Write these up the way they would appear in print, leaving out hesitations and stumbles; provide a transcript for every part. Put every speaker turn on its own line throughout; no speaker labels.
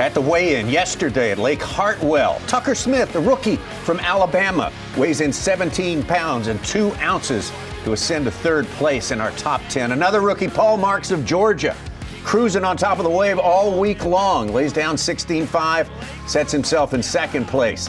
At the weigh-in yesterday at Lake Hartwell, Tucker Smith, the rookie from Alabama, weighs in 17 pounds and 2 ounces to ascend to third place in our top 10. Another rookie, Paul Marks of Georgia, cruising on top of the wave all week long, lays down 16.5, sets himself in second place.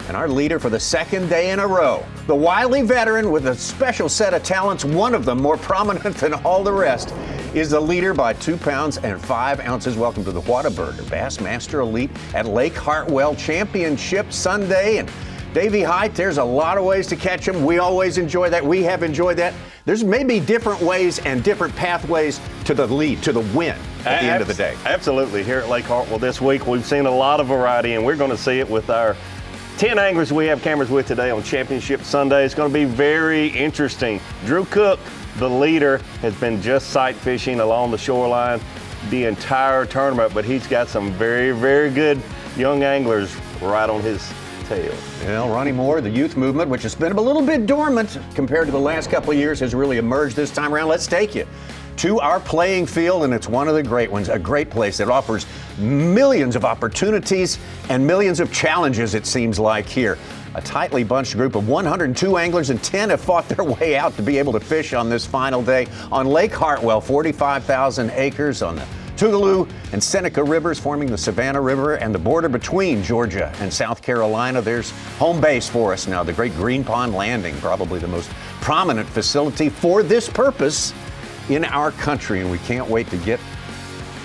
And our leader for the second day in a row, the wily veteran with a special set of talents, one of them more prominent than all the rest, is the leader by 2 pounds and 5 ounces. Welcome to the Whataburger Bassmaster Elite at Lake Hartwell Championship Sunday. And Davey Height, there's a lot of ways to catch him. We always enjoy that. We have enjoyed that. There's maybe different ways and different pathways to the lead, to the win at the end of the day.
Absolutely. Here at Lake Hartwell this week, we've seen a lot of variety, and we're going to see it with our 10 anglers we have cameras with today on Championship Sunday. It's going to be very interesting. Drew Cook, the leader, has been just sight fishing along the shoreline the entire tournament, but he's got some very, very good young anglers right on his tail.
Well, Ronnie Moore, the youth movement, which has been a little bit dormant compared to the last couple of years, has really emerged this time around. Let's take you to our playing field, and it's one of the great ones, a great place that offers millions of opportunities and millions of challenges, it seems like here. A tightly bunched group of 102 anglers, and 10 have fought their way out to be able to fish on this final day on Lake Hartwell, 45,000 acres on the Tougaloo and Seneca Rivers, forming the Savannah River and the border between Georgia and South Carolina. There's home base for us now, the Great Green Pond Landing, probably the most prominent facility for this purpose in our country, and we can't wait to get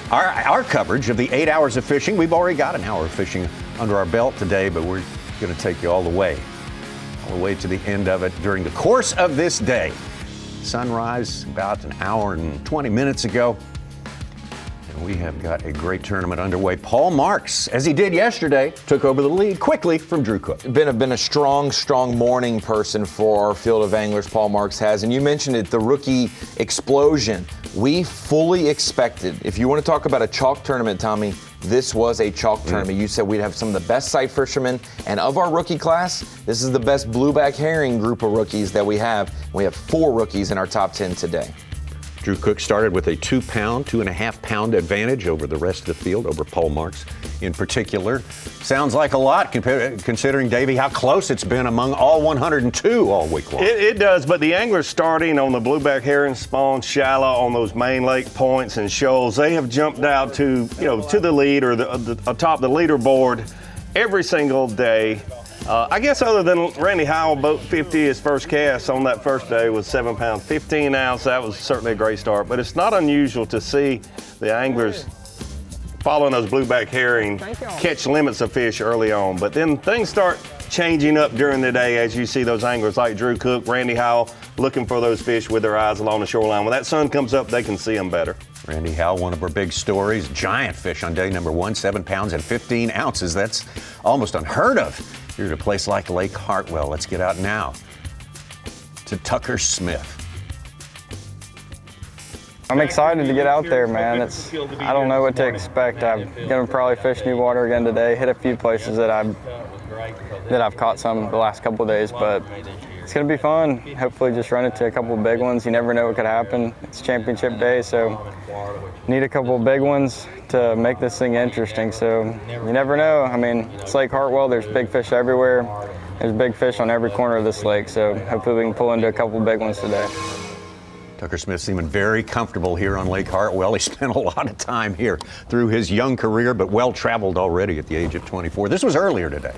our coverage of the 8 hours of fishing. We've already got an hour of fishing under our belt today, but we're going to take you all the way to the end of it during the course of this day. Sunrise about an hour and 20 minutes ago, and we have got a great tournament underway. Paul Marks, as he did yesterday, took over the lead quickly from Drew Cook.
Been a strong morning person for our field of anglers, Paul Marks has. And you mentioned it, the rookie explosion. We fully expected, if you want to talk about a chalk tournament, Tommy, this was a chalk tournament. You said we'd have some of the best sight fishermen, and of our rookie class, this is the best blueback herring group of rookies that we have. We have 4 rookies in our top 10 today.
Drew Cook started with a 2.5 pound advantage over the rest of the field, over Paul Marks in particular. Sounds like a lot considering, Davey, how close it's been among all 102 all week long.
It does, but the anglers starting on the blueback herring spawn shallow on those main lake points and shoals, they have jumped out to the lead or atop the leaderboard every single day. I guess other than Randy Howell, boat 50, his first cast on that first day was 7 pounds, 15 ounce. That was certainly a great start, but it's not unusual to see the anglers following those blueback herring catch limits of fish early on. But then things start changing up during the day as you see those anglers like Drew Cook, Randy Howell, looking for those fish with their eyes along the shoreline. When that sun comes up, they can see them better.
Randy Howell, one of our big stories, giant fish on day number 1, 7 pounds and 15 ounces. That's almost unheard of here at a place like Lake Hartwell. Let's get out now to Tucker Smith.
I'm excited to get out there, man. I don't know what to expect. I'm gonna probably fish new water again today, hit a few places that I've caught some the last couple of days, but it's gonna be fun. Hopefully just run into a couple of big ones. You never know what could happen. It's championship day, so need a couple of big ones to make this thing interesting. So you never know. I mean, it's Lake Hartwell, there's big fish everywhere. There's big fish on every corner of this lake, so hopefully we can pull into a couple of big ones today.
Tucker Smith seeming very comfortable here on Lake Hartwell. He spent a lot of time here through his young career, but well-traveled already at the age of 24. This was earlier today.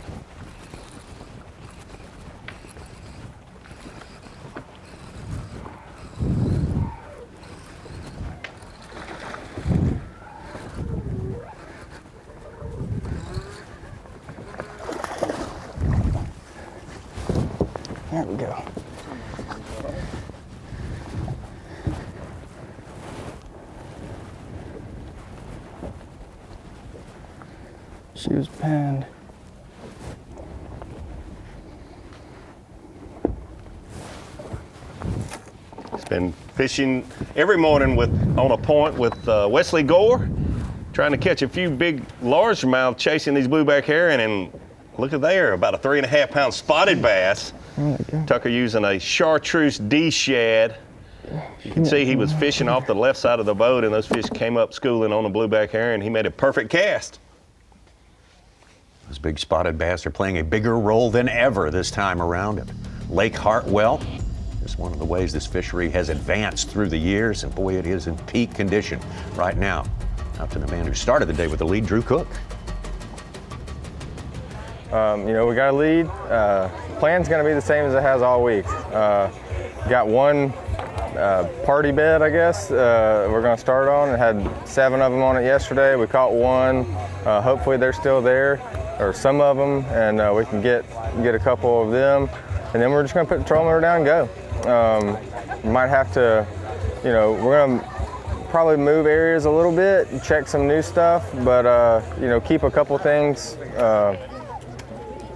There we go. She was pinned.
He's been fishing every morning on a point with Wesley Gore, trying to catch a few big largemouth chasing these blueback herring, and look at there, about a 3.5 pound spotted bass. Tucker using a chartreuse D shad. You can see he was fishing off the left side of the boat, and those fish came up schooling on the blueback herring. He made a perfect cast.
Those big spotted bass are playing a bigger role than ever this time around at Lake Hartwell. Just one of the ways this fishery has advanced through the years, and boy, it is in peak condition right now. Out to the man who started the day with the lead, Drew Cook.
We got a lead. Plan's going to be the same as it has all week. Got one party bed, I guess, we're going to start on. It had 7 of them on it yesterday. We caught one. Hopefully they're still there, or some of them, and we can get a couple of them. And then we're just going to put the trolling motor down and go. We might have to, we're going to probably move areas a little bit and check some new stuff, but, keep a couple things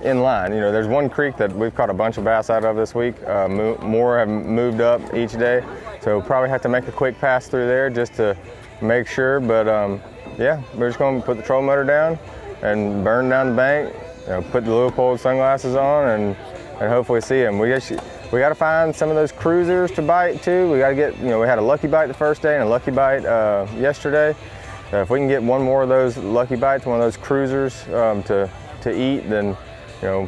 in line. There's one creek that we've caught a bunch of bass out of this week. More have moved up each day, so we'll probably have to make a quick pass through there just to make sure. But yeah, we're just going to put the trolling motor down and burn down the bank. Put the Leopold sunglasses on and hopefully see them. We got to find some of those cruisers to bite too. We got to get. We had a lucky bite the first day and a lucky bite yesterday. If we can get one more of those lucky bites, one of those cruisers to eat, then I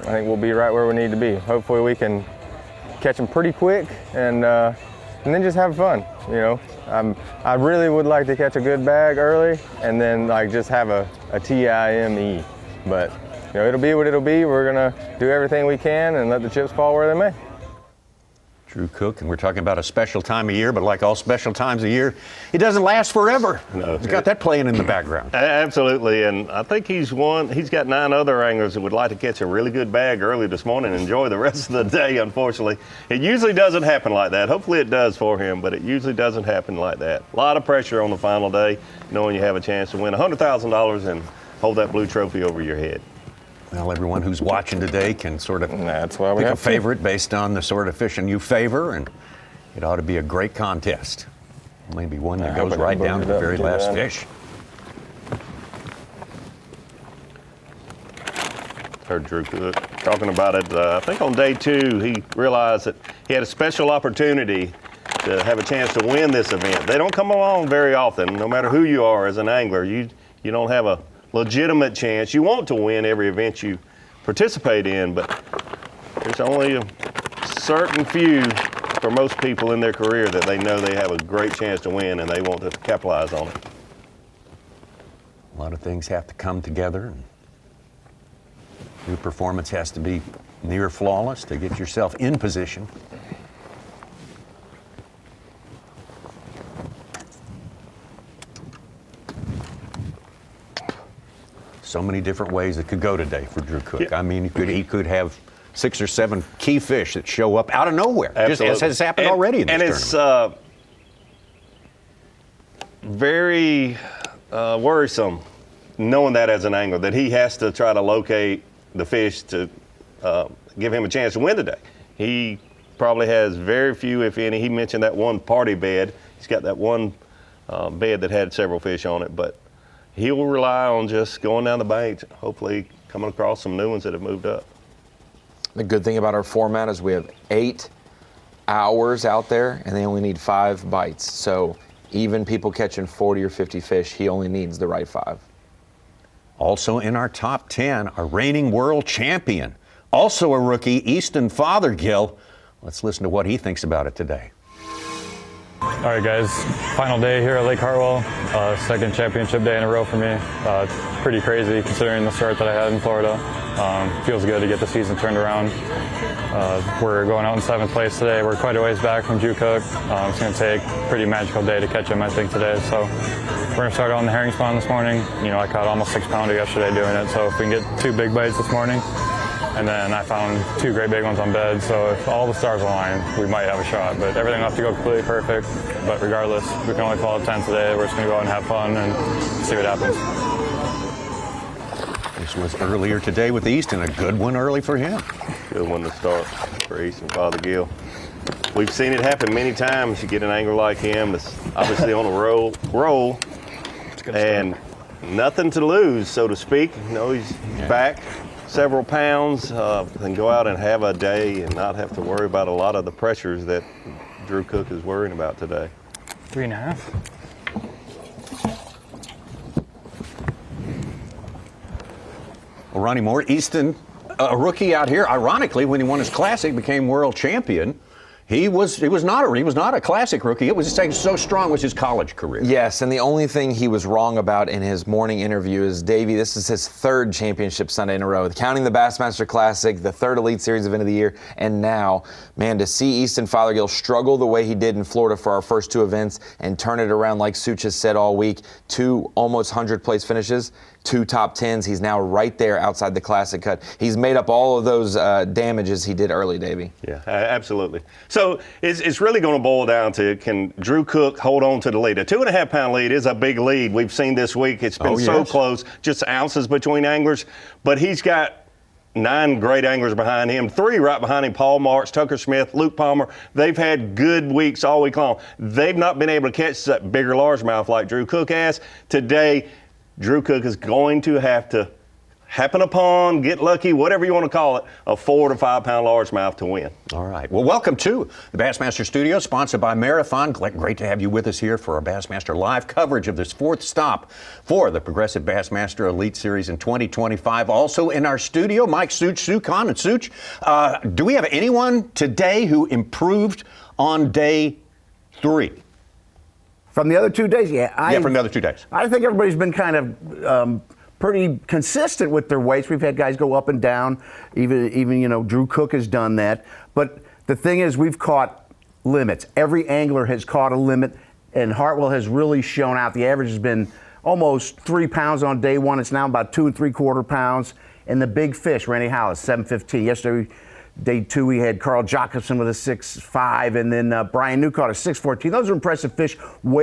think we'll be right where we need to be. Hopefully we can catch them pretty quick and then just have fun. I really would like to catch a good bag early and then just have a TIME. But it'll be what it'll be. We're gonna do everything we can and let the chips fall where they may.
Drew Cook, and we're talking about a special time of year, but like all special times of year, it doesn't last forever.
No,
He's got that playing in the background.
Absolutely, and I think he's got 9 other anglers that would like to catch a really good bag early this morning and enjoy the rest of the day, unfortunately. It usually doesn't happen like that. Hopefully it does for him, but it usually doesn't happen like that. A lot of pressure on the final day, knowing you have a chance to win $100,000 and hold that blue trophy over your head.
Well, everyone who's watching today can sort of
That's why we
pick a
have
favorite based on the sort of fishing you favor, and it ought to be a great contest. Maybe one that goes right down to the very last fish.
Heard Drew Cook talking about it. I think on day 2, he realized that he had a special opportunity to have a chance to win this event. They don't come along very often, no matter who you are as an angler. You don't have a legitimate chance. You want to win every event you participate in, but there's only a certain few for most people in their career that they know they have a great chance to win and they want to capitalize on it.
A lot of things have to come together, and your performance has to be near flawless to get yourself in position. So many different ways it could go today for Drew Cook.
Yeah.
I mean, he could have 6 or 7 key fish that show up out of nowhere,
Absolutely.
just as has happened already in this tournament.
And it's very worrisome knowing that as an angler, that he has to try to locate the fish to give him a chance to win today. He probably has very few, if any. He mentioned that one party bed. He's got that one bed that had several fish on it, but he will rely on just going down the bank, hopefully coming across some new ones that have moved up.
The good thing about our format is we have 8 hours out there, and they only need 5 bites. So even people catching 40 or 50 fish, he only needs the right 5.
Also in our top 10, our reigning world champion, also a rookie, Easton Fothergill. Let's listen to what he thinks about it today.
All right, guys, final day here at Lake Hartwell. Second championship day in a row for me. It's pretty crazy considering the start that I had in Florida. Feels good to get the season turned around. We're going out in 7th place today. We're quite a ways back from Drew Cook. It's going to take a pretty magical day to catch him, I think, today. So we're going to start on the herring spawn this morning. I caught almost 6-pounder yesterday doing it. So if we can get 2 big bites this morning, and then I found 2 great big ones on bed. So if all the stars align, we might have a shot. But everything will have to go completely perfect. But regardless, we can only follow 10 today. We're just going to go out and have fun and see what happens.
This was earlier today with Easton, a good one early for him.
Good one to start for Easton Fothergill. We've seen it happen many times. You get an angler like him that's obviously on a roll and nothing to lose, so to speak. He's back several pounds, and go out and have a day and not have to worry about a lot of the pressures that Drew Cook is worrying about today.
3.5.
Ronnie Moore, Easton, a rookie out here. Ironically, when he won his Classic, became world champion. He was not a Classic rookie. It was just so strong was his college career.
Yes, and the only thing he was wrong about in his morning interview is, Davey, this is his third championship Sunday in a row, counting the Bassmaster Classic, the third Elite Series event of the year, and now, man, to see Easton Fothergill struggle the way he did in Florida for our first two events and turn it around, like Such has said all week, 2 almost 100-place finishes, 2 top 10s. He's now right there outside the Classic cut. He's made up all of those damages he did early, Davey.
Yeah, absolutely. So it's really going to boil down to, can Drew Cook hold on to the lead? A 2.5-pound lead is a big lead. We've seen this week. It's been so close, just ounces between anglers. But he's got 9 great anglers behind him, 3 right behind him, Paul Marks, Tucker Smith, Luke Palmer. They've had good weeks all week long. They've not been able to catch that bigger largemouth like Drew Cook has. Today, Drew Cook is going to have to happen upon, get lucky, whatever you want to call it, a 4 to 5 pound largemouth to win.
All right. Well, welcome to the Bassmaster Studio, sponsored by Marathon. Great to have you with us here for our Bassmaster live coverage of this 4th stop for the Progressive Bassmaster Elite Series in 2025. Also in our studio, Mike Such, Sucon, and Such. Do we have anyone today who improved on day 3?
From the other 2 days, yeah.
From the other 2 days.
I think everybody's been kind of pretty consistent with their weights. We've had guys go up and down. Even Drew Cook has done that. But the thing is, we've caught limits. Every angler has caught a limit, and Hartwell has really shown out. The average has been almost 3 pounds on day 1. It's now about 2 3/4 pounds. And the big fish, Randy Howell, is 715. Yesterday, day 2, we had Carl Jacobson with a 6'5", and then Brian New caught a 6'14". Those are impressive fish,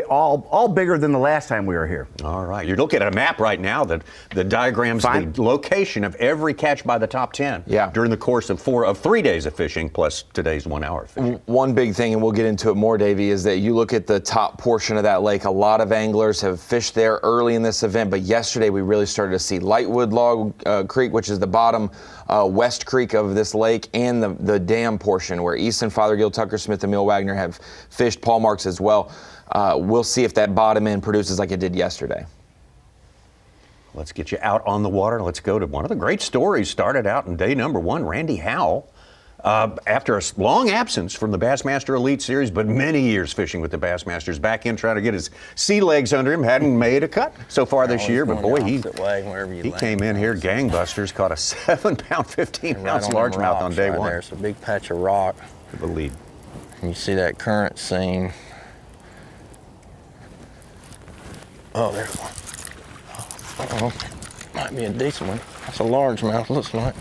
all bigger than the last time we were here.
All right. You're looking at a map right now that diagrams the location of every catch by the top 10 during the course of 3 days of fishing plus today's 1 hour of fishing.
One big thing, and we'll get into it more, Davey, is that you look at the top portion of that lake. A lot of anglers have fished there early in this event, but yesterday we really started to see Lightwood Log Creek, which is the bottom West Creek of this lake, and the dam portion where Easton Fothergill, Tucker Smith, and Emil Wagner have fished, Paul Marks as well. We'll see if that bottom end produces like it did yesterday.
Let's get you out on the water. Let's go to one of the great stories started out in day number 1, Randy Howell. After a long absence from the Bassmaster Elite Series, but many years fishing with the Bassmasters, back in trying to get his sea legs under him. Hadn't made a cut so far this year, but boy, he came in here gangbusters, caught a 7-pound, 15-ounce largemouth on day 1.
There's a big patch of rock.
To the lead.
And you see that current seam. Oh, there's one. Uh-oh. Might be a decent one. That's a largemouth, looks like.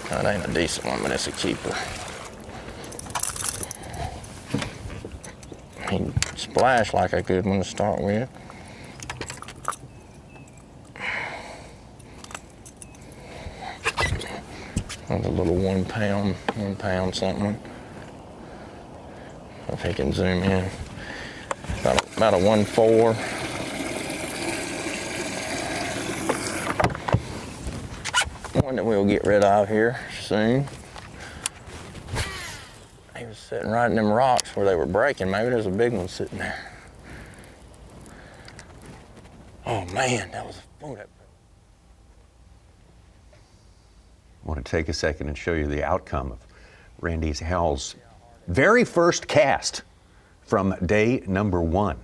That ain't a decent one, but it's a keeper. He splashed like a good one to start with. There's a little 1 pound something. If he can zoom in. About a 1.4. One that we'll get rid of here soon. He was sitting right in them rocks where they were breaking. Maybe there's a big one sitting there. Oh man, that was a I
want to take a second and show you the outcome of Randy Howell's very first cast from day number 1.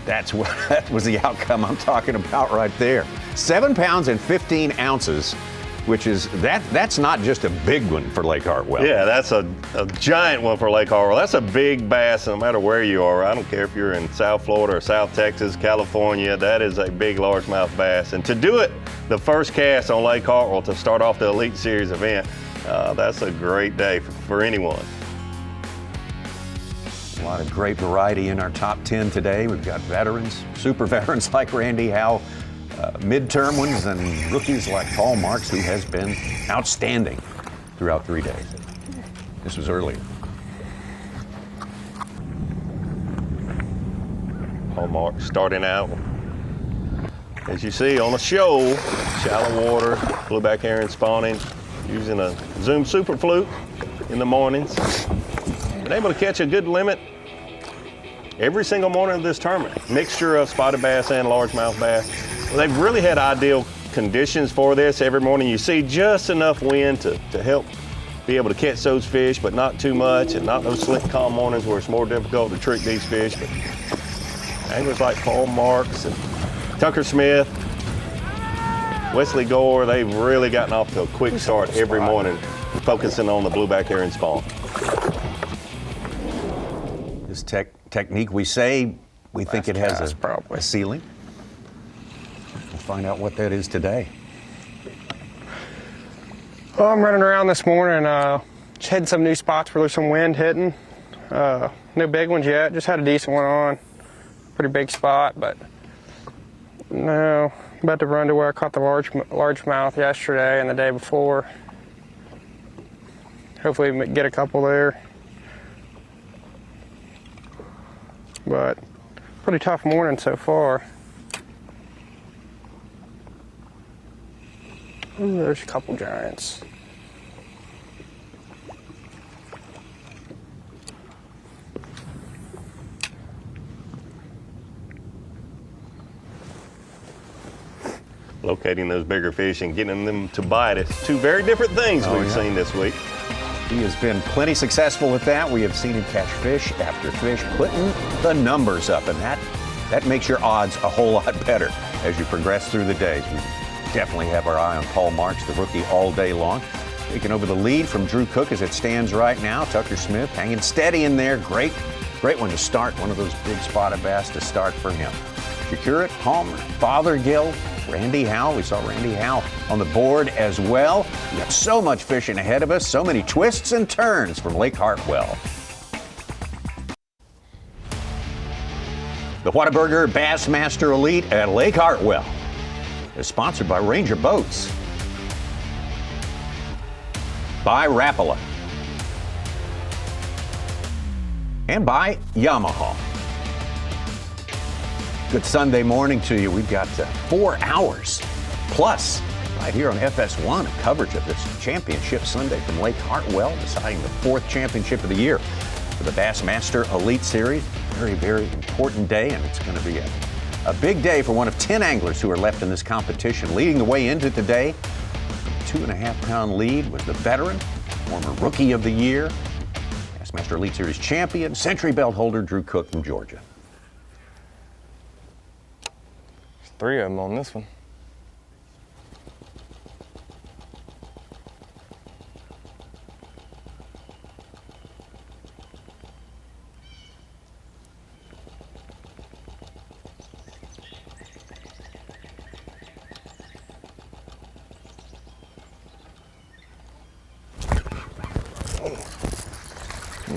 That was the outcome I'm talking about right there. 7 pounds and 15 ounces, which is, that's not just a big one for Lake Hartwell.
Yeah, that's a giant one for Lake Hartwell. That's a big bass no matter where you are. I don't care if you're in South Florida or South Texas, California, that is a big largemouth bass. And to do it, the first cast on Lake Hartwell to start off the Elite Series event, that's a great day for anyone.
A lot of great variety in our top 10 today. We've got veterans, super veterans like Randy Howell, midterm ones, and rookies like Paul Marks, who has been outstanding throughout 3 days. This was earlier.
Paul Marks starting out, as you see, on a shoal, shallow water, blueback heron spawning, using a Zoom Super Fluke in the mornings. been able to catch a good limit every single morning of this tournament. Mixture of spotted bass and largemouth bass. They've really had ideal conditions for this. Every morning you see just enough wind to help be able to catch those fish, but not too much, and not those slick, calm mornings where it's more difficult to trick these fish. But anglers like Paul Marks and Tucker Smith, Wesley Gore, they've really gotten off to a quick start every morning, focusing on the blueback herring spawn.
This technique, we say, we think it has a ceiling. We'll find out what that is today.
Well, I'm running around this morning, just hitting some new spots where there's some wind hitting. No big ones yet, just had a decent one on. Pretty big spot, but no, about to run to where I caught the largemouth yesterday and the day before. Hopefully we get a couple there. But pretty tough morning so far. Ooh, there's a couple giants.
Locating those bigger fish and getting them to bite. It's two very different things we've seen this week.
He has been plenty successful with that. We have seen him catch fish after fish, putting the numbers up, and that makes your odds a whole lot better as you progress through the days. We definitely have our eye on Paul Marks, the rookie, all day long. Taking over the lead from Drew Cook as it stands right now. Tucker Smith hanging steady in there. Great one to start. One of those big spotted bass to start for him. Secure it, Palmer, Fothergill, Randy Howell. We saw Randy Howell on the board as well. We got so much fishing ahead of us, so many twists and turns from Lake Hartwell. The Whataburger Bassmaster Elite at Lake Hartwell is sponsored by Ranger Boats, by Rapala, and by Yamaha. Good Sunday morning to you. We've got 4 hours plus right here on FS1 of coverage of this championship Sunday from Lake Hartwell, deciding the 4th championship of the year for the Bassmaster Elite Series. Very, very important day, and it's going to be a big day for one of 10 anglers who are left in this competition. Leading the way into today, 2.5-pound lead was the veteran, former Rookie of the Year, Bassmaster Elite Series champion, Century Belt holder Drew Cook from Georgia.
3 of them on this one.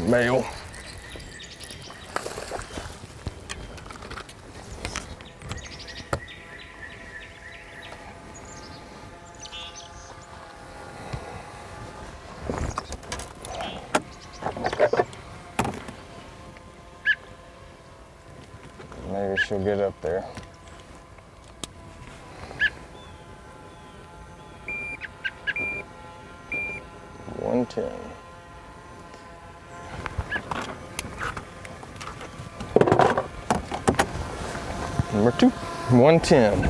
Male.
Maybe she'll get up there. $110. Number 2, $110.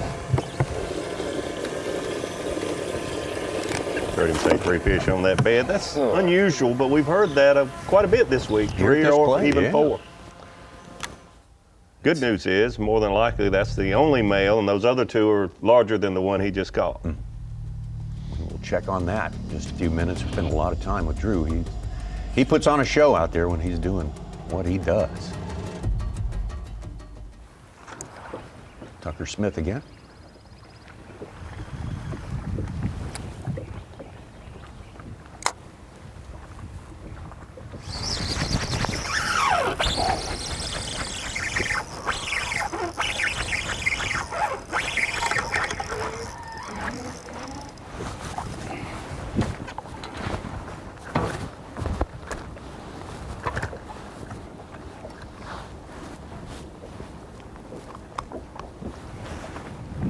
Heard him say 3 fish on that bed. That's unusual, but we've heard that quite a bit this week. 3 or even 4. Good news is, more than likely, that's the only male, and those other 2 are larger than the one he just caught.
We'll check on that in just a few minutes. We spend a lot of time with Drew. He puts on a show out there when he's doing what he does. Tucker Smith again.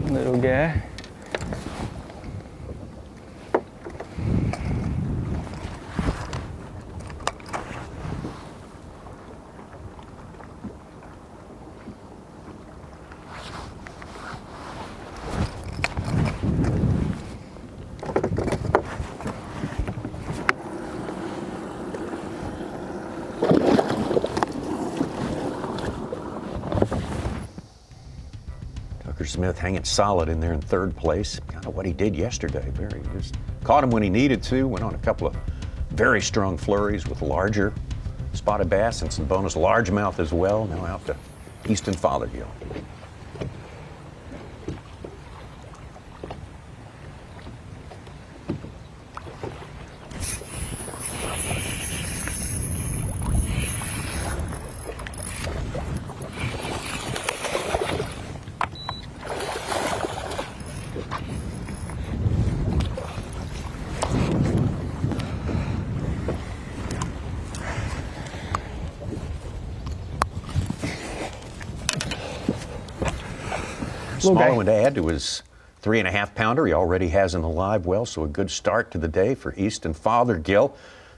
Little guy.
Tucker Smith hanging solid in there in third place. Kind of what he did yesterday. Just caught him when he needed to. Went on a couple of very strong flurries with larger spotted bass and some bonus largemouth as well. Now out to Easton Fothergill. Smaller one to add to his 3.5 pounder he already has in the live well, so a good start to the day for Easton Fothergill.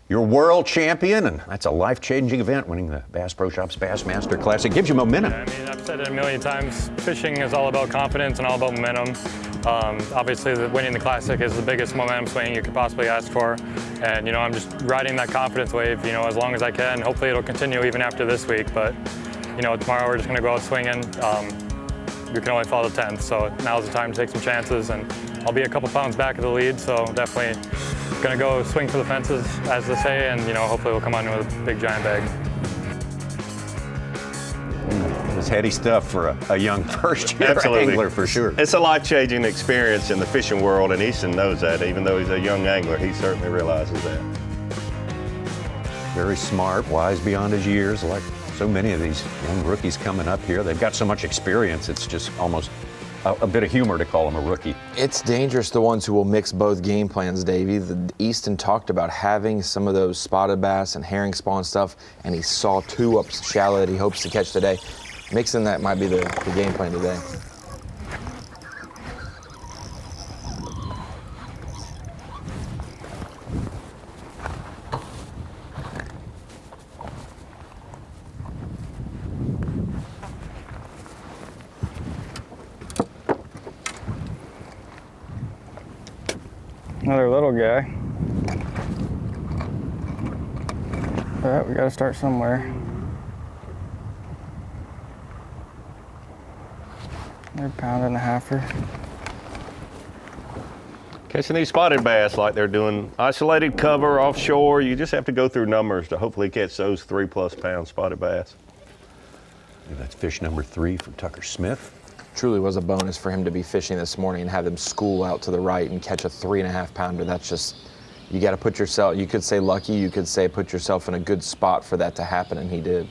Your world champion, and that's a life-changing event, winning the Bass Pro Shops Bassmaster Classic. Gives you momentum.
I mean, I've said it a million times, fishing is all about confidence and all about momentum. Obviously, winning the Classic is the biggest momentum swing you could possibly ask for. And, I'm just riding that confidence wave, as long as I can. Hopefully it'll continue even after this week, but, tomorrow we're just going to go out swinging. You can only follow the 10th, so now's the time to take some chances, and I'll be a couple pounds back of the lead, so definitely gonna go swing for the fences, as they say, and hopefully we'll come on with a big giant bag.
It's heady stuff for a young first-year angler, for sure.
It's a life-changing experience in the fishing world, and Easton knows that. Even though he's a young angler, he certainly realizes that.
Very smart, wise beyond his years, like so many of these young rookies coming up here. They've got so much experience, it's just almost a bit of humor to call him a rookie.
It's dangerous, the ones who will mix both game plans, Davey. Easton talked about having some of those spotted bass and herring spawn stuff, and he saw 2 up shallow that he hopes to catch today. Mixing that might be the game plan today.
Another little guy. All right, we gotta start somewhere. They're pounding a halfer.
Catching these spotted bass like they're doing isolated cover offshore, you just have to go through numbers to hopefully catch those 3+ pound spotted bass.
And that's fish number 3 for Tucker Smith.
Truly was a bonus for him to be fishing this morning and have them school out to the right and catch a 3.5 pounder. That's just, you got to put yourself, you could say lucky, you could say put yourself in a good spot for that to happen, and he did.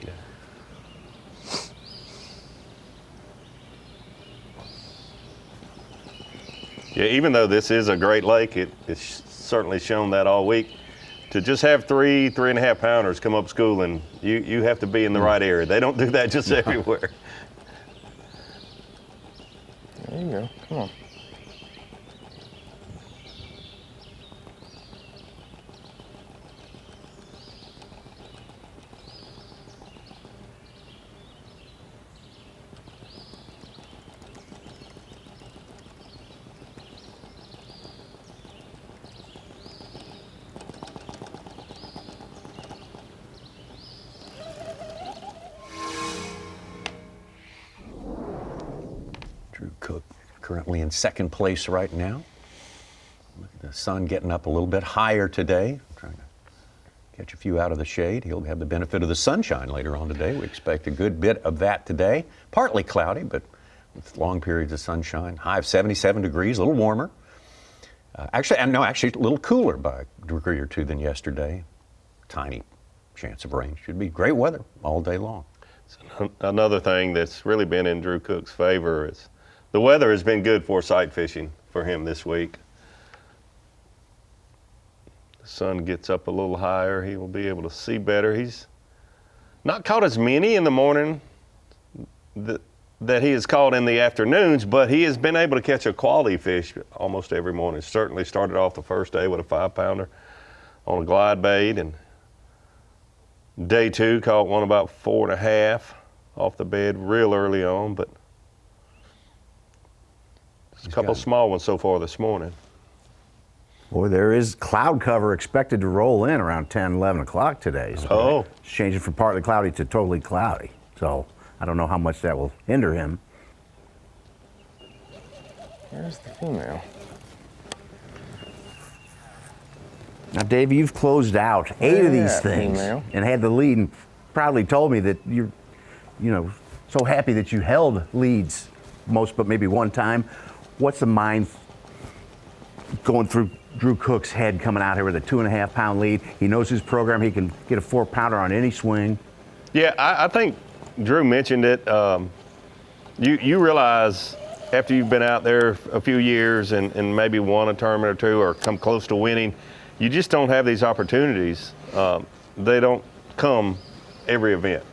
Yeah, even though this is a great lake, it's certainly shown that all week. To just have 3.5 pounders come up schooling, you have to be in the right area. They don't do that just everywhere.
There you go. Come on.
Drew Cook currently in second place right now. Look at the sun getting up a little bit higher today. Trying to catch a few out of the shade. He'll have the benefit of the sunshine later on today. We expect a good bit of that today. Partly cloudy, but with long periods of sunshine. High of 77 degrees, a little warmer. Actually a little cooler by a degree or two than yesterday. Tiny chance of rain. Should be great weather all day long.
So another thing that's really been in Drew Cook's favor is the weather has been good for sight fishing for him this week. The sun gets up a little higher, he will be able to see better. He's not caught as many in the morning that he has caught in the afternoons, but he has been able to catch a quality fish almost every morning. Certainly started off the first day with a 5-pounder on a glide bait, and day 2 caught one about 4.5 off the bed real early on, but a couple small ones so far this morning.
Boy, there is cloud cover expected to roll in around 10, 11 o'clock today. So
Oh.
it's changing from partly cloudy to totally cloudy. So I don't know how much that will hinder him.
Where's the female?
Now, Dave, you've closed out 8 of these
Yeah,
things
female.
and had the lead, and proudly told me that you're, so happy that you held leads most, but maybe one time. What's the mind going through Drew Cook's head coming out here with a 2.5-pound lead? He knows his program. He can get a 4-pounder on any swing.
Yeah, I think Drew mentioned it. You realize after you've been out there a few years and maybe won a tournament or two or come close to winning, you just don't have these opportunities. They don't come every event.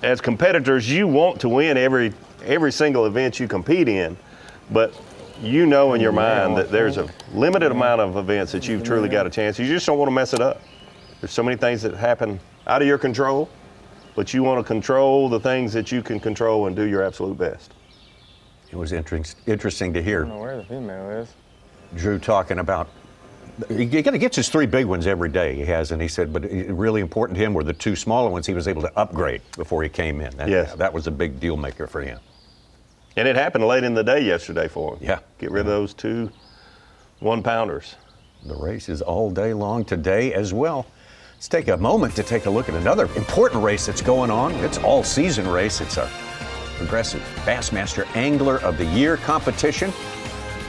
As competitors, you want to win every single event you compete in, but you know in your mind that there's a limited amount of events that you've truly got a chance. You just don't want to mess it up. There's so many things that happen out of your control, but you want to control the things that you can control and do your absolute best.
It was interesting to hear
I don't know where the female is.
Drew talking about he gets his 3 big ones every day. He has, and he said, but really important to him were the 2 smaller ones he was able to upgrade before he came in.
Yes.
That was a big deal maker for him.
And it happened late in the day yesterday for him.
Yeah.
Get rid of those 2 1-pounders.
The race is all day long today as well. Let's take a moment to take a look at another important race that's going on. It's all-season race. It's our Progressive Bassmaster Angler of the Year competition.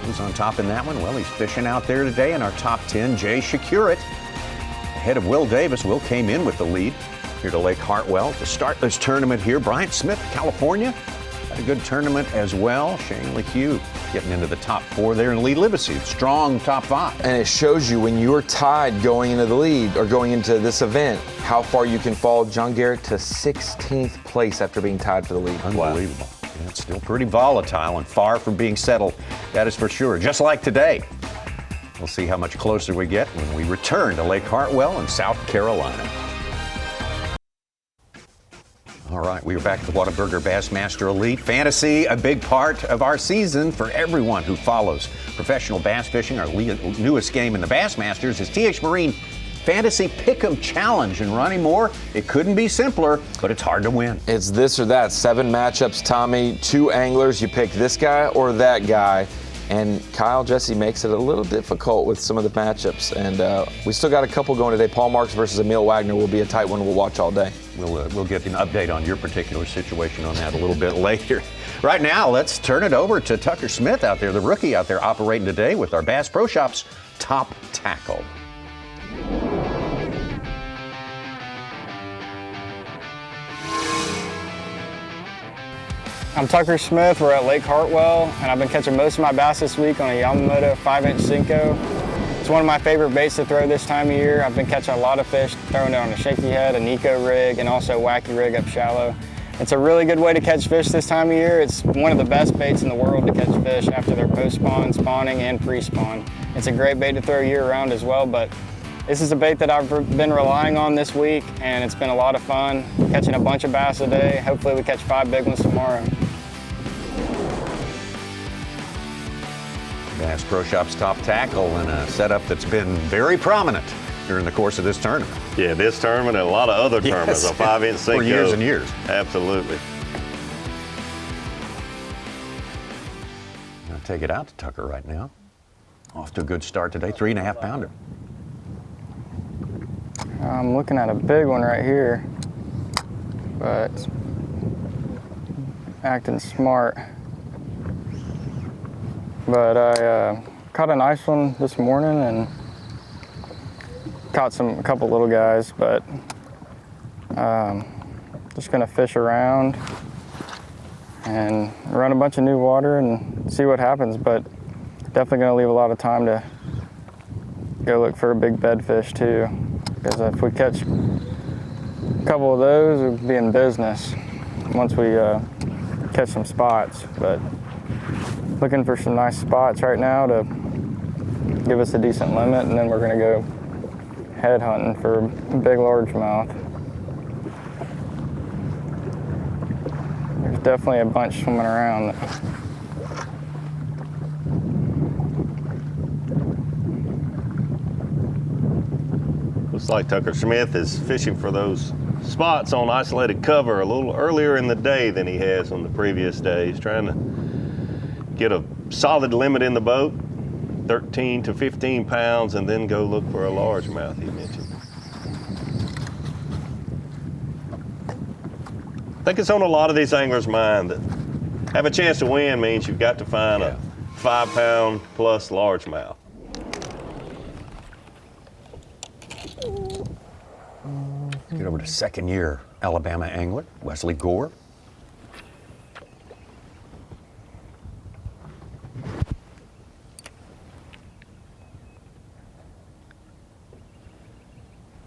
Who's on top in that one? Well, he's fishing out there today in our top 10. Jay Shakurit, ahead of Will Davis. Will came in with the lead here to Lake Hartwell to start this tournament here. Bryant Smith, California, had a good tournament as well. Shane LeHue getting into the top 4 there, and Lee Livesey, strong top 5.
And it shows you when you're tied going into the lead or going into this event, how far you can fall. John Garrett to 16th place after being tied for the lead.
Unbelievable. Yeah, it's still pretty volatile and far from being settled. That is for sure. Just like today. We'll see how much closer we get when we return to Lake Hartwell in South Carolina. All right, we are back at the Whataburger Bassmaster Elite. Fantasy, a big part of our season for everyone who follows professional bass fishing. Our newest game in the Bassmasters is TX Marine Fantasy Pick'em Challenge. And Ronnie Moore, it couldn't be simpler, but it's hard to win.
It's this or that. 7 matchups, Tommy. 2 anglers. You pick this guy or that guy. And Kyle Jesse makes it a little difficult with some of the matchups. And we still got a couple going today. Paul Marks versus Emil Wagner will be a tight one we'll watch all day.
We'll get an update on your particular situation on that a little bit later. Right now, let's turn it over to Tucker Smith out there, the rookie out there operating today with our Bass Pro Shops top tackle.
I'm Tucker Smith. We're at Lake Hartwell, and I've been catching most of my bass this week on a Yamamoto 5-inch Senko. It's one of my favorite baits to throw this time of year. I've been catching a lot of fish, throwing it on a shaky head, a Nico rig, and also a wacky rig up shallow. It's a really good way to catch fish this time of year. It's one of the best baits in the world to catch fish after their post-spawn, spawning, and pre-spawn. It's a great bait to throw year-round as well, but this is a bait that I've been relying on this week, and it's been a lot of fun catching a bunch of bass a day. Hopefully we catch 5 big ones tomorrow.
Bass Pro Shops top tackle and a setup that's been very prominent during the course of this tournament.
Yeah, this tournament and a lot of other tournaments,
Yes.
a 5-inch Senko.
For years and years.
Absolutely.
I'll take it out to Tucker right now. Off to a good start today, 3.5 pounder.
I'm looking at a big one right here, but it's acting smart. But I caught a nice one this morning and caught a couple little guys, but just gonna fish around and run a bunch of new water and see what happens, but definitely gonna leave a lot of time to go look for a big bedfish too, because if we catch a couple of those, we'll be in business once we catch some spots. But looking for some nice spots right now to give us a decent limit, and then we're gonna go head hunting for big largemouth. There's definitely a bunch swimming around.
Looks like Tucker Smith is fishing for those spots on isolated cover a little earlier in the day than he has on the previous day. He's trying to get a solid limit in the boat, 13 to 15 pounds, and then go look for a largemouth, he mentioned. I think it's on a lot of these anglers' mind that have a chance to win means you've got to find a 5-pound plus largemouth.
Get over to second-year Alabama angler, Wesley Gore.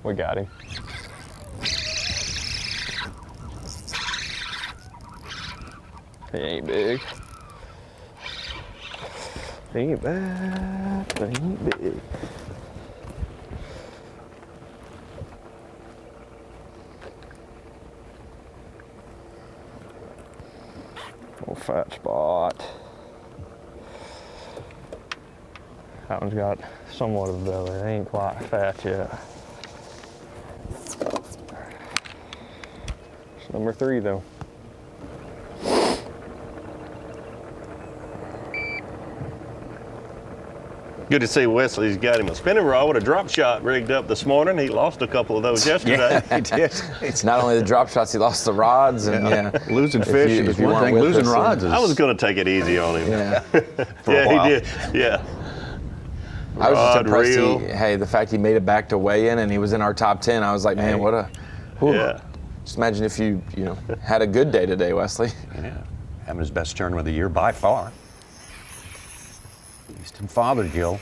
We got him. He ain't big. He ain't bad, but he ain't big. Little fat spot. That one's got somewhat of a belly. It ain't quite fat yet. It's number 3 though.
Good to see Wesley's got him a spinning rod with a drop shot rigged up this morning. He lost a couple of those yesterday.
Yeah, he did.
It's not only the drop shots, he lost the rods, and
losing fish is one thing. Losing rods is.
I was going to take it easy on him.
Yeah.
Yeah, he did. Yeah.
I was just
Rod,
impressed.
reel.
The fact he made it back to weigh-in and he was in our top 10. I was like, man, what a. Whew.
Yeah.
Just imagine if you had a good day today, Wesley.
Yeah, having his best tournament of the year by far. Easton Fothergill.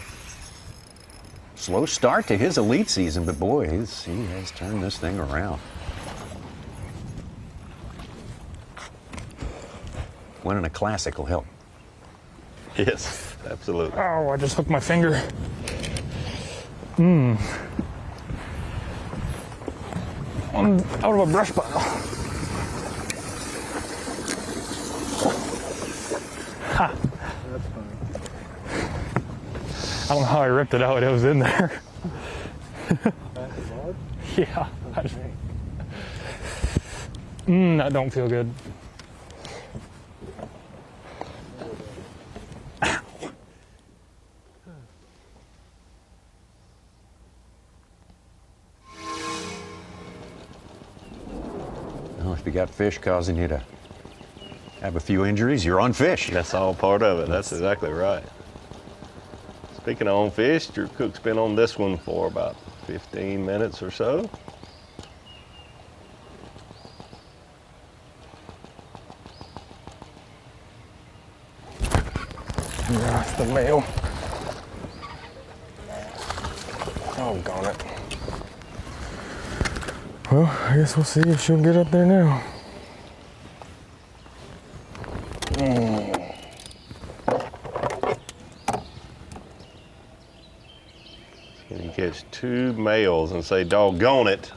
Slow start to his elite season, but boy, he has turned this thing around. Winning a classic will help.
Yes, absolutely.
Oh, I just hooked my finger. Out of a brush pile. Ha.
That's funny.
I don't know how I ripped it out. It was in there. Yeah. That don't feel good.
Well, if you got fish causing you to have a few injuries, you're on fish.
That's all part of it. That's exactly right. Speaking of on fish, Drew Cook's been on this one for about 15 minutes or so.
That's the male. Oh, gone it. Well, I guess we'll see if she'll get up there now.
Can you catch 2 males and say, doggone it?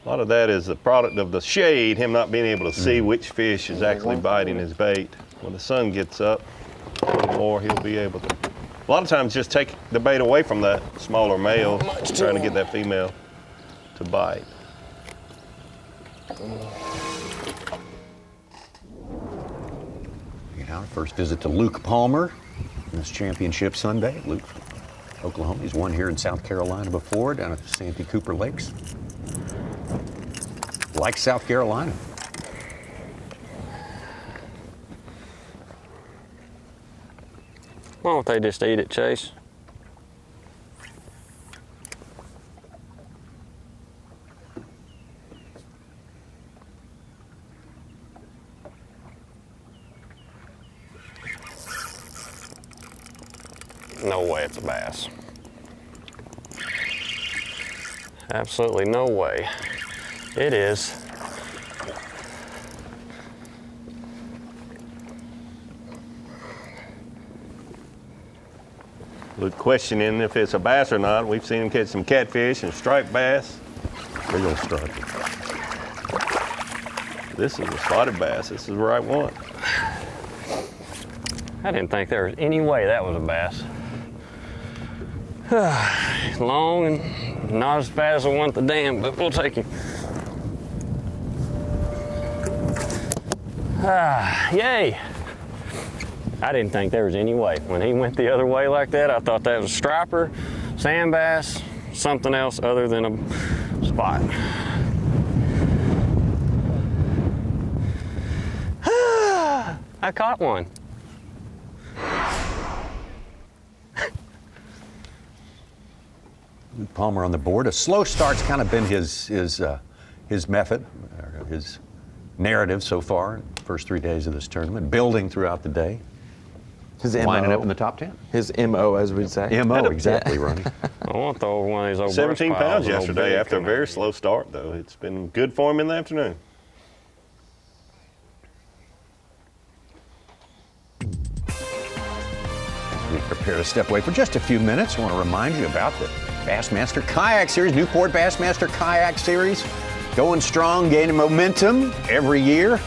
A lot of that is the product of the shade, him not being able to see which fish is actually biting his bait. When the sun gets up a little more, he'll be able to. A lot of times just take the bait away from that smaller male, trying to get that female to bite.
Our first visit to Luke Palmer in this championship Sunday. Luke from Oklahoma. He's won here in South Carolina before, down at the Santee Cooper Lakes. Like South Carolina.
Why don't they just eat it, Chase? No way it's a bass. Absolutely no way. It is.
Luke questioning if it's a bass or not. We've seen him catch some catfish and striped bass.
Big old stripe.
This is a spotted bass. This is the right one.
I didn't think there was any way that was a bass.
Long and not as fast as I want the dam, but we'll take him. Yay! I didn't think there was any way. When he went the other way like that, I thought that was a striper, sand bass, something else other than a spot. I caught one.
Palmer on the board. A slow start's kind of been his method, his narrative so far. First 3 days of this tournament, building throughout the day.
His
Winding
MO.
up in the top 10.
His MO, as we'd say.
MO, exactly, Ronnie.
I want to throw one of these old
17
brush piles
pounds
with old
yesterday
big
after a
in
very
there.
slow start, though. It's been good for him in the afternoon.
We prepare to step away for just a few minutes. I want to remind you about the Bassmaster Kayak Series, Newport Bassmaster Kayak Series. Going strong, gaining momentum every year.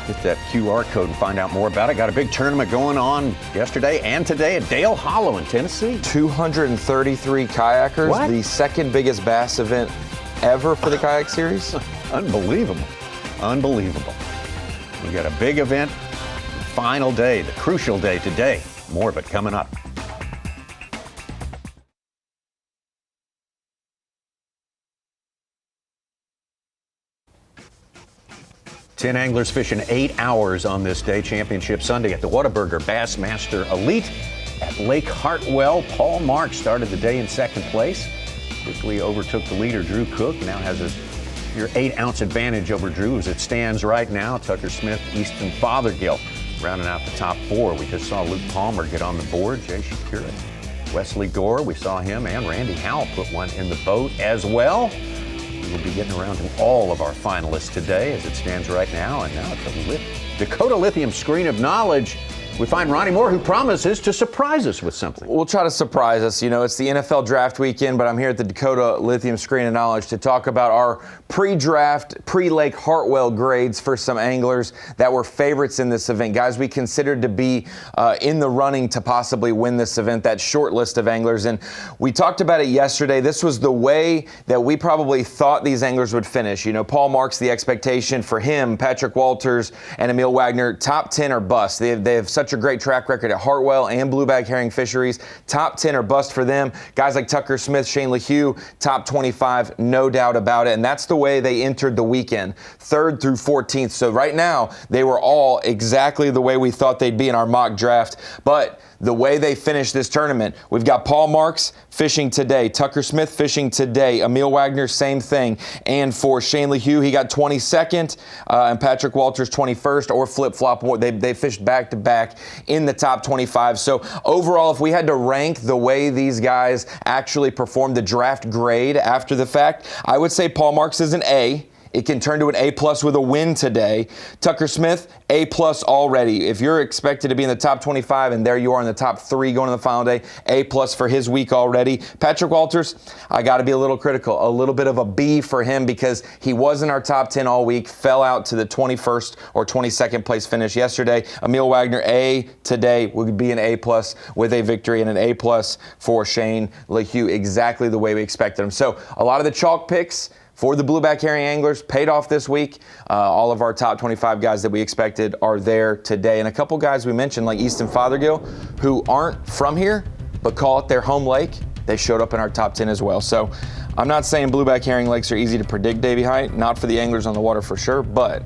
Get that QR code and find out more about it. Got a big tournament going on yesterday and today at Dale Hollow in Tennessee.
233 kayakers,
What?
the second biggest bass event ever for the kayak series.
Unbelievable. Unbelievable. We got a big event, final day, the crucial day today. More of it coming up. Ten anglers fishing 8 hours on this day, Championship Sunday at the Whataburger Bassmaster Elite at Lake Hartwell. Paul Marks started the day in second place. Quickly overtook the leader, Drew Cook. Now has your 8-ounce advantage over Drew as it stands right now. Tucker Smith, Easton Fothergill rounding out the top 4. We just saw Luke Palmer get on the board. Jay Shapiro, Wesley Gore, we saw him, and Randy Howell put one in the boat as well. We'll be getting around to all of our finalists today as it stands right now. And now it's the Dakota Lithium Screen of Knowledge. We find Ronnie Moore, who promises to surprise us with something.
We'll try to surprise us. You know, it's the NFL draft weekend, but I'm here at the Dakota Lithium Screen of Knowledge to talk about our pre-draft, pre-Lake Hartwell grades for some anglers that were favorites in this event. Guys we considered to be in the running to possibly win this event, that short list of anglers. And we talked about it yesterday. This was the way that we probably thought these anglers would finish. You know, Paul Marks, the expectation for him, Patrick Walters, and Emil Wagner, top 10 or bust. They have such a great track record at Hartwell and blueback herring fisheries. Top 10 or bust for them. Guys like Tucker Smith, Shane LeHue, top 25, no doubt about it. And that's the way they entered the weekend, 3rd through 14th. So right now, they were all exactly the way we thought they'd be in our mock draft. But the way they finished this tournament, we've got Paul Marks fishing today, Tucker Smith fishing today, Emil Wagner, same thing. And for Shane LeHue, he got 22nd, and Patrick Walters 21st, or flip-flop. They fished back-to-back in the top 25. So overall, if we had to rank the way these guys actually performed the draft grade after the fact, I would say Paul Marks is an A. It can turn to an A+ with a win today. Tucker Smith, A+ already. If you're expected to be in the top 25 and there you are in the top 3 going to the final day, A+ for his week already. Patrick Walters, I got to be a little critical. A little bit of a B for him because he was in our top 10 all week, fell out to the 21st or 22nd place finish yesterday. Emil Wagner, A today, would be an A+ with a victory, and an A+ for Shane LeHue, exactly the way we expected him. So a lot of the chalk picks for the blueback herring anglers paid off this week. All of our top 25 guys that we expected are there today. And a couple guys we mentioned, like Easton Fothergill, who aren't from here, but call it their home lake, they showed up in our top 10 as well. So I'm not saying blueback herring lakes are easy to predict, Davey Height, not for the anglers on the water for sure, but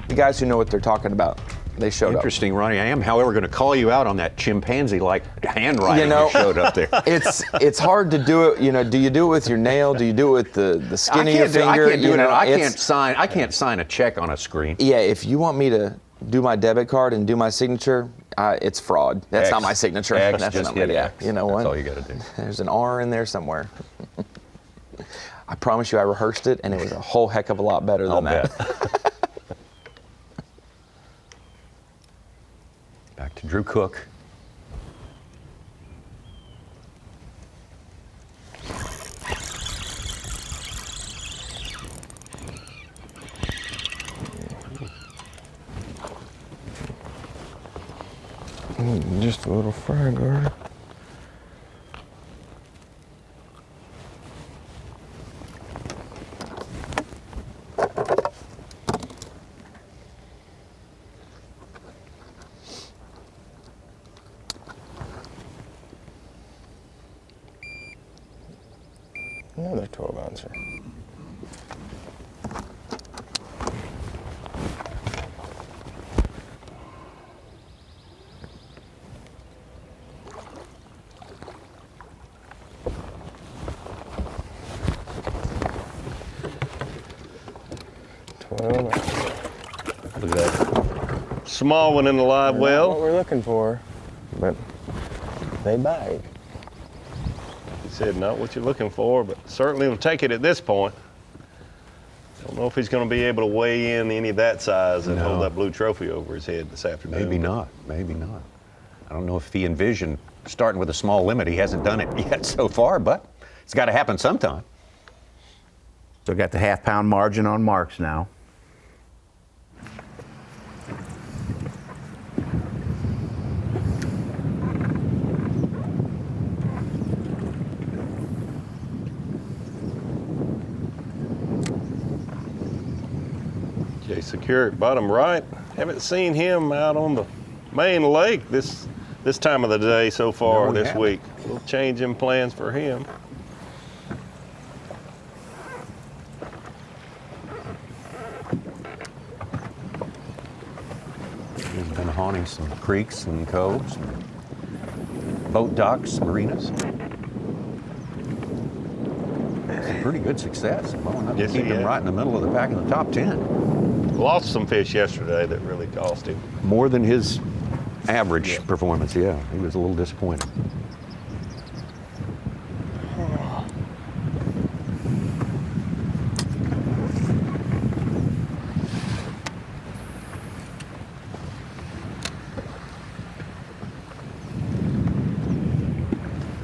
the guys who know what they're talking about, they showed up.
Interesting, Ronnie. I am, however, going to call you out on that chimpanzee-like handwriting you showed up there.
It's hard to do it. You know, do you do it with your nail? Do you do it with the skin of your finger?
I can't sign a check on a screen.
Yeah, if you want me to do my debit card and do my signature, it's fraud. That's not my signature. That's
just
not
hit
yeah.
X.
You know what?
That's all you got to do.
There's an R in there somewhere. I promise you, I rehearsed it, and it was a whole heck of a lot better than that.
Back to Drew Cook.
Just a little fire guard. Another 12 ouncer.
Look at that. Small one in the live
Not
well.
what we're looking for, but they bite.
He said not what you're looking for, but certainly will take it at this point. Don't know if he's going to be able to weigh in any of that size and hold that blue trophy over his head this afternoon.
Maybe not. Maybe not. I don't know if he envisioned starting with a small limit. He hasn't done it yet so far, but it's got to happen sometime.
So got the half-pound margin on Marks now.
Jay Secure at bottom right. Haven't seen him out on the main lake this time of the day so far
No, we
this
haven't.
week. A little change in plans for him.
He's been haunting some creeks and coves, and boat docks, marinas. Some pretty good success. Blowing up
Yes,
to keep
he
him
has.
right in the middle of the pack in the top 10.
Lost some fish yesterday that really cost him.
More than his average performance, yeah. He was a little disappointed.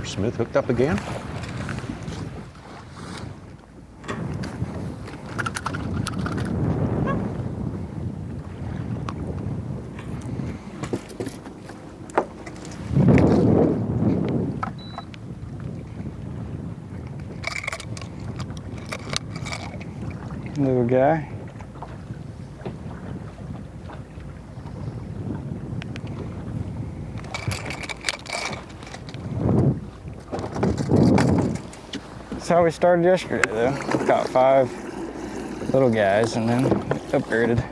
Smith hooked up again.
Little guy. That's how we started yesterday, though. We caught 5 little guys and then upgraded.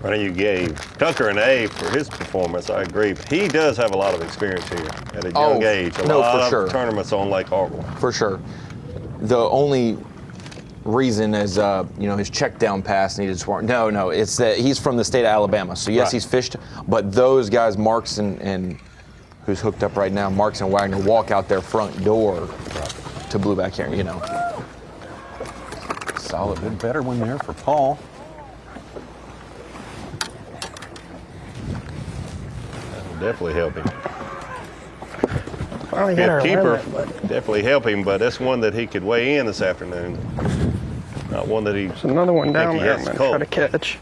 I know you gave Tucker an A for his performance. I agree. But he does have a lot of experience here at a young age. A
no,
lot
for
of
sure.
tournaments on Lake Hartwell.
For sure. The only reason is, his check down pass needed swarm. No, it's that he's from the state of Alabama. So yes,
Right.
he's fished, but those guys, Marks and who's hooked up right now, Marks and Wagner, walk out their front door to blueback herring.
Solid bit better one there for Paul.
That'll definitely help him.
Finally hit our
Fifth keeper
limit, but
definitely help him, but that's one that he could weigh in this afternoon. Not one that he.
there's another one down
he
there
has
I'm
to
gonna try
cope.
to catch.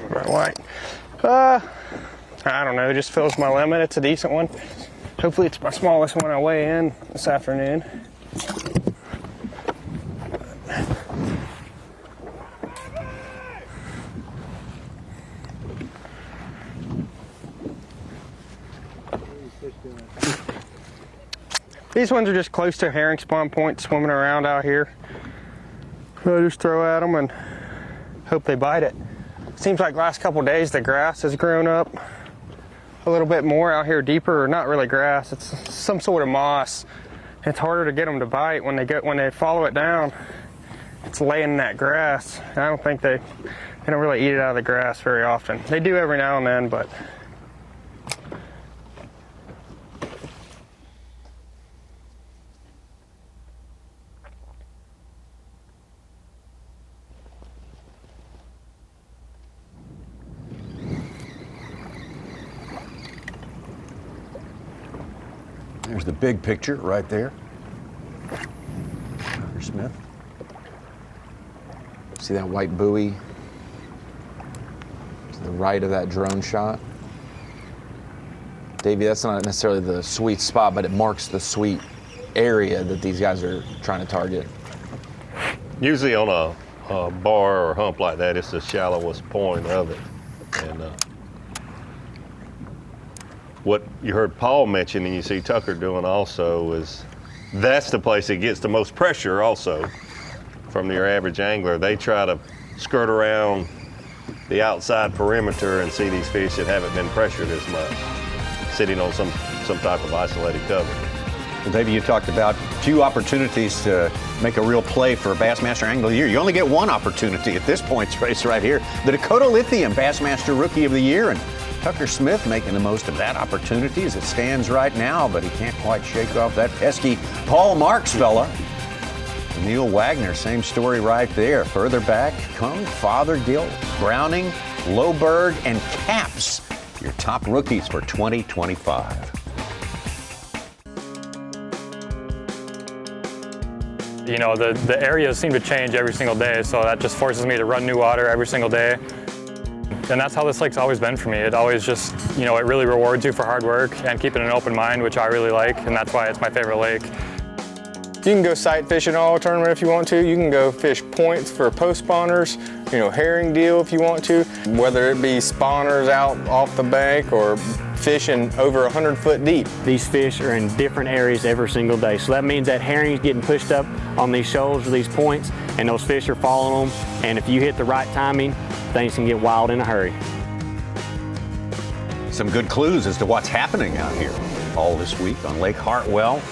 Right, white. I don't know, just fills my limit. It's a decent one. Hopefully it's my smallest one I weigh in this afternoon. These ones are just close to herring spawn point, swimming around out here. So I just throw at them and hope they bite it. Seems like last couple days the grass has grown up a little bit more out here deeper, or not really grass, it's some sort of moss. It's harder to get them to bite when they follow it down. It's laying in that grass. I don't think they don't really eat it out of the grass very often. They do every now and then, but
There's the big picture right there. Tucker Smith.
See that white buoy to the right of that drone shot? Davey, that's not necessarily the sweet spot, but it marks the sweet area that these guys are trying to target.
Usually on a bar or hump like that, it's the shallowest point of it. And what you heard Paul mention and you see Tucker doing also is that's the place that gets the most pressure also from your average angler. They try to skirt around the outside perimeter and see these fish that haven't been pressured as much, sitting on some type of isolated cover.
Well, Davey, you talked about 2 opportunities to make a real play for Bassmaster Angler of the Year. You only get 1 opportunity at this point race right here. The Dakota Lithium Bassmaster Rookie of the Year, and Tucker Smith making the most of that opportunity as it stands right now, but he can't quite shake off that pesky Paul Marks fella. Neil Wagner, same story right there. Further back come Fothergill, Browning, Loberg, and Capps, your top rookies for 2025.
You know, the areas seem to change every single day, so that just forces me to run new water every single day. And that's how this lake's always been for me. It always just, you know, it really rewards you for hard work and keeping an open mind, which I really like, and that's why it's my favorite lake.
You can go sight fishing all tournament if you want to. You can go fish points for post spawners, you know, herring deal if you want to. Whether it be spawners out off the bank or fishing over 100 foot deep.
These fish are in different areas every single day. So that means that herring's getting pushed up on these shoals or these points, and those fish are following them. And if you hit the right timing, things can get wild in a hurry.
Some good clues as to what's happening out here all this week on Lake Hartwell.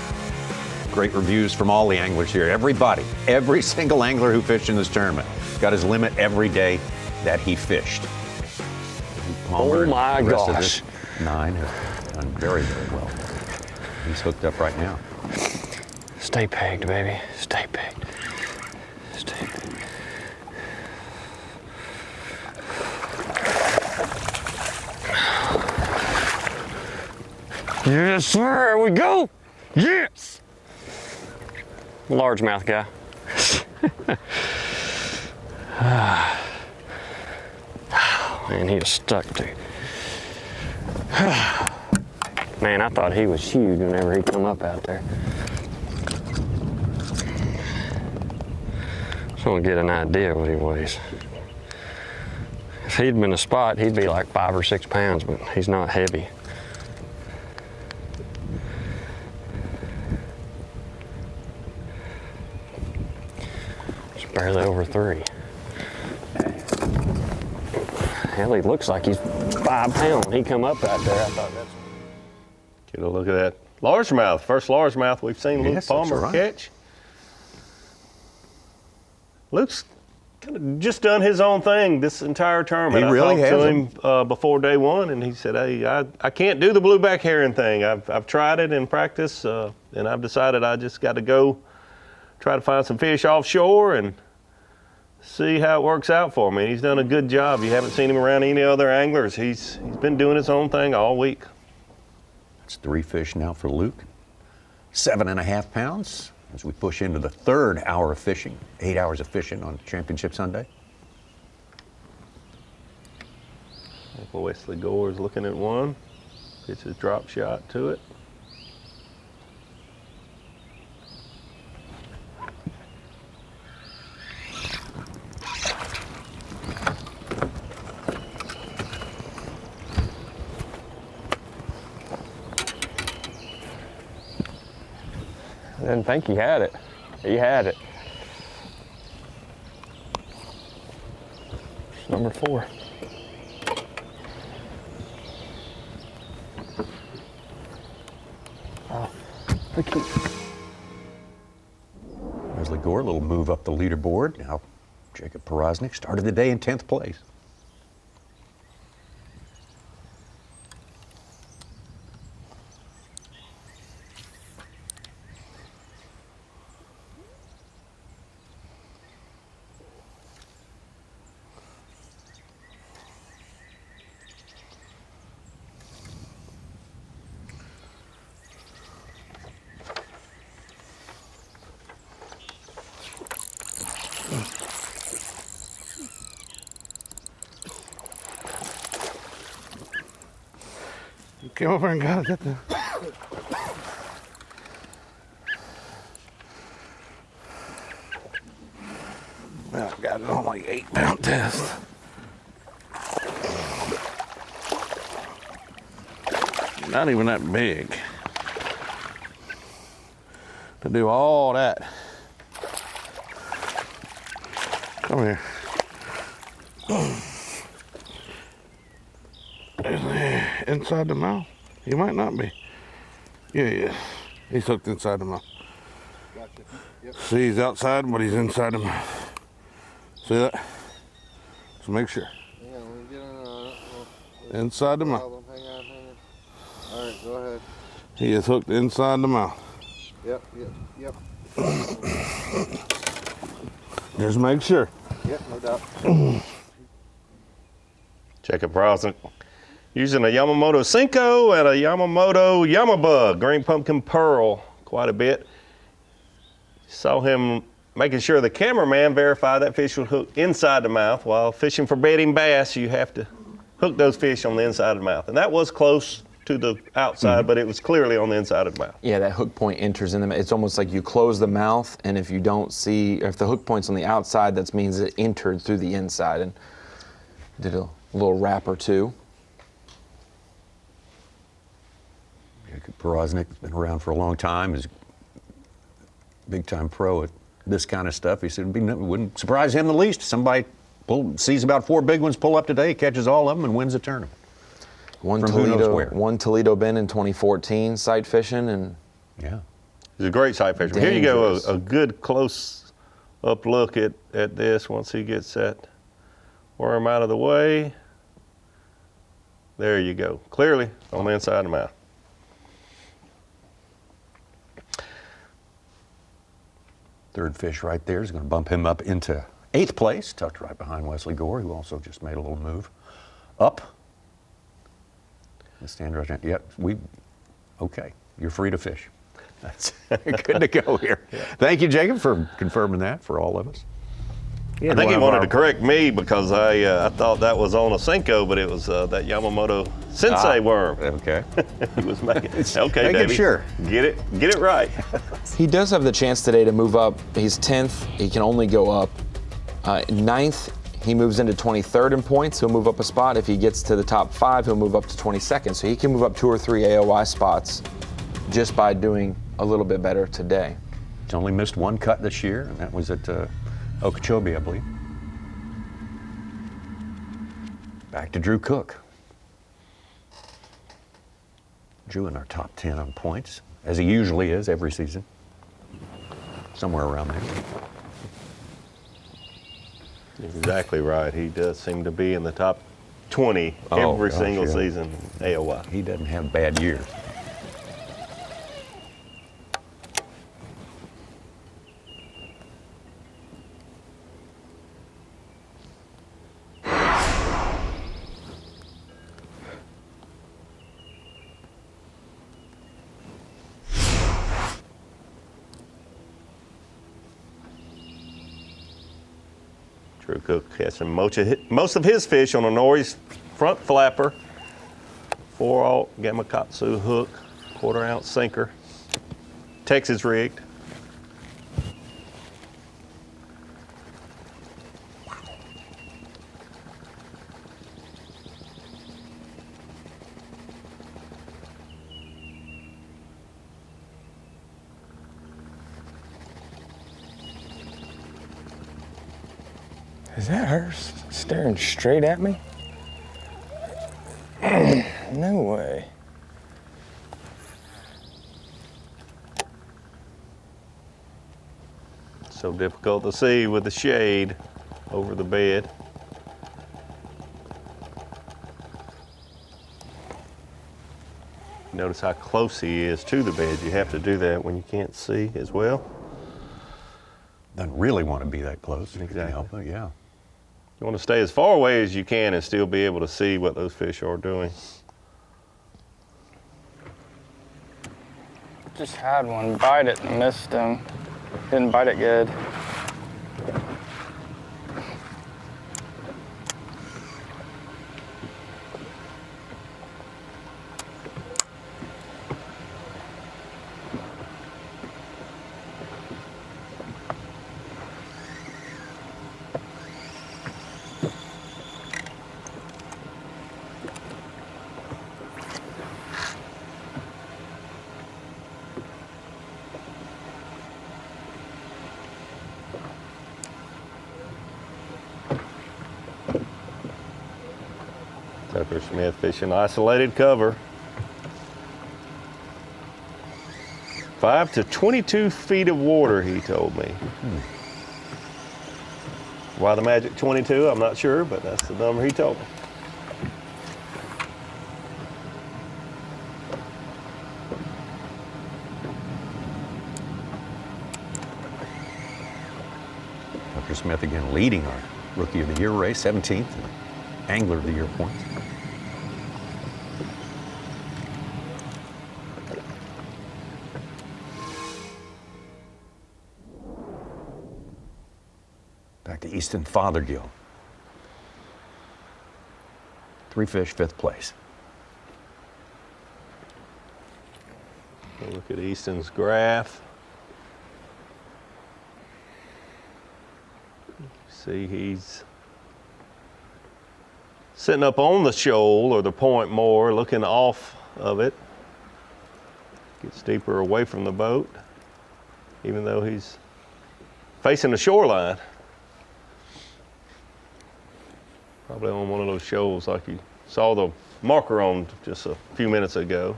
Great reviews from all the anglers here. Everybody, every single angler who fished in this tournament got his limit every day that he fished. Palmer,
oh my
the rest of
gosh.
this 9 have done very, very well. He's hooked up right now.
Stay pegged, baby. Stay pegged. Stay pegged. Yes, sir. Here we go. Yes. Largemouth guy. Man, he was stuck too. Man, I thought he was huge whenever he come up out there. Just want to get an idea what he weighs. If he'd been a spot, he'd be like 5 or 6 pounds, but he's not heavy. It's barely over 3. Hell, he looks like he's 5 pounds. He come up out there. I thought that's.
Get a look at that largemouth. First largemouth we've seen Luke
Yes,
Palmer
right.
catch. Luke's kind of just done his own thing this entire tournament.
He really
I talked
has.
to him before day 1, and he said, "Hey, I can't do the blueback herring thing. I've tried it in practice, and I've decided I just got to go try to find some fish offshore and see how it works out for me." He's done a good job. You haven't seen him around any other anglers. He's been doing his own thing all week.
It's 3 fish now for Luke. 7.5 pounds as we push into the 3rd hour of fishing. 8 hours of fishing on Championship Sunday.
Uncle Wesley Gore is looking at one. Gets his drop shot to it.
I didn't think he had it. He had it. Number 4. Oh, look at
Wesley Gore, a little move up the leaderboard. Now, Jacob Porosnik started the day in 10th place.
Came over and got it. Well, I got it on like 8-pound test. Not even that big to do all that. Come here. Is he inside the mouth? He might not be. Yeah, he is. He's hooked inside the mouth. Gotcha. Yep. See, he's outside, but he's inside the mouth. See that? So make sure.
Yeah, when we get on
inside the mouth.
Hang on. All right, go ahead.
He is hooked inside the mouth.
Yep.
Just make sure.
Yep, no doubt.
Check it, browsing. Using a Yamamoto Cinco and a Yamamoto Yamabug, green pumpkin pearl, quite a bit. Saw him making sure the cameraman verified that fish was hooked inside the mouth. While fishing for bedding bass, you have to hook those fish on the inside of the mouth. And that was close to the outside, but it was clearly on the inside of the mouth.
Yeah, that hook point enters in the. It's almost like you close the mouth, and if you don't see, if the hook point's on the outside, that means it entered through the inside. And did a little wrap or two.
Poroznik's been around for a long time. He's a big-time pro at this kind of stuff. He said it wouldn't surprise him the least. Somebody sees about 4 big ones, pull up today, catches all of them, and wins the tournament.
One
From who knows where.
Toledo Bend in 2014, sight fishing, and
yeah,
he's a great sight fisherman. Here you go, a good close-up look at this once he gets that worm out of the way. There you go, clearly on the inside of the mouth.
Third fish right there is going to bump him up into 8th place, tucked right behind Wesley Gore, who also just made a little move up. The stand right there. Yep, okay, you're free to fish. That's good to go here. Yeah. Thank you, Jacob, for confirming that for all of us.
I think he wanted to correct me because I thought that was on a Cinco, but it was that Yamamoto Sensei worm.
Okay.
He was making okay,
David. Sure.
Get it right.
He does have the chance today to move up. He's 10th. He can only go up. 9th, he moves into 23rd in points. He'll move up a spot. If he gets to the top 5, he'll move up to 22nd. So he can move up 2 or 3 AOI spots just by doing a little bit better today.
He's only missed 1 cut this year, and that was at Okeechobee, I believe. Back to Drew Cook. Drew in our top 10 on points, as he usually is every season. Somewhere around there.
Exactly right. He does seem to be in the top 20 every single season AOI.
He doesn't have bad years.
Drew Cook catching most of his fish on a Norris front flapper, 4/0 Gamakatsu hook, 1/4 ounce sinker, Texas rigged.
Is that her staring straight at me? No way.
So difficult to see with the shade over the bed. Notice how close he is to the bed. You have to do that when you can't see as well.
Doesn't really want to be that close.
Exactly.
Help it, yeah.
You want to stay as far away as you can and still be able to see what those fish are doing.
Just had one bite it and missed him. Didn't bite it good.
Tucker Smith fishing isolated cover. 5 to 22 feet of water, he told me. Why the magic 22, I'm not sure, but that's the number he told me.
Tucker Smith again leading our Rookie of the Year race, 17th, and Angler of the Year points. Back to Easton Fothergill. 3 fish, 5th place.
Look at Easton's graph. See, he's sitting up on the shoal or the point more, looking off of it. Gets deeper away from the boat, even though he's facing the shoreline. Probably on one of those shoals like you saw the marker on just a few minutes ago.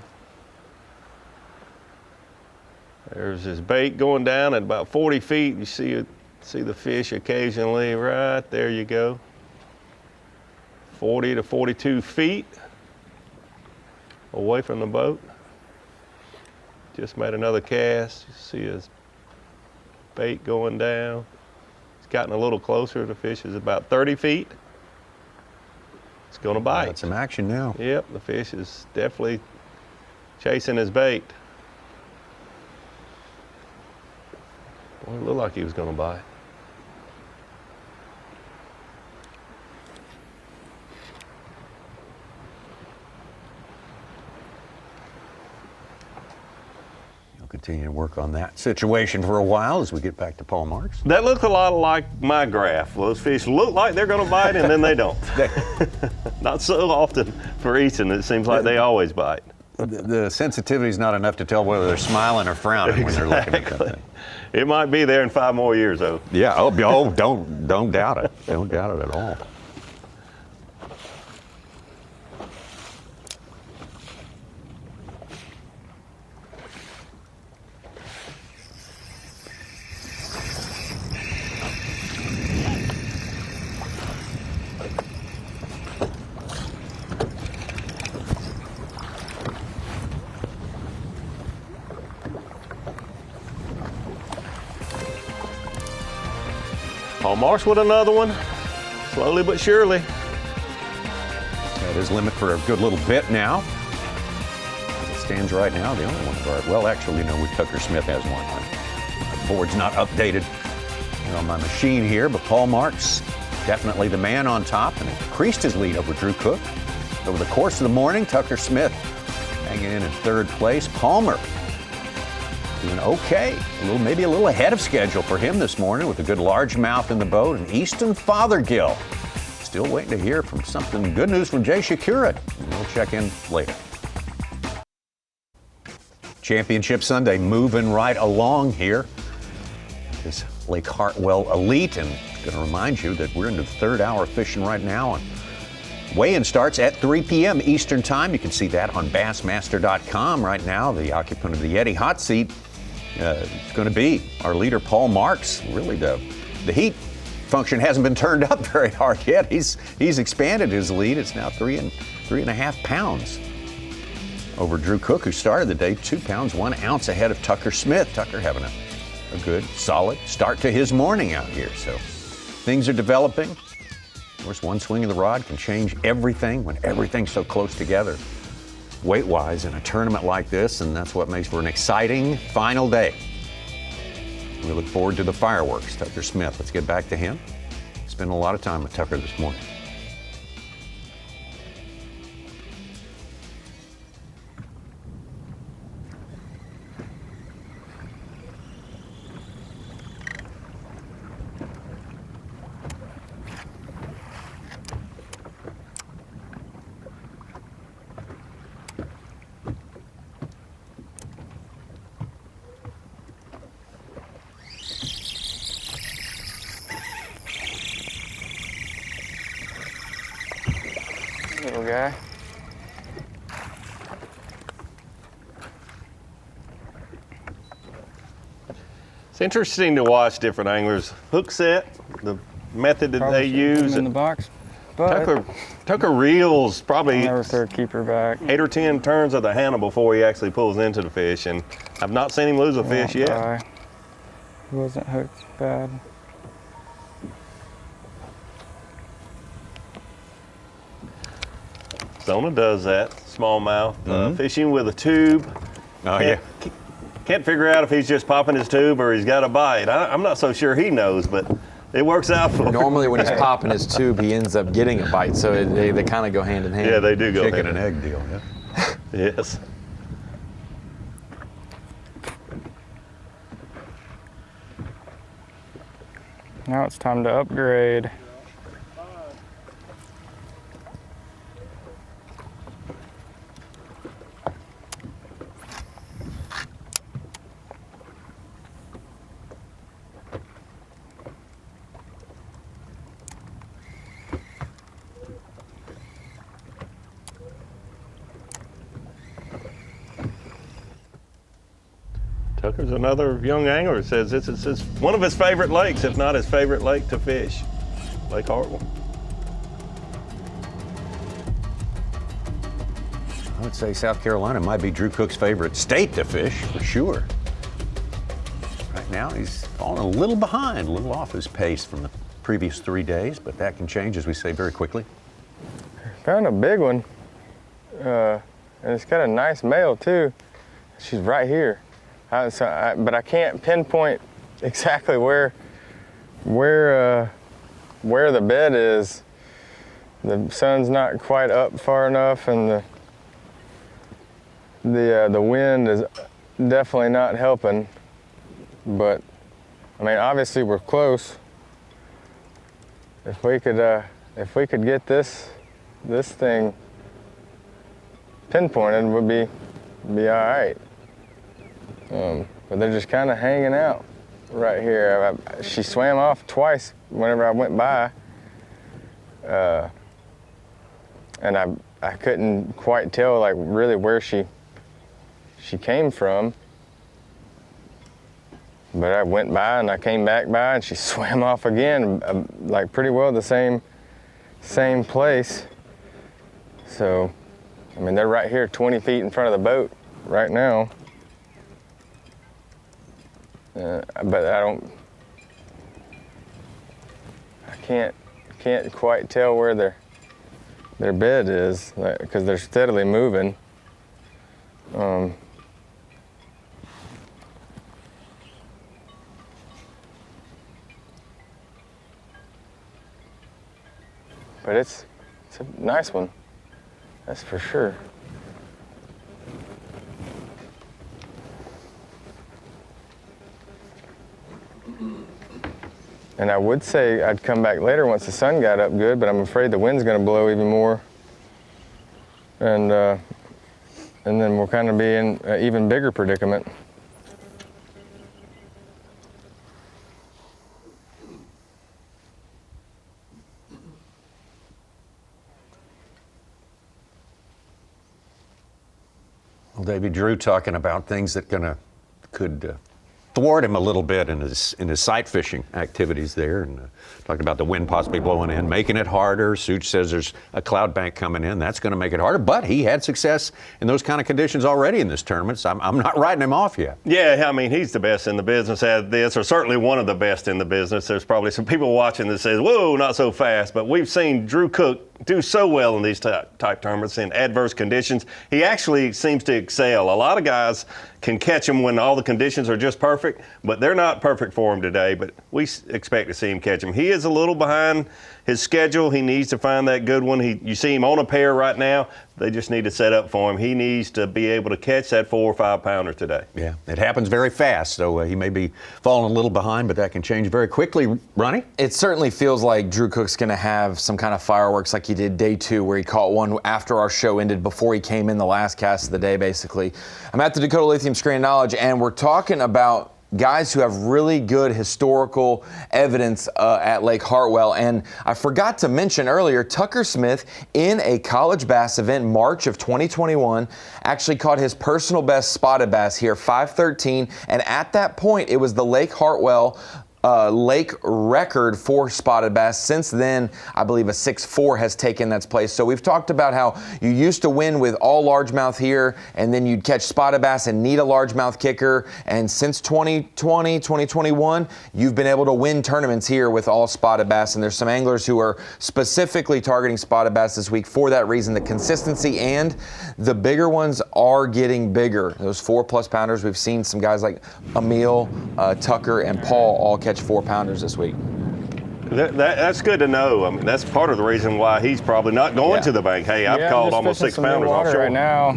There's his bait going down at about 40 feet. You see the fish occasionally. Right there you go. 40 to 42 feet away from the boat. Just made another cast. You see his bait going down. It's gotten a little closer. The fish is about 30 feet. It's gonna bite.
Got some action now.
Yep, the fish is definitely chasing his bait. Boy, it looked like he was gonna bite.
You'll continue to work on that situation for a while as we get back to Paul Marks.
That looked a lot like my graph. Those fish look like they're gonna bite and then they don't. Not so often for Easton. It seems like they always bite.
The sensitivity is not enough to tell whether they're smiling or frowning when they're looking at something.
It might be there in 5 more years, though.
Yeah. Oh, don't doubt it. Don't doubt it at all.
Paul Marsh with another one, slowly but surely.
That is limit for a good little bit now. As it stands right now, the only one of our, well, actually, no, Tucker Smith has one. The board's not updated on my machine here, but Paul Marks, definitely the man on top, and increased his lead over Drew Cook. Over the course of the morning, Tucker Smith hanging in 3rd place. Palmer doing okay, maybe a little ahead of schedule for him this morning with a good largemouth in the boat. And Easton Fothergill still waiting to hear from something good news from Jay Shakura. We'll check in later. Championship Sunday moving right along here. This Lake Hartwell Elite, and I'm going to remind you that we're into the 3rd hour fishing right now. And weigh-in starts at 3 p.m. Eastern Time. You can see that on Bassmaster.com right now. The occupant of the Yeti hot seat is going to be our leader, Paul Marks. Really, the heat function hasn't been turned up very hard yet. He's expanded his lead. It's now 3.5 pounds over Drew Cook, who started the day 2 pounds 1 ounce ahead of Tucker Smith. Tucker having a good, solid start to his morning out here. So things are developing. Of course, one swing of the rod can change everything when everything's so close together, weight-wise, in a tournament like this, and that's what makes for an exciting final day. We look forward to the fireworks. Tucker Smith, let's get back to him. Spent a lot of time with Tucker this morning.
Little guy.
It's interesting to watch different anglers hook set, the method that
Probably
they
should've put
use.
him in the box, but
Tucker reels probably
never throw a keeper back.
8 or 10 turns of the handle before he actually pulls into the fish, and I've not seen him lose a fish yet.
Try. He wasn't hooked bad.
Zona does that, smallmouth, fishing with a tube.
Oh, yeah.
Can't figure out if he's just popping his tube or he's got a bite. I'm not so sure he knows, but it works out for him.
Normally when he's popping his tube, he ends up getting a bite, so they kind of go hand in hand.
Yeah, they do go
Chicken
hand
and
in
egg deal, yeah.
Yes.
Now it's time to upgrade.
Tucker's another young angler. Says it's one of his favorite lakes, if not his favorite lake to fish, Lake Hartwell.
I would say South Carolina might be Drew Cook's favorite state to fish, for sure. Right now, he's falling a little behind, a little off his pace from the previous 3 days, but that can change, as we say, very quickly.
Found a big one, and it's got a nice male too. She's right here. But I can't pinpoint exactly where the bed is. The sun's not quite up far enough, and the wind is definitely not helping. But I mean, obviously we're close. If we could get this thing pinpointed, would be all right. But they're just kind of hanging out right here. She swam off twice whenever I went by, and I couldn't quite tell like really where she came from. But I went by and I came back by and she swam off again, like pretty well the same place. So, I mean, they're right here 20 feet in front of the boat right now. But I can't quite tell where their bed is, because they're steadily moving. But it's a nice one, that's for sure. And I would say I'd come back later once the sun got up good, but I'm afraid the wind's going to blow even more. And then we'll kind of be in an even bigger predicament.
Well, Davey, Drew talking about things that could thwart him a little bit in his sight fishing activities there, and talking about the wind possibly blowing in, making it harder. Such says there's a cloud bank coming in. That's going to make it harder, but he had success in those kind of conditions already in this tournament, so I'm not writing him off yet.
Yeah, I mean, he's the best in the business at this, or certainly one of the best in the business. There's probably some people watching that says, whoa, not so fast, but we've seen Drew Cook do so well in these type tournaments in adverse conditions. He actually seems to excel. A lot of guys can catch him when all the conditions are just perfect, but they're not perfect for him today, but we expect to see him catch him. He is a little behind his schedule. He needs to find that good one. You see him on a pair right now. They just need to set up for him. He needs to be able to catch that 4 or 5 pounder today.
Yeah, it happens very fast, so he may be falling a little behind, but that can change very quickly. Ronnie?
It certainly feels like Drew Cook's going to have some kind of fireworks like he did day 2, where he caught one after our show ended, before he came in the last cast of the day, basically. I'm at the Dakota Lithium Screen Knowledge, and we're talking about guys who have really good historical evidence at Lake Hartwell. And I forgot to mention earlier, Tucker Smith in a college bass event, March of 2021, actually caught his personal best spotted bass here, 513. And at that point, it was the Lake Hartwell lake record for spotted bass. Since then, I believe a 6'4" has taken that place. So we've talked about how you used to win with all largemouth here, and then you'd catch spotted bass and need a largemouth kicker. And since 2020, 2021, you've been able to win tournaments here with all spotted bass. And there's some anglers who are specifically targeting spotted bass this week for that reason. The consistency and the bigger ones are getting bigger. Those 4+ pounders, we've seen some guys like Emil, Tucker, and Paul all catch 4-pounders this week.
That's good to know. I mean, that's part of the reason why he's probably not going to the bank. Hey, I've caught almost 6 pounders offshore
right now.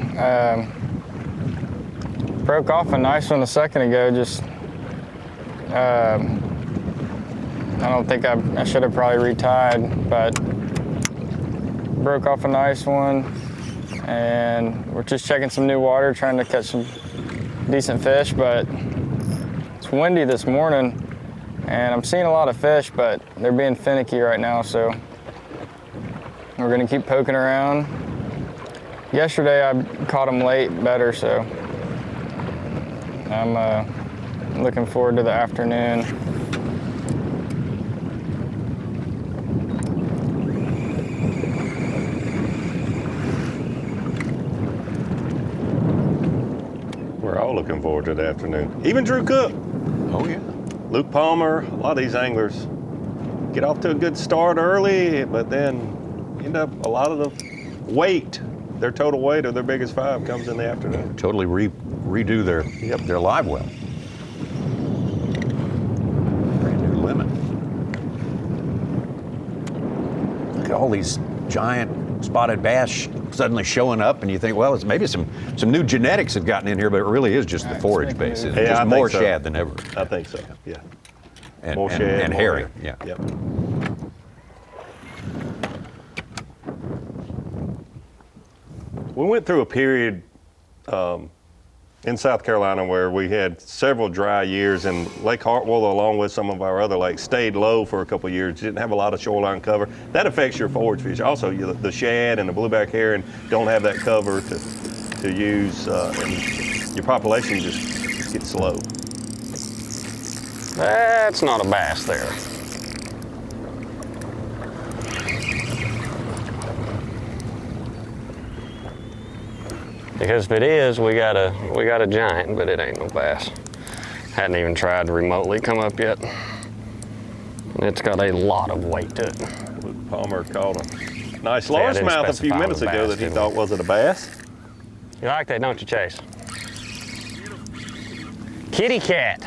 Broke off a nice one a second ago. Just I don't think I should have probably retied, but broke off a nice one, and we're just checking some new water, trying to catch some decent fish. But it's windy this morning, and I'm seeing a lot of fish, but they're being finicky right now, so we're gonna keep poking around. Yesterday I caught them late better, so I'm looking forward to the afternoon.
We're all looking forward to the afternoon. Even Drew Cook.
Oh, yeah.
Luke Palmer, a lot of these anglers get off to a good start early, but then end up a lot of the weight, their total weight of their biggest 5 comes in the afternoon.
Totally redo their live well. Brand new limit. Look at all these giant spotted bass suddenly showing up, and you think, well, it's maybe some new genetics have gotten in here, but it really is just the forage base. It's just more shad than ever.
I think so, yeah.
And,
more shad,
and
more
herring,
hair.
yeah.
Yep. We went through a period in South Carolina where we had several dry years, and Lake Hartwell, along with some of our other lakes, stayed low for a couple of years. Didn't have a lot of shoreline cover. That affects your forage fish. Also, the shad and the blueback herring don't have that cover to use, and your population just gets low.
That's not a bass there. Because if it is, we got a giant, but it ain't no bass. Hadn't even tried to remotely come up yet. It's got a lot of weight to it.
Luke Palmer caught a nice largemouth a few minutes ago that he thought was it a bass.
You like that, don't you, Chase? Kitty cat.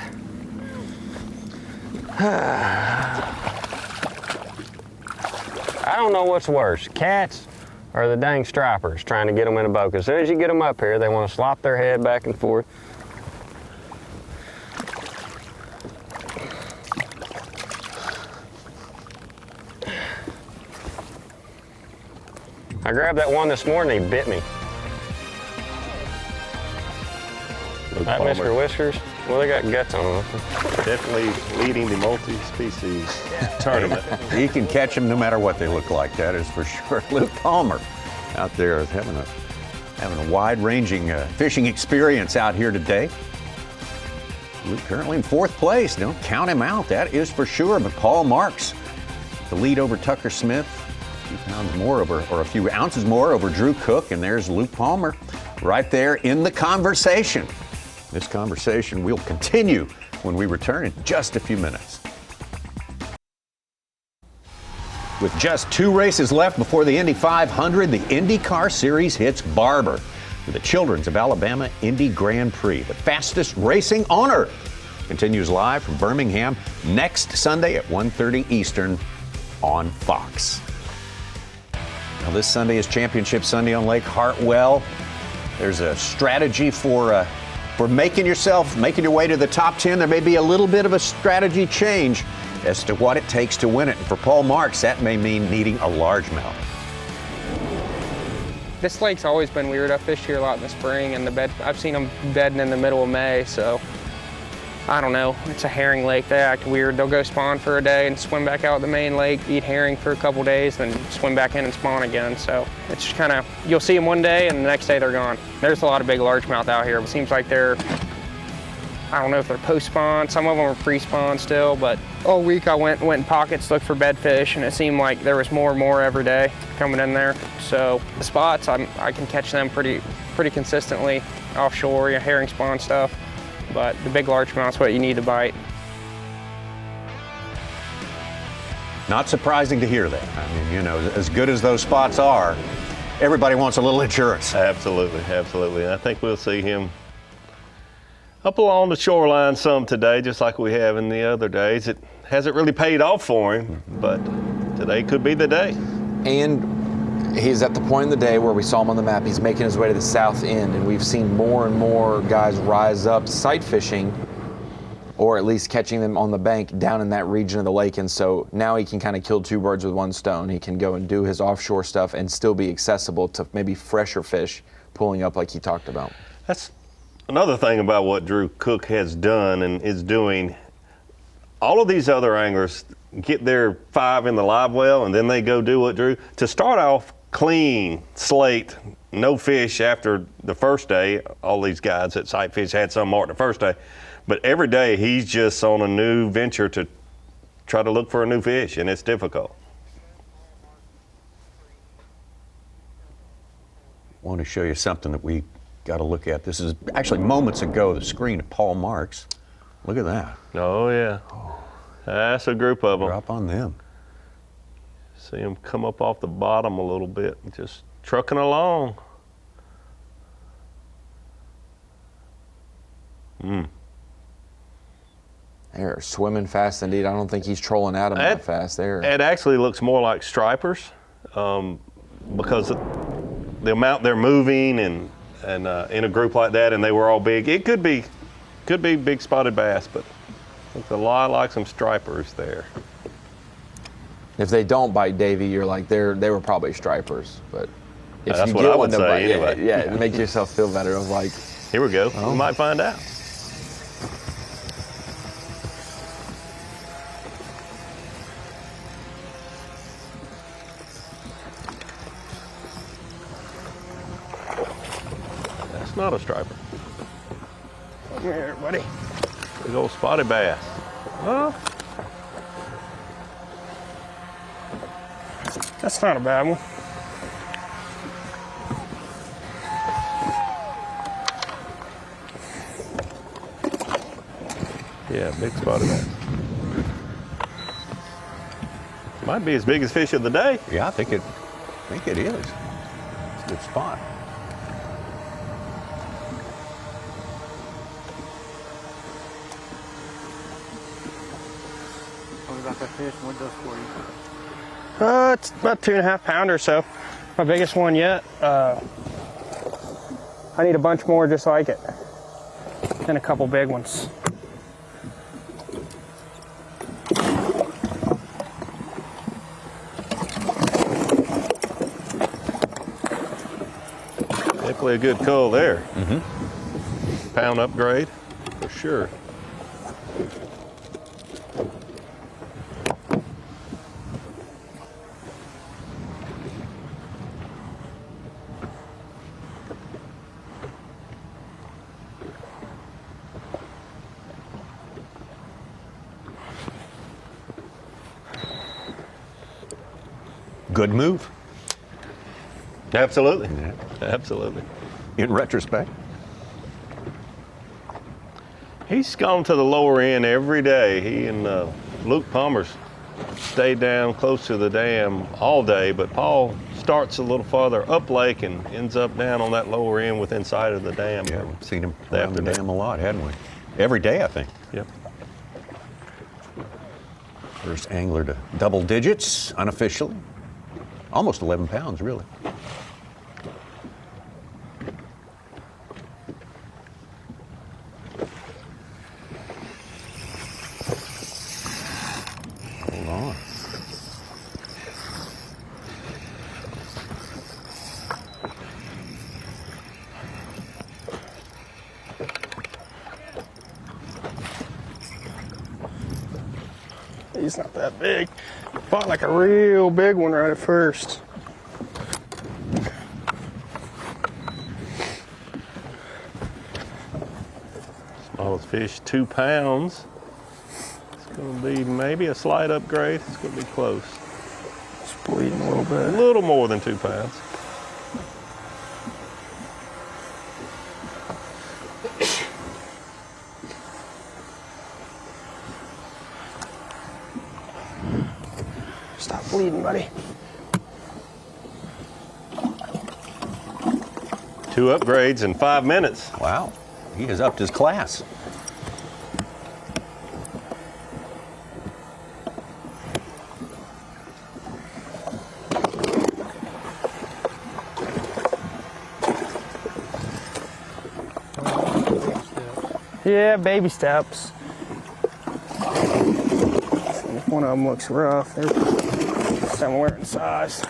I don't know what's worse, cats or the dang stripers trying to get them in a boat. 'Cause as soon as you get them up here, they want to slop their head back and forth. I grabbed that one this morning, he bit me.
Luke
That
Palmer.
Mr. Whiskers, well, they got guts on them.
Definitely leading the multi-species tournament.
You can catch them no matter what they look like, that is for sure. Luke Palmer out there is having a wide-ranging fishing experience out here today. Luke currently in 4th place. Don't count him out, that is for sure. But Paul Marks, the lead over Tucker Smith, a few pounds more over, or a few ounces more over Drew Cook, and there's Luke Palmer right there in the conversation. This conversation will continue when we return in just a few minutes. With just 2 races left before the Indy 500, the IndyCar Series hits Barber with the Children's of Alabama Indy Grand Prix. The fastest racing on earth continues live from Birmingham next Sunday at 1:30 Eastern on Fox. Now, this Sunday is Championship Sunday on Lake Hartwell. There's a strategy for making your way to the top 10. There may be a little bit of a strategy change as to what it takes to win it. And for Paul Marks, that may mean needing a largemouth.
This lake's always been weird. I fished here a lot in the spring, and I've seen them bedding in the middle of May, so I don't know, it's a herring lake. They act weird. They'll go spawn for a day and swim back out the main lake, eat herring for a couple days, then swim back in and spawn again. So it's just kind of, you'll see them one day and the next day they're gone. There's a lot of big largemouth out here. It seems like they're, I don't know if they're post-spawn. Some of them are pre-spawn still, but all week I went in pockets, looked for bedfish, and it seemed like there was more and more every day coming in there. So the spots, I can catch them pretty consistently offshore, herring spawn stuff. But the big largemouth's what you need to bite.
Not surprising to hear that. I mean, you know, as good as those spots are, everybody wants a little insurance.
Absolutely, absolutely. I think we'll see him up along the shoreline some today, just like we have in the other days. It hasn't really paid off for him, but today could be the day.
And he's at the point in the day where we saw him on the map. He's making his way to the south end, and we've seen more and more guys rise up sight fishing, or at least catching them on the bank down in that region of the lake. And so now he can kind of kill two birds with one stone. He can go and do his offshore stuff and still be accessible to maybe fresher fish pulling up like he talked about.
That's another thing about what Drew Cook has done and is doing. All of these other anglers get their 5 in the live well and then they go do what Drew, to start off clean slate, no fish after the first day. All these guys at Sight Fish had some marked the first day, but every day he's just on a new venture to try to look for a new fish, and it's difficult.
I want to show you something that we got to look at. This is actually moments ago, the screen of Paul Marks. Look at that.
Oh yeah, that's a group of them.
Drop on them.
See them come up off the bottom a little bit, just trucking along.
They're swimming fast indeed. I don't think he's trolling at them that fast there.
It actually looks more like stripers because the amount they're moving and in a group like that, and they were all big. It could be big spotted bass, but looks a lot like some stripers there.
If they don't bite Davey, you're like, they were probably stripers. But if
that's
you
what
get
I
one
would
to
say
bite,
anyway.
yeah, make yourself feel better. Of like,
here we go. We might find out. That's not a striper.
Come here, buddy.
Big old spotted bass. Oh,
That's not a bad one.
yeah, big spotted bass. Might be his biggest fish of the day.
Yeah, I think it is. It's a good spot.
Tell me about that fish and what it does for you.
It's about 2.5 pounder or so. My biggest one yet. I need a bunch more just like it. And a couple big ones.
Definitely a good cull there. Pound upgrade, for sure.
Good move.
Absolutely.
Yeah.
Absolutely.
In retrospect.
He's gone to the lower end every day. He and Luke Palmer's stayed down close to the dam all day, but Paul starts a little farther up lake and ends up down on that lower end within sight of the dam.
Yeah, we've seen him
Day
around the
after day.
dam a lot, hadn't we? Every day, I think.
Yep.
First angler to double digits unofficially. Almost 11 pounds, really. Hold on.
He's not that big. Fought like a real big one right at first.
Smallest fish, 2 pounds. It's going to be maybe a slight upgrade. It's going to be close.
It's bleeding a little bit.
A little more than 2 pounds.
Stop bleeding, buddy.
2 upgrades in 5 minutes.
Wow, he has upped his class.
Yeah, baby steps. One of them looks rough. They're somewhere in size.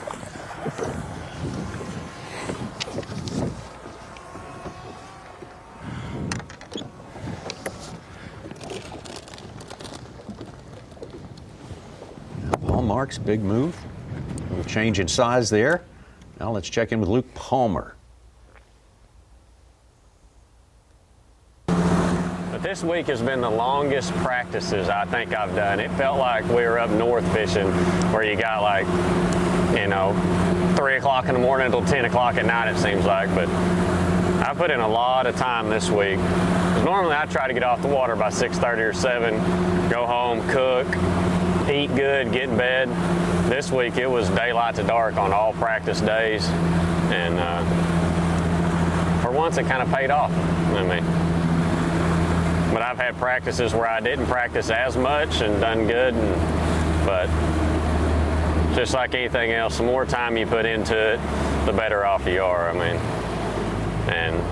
Paul Marks, big move. A little change in size there. Now let's check in with Luke Palmer.
This week has been the longest practices I think I've done. It felt like we were up north fishing where you got like, 3 o'clock in the morning until 10 o'clock at night it seems like, but I put in a lot of time this week. 'Cause normally I try to get off the water by 6:30 or 7, go home, cook, eat good, get in bed. This week it was daylight to dark on all practice days, and for once it kind of paid off. But I've had practices where I didn't practice as much and done good, but just like anything else, the more time you put into it, the better off you are. And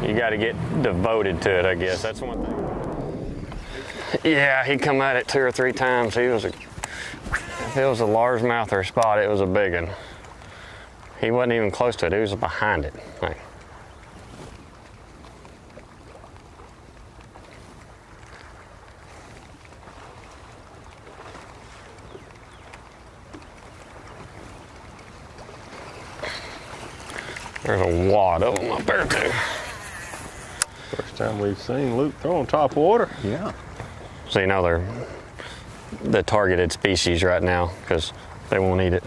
you got to get devoted to it, I guess. That's one thing. Yeah, he come at it 2 or 3 times. If it was a largemouth or a spot, it was a big one. He wasn't even close to it. He was behind it. There's a wad of them up there too.
First time we've seen Luke throw on top water.
Yeah.
So they're the targeted species right now because they won't eat it.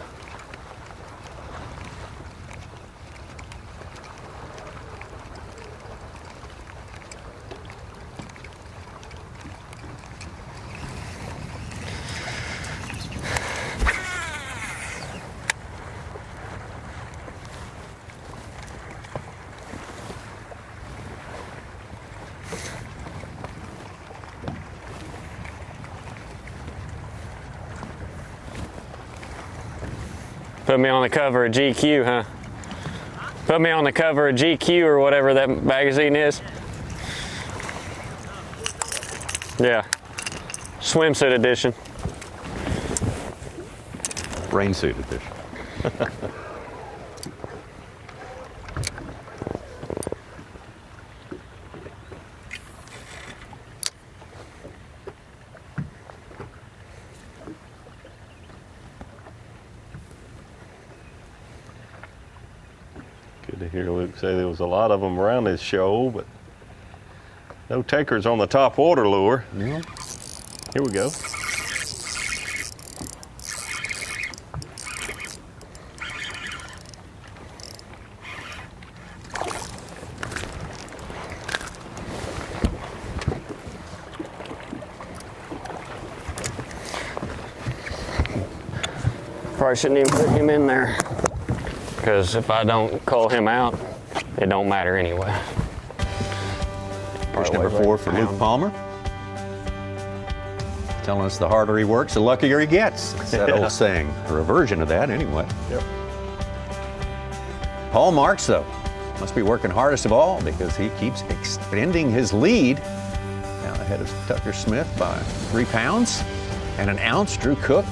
Put me on the cover of GQ, huh? Put me on the cover of GQ or whatever that magazine is. Yeah. Swimsuit edition.
Rain suit edition.
Good to hear Luke say there was a lot of them around this show, but no takers on the top water lure.
Yeah.
Here we go.
Probably shouldn't even put him in there because if I don't call him out, it don't matter anyway.
Fish number 4 for Luke Palmer. Telling us the harder he works, the luckier he gets. It's that old saying, or a version of that anyway.
Yep.
Paul Marks, though, must be working hardest of all because he keeps extending his lead. Now ahead of Tucker Smith by 3 pounds and an ounce. Drew Cook,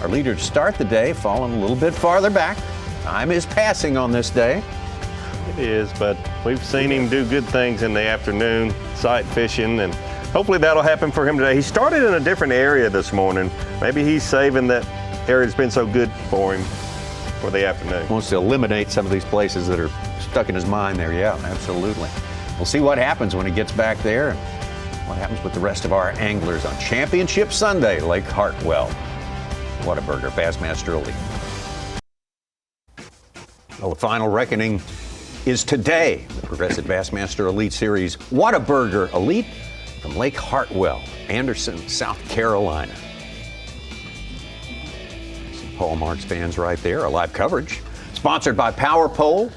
our leader to start the day, falling a little bit farther back. Time is passing on this day.
It is, but we've seen him do good things in the afternoon, sight fishing, and hopefully that'll happen for him today. He started in a different area this morning. Maybe he's saving that area that's been so good for him for the afternoon.
Wants to eliminate some of these places that are stuck in his mind there. Yeah, absolutely. We'll see what happens when he gets back there and what happens with the rest of our anglers on Championship Sunday, Lake Hartwell. Whataburger, Bassmaster Elite. Well, the final reckoning is today. The Progressive Bassmaster Elite Series Whataburger Elite from Lake Hartwell, Anderson, South Carolina. Some Paul Marks fans right there. Our live coverage sponsored by Power Pole.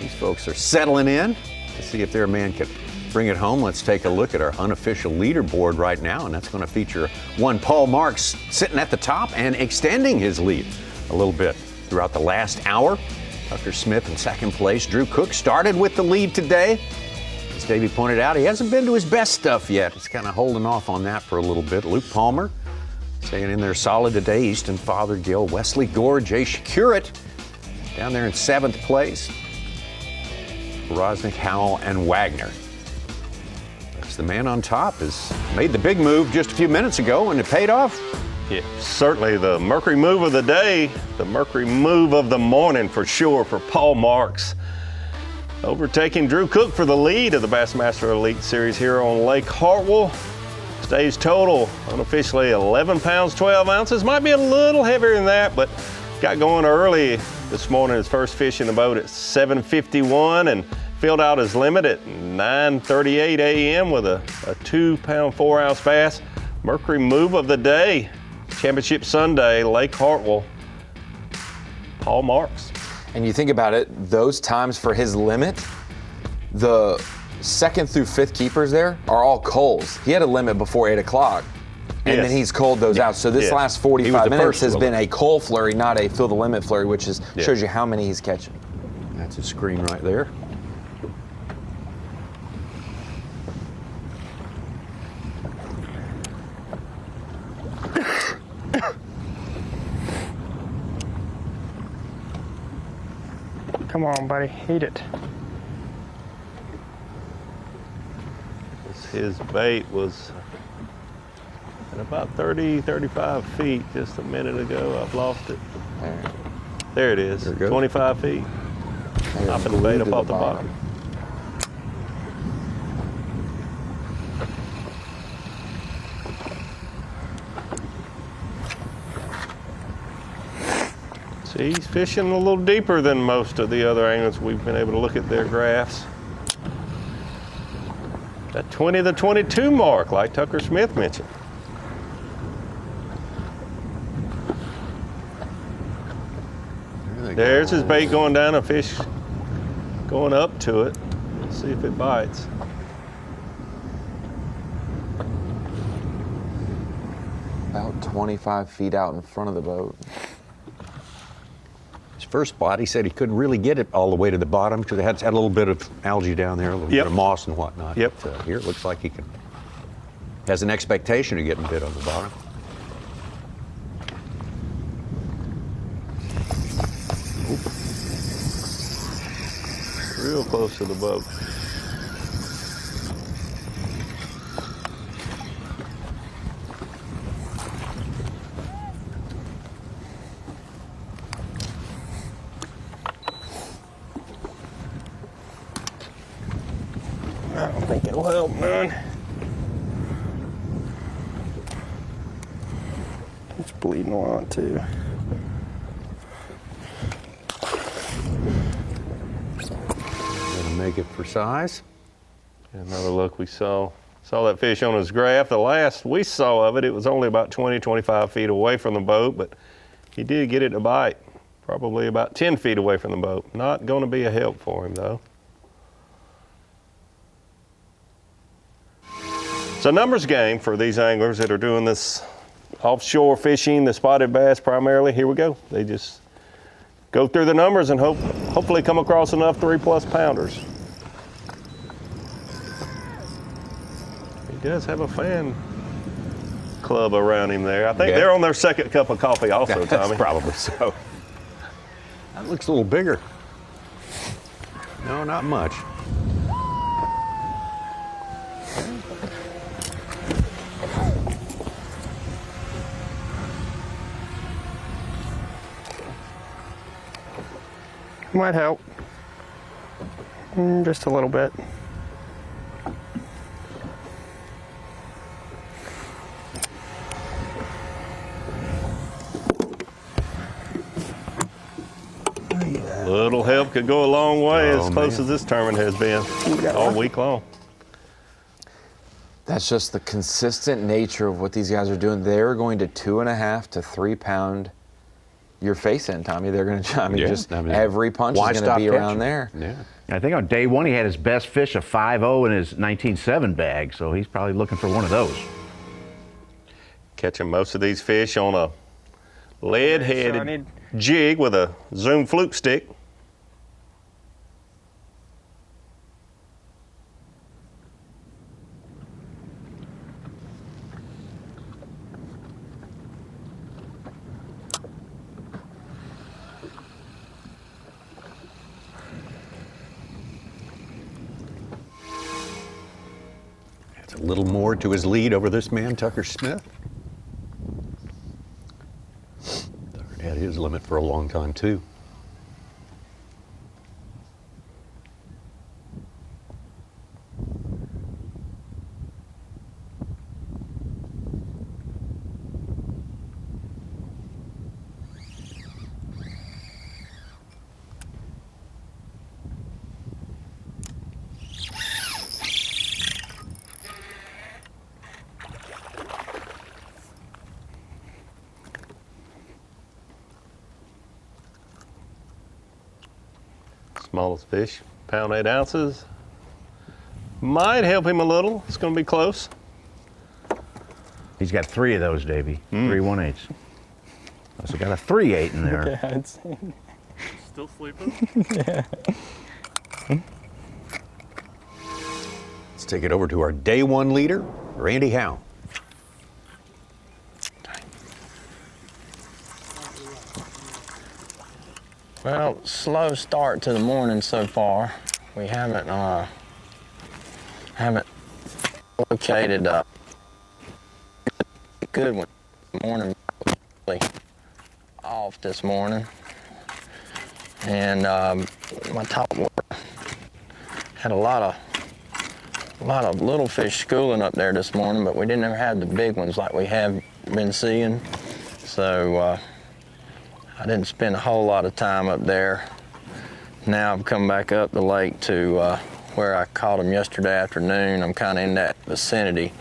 These folks are settling in to see if their man can bring it home. Let's take a look at our unofficial leaderboard right now, and that's going to feature one Paul Marks sitting at the top and extending his lead a little bit throughout the last hour. Tucker Smith in second place. Drew Cook started with the lead today. As Davey pointed out, he hasn't been to his best stuff yet. He's kind of holding off on that for a little bit. Luke Palmer staying in there solid today. Easton Fothergill, Wesley Gore, Jay Shakurit down there in seventh place. Rosnick, Howell, and Wagner. The man on top has made the big move just a few minutes ago, and it paid off.
Yeah, certainly the Mercury move of the day, the Mercury move of the morning for sure for Paul Marks. Overtaking Drew Cook for the lead of the Bassmaster Elite Series here on Lake Hartwell. Today's total unofficially 11 pounds, 12 ounces. Might be a little heavier than that, but got going early this morning. His first fish in the boat at 7:51 and filled out his limit at 9:38 a.m. with a 2 pound, 4 ounce bass. Mercury move of the day, Championship Sunday, Lake Hartwell, Paul Marks.
And you think about it, those times for his limit, the second through fifth keepers there are all coals. He had a limit before 8 o'clock, and then he's coaled those out. So this last 45 minutes has been a coal flurry, not a fill the limit flurry, which shows you how many he's catching.
That's a screen right there.
Come on, buddy, eat it.
His bait was at about 30, 35 feet just a minute ago. I've lost it. There it is, 25 feet. Popping the bait up off the bottom. See, he's fishing a little deeper than most of the other anglers. We've been able to look at their graphs. That 20 to 22 mark, like Tucker Smith mentioned. There's his bait going down, a fish going up to it. Let's see if it bites.
About 25 feet out in front of the boat.
First spot, he said he couldn't really get it all the way to the bottom because it had a little bit of algae down there, a little bit of moss and whatnot.
Yep.
But, here it looks like he has an expectation of getting a bit on the bottom.
Real close to the boat. I don't think it'll help none. It's bleeding a lot too.
Gonna make it for size.
Another look, we saw that fish on his graph. The last we saw of it, it was only about 20, 25 feet away from the boat, but he did get it to bite. Probably about 10 feet away from the boat. Not gonna be a help for him though. It's a numbers game for these anglers that are doing this offshore fishing, the spotted bass primarily. Here we go. They just go through the numbers and hopefully come across enough 3+ pounders. He does have a fan club around him there. I think they're on their second cup of coffee also, Tommy.
That's probably so. That looks a little bigger. No, not much.
Might help. Just a little bit.
A little help could go a long way, as close as this tournament has been all week long.
That's just the consistent nature of what these guys are doing. They're going to 2.5 to 3 pound your face in, Tommy. They're going to, every punch is going to be around there.
Yeah.
I think on day one he had his best fish, a 5.0 in his 19.7 bag, so he's probably looking for one of those.
Catching most of these fish on a lead-headed jig with a Zoom fluke stick.
Adds a little more to his lead over this man, Tucker Smith. Tucker had his limit for a long time, too.
Smallest fish, pound 8 ounces. Might help him a little. It's going to be close.
He's got 3 of those, Davey. 3 1/8s. Also got a 3/8 in there.
Yeah,
Still sleeping?
yeah.
Let's take it over to our day one leader, Randy Howe.
Well, slow start to the morning so far. We haven't located a good one. Morning really off this morning, and my top water had a lot of little fish schooling up there this morning, but we didn't ever have the big ones like we have been seeing. So I didn't spend a whole lot of time up there. Now I've come back up the lake to where I caught them yesterday afternoon. I'm kind of in that vicinity,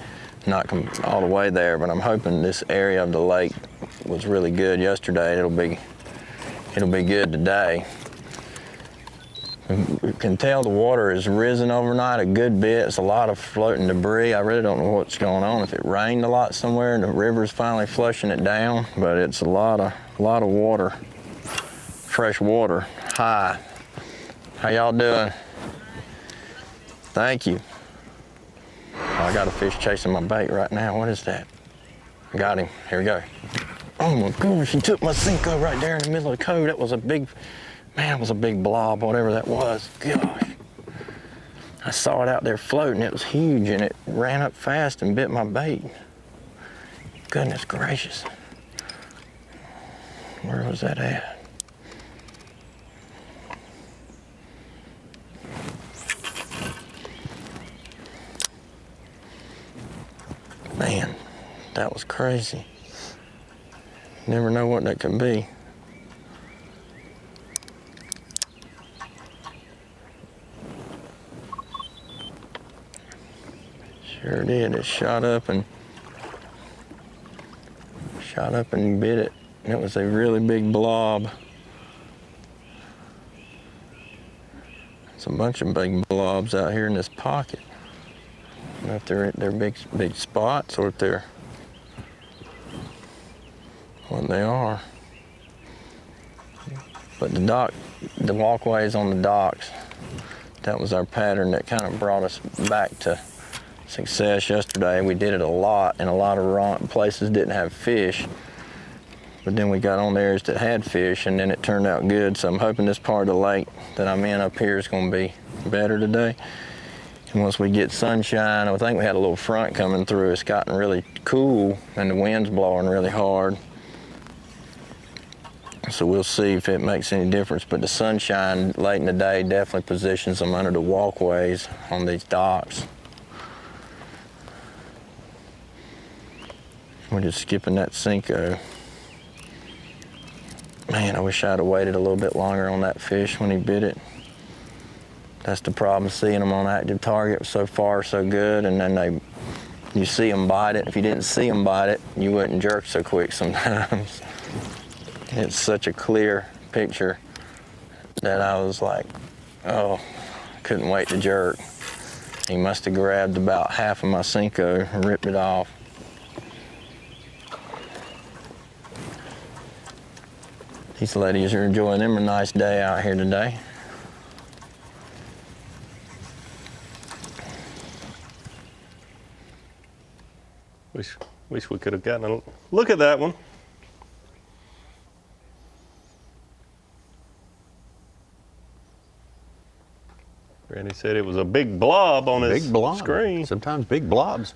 not all the way there, but I'm hoping this area of the lake was really good yesterday. It'll be good today. You can tell the water has risen overnight a good bit. It's a lot of floating debris. I really don't know what's going on. If it rained a lot somewhere and the river's finally flushing it down, but it's a lot of water, fresh water, high. How y'all doing? Thank you. Oh, I got a fish chasing my bait right now. What is that? I got him. Here we go. Oh my gosh, he took my Cinco right there in the middle of the cove. That was a big, man, it was a big blob, whatever that was. Gosh. I saw it out there floating. It was huge, and it ran up fast and bit my bait. Goodness gracious. Where was that at? Man, that was crazy. Never know what that could be. Sure did. It shot up and bit it. It was a really big blob. It's a bunch of big blobs out here in this pocket. I don't know if they're big spots or if they're what they are. But the walkways on the docks, that was our pattern that kind of brought us back to success yesterday. We did it a lot, and a lot of places didn't have fish. But then we got on the areas that had fish, and then it turned out good. So I'm hoping this part of the lake that I'm in up here is going to be better today. And once we get sunshine, I think we had a little front coming through. It's gotten really cool, and the wind's blowing really hard. So we'll see if it makes any difference. But the sunshine late in the day definitely positions them under the walkways on these docks. We're just skipping that Cinco. Man, I wish I'd have waited a little bit longer on that fish when he bit it. That's the problem, seeing them on active target so far so good, and then you see them bite it. If you didn't see them bite it, you wouldn't jerk so quick sometimes. It's such a clear picture that I was like, oh, couldn't wait to jerk. He must have grabbed about half of my Cinco and ripped it off. These ladies are enjoying them a nice day out here today.
Wish we could have gotten a look at that one. Randy said it was a big blob on his screen.
Sometimes big blobs.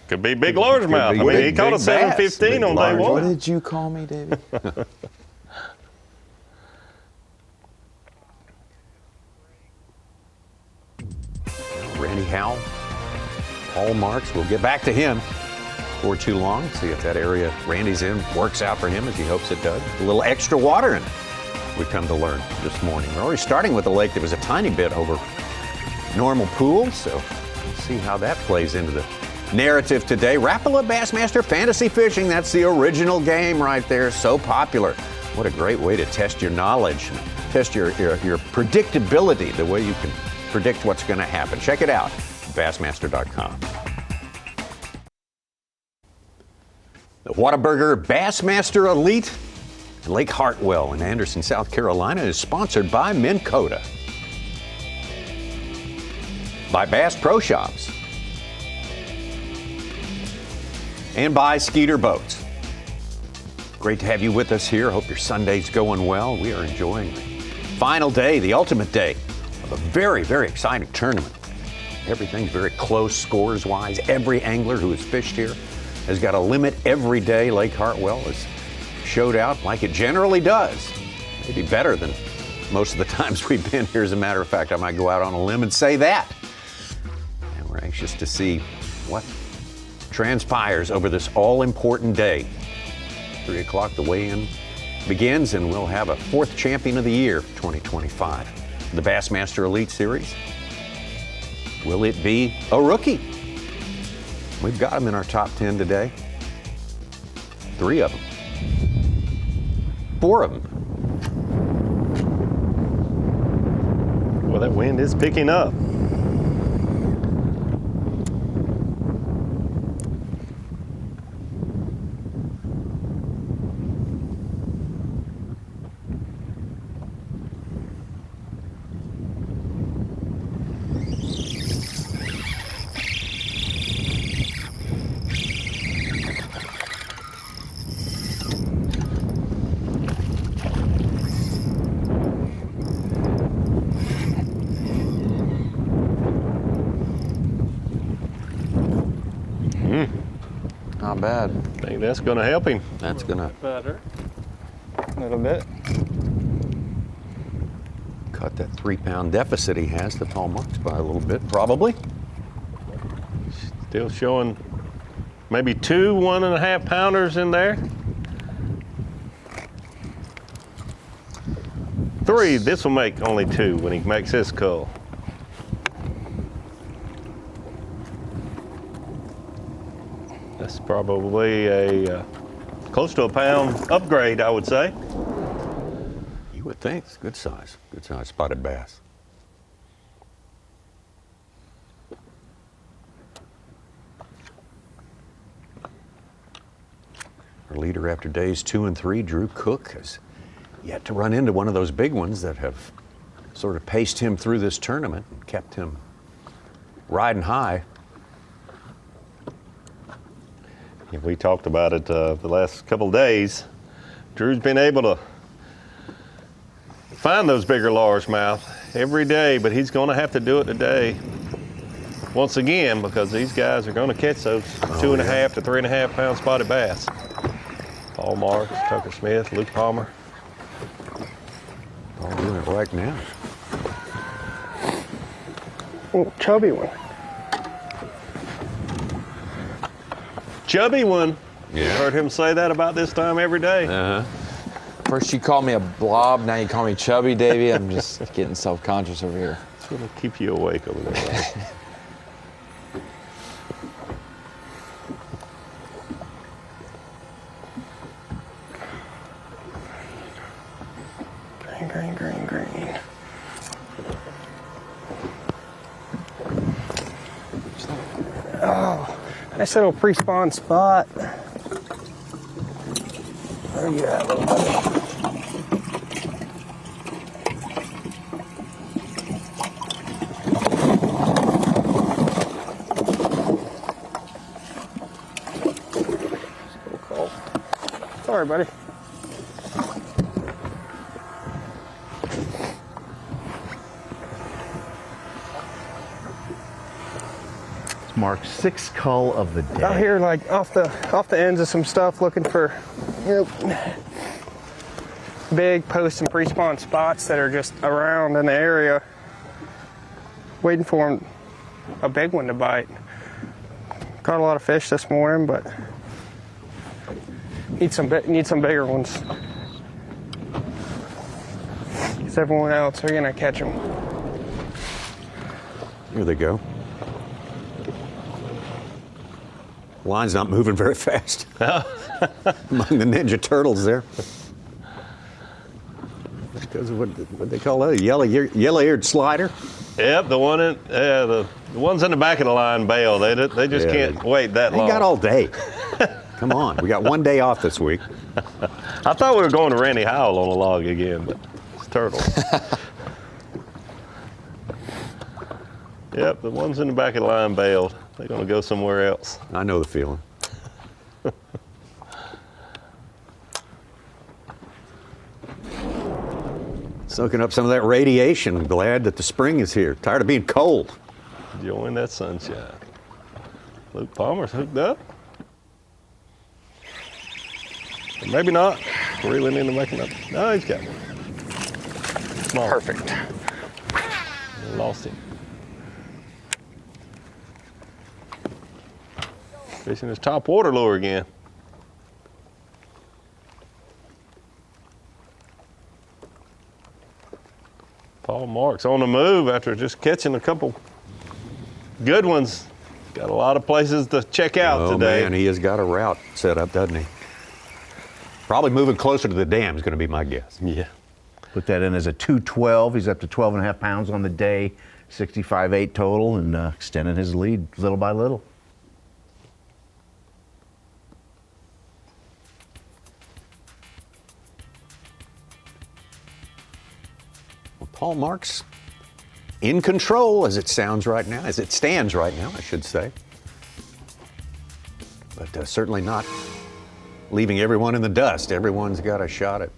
Could be big largemouth. I mean, he caught a 715 on day one.
What did you call me, David?
Randy Howell, Paul Marks. We'll get back to him before too long. See if that area Randy's in works out for him as he hopes it does. A little extra water in it. We come to learn this morning. We're already starting with a lake that was a tiny bit over normal pools, so we'll see how that plays into the narrative today. Rapala Bassmaster Fantasy Fishing, that's the original game right there, so popular. What a great way to test your knowledge, and test your predictability, the way you can predict what's going to happen. Check it out, Bassmaster.com. The Whataburger Bassmaster Elite Lake Hartwell in Anderson, South Carolina is sponsored by Minn Kota, by Bass Pro Shops, and by Skeeter Boats. Great to have you with us here. Hope your Sunday's going well. We are enjoying the final day, the ultimate day of a very, very exciting tournament. Everything's very close scores-wise. Every angler who has fished here has got a limit every day. Lake Hartwell has showed out like it generally does. Maybe better than most of the times we've been here. As a matter of fact, I might go out on a limb and say that. And we're anxious to see what transpires over this all-important day. 3 o'clock, the weigh-in begins, and we'll have a 4th champion of the year, 2025. The Bassmaster Elite Series. Will it be a rookie? We've got them in our top 10 today. 3 of them. 4 of them.
Well, that wind is picking up.
Not bad.
I think that's going to help him.
That's going to
Better.
A little bit.
cut that 3-pound deficit he has to Paul Marks by a little bit, probably.
Still showing maybe 2 1.5 pounders in there. 3, this will make only 2 when he makes this cull. That's probably a close to a pound upgrade, I would say.
You would think. It's good size spotted bass. Our leader after days 2 and 3, Drew Cook, has yet to run into one of those big ones that have sort of paced him through this tournament and kept him riding high.
We talked about it the last couple of days. Drew's been able to find those bigger largemouth every day, but he's going to have to do it today once again, because these guys are going to catch those 2.5 to 3.5 pound spotted bass. Paul Marks, Tucker Smith, Luke Palmer.
I'm doing it right now.
Oh, chubby one.
Chubby one.
Yeah.
Heard him say that about this time every day.
Uh-huh.
First you called me a blob, now you call me chubby, Davey. I'm just getting self-conscious over here.
It's gonna keep you awake over there. Right?
Green, green, green, green. Oh, nice little pre-spawn spot. There you at, little buddy. Sorry, buddy.
It's Mark's 6th cull of the day.
Out here, like off the ends of some stuff, looking for, big post and pre-spawn spots that are just around in the area, waiting for a big one to bite. Caught a lot of fish this morning, but need some bigger ones. Because everyone else are gonna catch them.
Here they go. Line's not moving very fast. Among the Ninja Turtles there. Because of what they call that, a yellow-eared slider?
Yep, the ones in the back of the line bail. They just can't wait that long.
They got all day. Come on, we got one day off this week.
I thought we were going to Randy Howell on a log again, but it's turtles. Yep, the ones in the back of the line bailed. They're going to go somewhere else.
I know the feeling. Soaking up some of that radiation. I'm glad that the spring is here. Tired of being cold.
Enjoying that sunshine. Luke Palmer's hooked up. Or maybe not. Reeling into making up. No, he's got one. Small.
Perfect.
Lost him. Fishing his top water lure again. Paul Marks on the move after just catching a couple good ones. Got a lot of places to check out today.
Man, he has got a route set up, doesn't he? Probably moving closer to the dam is going to be my guess.
Yeah.
Put that in as a 212. He's up to 12.5 pounds on the day, 65.8 total, and extending his lead little by little.
Paul Marks in control as it stands right now, I should say. But certainly not leaving everyone in the dust. Everyone's got a shot at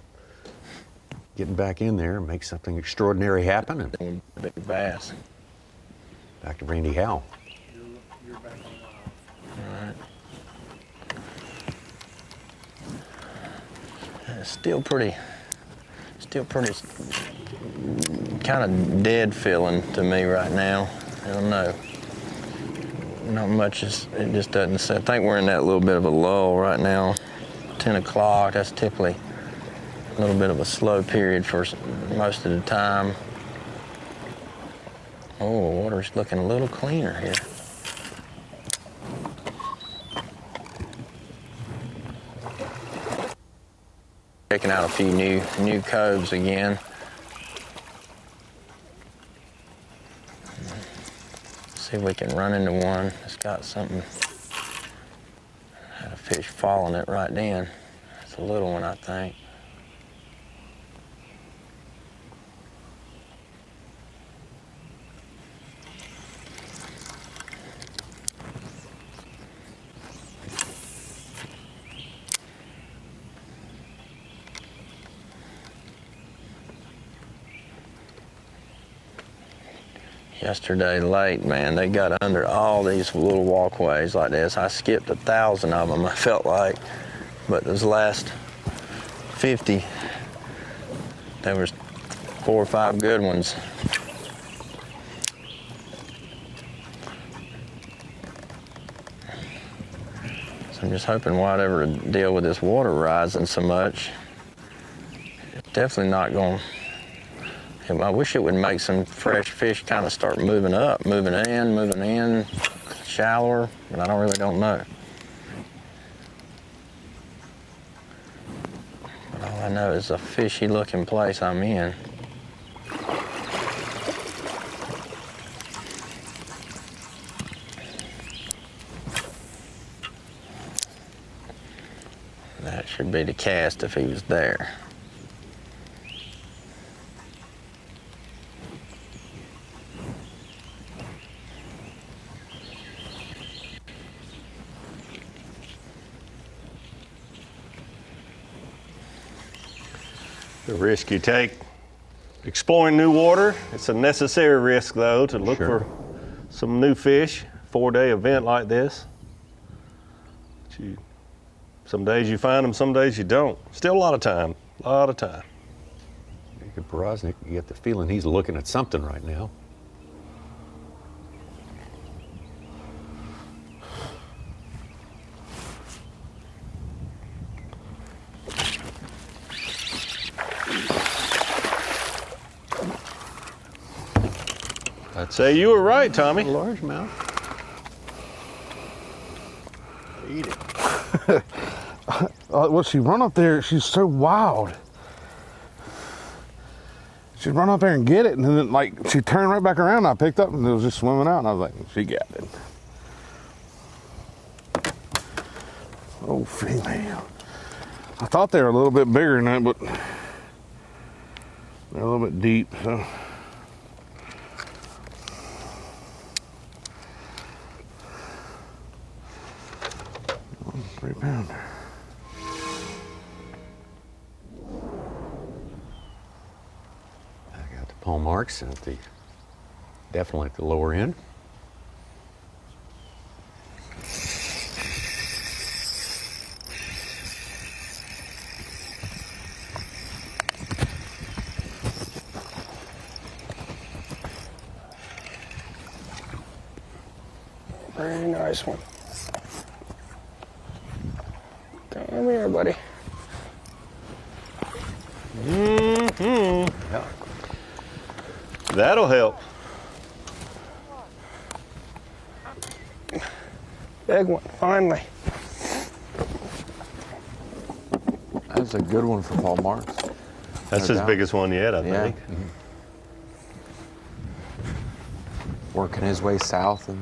getting back in there and make something extraordinary happen. And
Big bass.
back to Randy Howell.
All right. It's still pretty kind of dead feeling to me right now. I don't know. Not much, it just doesn't say. I think we're in that little bit of a lull right now. 10 o'clock, that's typically a little bit of a slow period for most of the time. Oh, water's looking a little cleaner here. Checking out a few new coves again. See if we can run into one that's got something. Had a fish following it right then. It's a little one, I think. Yesterday late, man, they got under all these little walkways like this. I skipped 1,000 of them, I felt like. But those last 50, they were 4 or 5 good ones. So I'm just hoping whatever to deal with this water rising so much, it's definitely not going. I wish it would make some fresh fish kind of start moving up, moving in, shallower, but I don't know. But all I know is a fishy looking place I'm in. That should be the cast if he was there.
The risk you take exploring new water. It's a necessary risk, though, to look for some new fish. 4-day event like this. Some days you find them, some days you don't. Still a lot of time,
Boroznik, you get the feeling he's looking at something right now.
I'd say you were right, Tommy.
Largemouth. Eat it.
Well, she run up there. She's so wild. She'd run up there and get it, and then like she turned right back around. And I picked up, and it was just swimming out. And I was like, she got it. Oh, female. I thought they were a little bit bigger than that, but they're a little bit deep. So. 3-pounder.
I got the paw marks at the definitely at the lower end.
Very nice one. Come here, buddy.
Yeah. That'll help.
Big one, finally.
That's a good one for Paul Marks.
That's
No
his
doubt.
biggest one yet, I
Yeah.
think.
Working his way south and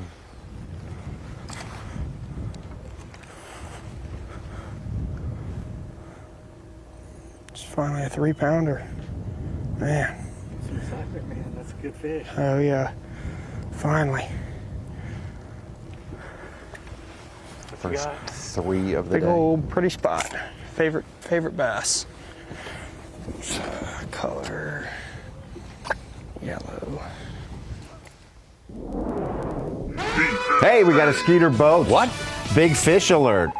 It's finally a 3-pounder. Man.
Man, that's a good fish.
Oh yeah. Finally.
first 3 of the
Big
day.
old pretty spot. Favorite bass. Color yellow.
Hey, we got a Skeeter boat.
What?
Big fish alert.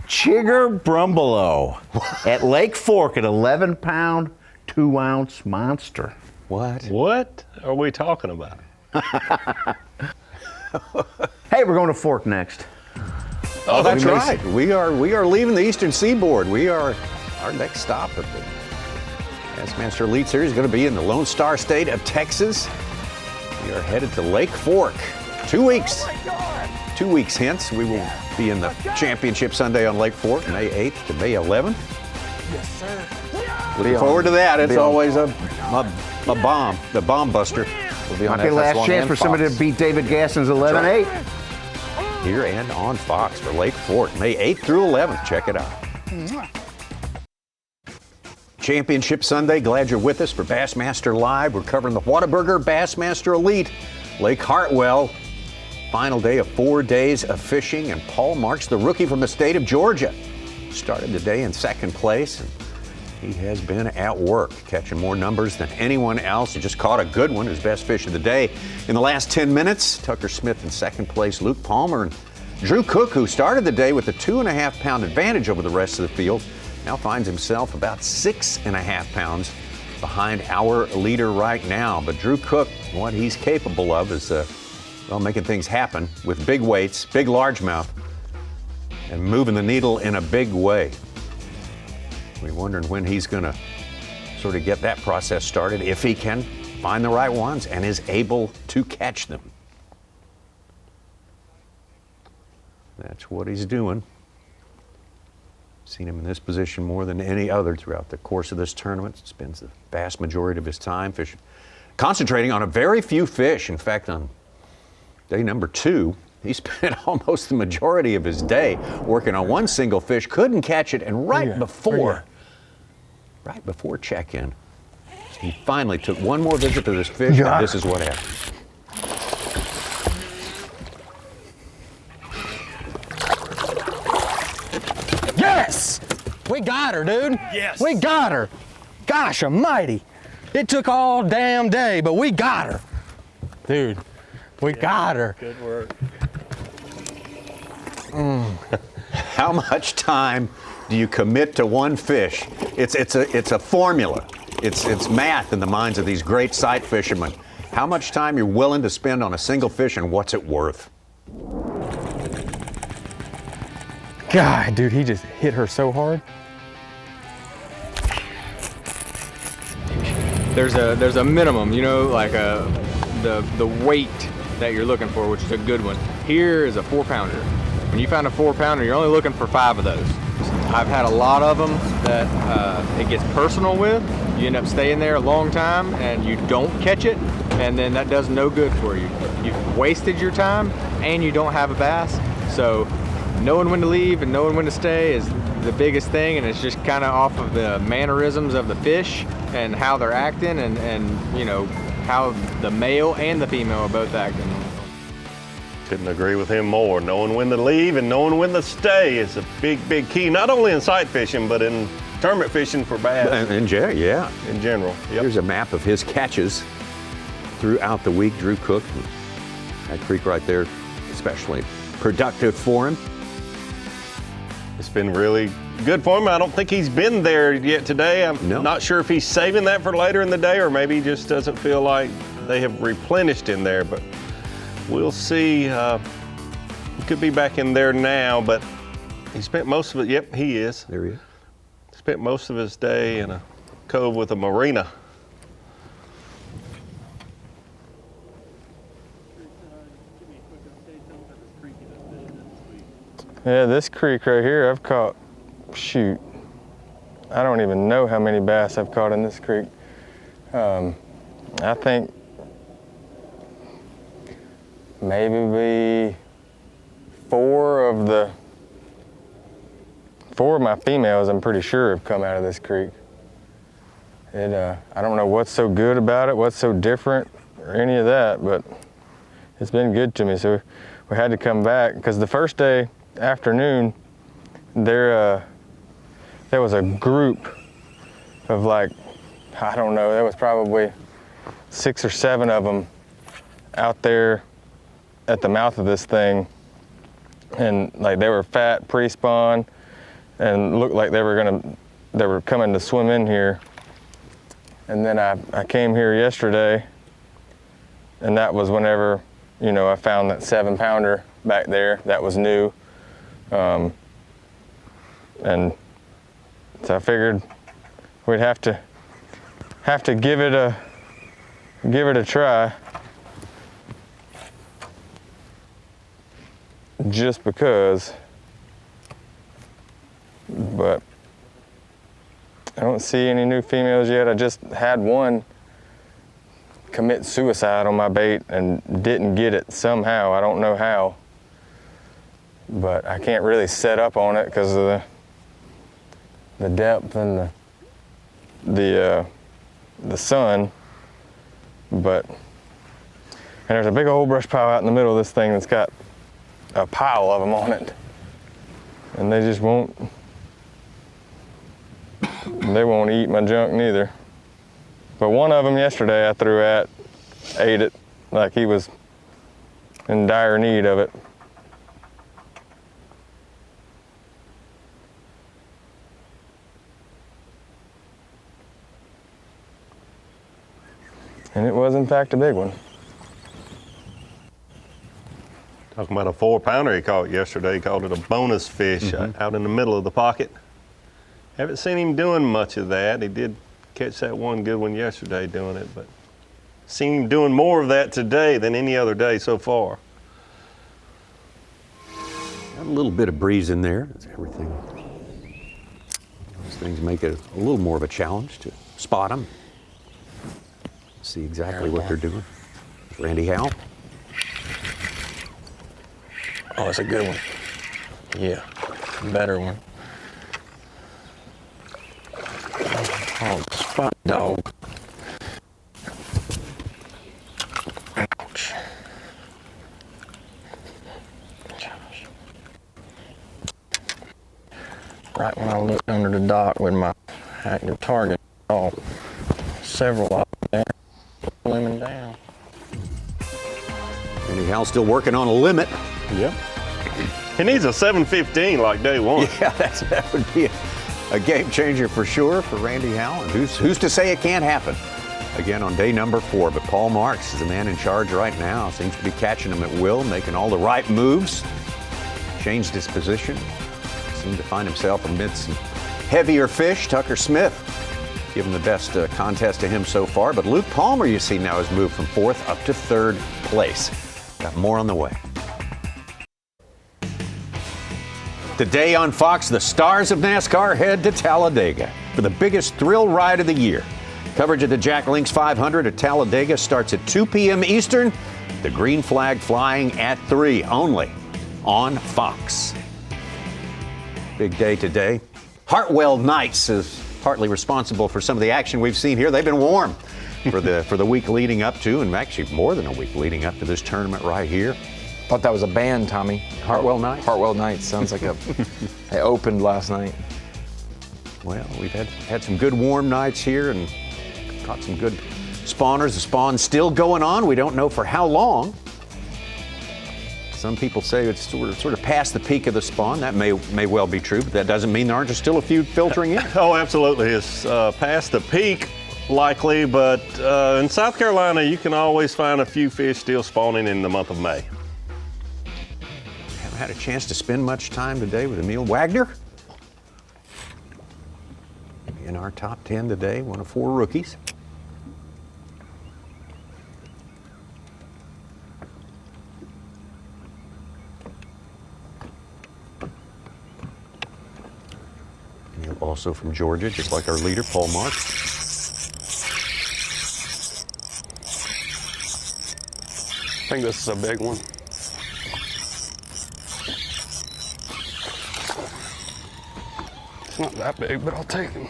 Chigger Brumbelow at Lake Fork, an 11-pound, 2-ounce monster.
What?
What are we talking about?
Hey, we're going to Fork next.
Oh, that's right. We are leaving the Eastern Seaboard. Our next stop at the Bassmaster Elite Series is going to be in the Lone Star State of Texas. We are headed to Lake Fork. 2 weeks. 2 weeks hence, we will be in the Championship Sunday on Lake Fork, May 8th to May 11th.
Yes, sir.
Looking forward to that. It's always a bomb, the bomb buster.
We'll be on
Might be last
FS1
chance
and
for somebody to
Fox.
beat David Gaston's 11-8.
Here and on Fox for Lake Fork, May 8th through 11th. Check it out. Championship Sunday. Glad you're with us for Bassmaster Live. We're covering the Whataburger Bassmaster Elite, Lake Hartwell. Final day of 4 days of fishing, and Paul Marks, the rookie from the state of Georgia, started the day in second place. And he has been at work, catching more numbers than anyone else. He just caught a good one, his best fish of the day. In the last 10 minutes, Tucker Smith in second place, Luke Palmer, and Drew Cook, who started the day with a 2.5-pound advantage over the rest of the field, now finds himself about 6.5 pounds behind our leader right now. But Drew Cook, what he's capable of is, well, making things happen with big weights, big largemouth, and moving the needle in a big way. We're wondering when he's going to sort of get that process started, if he can find the right ones and is able to catch them. That's what he's doing. Seen him in this position more than any other throughout the course of this tournament. Spends the vast majority of his time fishing, concentrating on a very few fish. In fact, on day number 2, he spent almost the majority of his day working on one single fish, couldn't catch it, and right before check-in, he finally took one more visit to this fish, and this is what happened.
Yes! We got her, dude. Yes. We got her. Gosh almighty. It took all damn day, but we got her. Dude, we got her.
Good work.
How much time do you commit to one fish? It's a formula. It's math in the minds of these great sight fishermen. How much time you're willing to spend on a single fish and what's it worth?
God, dude, he just hit her so hard. There's a minimum, you know, like the weight that you're looking for, which is a good one. Here is a 4-pounder. When you find a 4-pounder, you're only looking for 5 of those. I've had a lot of them that it gets personal with. You end up staying there a long time and you don't catch it, and then that does no good for you. You've wasted your time and you don't have a bass. So knowing when to leave and knowing when to stay is the biggest thing, and it's just kind of off of the mannerisms of the fish and how they're acting, and you know, how the male and the female are both acting.
Couldn't agree with him more. Knowing when to leave and knowing when to stay is a big key, not only in sight fishing, but in tournament fishing for bass.
In general.
Yep.
Here's a map of his catches throughout the week. Drew Cook, that creek right there, especially productive for him.
It's been really good for him. I don't think he's been there yet today. I'm not sure if he's saving that for later in the day, or maybe he just doesn't feel like they have replenished in there, but we'll see. He could be back in there now, but he spent most of it, yep, he is.
There he is.
Spent most of his day in a cove with a marina.
Yeah, this creek right here, I've caught, shoot, I don't even know how many bass I've caught in this creek. I think maybe 4 of my females, I'm pretty sure, have come out of this creek. I don't know what's so good about it, what's so different, or any of that, but it's been good to me. So we had to come back, because the first day, afternoon, there was a group of, like, I don't know, there was probably 6 or 7 of them out there at the mouth of this thing, and like they were fat, pre-spawn, and looked like they were coming to swim in here. And then I came here yesterday, and that was whenever, you know, I found that 7-pounder back there that was new. And so I figured we'd have to give it a try, just because. But I don't see any new females yet. I just had one commit suicide on my bait and didn't get it somehow. I don't know how. But I can't really set up on it because of the depth and the sun. But, and there's a big old brush pile out in the middle of this thing that's got a pile of them on it, and they just won't eat my junk neither. But one of them yesterday I threw at ate it like he was in dire need of it. And it was, in fact, a big one.
Talking about a 4-pounder he caught yesterday. He called it a bonus fish out in the middle of the pocket. Haven't seen him doing much of that. He did catch that one good one yesterday doing it, but seen him doing more of that today than any other day so far.
Got a little bit of breeze in there. That's everything. Those things make it a little more of a challenge to spot them. See exactly what they're doing. Randy Howell.
Oh, it's a good one. Yeah, better one. Oh, spot dog. Ouch. Gosh. Right when I looked under the dock with my active target, oh, several of them there, swimming down.
Randy Howell still working on a limit.
Yep. He needs a 715 like day one.
Yeah, that would be a game changer for sure for Randy Howell. And who's to say it can't happen? Again on day number 4, but Paul Marks is the man in charge right now. Seems to be catching him at will, making all the right moves. Changed his position. Seemed to find himself amidst some heavier fish. Tucker Smith giving the best contest to him so far. But Luke Palmer, you see now, has moved from 4th up to 3rd place. Got more on the way. Today on Fox, the stars of NASCAR head to Talladega for the biggest thrill ride of the year. Coverage of the Jack Links 500 at Talladega starts at 2 p.m. Eastern. The green flag flying at 3 only on Fox. Big day today. Hartwell Nights is partly responsible for some of the action we've seen here. They've been warm for the week leading up to, and actually more than a week leading up to this tournament right here.
Thought that was a band, Tommy.
Hartwell Nights?
Hartwell Nights. Sounds like they opened last night.
Well, we've had some good warm nights here and caught some good spawners. The spawn's still going on. We don't know for how long. Some people say it's sort of past the peak of the spawn. That may well be true, but that doesn't mean there aren't still a few filtering in.
Oh, absolutely. It's past the peak, likely, but in South Carolina, you can always find a few fish still spawning in the month of May.
Haven't had a chance to spend much time today with Emil Wagner. In our top 10 today, one of 4 rookies. Emil also from Georgia, just like our leader, Paul Marks.
I think this is a big one. It's not that big, but I'll take him.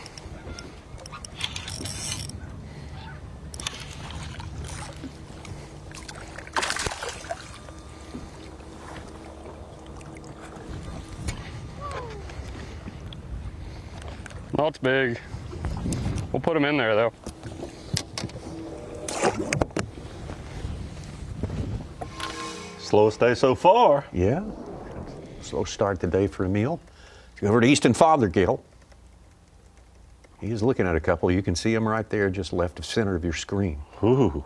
No, it's big. We'll put him in there, though.
Slowest day so far.
Yeah. Slow start today for Emil. Let's go over to Easton Fothergill. He is looking at a couple. You can see him right there, just left of center of your screen.
Ooh.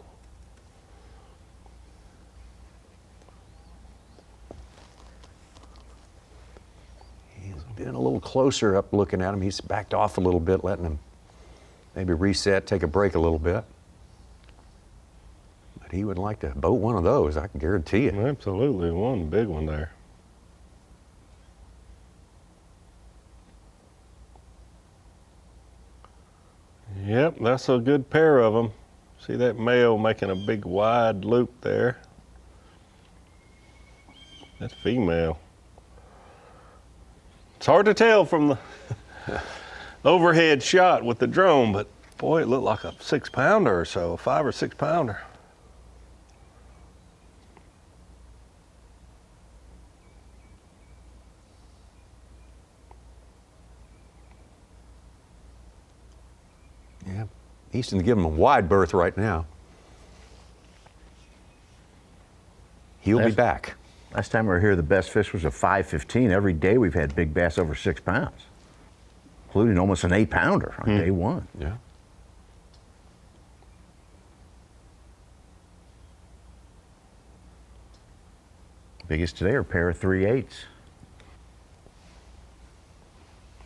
He's been a little closer up looking at him. He's backed off a little bit, letting him maybe reset, take a break a little bit. But he would like to boat one of those, I can guarantee you.
Absolutely, one big one there. Yep, that's a good pair of them. See that male making a big wide loop there. That's female. It's hard to tell from the overhead shot with the drone, but boy, it looked like a 6-pounder or so, a 5 or 6 pounder.
Yeah, Easton's giving him a wide berth right now. He'll be back.
Last time we were here, the best fish was a 5.15. Every day we've had big bass over 6 pounds, including almost an 8-pounder on day one.
Yeah.
Biggest today are a pair of 3/8s.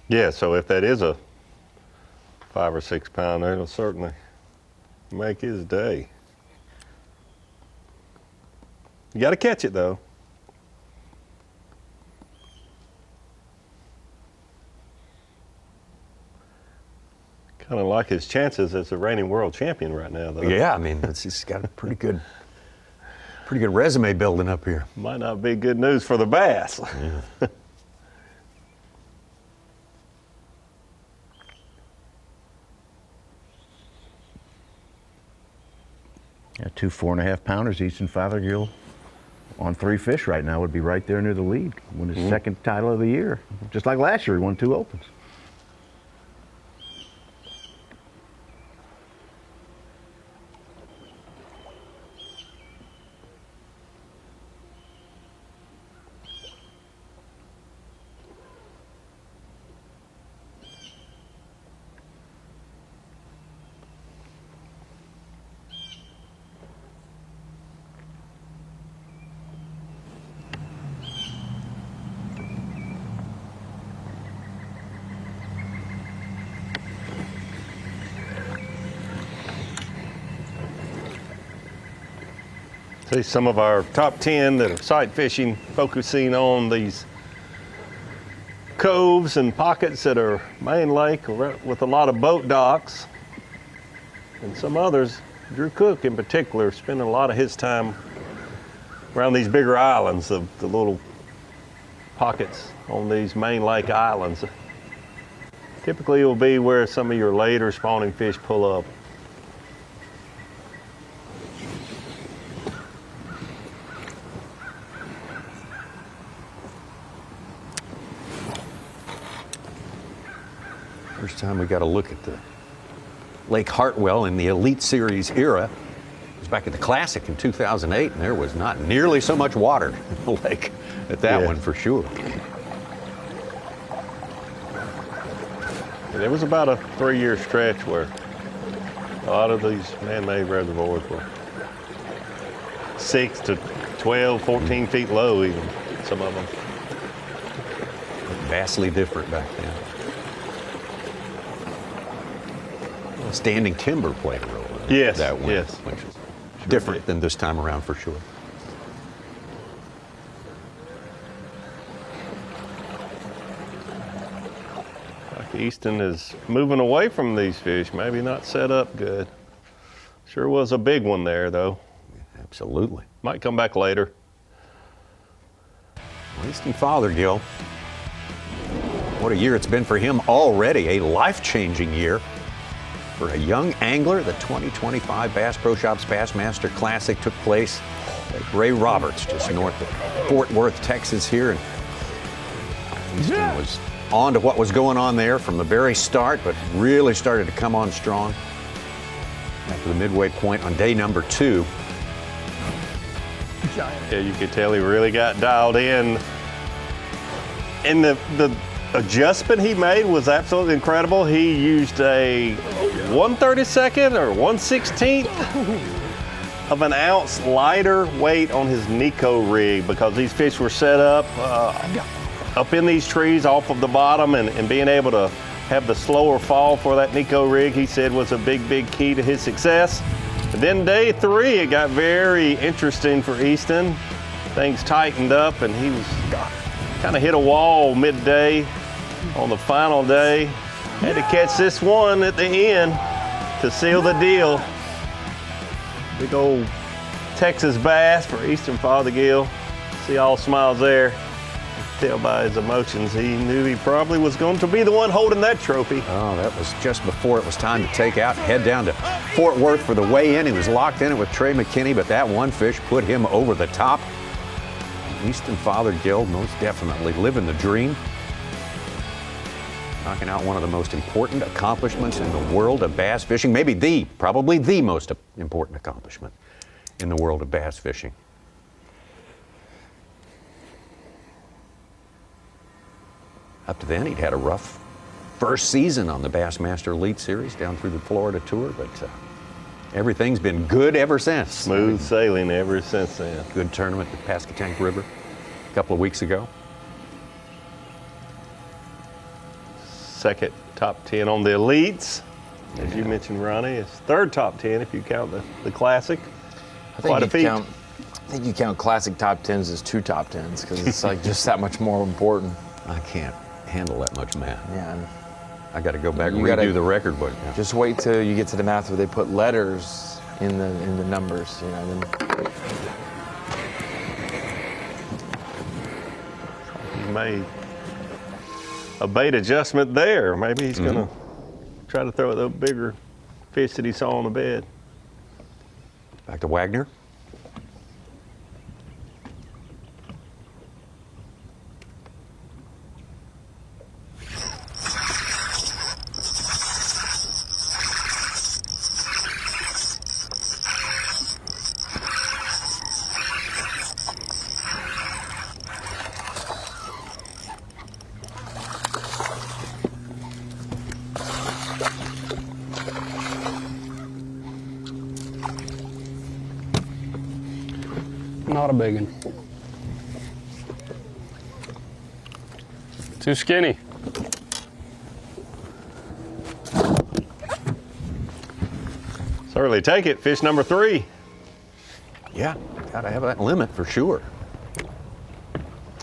Yeah, so if that is a 5 or 6 pounder, it'll certainly make his day. You got to catch it though. Kind of like his chances as the reigning world champion right now, though.
Yeah, I mean, he's got a pretty good resume building up here.
Might not be good news for the bass.
Yeah.
Yeah, 2 4.5 pounders, Easton Fothergill on 3 fish right now would be right there near the lead. Win his second title of the year. Just like last year, he won 2 opens.
See some of our top 10 that are sight fishing, focusing on these coves and pockets that are main lake with a lot of boat docks. And some others, Drew Cook in particular, spending a lot of his time around these bigger islands, the little pockets on these main lake islands. Typically it will be where some of your later spawning fish pull up.
First time we got a look at the Lake Hartwell in the Elite Series era. It was back at the Classic in 2008, and there was not nearly so much water in the lake at that one for sure.
There was about a 3-year stretch where a lot of these man-made reservoirs were 6 to 12, 14 feet low even, some of them.
Vastly different back then. Standing timber played a role in
Yes,
that one,
yes.
which is different than this time around for sure.
Like Easton is moving away from these fish, maybe not set up good. Sure was a big one there though.
Absolutely.
Might come back later.
Easton Fothergill, what a year it's been for him already, a life-changing year. For a young angler, the 2025 Bass Pro Shops Bassmaster Classic took place at Ray Roberts, just north of Fort Worth, Texas here. And Easton was on to what was going on there from the very start, but really started to come on strong after the midway point on day number 2.
Yeah, you could tell he really got dialed in. And the adjustment he made was absolutely incredible. He used a 1/32 or 1/16 of an ounce lighter weight on his Nico rig because these fish were set up in these trees off of the bottom, and being able to have the slower fall for that Nico rig, he said, was a big key to his success. And then day 3, it got very interesting for Easton. Things tightened up and he was kind of hit a wall midday on the final day. Had to catch this one at the end to seal the deal. Big old Texas bass for Easton Fothergill. See all smiles there. Tell by his emotions, he knew he probably was going to be the one holding that trophy.
Oh, that was just before it was time to take out and head down to Fort Worth for the weigh-in. He was locked in it with Trey McKinney, but that one fish put him over the top. Easton Fothergill most definitely living the dream. Knocking out one of the most important accomplishments in the world of bass fishing, maybe probably the most important accomplishment in the world of bass fishing. Up to then, he'd had a rough first season on the Bassmaster Elite Series down through the Florida Tour, but everything's been good ever since.
Smooth sailing ever since then.
Good tournament at Pascatank River. a couple of weeks ago.
Second top 10 on the elites. As you mentioned, Ronnie, it's third top 10 if you count the classic. Quite a feat.
I think you count classic top 10s as 2 top 10s because it's like just that much more important.
I can't handle that much math.
Yeah.
I got to go back and
You
redo
gotta-
the record book. now.
Just wait till you get to the math where they put letters in the numbers, you know. Then
He made a bait adjustment there. Maybe he's going to try to throw at the bigger fish that he saw on the bed.
Back to Wagner.
Not a big one. Too skinny.
Certainly take it. Fish number 3.
Yeah, got to have that limit for sure.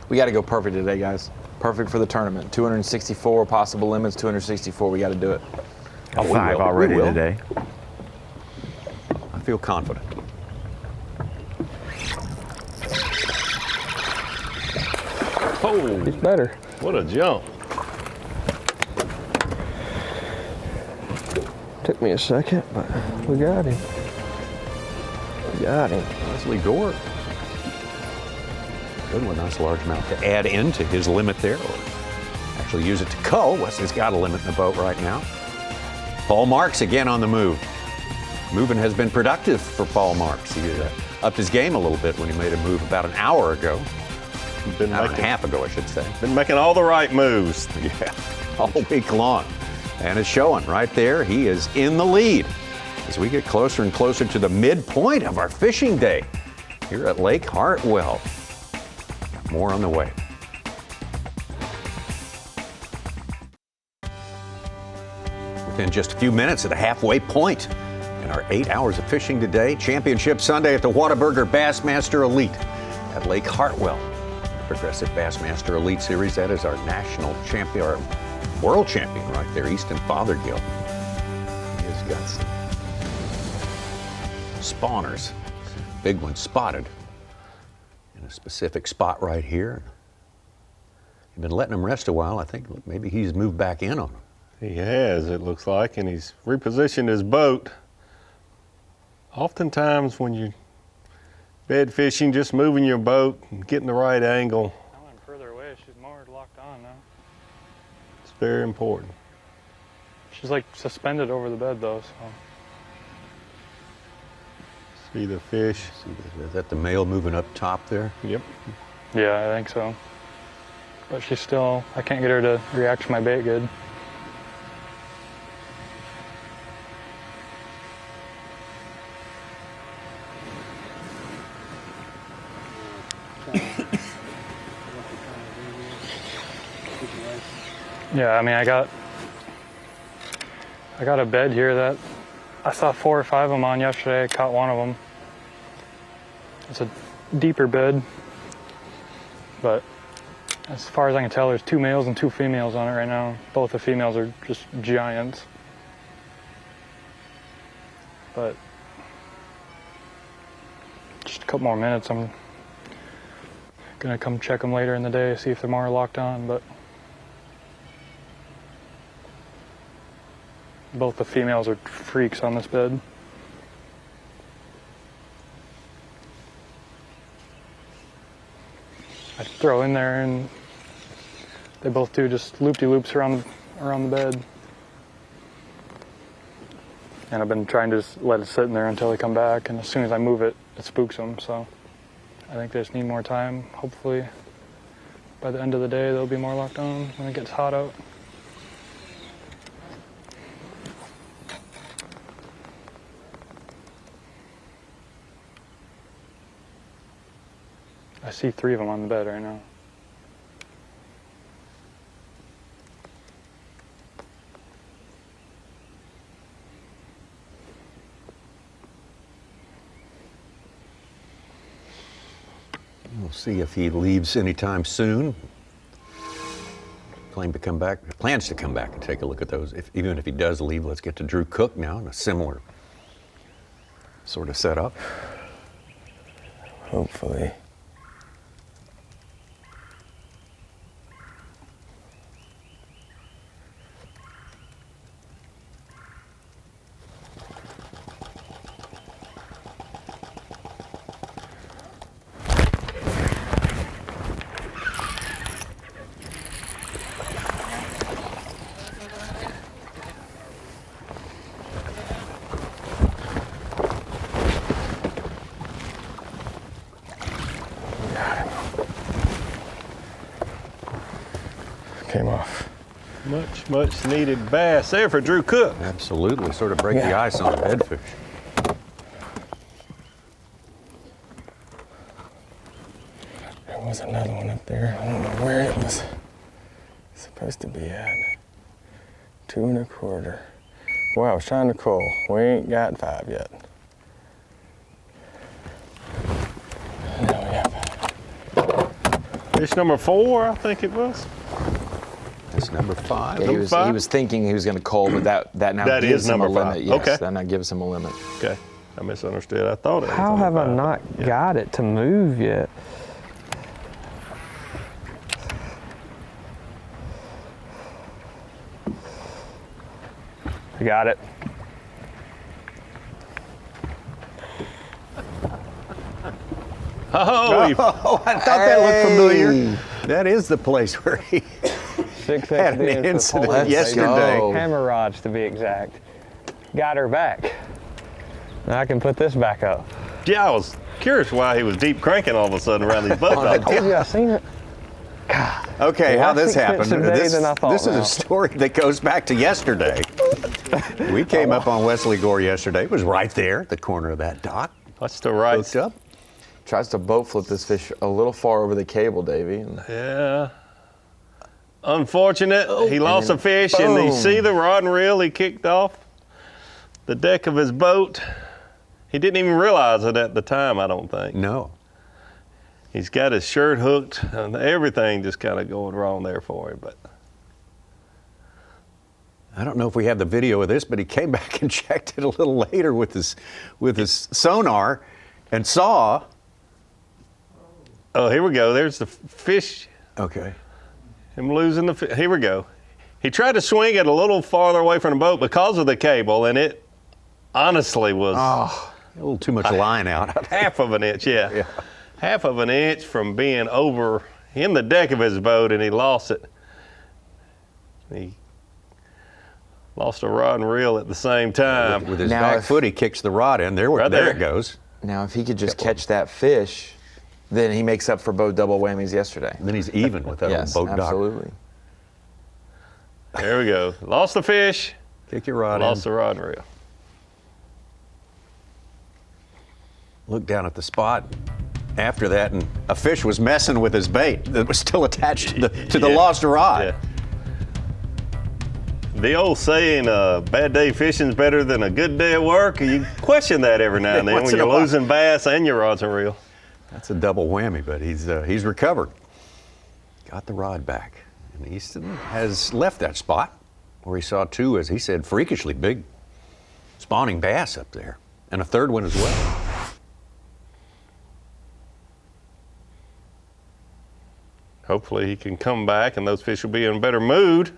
we got to go perfect today, guys. Perfect for the tournament. 264 possible limits. 264. We got to do it.
Oh, we
5
will.
already
We will.
today.
I feel confident.
Oh,
He's better.
what a jump.
Took me a second, but we got him. We got him.
Leslie Gore. Good one, nice largemouth to add into his limit there, or actually use it to cull. Wesley's got a limit in the boat right now. Paul Marks again on the move. Moving has been productive for Paul Marks. He upped his game a little bit when he made a move about an hour ago.
Been
An hour and a
making,
half ago, I should say.
been making all the right moves.
Yeah, all week long. And it's showing right there. He is in the lead as we get closer and closer to the midpoint of our fishing day here at Lake Hartwell. More on the way. Within just a few minutes of the halfway point in our 8 hours of fishing today, Championship Sunday at the Whataburger Bassmaster Elite at Lake Hartwell. Progressive Bassmaster Elite Series, that is our national champion, our world champion right there, Easton Fothergill. He has got some spawners, big one spotted in a specific spot right here. You've been letting him rest a while. I think maybe he's moved back in on them.
He has, it looks like, and he's repositioned his boat. Oftentimes when you're bed fishing, just moving your boat and getting the right angle,
I went further away. She's more locked on now.
it's very important.
She's like suspended over the bed though, so.
See the fish.
Is that the male moving up top there?
Yep.
Yeah, I think so. But she's still, I can't get her to react to my bait good. Yeah, I mean, I got a bed here that I saw 4 or 5 of them on yesterday. I caught one of them. It's a deeper bed, but as far as I can tell, there's 2 males and 2 females on it right now. Both the females are just giants. But just a couple more minutes. I'm gonna come check them later in the day, see if they're more locked on, but both the females are freaks on this bed. I throw in there and they both do just loop-de-loops around the bed. And I've been trying to just let it sit in there until they come back, and as soon as I move it, it spooks them, so I think they just need more time. Hopefully by the end of the day they'll be more locked on when it gets hot out. I see 3 of them on the bed right now.
We'll see if he leaves anytime soon. Plans to come back and take a look at those. Even if he does leave, let's get to Drew Cook now in a similar sort of setup.
Hopefully. Came off.
Much needed bass there for Drew Cook.
Absolutely, sort of break the ice on a bedfish.
There was another one up there. I don't know where it was supposed to be at. 2 1/4. Boy, I was trying to call. We ain't got 5 yet. Now we have
Fish number 4, I think it was.
That's number 5.
Yeah, he was thinking he was going to call, but that now
That
gives
is
him a
number 5.
limit. Yes,
Okay.
that now gives him a limit.
Okay, I misunderstood. I thought it was
How
number
have I
5.
not got it to move yet? I got it.
Oh,
Oh, I thought that looked familiar. That is the place where he
6
had an incident yesterday.
go.
Hammer rods to be exact. Got her back. Now I can put this back up.
yeah, I was curious why he was deep cranking all of a sudden around these boats.
I told you I seen it.
Okay,
Well,
how this
6
happened.
fish a day than I thought
This is
now.
a story that goes back to yesterday. We came up on Wesley Gore yesterday. It was right there at the corner of that dock.
That's the right.
Hooked up.
Tries to boat flip this fish a little far over the cable, Davey. And
Yeah. Unfortunate. He lost a
then
fish, and you
boom.
see the rod and reel he kicked off the deck of his boat. He didn't even realize it at the time, I don't think.
No.
He's got his shirt hooked, and everything just kind of going wrong there for him. But
I don't know if we have the video of this, but he came back and checked it a little later with his sonar and saw.
oh, here we go. There's the fish.
Okay.
Him losing the fish. Here we go. He tried to swing it a little farther away from the boat because of the cable, and it honestly was
A little too much line out.
half of an inch. Yeah.
Yeah.
Half of an inch from being over in the deck of his boat, and he lost it. He lost a rod and reel at the same time.
With his
Now
back
if-
foot, he kicks the rod in. There
Right
there
there.
it goes.
now, if he could just catch that fish, then he makes up for both double whammies yesterday.
And then he's even with that
Yes,
old boat dock.
absolutely.
There we go. Lost the fish,
Kick your rod
lost
in.
the rod and reel.
Look down at the spot after that, and a fish was messing with his bait that was still attached to the
Yeah.
lost rod.
Yeah. The old saying, bad day fishing's better than a good day at work, you question that every now and then
Once
when
in a
you're
while.
losing bass and your rods and reel.
That's a double whammy, but he's recovered. Got the rod back. And Easton has left that spot where he saw 2, as he said, freakishly big spawning bass up there, and a 3rd one as well.
Hopefully he can come back and those fish will be in a better mood.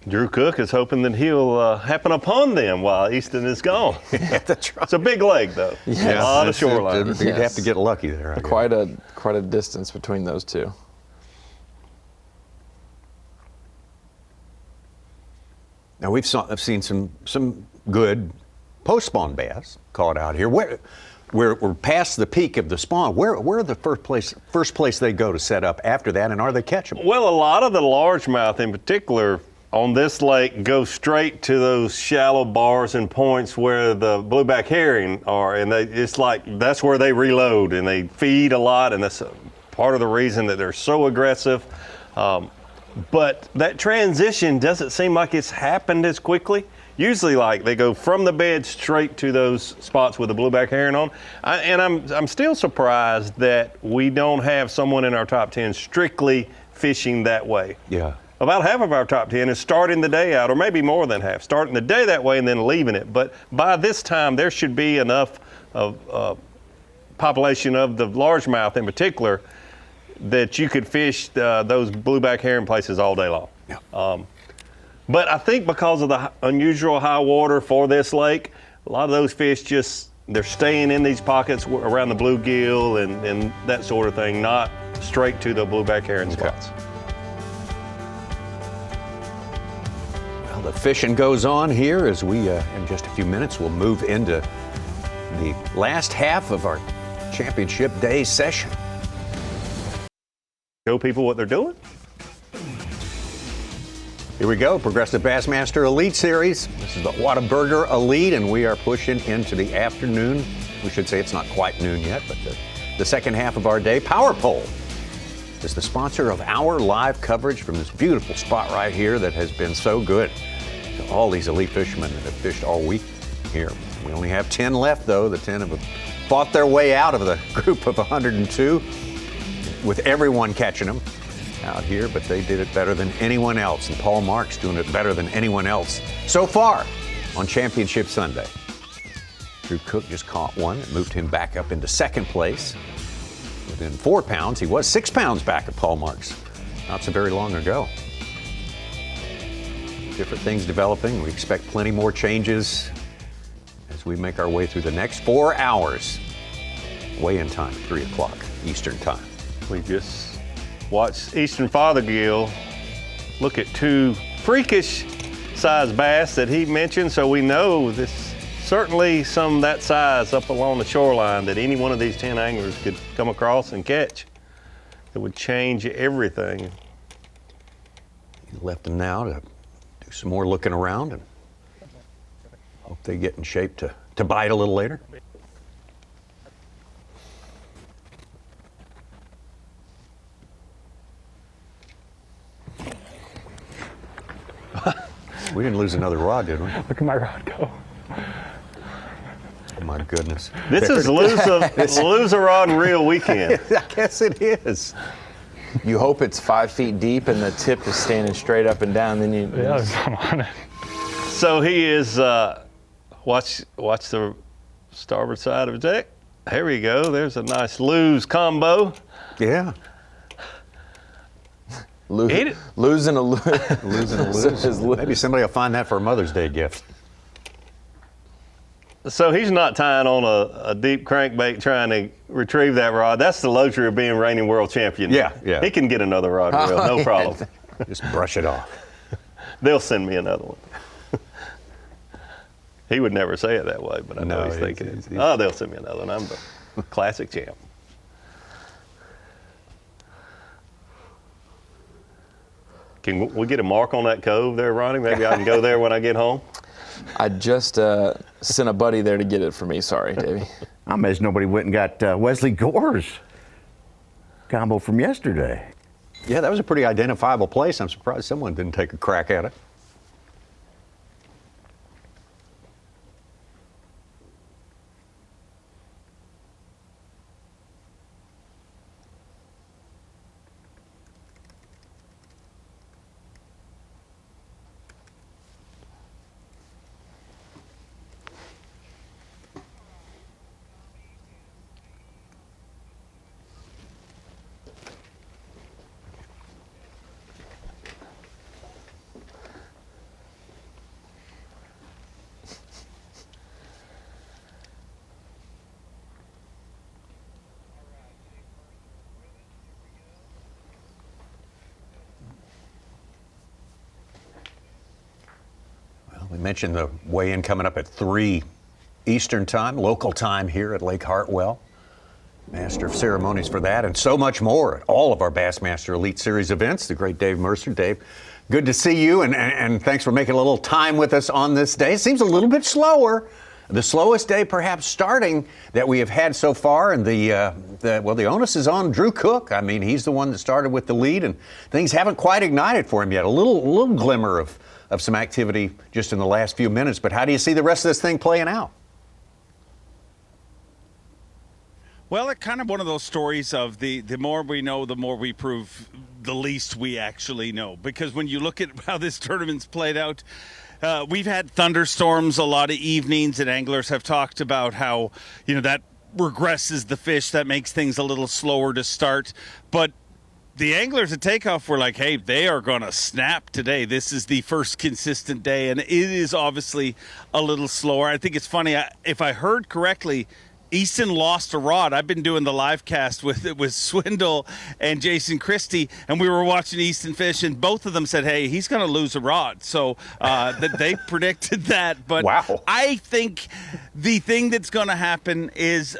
Drew Cook is hoping that he'll happen upon them while Easton is gone.
Yeah, that's right.
It's a big lake, though. A lot of shoreline.
You'd have to get lucky there. I guess.
Quite a distance between those two.
Now I've seen some good post-spawn bass caught out here. We're past the peak of the spawn. Where are the first place they go to set up after that, and are they catchable?
Well, a lot of the largemouth in particular on this lake go straight to those shallow bars and points where the blueback herring are, and it's like that's where they reload and they feed a lot, and that's part of the reason that they're so aggressive. But that transition doesn't seem like it's happened as quickly. Usually, like, they go from the bed straight to those spots with the blueback herring on. And I'm still surprised that we don't have someone in our top 10 strictly fishing that way.
Yeah.
About half of our top 10 is starting the day out, or maybe more than half, starting the day that way and then leaving it. But by this time, there should be enough of population of the largemouth in particular that you could fish those blueback herring places all day long.
Yeah.
But I think because of the unusual high water for this lake, a lot of those fish they're staying in these pockets around the bluegill and that sort of thing, not straight to the blueback herring spots.
Well, the fishing goes on here as we, in just a few minutes, will move into the last half of our championship day session.
Show people what they're doing.
Here we go, Progressive Bassmaster Elite Series. This is the Whataburger Elite, and we are pushing into the afternoon. We should say it's not quite noon yet, but the second half of our day. Power Pole is the sponsor of our live coverage from this beautiful spot right here that has been so good to all these elite fishermen that have fished all week here. We only have 10 left, though. The 10 have fought their way out of the group of 102, with everyone catching them out here, but they did it better than anyone else, and Paul Marks doing it better than anyone else so far on Championship Sunday. Drew Cook just caught one. It moved him back up into second place. Within 4 pounds, he was 6 pounds back at Paul Marks not so very long ago. Different things developing. We expect plenty more changes as we make our way through the next 4 hours. Weigh-in time, 3 o'clock Eastern time.
We just watched Eastern Fothergill look at 2 freakish size bass that he mentioned, so we know this certainly some that size up along the shoreline that any one of these 10 anglers could come across and catch. It would change everything.
He left them now to do some more looking around and hope they get in shape to bite a little later. We didn't lose another rod, did we?
Look at my rod go.
Oh my goodness.
This is lose a rod and reel weekend.
I guess it is.
You hope it's 5 feet deep and the tip is standing straight up and down. Then you.
Yeah, I'm on it.
So he is. Watch the starboard side of the deck. There we go. There's a nice lose combo.
Yeah.
Losing a lose.
Losing a lose. Maybe somebody will find that for a Mother's Day gift.
So he's not tying on a deep crankbait trying to retrieve that rod. That's the luxury of being reigning world champion.
Yeah.
He can get another rod and reel, no problem.
Just brush it off.
They'll send me another one. He would never say it that way, but I know he's thinking, they'll send me another one. I'm the classic champ. Can we get a mark on that cove there, Ronnie? Maybe I can go there when I get home.
I just sent a buddy there to get it for me. Sorry, Davey.
I'm amazed nobody went and got Wesley Gore's combo from yesterday.
Yeah, that was a pretty identifiable place. I'm surprised someone didn't take a crack at it. We mentioned the weigh-in coming up at 3 Eastern time, local time here at Lake Hartwell. Master of ceremonies for that and so much more at all of our Bassmaster Elite Series events. The great Dave Mercer. Dave, Good to see you, and thanks for making a little time with us on this day. It seems a little bit slower. The slowest day perhaps starting that we have had so far, and the onus is on Drew Cook. I mean, he's the one that started with the lead, and things haven't quite ignited for him yet. A little glimmer of some activity just in the last few minutes. But how do you see the rest of this thing playing out?
Well, it's kind of one of those stories of the more we know, the more we prove the least we actually know. Because when you look at how this tournament's played out, we've had thunderstorms a lot of evenings, and anglers have talked about how, that regresses the fish, that makes things a little slower to start. But the anglers at Takeoff were like, hey, they are going to snap today. This is the first consistent day, and it is obviously a little slower. I think it's funny, if I heard correctly, Easton lost a rod. I've been doing the live cast with Swindle and Jason Christie, and we were watching Easton fish, and both of them said, hey, he's going to lose a rod. So that they predicted that. But wow. I think the thing that's going to happen is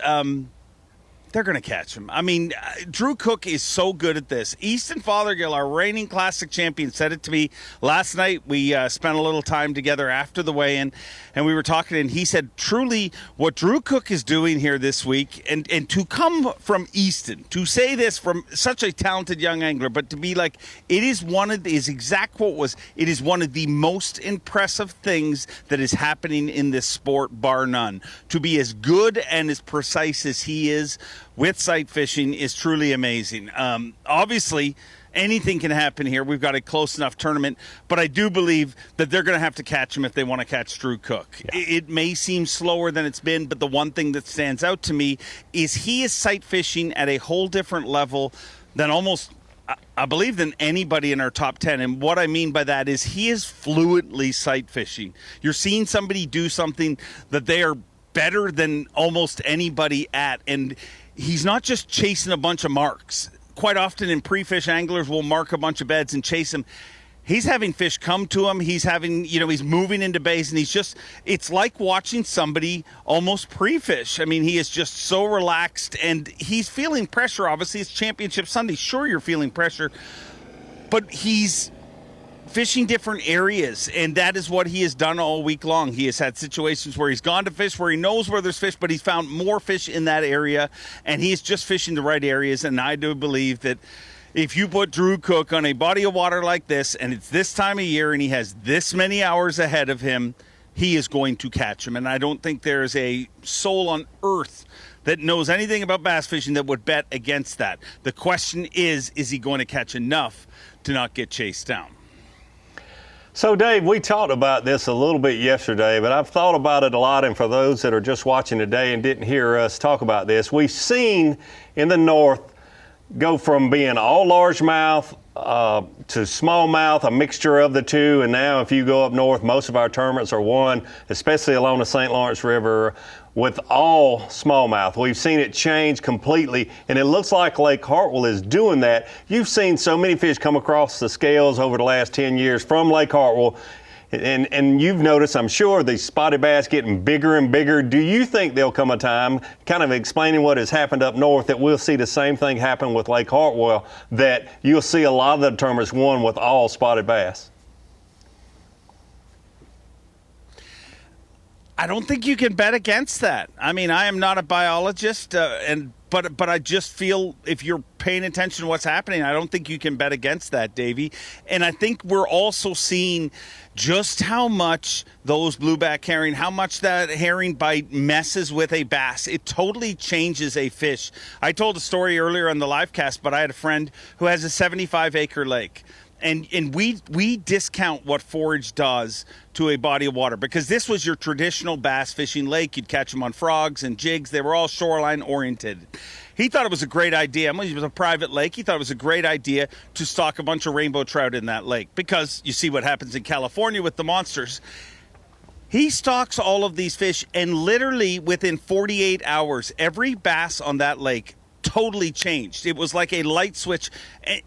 they're going to catch him. I mean, Drew Cook is so good at this. Easton Fothergill, our reigning Classic champion, said it to me last night. We spent a little time together after the weigh-in, and we were talking, and he said, truly, what Drew Cook is doing here this week, and to come from Easton, to say this from such a talented young angler, but to be like, it is one of the most impressive things that is happening in this sport, bar none. To be as good and as precise as he is with sight fishing is truly amazing. Obviously, anything can happen here. We've got a close enough tournament, but I do believe that they're going to have to catch him if they want to catch Drew Cook. Yeah. It may seem slower than it's been, but the one thing that stands out to me is he is sight fishing at a whole different level than I believe than anybody in our top 10. And what I mean by that is he is fluently sight fishing. You're seeing somebody do something that they are better than almost anybody at, and he's not just chasing a bunch of marks. Quite often in pre-fish, anglers will mark a bunch of beds and chase them. He's having fish come to him. He's having, he's moving into bays, and it's like watching somebody almost pre-fish. I mean, he is just so relaxed, and he's feeling pressure. Obviously, it's Championship Sunday. Sure, you're feeling pressure, but he's fishing different areas, and that is what he has done all week long. He has had situations where he's gone to fish where he knows where there's fish, but he's found more fish in that area, and he's just fishing the right areas. And I do believe that if you put Drew Cook on a body of water like this, and it's this time of year, and he has this many hours ahead of him, he is going to catch him. And I don't think there's a soul on earth that knows anything about bass fishing that would bet against that. The question is he going to catch enough to not get chased down?
So, Dave, we talked about this a little bit yesterday, but I've thought about it a lot, and for those that are just watching today and didn't hear us talk about this, we've seen in the north go from being all largemouth to smallmouth, a mixture of the two, and now if you go up north, most of our tournaments are won, especially along the St. Lawrence River, with all smallmouth. We've seen it change completely, and it looks like Lake Hartwell is doing that. You've seen so many fish come across the scales over the last 10 years from Lake Hartwell, and you've noticed, I'm sure, the spotted bass getting bigger and bigger. Do you think there'll come a time, kind of explaining what has happened up north, that we'll see the same thing happen with Lake Hartwell, that you'll see a lot of the tournaments won with all spotted bass?
I don't think you can bet against that. I mean, I am not a biologist, but I just feel if you're paying attention to what's happening, I don't think you can bet against that, Davey. And I think we're also seeing just how much those blueback herring, how much that herring bite messes with a bass. It totally changes a fish. I told a story earlier on the live cast, but I had a friend who has a 75-acre lake. And we discount what forage does to a body of water, because this was your traditional bass fishing lake. You'd catch them on frogs and jigs. They were all shoreline oriented. He thought it was a great idea. It was a private lake. He thought it was a great idea to stock a bunch of rainbow trout in that lake, because you see what happens in California with the monsters. He stocks all of these fish, and literally within 48 hours, every bass on that lake totally changed. It was like a light switch.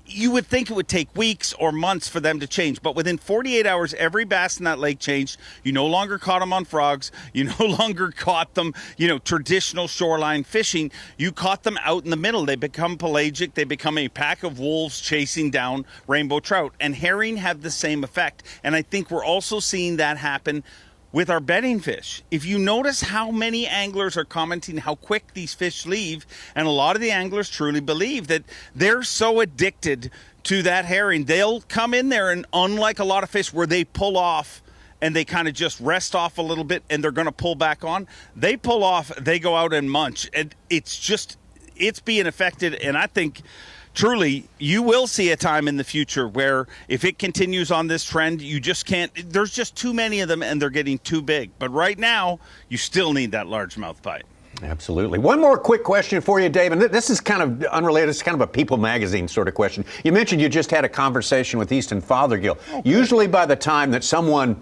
You would think it would take weeks or months for them to change, but within 48 hours, every bass in that lake changed. You no longer caught them on frogs. You no longer caught them, traditional shoreline fishing. You caught them out in the middle. They become pelagic. They become a pack of wolves chasing down rainbow trout. And herring have the same effect. And I think we're also seeing that happen with our bedding fish. If you notice how many anglers are commenting how quick these fish leave, and a lot of the anglers truly believe that they're so addicted to that herring, they'll come in there, and unlike a lot of fish where they pull off and they kind of just rest off a little bit and they're going to pull back on, they pull off, they go out and munch. And it's being affected, and I think truly, you will see a time in the future where if it continues on this trend, you just can't, there's just too many of them and they're getting too big. But right now, you still need that largemouth bite.
Absolutely. One more quick question for you, Dave, and this is kind of unrelated. It's kind of a People Magazine sort of question. You mentioned you just had a conversation with Easton Fothergill. Okay. Usually by the time that someone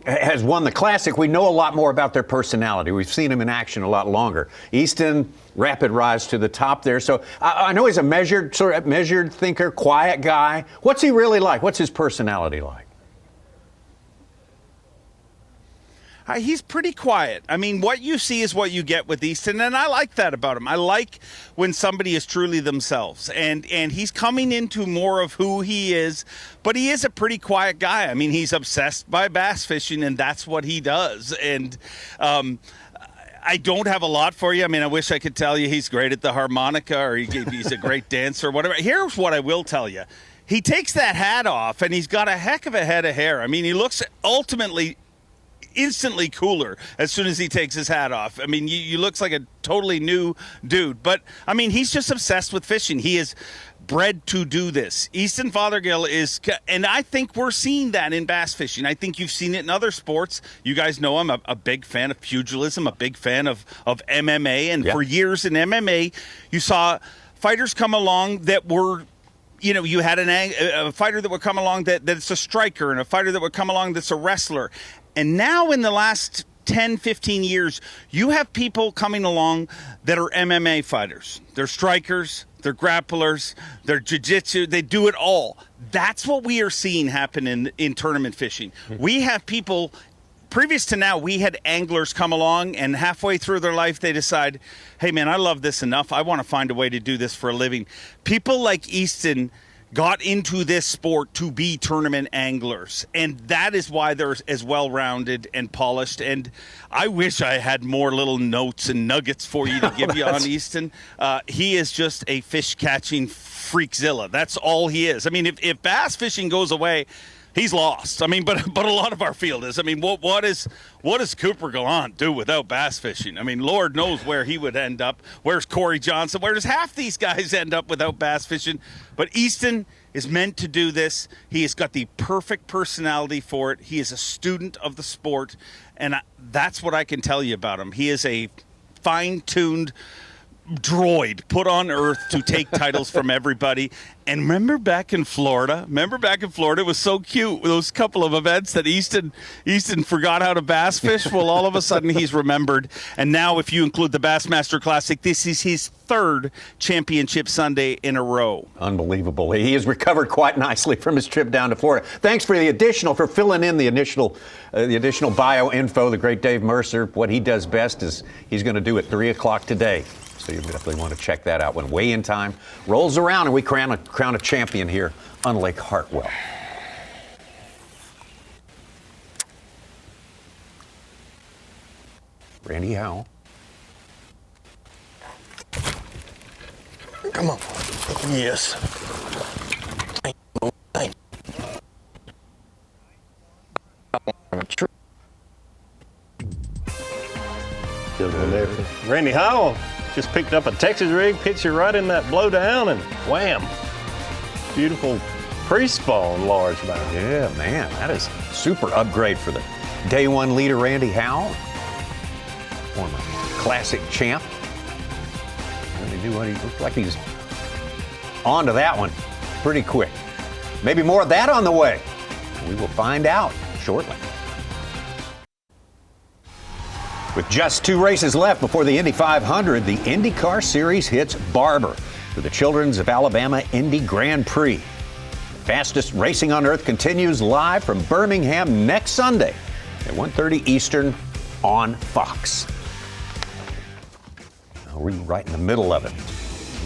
has won the Classic, we know a lot more about their personality. We've seen him in action a lot longer. Easton, rapid rise to the top there. So I know he's a measured thinker, quiet guy. What's he really like? What's his personality like?
He's pretty quiet. I mean, what you see is what you get with Easton, and I like that about him. I like when somebody is truly themselves, and he's coming into more of who he is, but he is a pretty quiet guy. I mean, he's obsessed by bass fishing, and that's what he does. And I don't have a lot for you. I mean, I wish I could tell you he's great at the harmonica or he's a great dancer or whatever. Here's what I will tell you. He takes that hat off, and he's got a heck of a head of hair. I mean, he looks ultimately instantly cooler as soon as he takes his hat off. I mean, you looks like a totally new dude. But, I mean, he's just obsessed with fishing. He is bred to do this. Easton Fothergill is, and I think we're seeing that in bass fishing. I think you've seen it in other sports. You guys know I'm a big fan of pugilism, a big fan of MMA. And for years in MMA, you saw fighters come along that were, you had a fighter that would come along that's a striker, and a fighter that would come along that's a wrestler. And now in the last 10, 15 years, you have people coming along that are MMA fighters. They're strikers, they're grapplers, they're jiu-jitsu, they do it all. That's what we are seeing happen in tournament fishing. We have people, previous to now, we had anglers come along, and halfway through their life, they decide, hey man, I love this enough, I want to find a way to do this for a living. People like Easton got into this sport to be tournament anglers, and that is why they're as well-rounded and polished. And I wish I had more little notes and nuggets for you to give you on Easton. He is just a fish-catching freakzilla. That's all he is. I mean, if bass fishing goes away, he's lost. I mean, but a lot of our field is. I mean, what does Cooper Gallant do without bass fishing? I mean, Lord knows where he would end up. Where's Corey Johnson? Where does half these guys end up without bass fishing? But Easton is meant to do this. He has got the perfect personality for it. He is a student of the sport, and that's what I can tell you about him. He is a fine-tuned droid put on earth to take titles from everybody. And remember back in Florida? It was so cute, those couple of events that Easton forgot how to bass fish. Well, all of a sudden he's remembered. And now if you include the Bassmaster Classic, this is his third championship Sunday in a row.
Unbelievable. He has recovered quite nicely from his trip down to Florida. Thanks for filling in the additional bio info. The great Dave Mercer, what he does best is he's going to do at 3 o'clock today. So you definitely want to check that out when weigh-in time rolls around and we crown a champion here on Lake Hartwell. Randy Howell.
Come on. Yes. Thank
you. Randy Howell just picked up a Texas rig, pitched it right in that blowdown, and wham! Beautiful pre-spawn largemouth.
Yeah, man, that is super upgrade for the day one leader, Randy Howell, former Classic champ. He looked like he's on to that one pretty quick. Maybe more of that on the way. We will find out shortly. With just 2 races left before the Indy 500, the IndyCar Series hits Barber for the Children's of Alabama Indy Grand Prix. The fastest racing on earth continues live from Birmingham next Sunday at 1:30 Eastern on Fox. Now, we're right in the middle of it.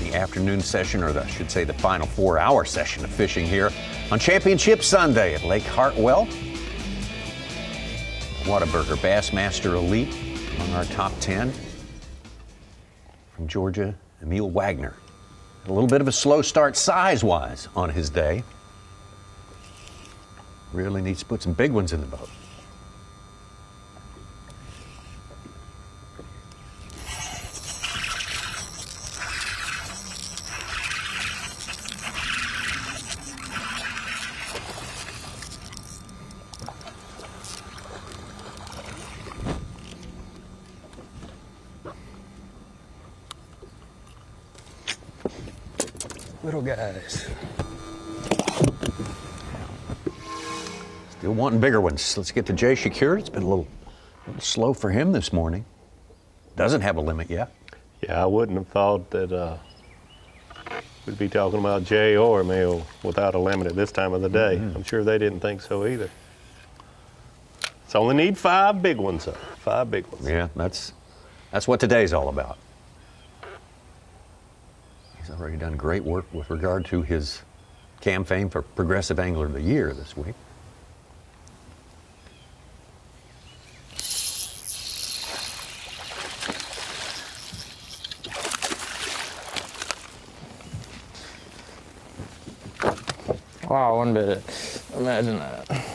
The afternoon session, or I should say the final 4-hour session of fishing here on Championship Sunday at Lake Hartwell. Whataburger Bassmaster Elite among our top 10. From Georgia, Emil Wagner. A little bit of a slow start size-wise on his day. Really needs to put some big ones in the boat.
Little guys.
Still wanting bigger ones. Let's get to Jay Shakir. It's been a little slow for him this morning. Doesn't have a limit yet.
Yeah, I wouldn't have thought that we'd be talking about Jay or Emil without a limit at this time of the day. I'm sure they didn't think so either. It's only need 5 big ones, though. 5 big ones.
Yeah, that's what today's all about. He's already done great work with regard to his cam fame for Progressive Angler of the Year this week.
Wow, one bit. Imagine that.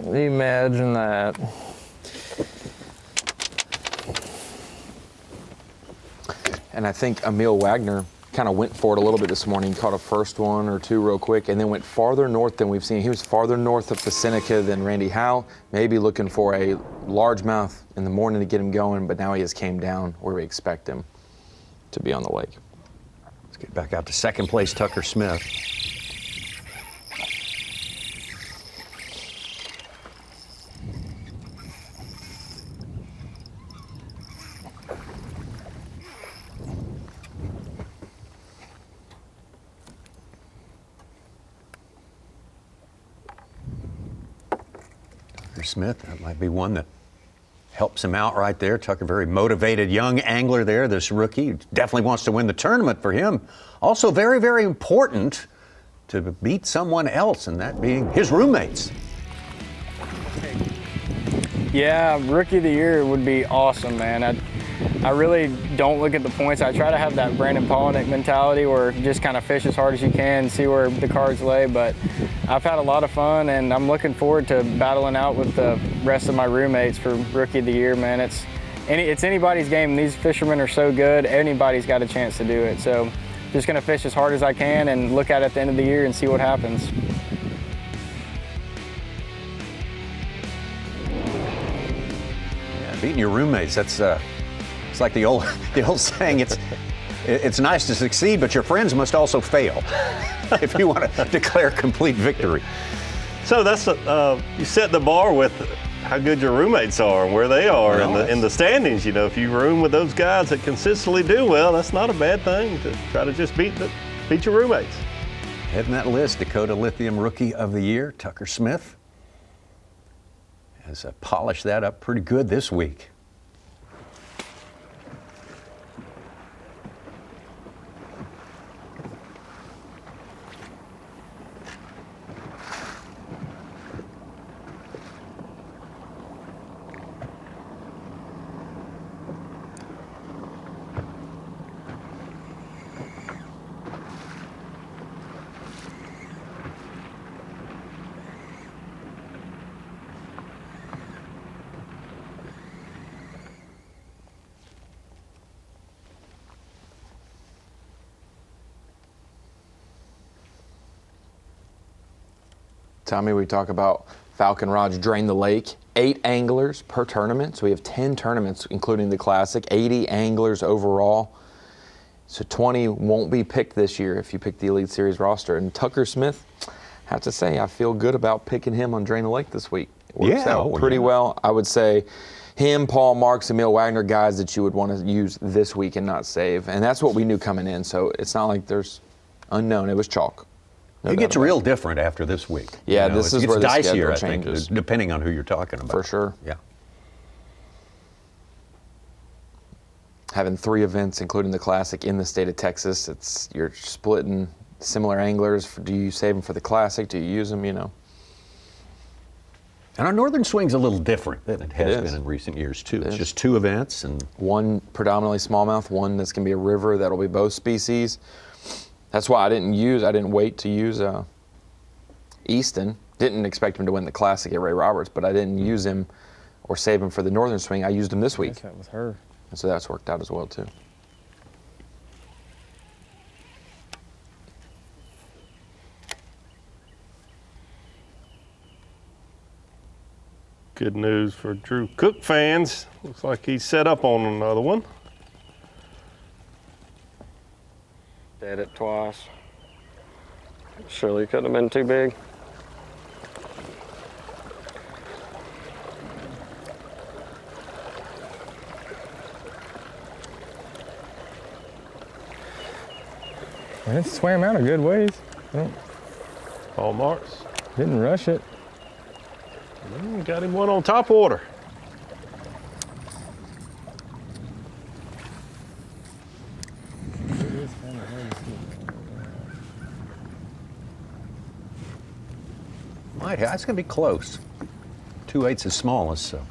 Imagine that.
And I think Emil Wagner kind of went for it a little bit this morning, caught a first 1 or 2 real quick, and then went farther north than we've seen. He was farther north of the Seneca than Randy Howe, maybe looking for a largemouth in the morning to get him going, but now he just came down where we expect him to be on the lake.
Let's get back out to second place, Tucker Smith. Smith, that might be one that helps him out right there. Tucker, very motivated young angler there, this rookie. Definitely wants to win the tournament for him. Also very, very important to beat someone else, and that being his roommates.
Yeah, Rookie of the Year would be awesome, man. I really don't look at the points. I try to have that Brandon Polinick mentality where just kind of fish as hard as you can, see where the cards lay, but I've had a lot of fun, and I'm looking forward to battling out with the rest of my roommates for Rookie of the Year, man. It's anybody's game. These fishermen are so good, anybody's got a chance to do it. So just gonna fish as hard as I can and look at it at the end of the year and see what happens.
Yeah, beating your roommates, that's it's like the old saying, it's nice to succeed, but your friends must also fail if you want to declare complete victory.
So that's you set the bar with how good your roommates are and where they are in the standings. You know, if you room with those guys that consistently do well, that's not a bad thing to try to just beat your roommates.
Heading that list, Dakota Lithium Rookie of the Year, Tucker Smith, has polished that up pretty good this week.
Tommy, we talk about Falcon rods drain the lake. 8 anglers per tournament. So we have 10 tournaments, including the Classic, 80 anglers overall. So 20 won't be picked this year if you pick the Elite Series roster. And Tucker Smith, I have to say, I feel good about picking him on Drain the Lake this week. works out pretty well. I would say him, Paul Marks, Emil Wagner, guys that you would want to use this week and not save. And that's what we knew coming in. So it's not like there's unknown. It was chalk.
It gets real different after this week.
Yeah, this is where the
dicier, I
changes.
think, depending on who you're talking about.
For sure.
Yeah.
Having 3 events, including the Classic, in the state of Texas, you're splitting similar anglers. Do you save them for the Classic? Do you use them? You know.
And our northern swing's a little different than it has been in recent years too. It's just 2 events, and
one predominantly smallmouth, one that's going to be a river that'll be both species. That's why I didn't wait to use Easton. Didn't expect him to win the Classic at Ray Roberts, but I didn't use him or save him for the northern swing. I used him this week.
That was her.
And so that's worked out as well too.
Good news for Drew Cook fans. Looks like he's set up on another one.
Dead it twice. Surely couldn't have been too big.
And it swam out a good ways.
Paul Marks.
Didn't rush it.
Got him one on top water.
It's going to be close. 2/8's the smallest, so.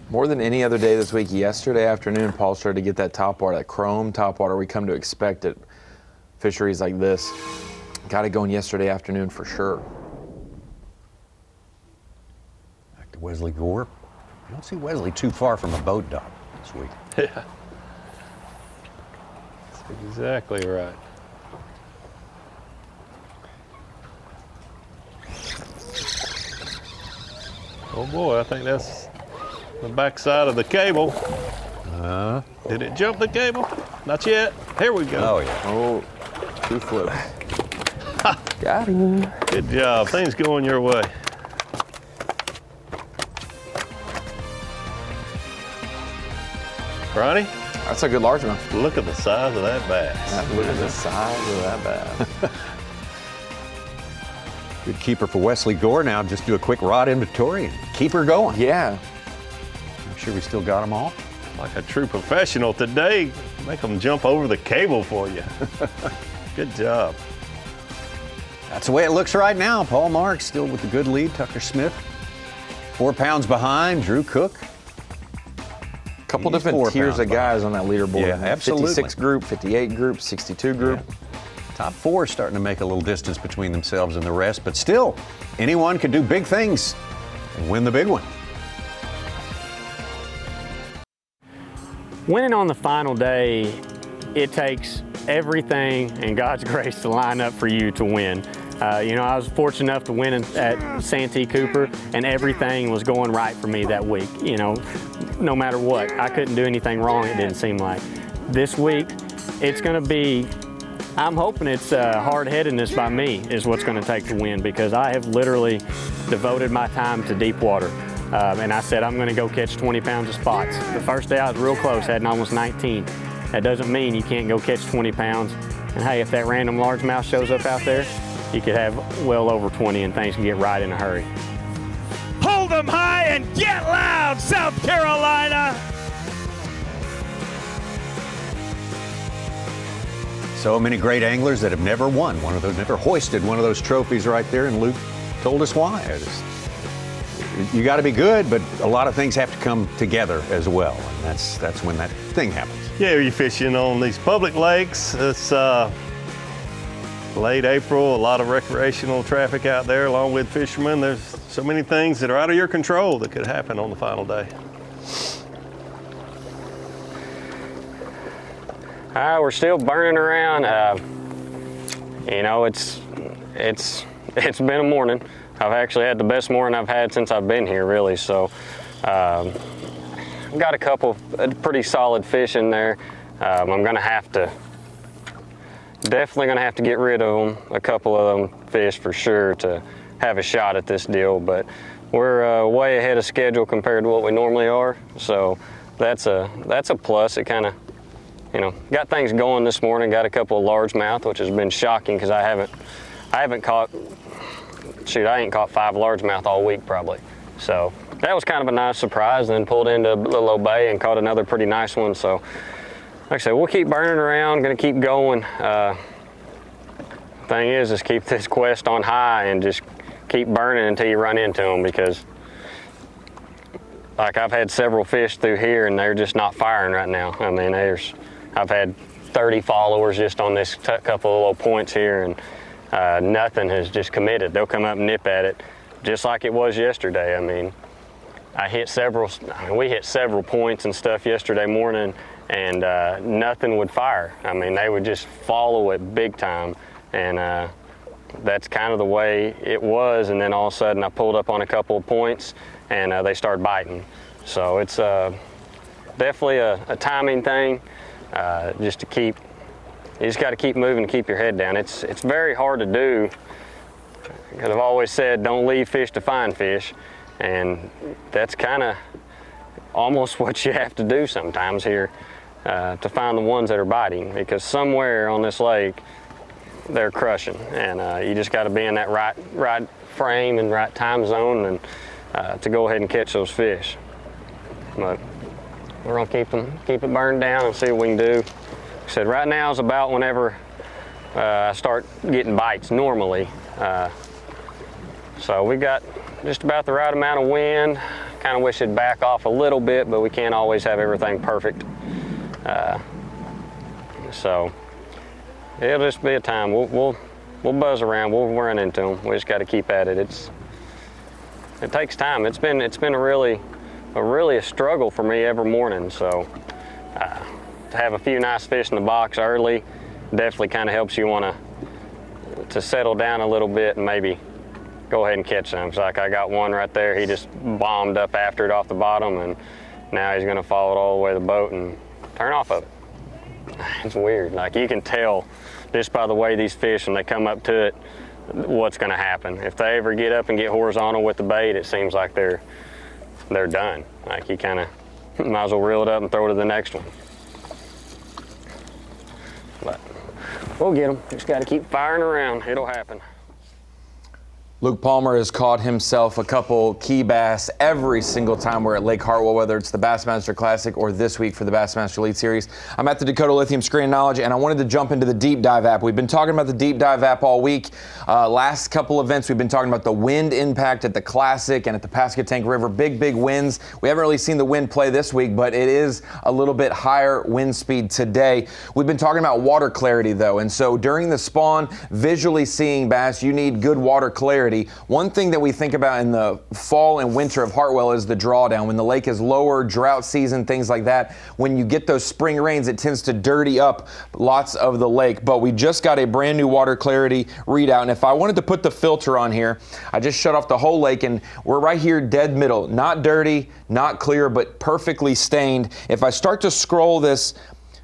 More than any other day this week, yesterday afternoon, Paul started to get that topwater, that chrome topwater we come to expect at fisheries like this. Got it going yesterday afternoon for sure.
Back to Wesley Gore. You don't see Wesley too far from a boat dock this week.
Yeah. That's exactly right. Oh boy, I think that's the backside of the cable. Did it jump the cable? Not yet. Here we go.
Oh, yeah.
Oh, 2 flips. Got him.
Good job. Things going your way. Ronnie?
That's a good largemouth.
Look at the size of that bass.
Look at the size of that bass.
Good keeper for Wesley Gore. Now just do a quick rod inventory and keep her going.
Yeah.
I'm sure we still got them all.
Like a true professional today, make them jump over the cable for you. Good job.
That's the way it looks right now. Paul Marks still with the good lead. Tucker Smith 4 pounds behind. Drew Cook.
Couple different tiers of guys on that leaderboard.
Yeah, absolutely.
56 group, 58 group, 62 group.
Yeah. Top 4 starting to make a little distance between themselves and the rest, but still, anyone can do big things and win the big one.
Winning on the final day, it takes everything and God's grace to line up for you to win. I was fortunate enough to win at Santee Cooper, and everything was going right for me that week. No matter what, I couldn't do anything wrong, it didn't seem like. This week, it's going to be, I'm hoping it's hard-headedness by me is what's going to take the win, because I have literally devoted my time to deep water. And I said, I'm going to go catch 20 pounds of spots. The first day I was real close, had almost 19. That doesn't mean you can't go catch 20 pounds. And hey, if that random largemouth shows up out there, you could have well over 20 and things can get right in a hurry.
Hold them high and get loud, South Carolina!
So many great anglers that have never won one of those, never hoisted one of those trophies right there, and Luke told us why. You got to be good, but a lot of things have to come together as well, and that's when that thing happens.
Yeah, you're fishing on these public lakes. It's late April, a lot of recreational traffic out there along with fishermen. There's so many things that are out of your control that could happen on the final day.
We're still burning around. It's been a morning. I've actually had the best morning I've had since I've been here, really. So I've got a couple pretty solid fish in there. I'm going to have to, definitely going to have to get rid of them, a couple of them fish for sure, to have a shot at this deal. But we're way ahead of schedule compared to what we normally are, so that's a plus. It kind of, you know, got things going this morning. Got a couple of largemouth, which has been shocking because I haven't caught, shoot, I ain't caught 5 largemouth all week probably. So that was kind of a nice surprise. Then pulled into a little old bay and caught another pretty nice one. So like I said, we'll keep burning around, gonna keep going. Thing is keep this quest on high and just keep burning until you run into them, because like I've had several fish through here and they're just not firing right now. I mean, I've had 30 followers just on this couple of little points here, and nothing has just committed. They'll come up and nip at it just like it was yesterday. I mean, we hit several points and stuff yesterday morning, and nothing would fire. I mean, they would just follow it big time, and that's kind of the way it was. And then all of a sudden I pulled up on a couple of points and they started biting. So it's definitely a timing thing. You just got to keep moving, keep your head down. It's very hard to do, because I've always said don't leave fish to find fish, and that's kind of almost what you have to do sometimes here to find the ones that are biting, because somewhere on this lake they're crushing, and you just got to be in that right frame and right time zone and to go ahead and catch those fish. But we're gonna keep it burned down and see what we can do. Like I said, right now is about whenever I start getting bites normally. So we got just about the right amount of wind. Kind of wish it'd back off a little bit, but we can't always have everything perfect. So it'll just be a time. We'll buzz around. We'll run into them. We just got to keep at it. It takes time. It's been a really a struggle for me every morning. So to have a few nice fish in the box early definitely kind of helps you want to settle down a little bit and maybe go ahead and catch them. It's like I got one right there. He just bombed up after it off the bottom, and now he's going to follow it all the way to the boat and turn off of it. It's weird. Like, you can tell just by the way these fish, when they come up to it, what's going to happen. If they ever get up and get horizontal with the bait, it seems like they're done. Like, you kind of might as well reel it up and throw it to the next one. But we'll get them. Just got to keep firing around. It'll happen.
Luke Palmer has caught himself a couple key bass every single time we're at Lake Hartwell, whether it's the Bassmaster Classic or this week for the Bassmaster Elite Series. I'm at the Dakota Lithium Screen Knowledge, and I wanted to jump into the Deep Dive app. We've been talking about the Deep Dive app all week. Last couple events, we've been talking about the wind impact at the Classic and at the Pasquotank River. Big winds. We haven't really seen the wind play this week, but it is a little bit higher wind speed today. We've been talking about water clarity, though, and so during the spawn, visually seeing bass, you need good water clarity. One thing that we think about in the fall and winter of Hartwell is the drawdown. When the lake is lower, drought season, things like that, when you get those spring rains, it tends to dirty up lots of the lake. But we just got a brand new water clarity readout, and if I wanted to put the filter on here, I just shut off the whole lake, and we're right here dead middle. Not dirty, not clear, but perfectly stained. If I start to scroll this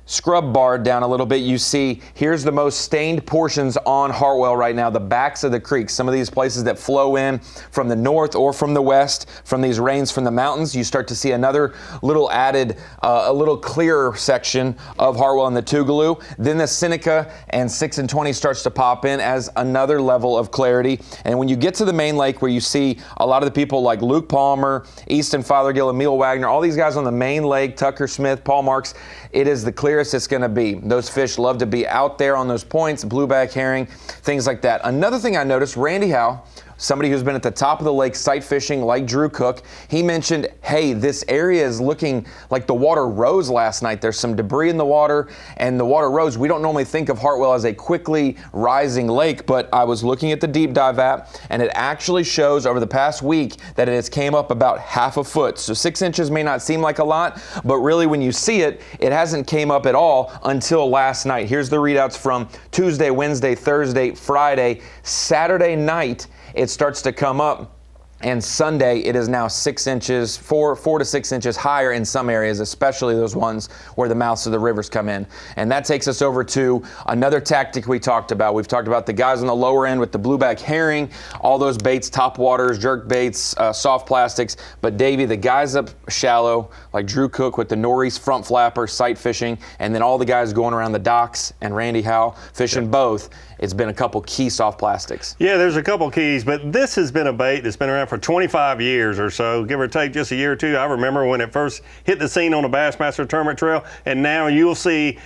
scrub bar down a little bit, you see here's the most stained portions on Hartwell right now, the backs of the creeks. Some of these places that flow in from the north or from the west from these rains from the mountains, you start to see another little added, a little clearer section of Hartwell and the Tougaloo. Then the Seneca and 6 and 20 starts to pop in as another level of clarity. And when you get to the main lake, where you see a lot of the people like Luke Palmer, Easton Fothergill, Emil Wagner, all these guys on the main lake, Tucker Smith, Paul Marks, it is the clearest it's going to be. Those fish love to be out there on those points, blueback herring, things like that. Another thing I noticed, Randy Howe, somebody who's been at the top of the lake sight fishing like Drew Cook, he mentioned, hey, this area is looking like the water rose last night. There's some debris in the water, and the water rose. We don't normally think of Hartwell as a quickly rising lake, but I was looking at the Deep Dive app, and it actually shows over the past week that it has came up about half a foot. So 6 inches may not seem like a lot, but really when you see it, it hasn't came up at all until last night. Here's the readouts from Tuesday, Wednesday, Thursday, Friday, Saturday night. It starts to come up. And Sunday, it is now 6 inches, 4 to 6 inches higher in some areas, especially those ones where the mouths of the rivers come in. And that takes us over to another tactic we talked about. We've talked about the guys on the lower end with the blueback herring, all those baits, top waters, jerk baits, soft plastics. But Davey, the guys up shallow, like Drew Cook with the Norris front flapper, sight fishing, and then all the guys going around the docks and Randy Howe fishing both. It's been a couple key soft plastics.
Yeah, there's a couple keys, but this has been a bait that's been around for 25 years or so, give or take just a year or two. I remember when it first hit the scene on the Bassmaster tournament trail, and now you'll see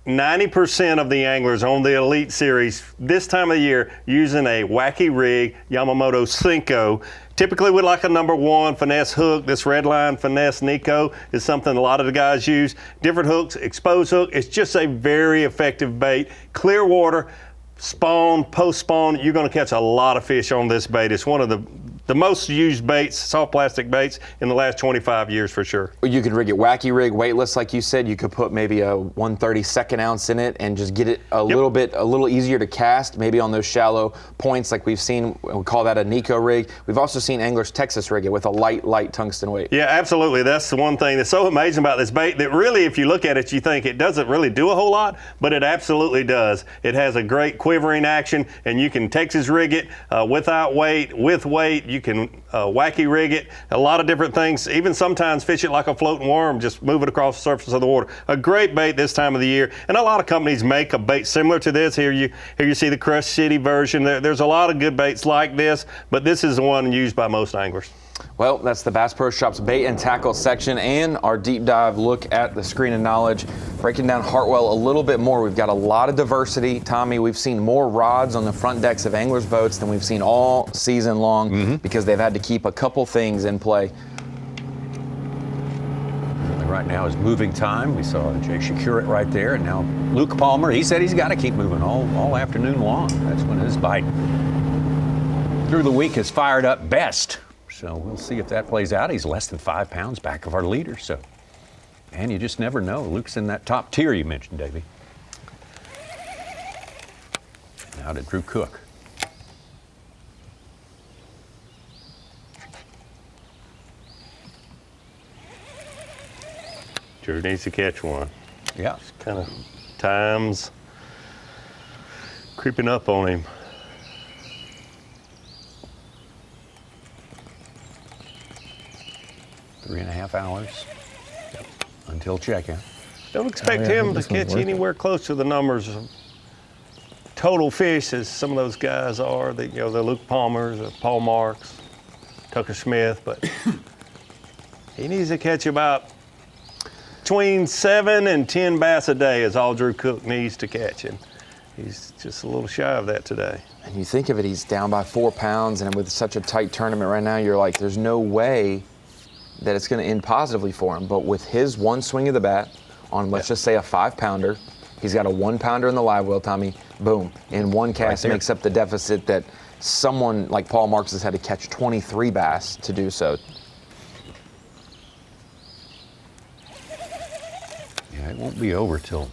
90% of the anglers on the Elite Series this time of the year using a wacky rig, Yamamoto Cinco, typically with like a #1 finesse hook. This Redline Finesse Nico is something a lot of the guys use. Different hooks, exposed hook. It's just a very effective bait. Clear water, spawn, post spawn, you're going to catch a lot of fish on this bait. It's one of the most used baits, soft plastic baits, in the last 25 years for sure.
You could rig it wacky rig, weightless, like you said. You could put maybe a 1/32 ounce in it and just get it a little easier to cast, maybe on those shallow points like we've seen. We call that a Nico rig. We've also seen anglers Texas rig it with a light tungsten weight.
Yeah, absolutely. That's the one thing that's so amazing about this bait, that really, if you look at it, you think it doesn't really do a whole lot, but it absolutely does. It has a great quivering action, and you can Texas rig it without weight, with weight. You can wacky rig it, a lot of different things, even sometimes fish it like a floating worm, just move it across the surface of the water. A great bait this time of the year, and a lot of companies make a bait similar to this. Here you see the Crush City version. There's a lot of good baits like this, but this is the one used by most anglers.
Well, that's the Bass Pro Shops bait and tackle section and our deep dive look at the screen of knowledge, breaking down Hartwell a little bit more. We've got a lot of diversity. Tommy, we've seen more rods on the front decks of anglers' boats than we've seen all season long because they've had to keep a couple things in play.
Right now is moving time. We saw Jay Shakurit right there, and now Luke Palmer. He said he's got to keep moving all afternoon long. That's when his bite through the week is fired up best. So we'll see if that plays out. He's less than 5 pounds back of our leader. So, and you just never know. Luke's in that top tier you mentioned, Davey. Now to Drew Cook.
Drew needs to catch one.
Yeah.
Just kind of time's creeping up on him.
3.5 hours until check-in.
Don't expect him to catch anywhere close to the numbers of total fish as some of those guys are. The Luke Palmers, the Paul Marks, Tucker Smith, but he needs to catch about between 7 and 10 bass a day is all Drew Cook needs to catch, and he's just a little shy of that today.
And you think of it, he's down by 4 pounds, and with such a tight tournament right now, you're like, there's no way that it's going to end positively for him. But with his one swing of the bat on, let's just say, a 5-pounder, he's got a 1-pounder in the live well, Tommy, boom, in one cast makes up the deficit that someone like Paul Marks has had to catch 23 bass to do so.
Yeah, it won't be over till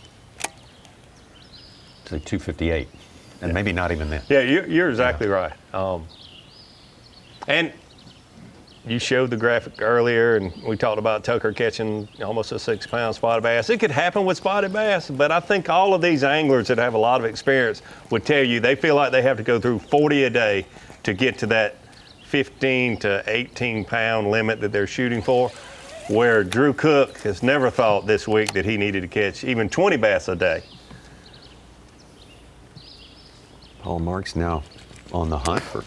2:58, and maybe not even then.
Yeah, you're exactly right. And you showed the graphic earlier, and we talked about Tucker catching almost a 6-pound spotted bass. It could happen with spotted bass, but I think all of these anglers that have a lot of experience would tell you they feel like they have to go through 40 a day to get to that 15 to 18-pound limit that they're shooting for, where Drew Cook has never thought this week that he needed to catch even 20 bass a day.
Paul Marks now on the hunt for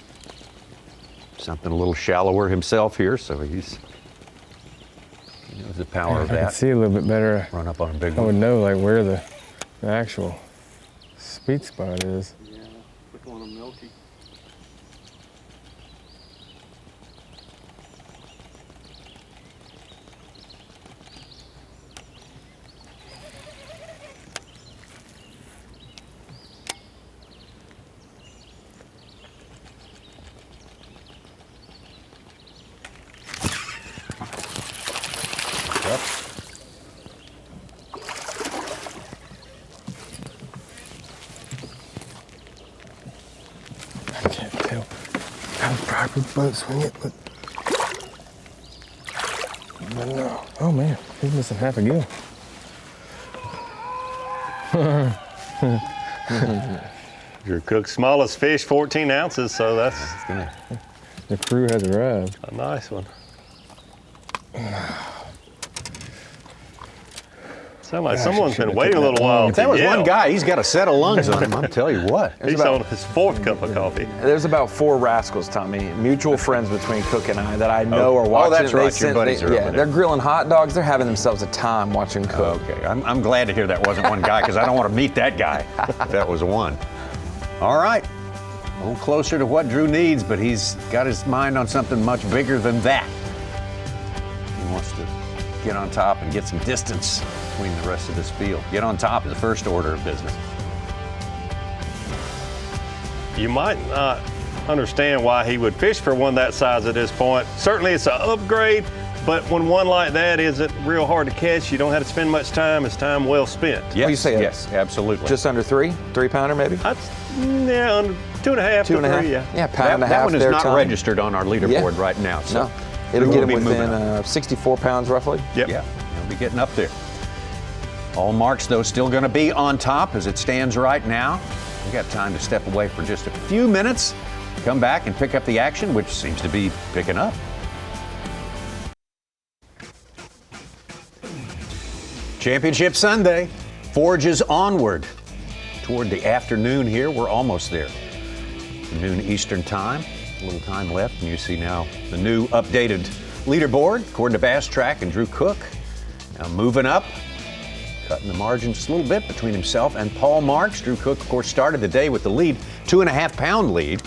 something a little shallower himself here, so he knows the power of that.
I can see a little bit better.
Run up on a big
I
one.
would know like where the actual sweet spot is.
Yeah, look on a milky.
Good boat, swing it. But no. Oh man, he's missing half a gill.
Drew Cook's smallest fish, 14 ounces, so that's
gonna.
The crew has arrived.
A nice one. Sound like someone's been waiting a little while.
If that was one guy, he's got a set of lungs on him. I'll tell you what.
He's on his 4th cup of coffee.
There's about 4 rascals, Tommy, mutual friends between Cook and I that I know are watching.
Oh, that's right. Your buddies are over there.
They're grilling hot dogs. They're having themselves a time watching Cook.
Okay, I'm glad to hear that wasn't one guy because I don't want to meet that guy if that was one. All right. A little closer to what Drew needs, but he's got his mind on something much bigger than that. He wants to get on top and get some distance between the rest of this field. Get on top is the first order of business.
You might not understand why he would fish for one that size at this point. Certainly it's an upgrade, but when one like that isn't real hard to catch, you don't have to spend much time. It's time well spent.
Yes,
What do you say?
yes, absolutely.
Just under 3 pounder maybe?
Yeah, under 2.5 to 3, yeah.
Yeah, pound and a half.
That one is
there,
not
Tommy.
registered on our leaderboard right now. So
No. It'll get him
be moving
within 64 pounds roughly.
Yep.
Yeah, he'll be getting up there. All marks, though, still going to be on top as it stands right now. We've got time to step away for just a few minutes, come back and pick up the action, which seems to be picking up. Championship Sunday forges onward toward the afternoon here. We're almost there. Noon Eastern time. A little time left, and you see now the new updated leaderboard according to Bass Track and Drew Cook. Now moving up, cutting the margin just a little bit between himself and Paul Marks. Drew Cook, of course, started the day with the lead, 2.5 pound lead.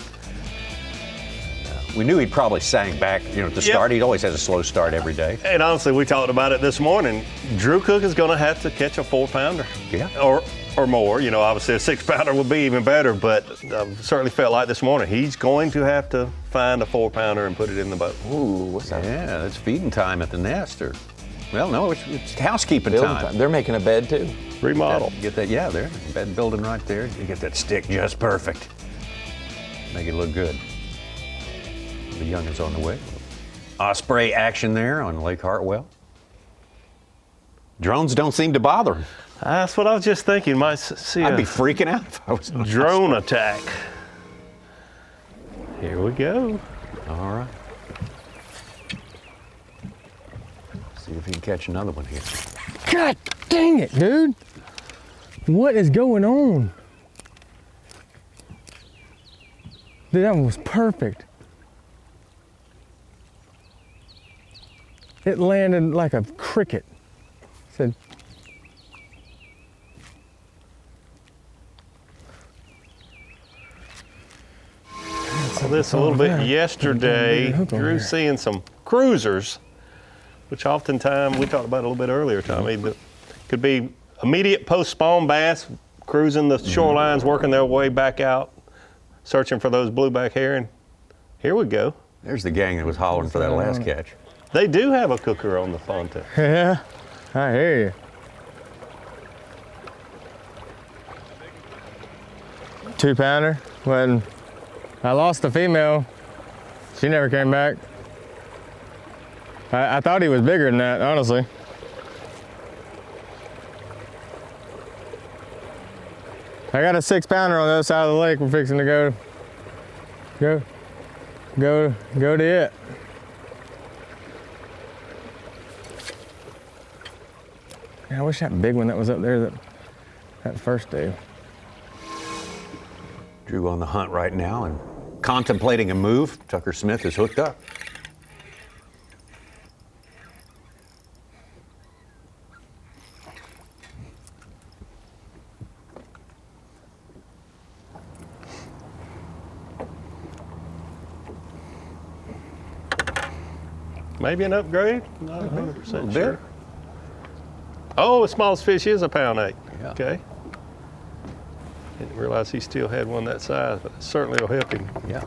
We knew he'd probably sang back, at the start. He always has a slow start every day.
And honestly, we talked about it this morning. Drew Cook is going to have to catch a 4-pounder.
Yeah.
Or more. Obviously a 6-pounder would be even better, but certainly felt like this morning he's going to have to find a 4-pounder and put it in the boat.
Ooh, what's that?
Yeah, that's feeding time at the nest. Well, no, it's housekeeping
Building
time.
They're making a bed too.
Remodel.
Get that, yeah, there. Bed building right there. You get that stick just perfect. Make it look good. The young is on the way. Osprey action there on Lake Hartwell. Drones don't seem to bother him.
That's what I was just thinking. Might see
I'd be freaking out if I was
drone attack. Here we go.
All right. See if he can catch another one here.
God dang it, dude. What is going on? Dude, that one was perfect. It landed like a cricket. Said,
saw this a little bit yesterday. Drew seeing some cruisers, which oftentimes, we talked about it a little bit earlier, Tommy, but could be immediate post-spawn bass cruising the shorelines, working their way back out, searching for those blueback herring. Here we go.
There's the gang that was hollering for that last catch.
They do have a cooker on the pontoon.
yeah, I hear you. 2-pounder. When I lost the female, she never came back. I thought he was bigger than that, honestly. I got a 6-pounder on the other side of the lake. We're fixing to go to it. Man, I wish that big one that was up there that first day.
Drew on the hunt right now and contemplating a move. Tucker Smith is hooked up.
Maybe an upgrade, not 100% sure. Oh, the smallest fish is 1.8 pounds.
Yeah.
Okay. Didn't realize he still had one that size, but it certainly will help him.
Yeah.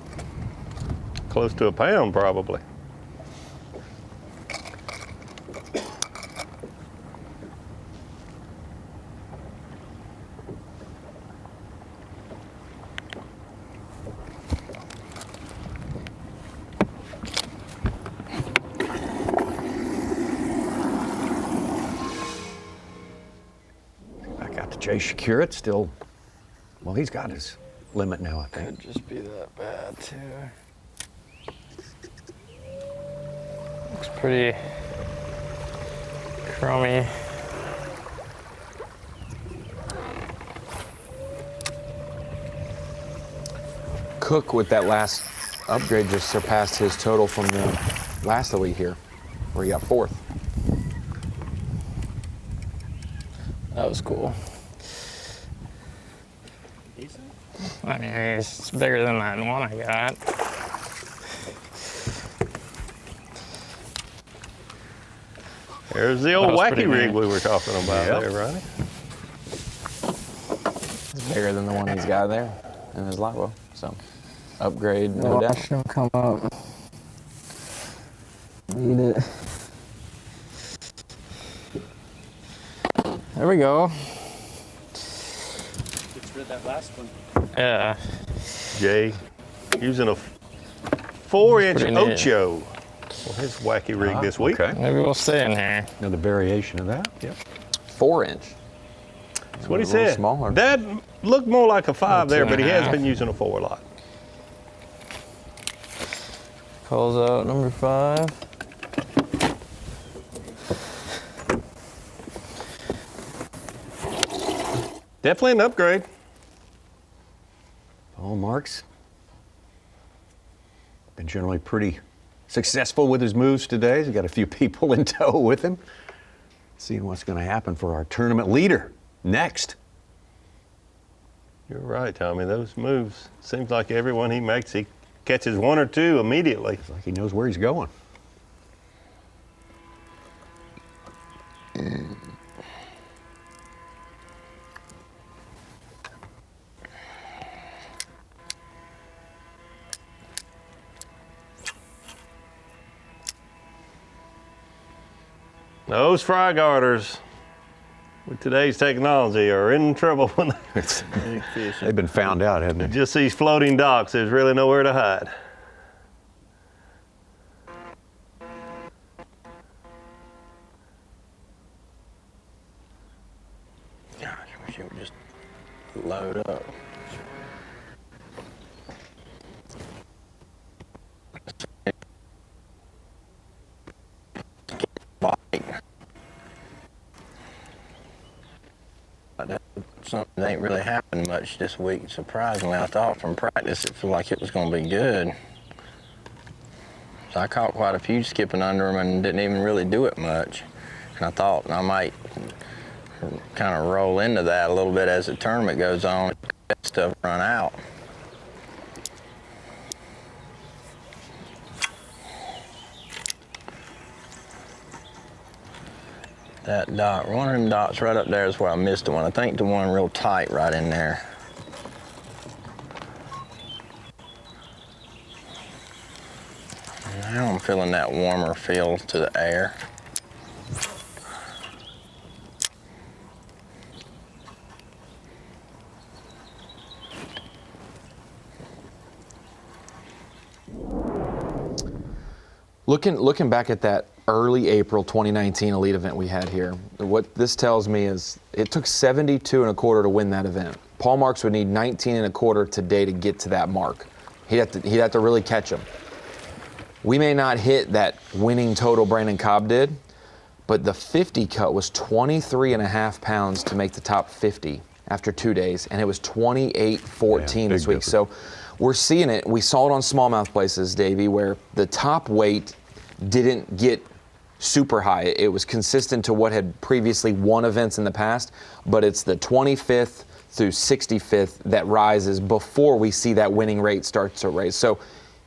Close to 1 pound, probably.
Jay Shakurit still, well, he's got his limit now, I think.
Could just be that bad, too. Looks pretty crummy.
Cook with that last upgrade just surpassed his total from the last elite here, where he got 4th.
That was cool. I mean, it's bigger than that one I got.
There's the old wacky rig we were talking about there, Ronnie.
It's bigger than the one he's got there in his live well. So, upgrade, no doubt.
Watch him come up. Eat it. There we go.
Gets rid of that last one.
Yeah.
Jay using a 4-inch
Pretty neat.
Ocho for his wacky rig this week.
Okay.
Maybe we'll stay in here.
Another variation of that.
Yep.
4-inch.
That's what he
A little
said.
smaller.
That looked more like a 5 there, but he has
2.5.
been using a 4 a lot.
Calls out number 5.
Definitely an upgrade.
Paul Marks been generally pretty successful with his moves today. He's got a few people in tow with him. Seeing what's going to happen for our tournament leader next.
You're right, Tommy. Those moves, seems like every one he makes, he catches 1 or 2 immediately.
It's like he knows where he's going.
Those fry garters with today's technology are in trouble when
They've been found out, haven't they?
just these floating docks. There's really nowhere to hide.
Gosh, I wish it would just load up. Something that ain't really happened much this week. Surprisingly, I thought from practice it felt like it was going to be good. So I caught quite a few skipping under them and didn't even really do it much. And I thought I might kind of roll into that a little bit as the tournament goes on. That stuff run out. That dot, one of them dots right up there is where I missed the one. I think the one real tight right in there. Now I'm feeling that warmer feel to the air.
Looking back at that early April 2019 elite event we had here, what this tells me is it took 72 1/4 to win that event. Paul Marks would need 19 1/4 today to get to that mark. He'd have to really catch him. We may not hit that winning total Brandon Cobb did, but the 50 cut was 23.5 pounds to make the top 50 after 2 days, and it was 28.14 this week. So we're seeing it. We saw it on smallmouth places, Davey, where the top weight didn't get super high. It was consistent to what had previously won events in the past, but it's the 25th through 65th that rises before we see that winning rate start to raise. So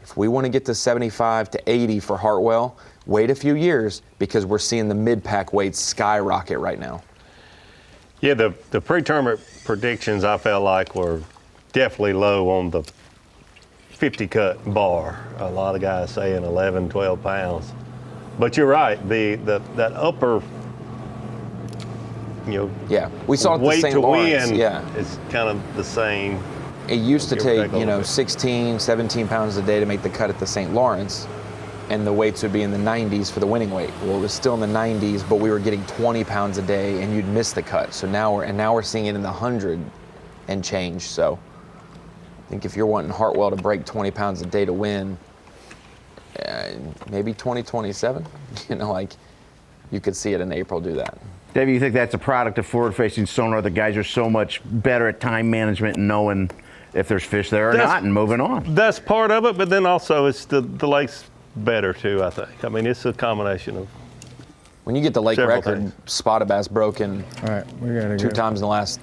if we want to get to 75 to 80 for Hartwell, wait a few years because we're seeing the mid-pack weights skyrocket right now.
Yeah, the pre-tournament predictions I felt like were definitely low on the 50 cut bar. A lot of guys saying 11, 12 pounds. But you're right, that upper,
yeah, we saw it
weight
the St.
to
Lawrence.
win
Yeah,
is kind of the same.
it used to take
16,
17 pounds a day to make the cut at the St. Lawrence. and the weights would be in the 90s for the winning weight. Well, it was still in the 90s, but we were getting 20 pounds a day, and you'd miss the cut. So now we're seeing it in the 100 and change. So I think if you're wanting Hartwell to break 20 pounds a day to win, maybe 2027, you know, like you could see it in April do that.
David, you think that's a product of forward-facing sonar? The guys are so much better at time management and knowing if there's fish there or not and moving on.
That's part of it, but then also it's the lake's better too, I think. I mean, it's a combination of
when you get the lake record
things.
spotted bass broken
All right, we gotta
2
go.
times in the last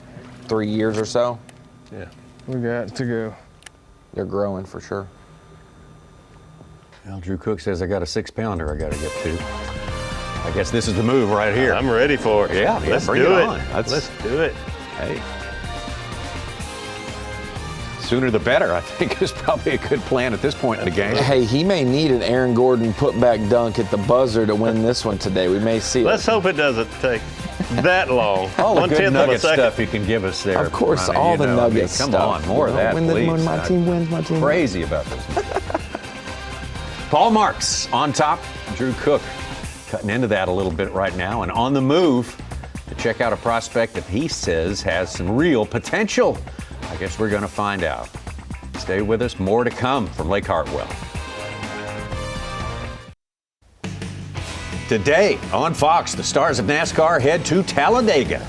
3 years or so,
yeah.
We got to go.
they're growing for sure.
Well, Drew Cook says I got a 6-pounder I got to get to. I guess this is the move right here.
I'm ready for it.
Yeah,
let's
bring
do
it
it.
on.
Let's do it.
Hey. Sooner the better, I think, is probably a good plan at this point in the game.
Hey, he may need an Aaron Gordon putback dunk at the buzzer to win this one today. We may see
Let's hope it doesn't take that long.
All the good
1/10 of a
nugget
second.
stuff you can give us there.
Of course,
Ronnie,
all
you
the
know,
nugget
I mean,
stuff.
Come on, more of that,
when
please.
my team wins, my team wins.
Crazy about this. Paul Marks on top, Drew Cook cutting into that a little bit right now and on the move to check out a prospect that he says has some real potential. I guess we're going to find out. Stay with us. More to come from Lake Hartwell. Today on Fox, the stars of NASCAR head to Talladega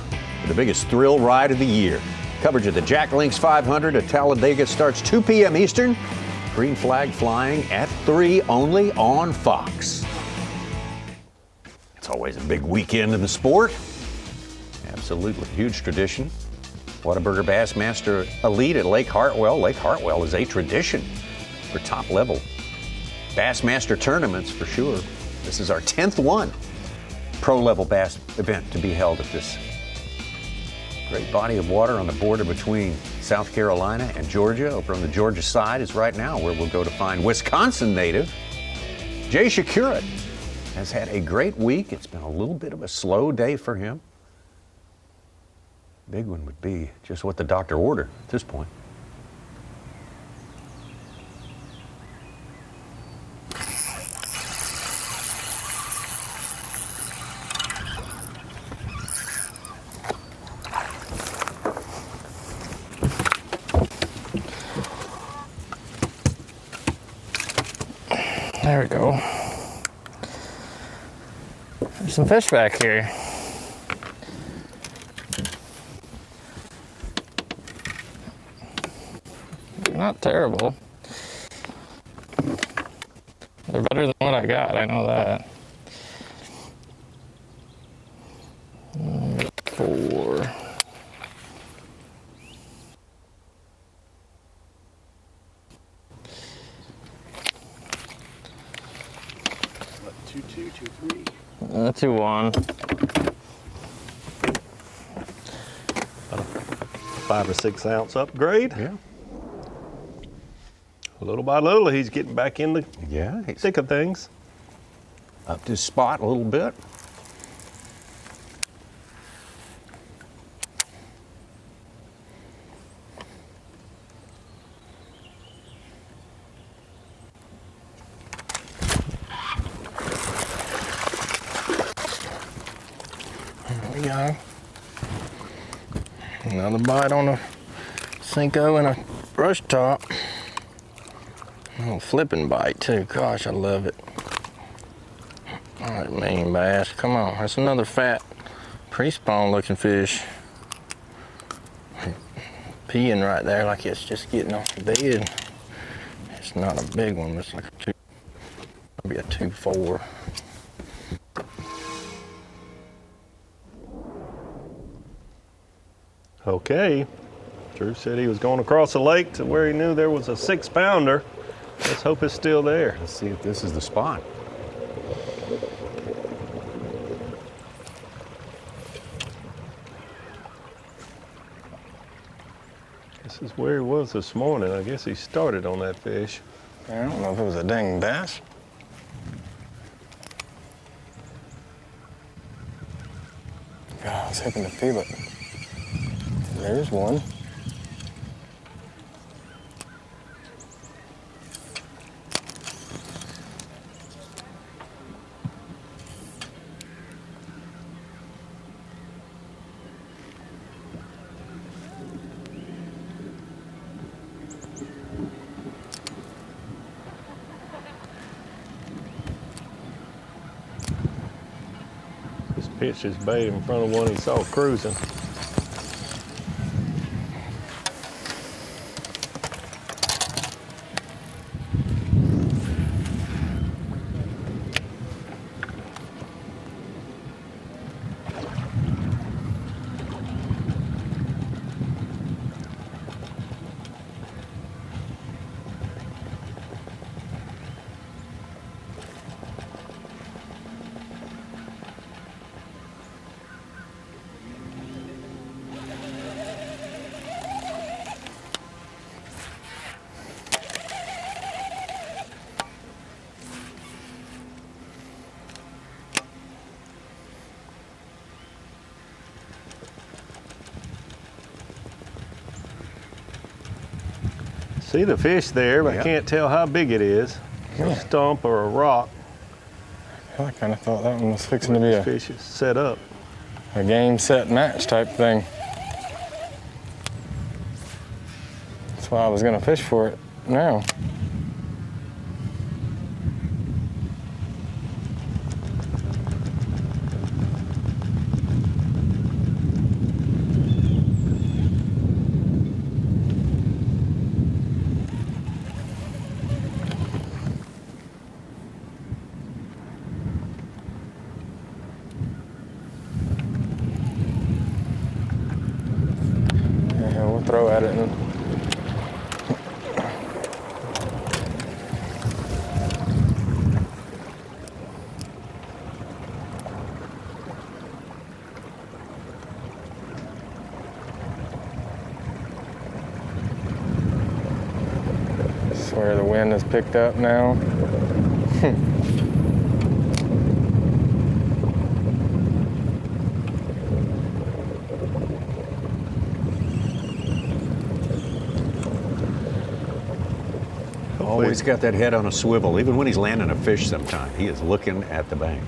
for the biggest thrill ride of the year. Coverage of the Jack Links 500 at Talladega starts 2 p.m. Eastern. Green flag flying at 3 only on Fox. It's always a big weekend in the sport. Absolutely. Huge tradition. Whataburger Bassmaster Elite at Lake Hartwell. Lake Hartwell is a tradition for top-level Bassmaster tournaments for sure. This is our 10th one. Pro-level bass event to be held at this great body of water on the border between South Carolina and Georgia. Over on the Georgia side is right now where we'll go to find Wisconsin native Jay Shakurat. Has had a great week. It's been a little bit of a slow day for him. Big one would be just what the doctor ordered at this point.
There we go. There's some fish back here. They're not terrible. They're better than what I got, I know that. 4.
What, 2-2, 2-3?
2-1.
5 or 6 ounce upgrade.
Yeah.
Little by little, he's getting back in the thick of things.
Up to spot a little bit.
There we go. Another bite on a Cinco and a brush top. A little flipping bite too. Gosh, I love it. All right, mean bass. Come on, that's another fat, pre-spawn looking fish. Peeing right there like it's just getting off the bed. It's not a big one, it's like maybe a 2-4.
Okay. Drew said he was going across the lake to where he knew there was a 6-pounder. Let's hope it's still there.
Let's see if this is the spot.
This is where he was this morning. I guess he started on that fish.
I don't know if it was a dang bass. God, I was hoping to feel it. There's one.
pitched his bait in front of one he saw cruising. See the fish there, but I can't tell how big it is. A stump or a rock.
I kind of thought that one was fixing to be a
fish is set up.
A game, set, match type thing. That's why I was going to fish for it now. Throw at it. And I swear the wind has picked up now.
Always got that head on a swivel, even when he's landing a fish sometime. He is looking at the bank.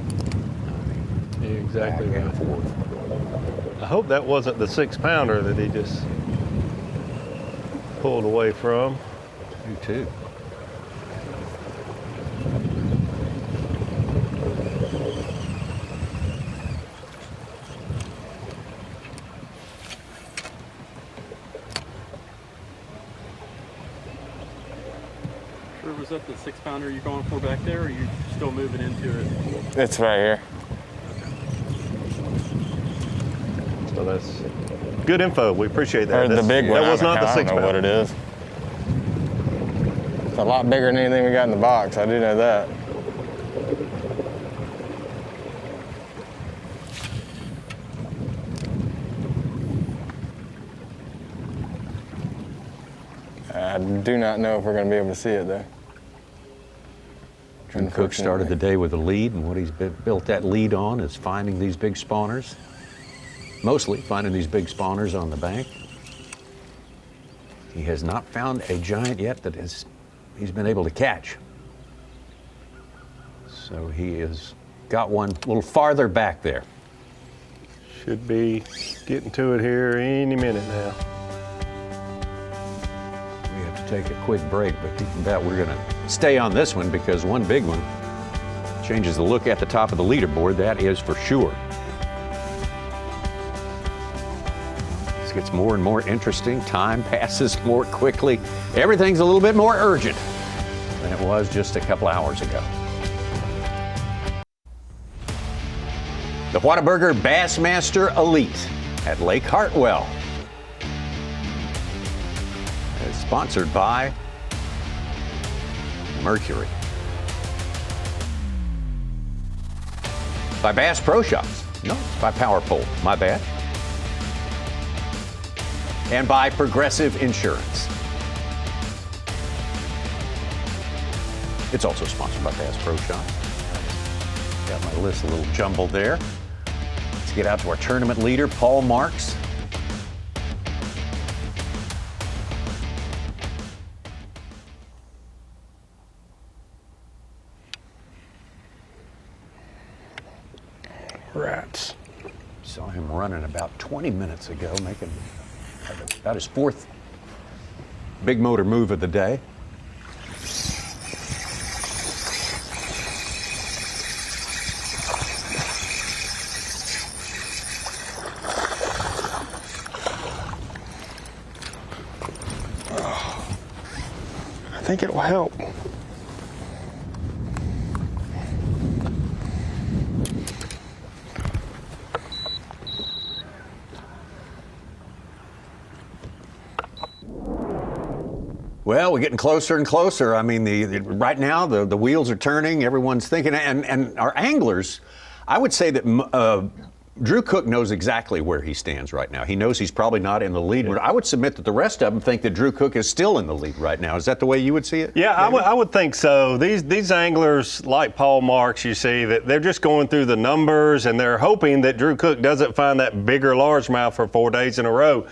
Exactly
Back and
right.
forth.
I hope that wasn't the 6-pounder that he just pulled away from.
You too.
Was that the 6-pounder you're going for back there, or are you still moving into it?
It's right here.
So that's good info. We appreciate that.
Or the big one.
That was not the 6-pounder.
I don't know what it is. It's a lot bigger than anything we got in the box. I do know that. I do not know if we're going to be able to see it though.
Jim Cook started the day with a lead, and what he's built that lead on is finding these big spawners. Mostly finding these big spawners on the bank. He has not found a giant yet that he's been able to catch. So he has got one a little farther back there.
Should be getting to it here any minute now.
We have to take a quick break, but you can bet we're going to stay on this one because one big one changes the look at the top of the leaderboard, that is for sure. This gets more and more interesting. Time passes more quickly. Everything's a little bit more urgent than it was just a couple hours ago. The Whataburger Bassmaster Elite at Lake Hartwell is sponsored by Mercury, by Bass Pro Shops. No, it's by Power Pole. My bad. And by Progressive Insurance. It's also sponsored by Bass Pro Shops. Got my list a little jumbled there. Let's get out to our tournament leader, Paul Marks.
Rats.
Saw him running about 20 minutes ago, making about his fourth big motor move of the day.
think it will help.
Well, we're getting closer and closer. I mean, right now the wheels are turning. Everyone's thinking, and our anglers, I would say that Drew Cook knows exactly where he stands right now. He knows he's probably not in the lead. But I would submit that the rest of them think that Drew Cook is still in the lead right now. Is that the way you would see it?
Yeah, I would think so. These anglers, like Paul Marks, you see, that they're just going through the numbers and they're hoping that Drew Cook doesn't find that bigger largemouth for 4 days in a row.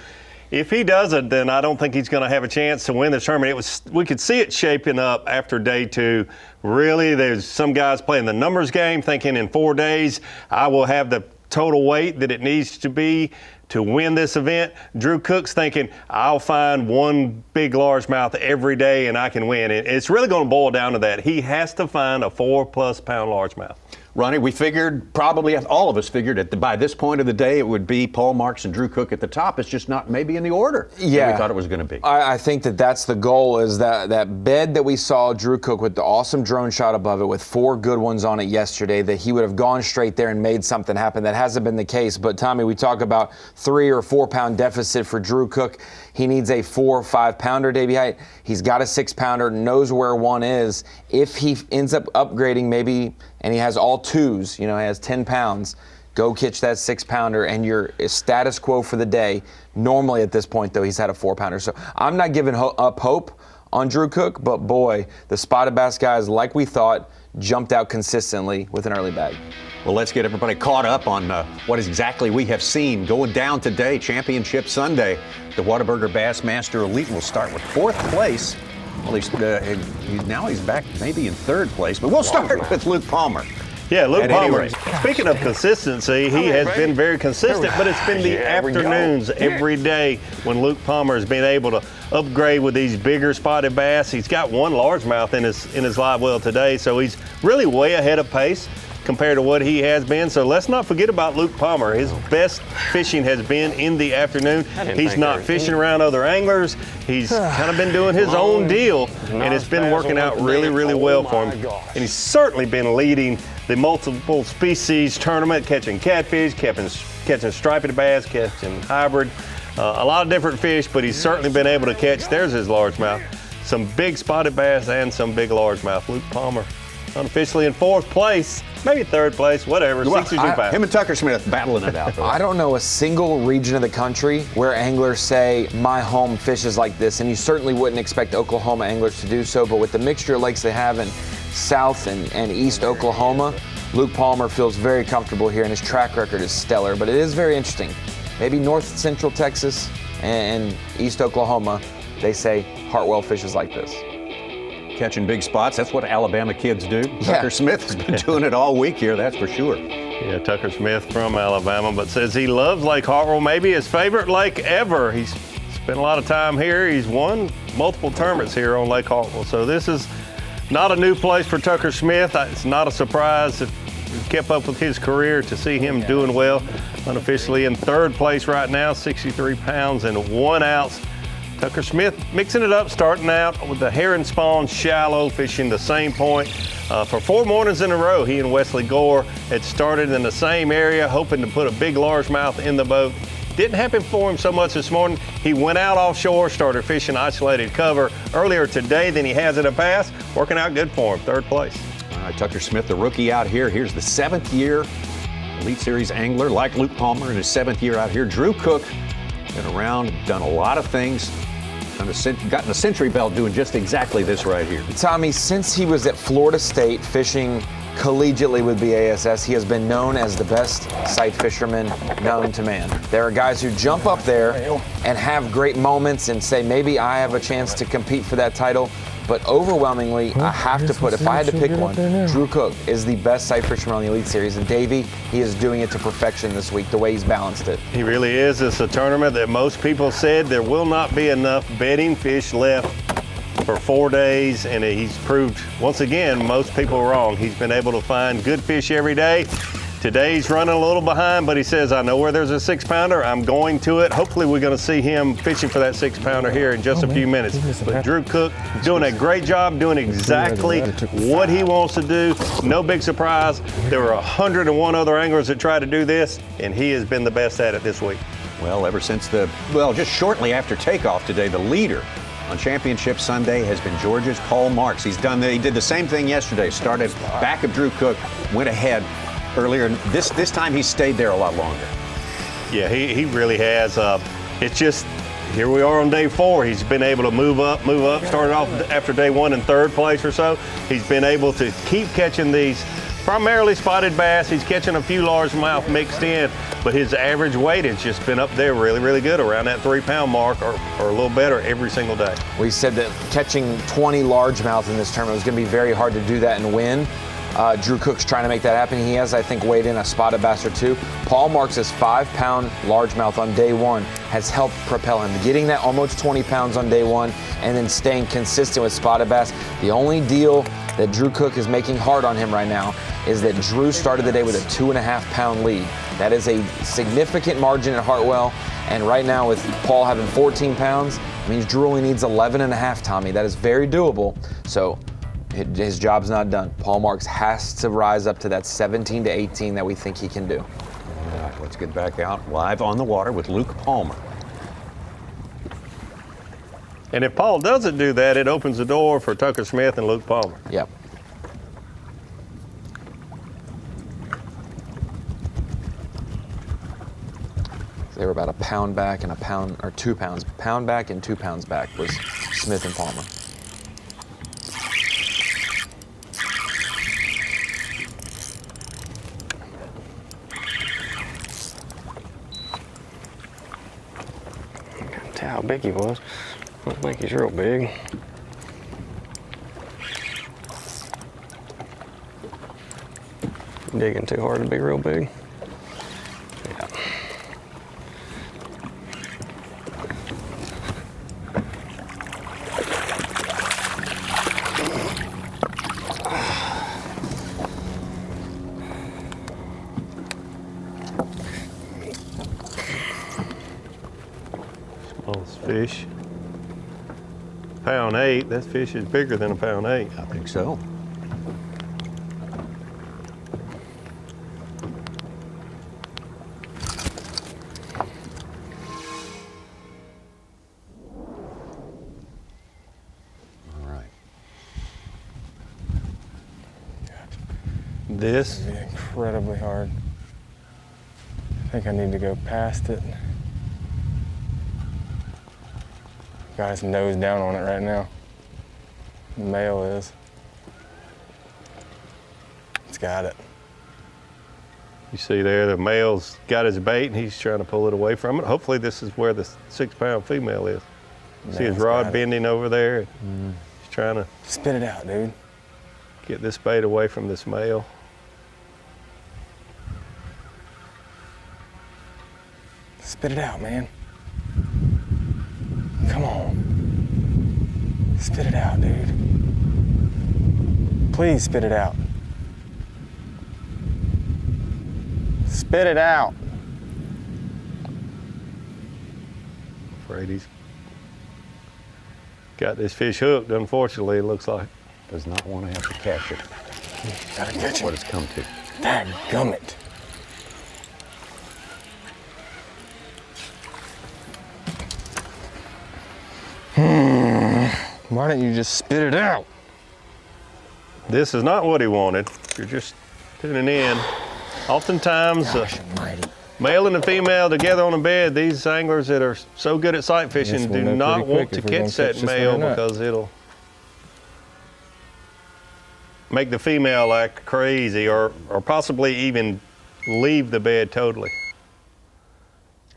If he doesn't, then I don't think he's going to have a chance to win this tournament. We could see it shaping up after day 2. Really, there's some guys playing the numbers game, thinking in 4 days I will have the total weight that it needs to be to win this event. Drew Cook's thinking I'll find one big largemouth every day and I can win. It's really going to boil down to that. He has to find a 4+ pound largemouth.
Ronnie, we figured, probably all of us figured that by this point of the day it would be Paul Marks and Drew Cook at the top. It's just not maybe in the order that we thought it was going to be.
I think that's the goal, is that bed that we saw Drew Cook with the awesome drone shot above it with 4 good ones on it yesterday, that he would have gone straight there and made something happen. That hasn't been the case. But Tommy, we talk about 3 or 4 pound deficit for Drew Cook. He needs a 4 or 5 pounder, Davey Height. He's got a 6 pounder, knows where one is. If he ends up upgrading maybe, and he has all 2s, he has 10 pounds, go catch that 6 pounder and you're status quo for the day. Normally at this point, though, he's had a 4 pounder. So I'm not giving up hope on Drew Cook, but boy, the spotted bass guys, like we thought, jumped out consistently with an early bag.
Well, let's get everybody caught up on what exactly we have seen going down today, Championship Sunday. The Whataburger Bassmaster Elite will start with 4th place. Well, he's back maybe in 3rd place, but we'll start with Luke Palmer.
Yeah, Luke Palmer. Speaking of consistency, he has been very consistent, but it's been the afternoons every day when Luke Palmer has been able to upgrade with these bigger spotted bass. He's got 1 largemouth in his live well today, so he's really way ahead of pace compared to what he has been. So let's not forget about Luke Palmer. His best fishing has been in the afternoon. He's not fishing around other anglers. He's kind of been doing his own deal, and it's been working out really, really well for him. And he's certainly been leading the multiple species tournament, catching catfish, catching striped bass, catching hybrid, a lot of different fish, but he's certainly been able to catch, there's his largemouth, some big spotted bass and some big largemouth. Luke Palmer unofficially in 4th place, maybe 3rd place, whatever.
Him and Tucker Smith battling it out.
I don't know a single region of the country where anglers say, my home fishes like this, and you certainly wouldn't expect Oklahoma anglers to do so, but with the mixture of lakes they have in South and East Oklahoma, Luke Palmer feels very comfortable here, and his track record is stellar. But it is very interesting. Maybe North Central Texas and East Oklahoma, they say Hartwell fishes like this.
Catching big spots, that's what Alabama kids do. Tucker Smith has been doing it all week here, that's for sure.
Yeah, Tucker Smith from Alabama, but says he loves Lake Hartwell, maybe his favorite lake ever. He's spent a lot of time here. He's won multiple tournaments here on Lake Hartwell. So this is not a new place for Tucker Smith. It's not a surprise if you've kept up with his career to see him doing well. Unofficially in 3rd place right now, 63 pounds and 1 ounce. Tucker Smith mixing it up, starting out with the herring spawn shallow, fishing the same point for 4 mornings in a row. He and Wesley Gore had started in the same area, hoping to put a big largemouth in the boat. Didn't happen for him so much this morning. He went out offshore, started fishing isolated cover earlier today than he has at a Bass. Working out good for him, 3rd place.
All right, Tucker Smith, the rookie out here. Here's the 7th year Elite Series angler, like Luke Palmer in his 7th year out here. Drew Cook, been around, done a lot of things. Gotten a century belt doing just exactly this right here.
Tommy, since he was at Florida State fishing collegiately with B.A.S.S, he has been known as the best sight fisherman known to man. There are guys who jump up there and have great moments and say, maybe I have a chance to compete for that title. But overwhelmingly, I have to put, if I had to pick one, Drew Cook is the best sight fisherman on the Elite Series. And Davey, he is doing it to perfection this week, the way he's balanced it.
He really is. It's a tournament that most people said there will not be enough bedding fish left for 4 days, and he's proved once again most people wrong. He's been able to find good fish every day. Today's running a little behind, but he says, I know where there's a 6-pounder. I'm going to it. Hopefully we're going to see him fishing for that 6-pounder here in just a few minutes. But Drew Cook doing a great job, doing exactly what he wants to do. No big surprise. There were 101 other anglers that tried to do this, and he has been the best at it this week.
Well, ever since just shortly after takeoff today, the leader on Championship Sunday has been Georgia's Paul Marks. He did the same thing yesterday. Started back of Drew Cook, went ahead earlier. This time he stayed there a lot longer.
Yeah, he really has. It's just, here we are on day 4. He's been able to move up. Started off after day 1 in 3rd place or so. He's been able to keep catching these primarily spotted bass. He's catching a few largemouth mixed in, but his average weight has just been up there really, really good, around that 3-pound mark or a little better every single day.
We said that catching 20 largemouth in this tournament was going to be very hard to do that and win. Drew Cook's trying to make that happen. He has, I think, weighed in a spotted bass or 2. Paul Marks' 5-pound largemouth on day 1 has helped propel him, getting that almost 20 pounds on day 1 and then staying consistent with spotted bass. The only deal that Drew Cook is making hard on him right now is that Drew started the day with a 2.5-pound lead. That is a significant margin at Hartwell, and right now with Paul having 14 pounds, it means Drew only needs 11.5, Tommy. That is very doable, so his job's not done. Paul Marks has to rise up to that 17 to 18 that we think he can do.
All right, let's get back out live on the water with Luke Palmer.
And if Paul doesn't do that, it opens the door for Tucker Smith and Luke Palmer.
Yep. They were about a pound back and a pound, or 2 pounds. Pound back and 2 pounds back was Smith and Palmer.
Tell how big he was. I don't think he's real big. Digging too hard to be real big. Yeah.
Smallest fish. 1.8 pounds. That fish is bigger than 1.8 pounds.
I think so. All right.
This
is incredibly hard. I think I need to go past it. Got his nose down on it right now. The male is. It's got it.
You see there, the male's got his bait and he's trying to pull it away from it. Hopefully this is where the 6-pound female is. See his rod bending over there? He's trying to
spit it out, dude.
Get this bait away from this male.
Spit it out, man. Come on. Spit it out, dude. Please spit it out. Spit it out.
Afraid he's got this fish hooked, unfortunately, it looks like.
Does not want to have to catch it.
Gotta catch it.
What it's come to.
Dadgummit. Why don't you just spit it out?
This is not what he wanted. You're just tuning in. Oftentimes, male and the female together on a bed, these anglers that are so good at sight fishing do not want to catch that male because it'll make the female act crazy or possibly even leave the bed totally.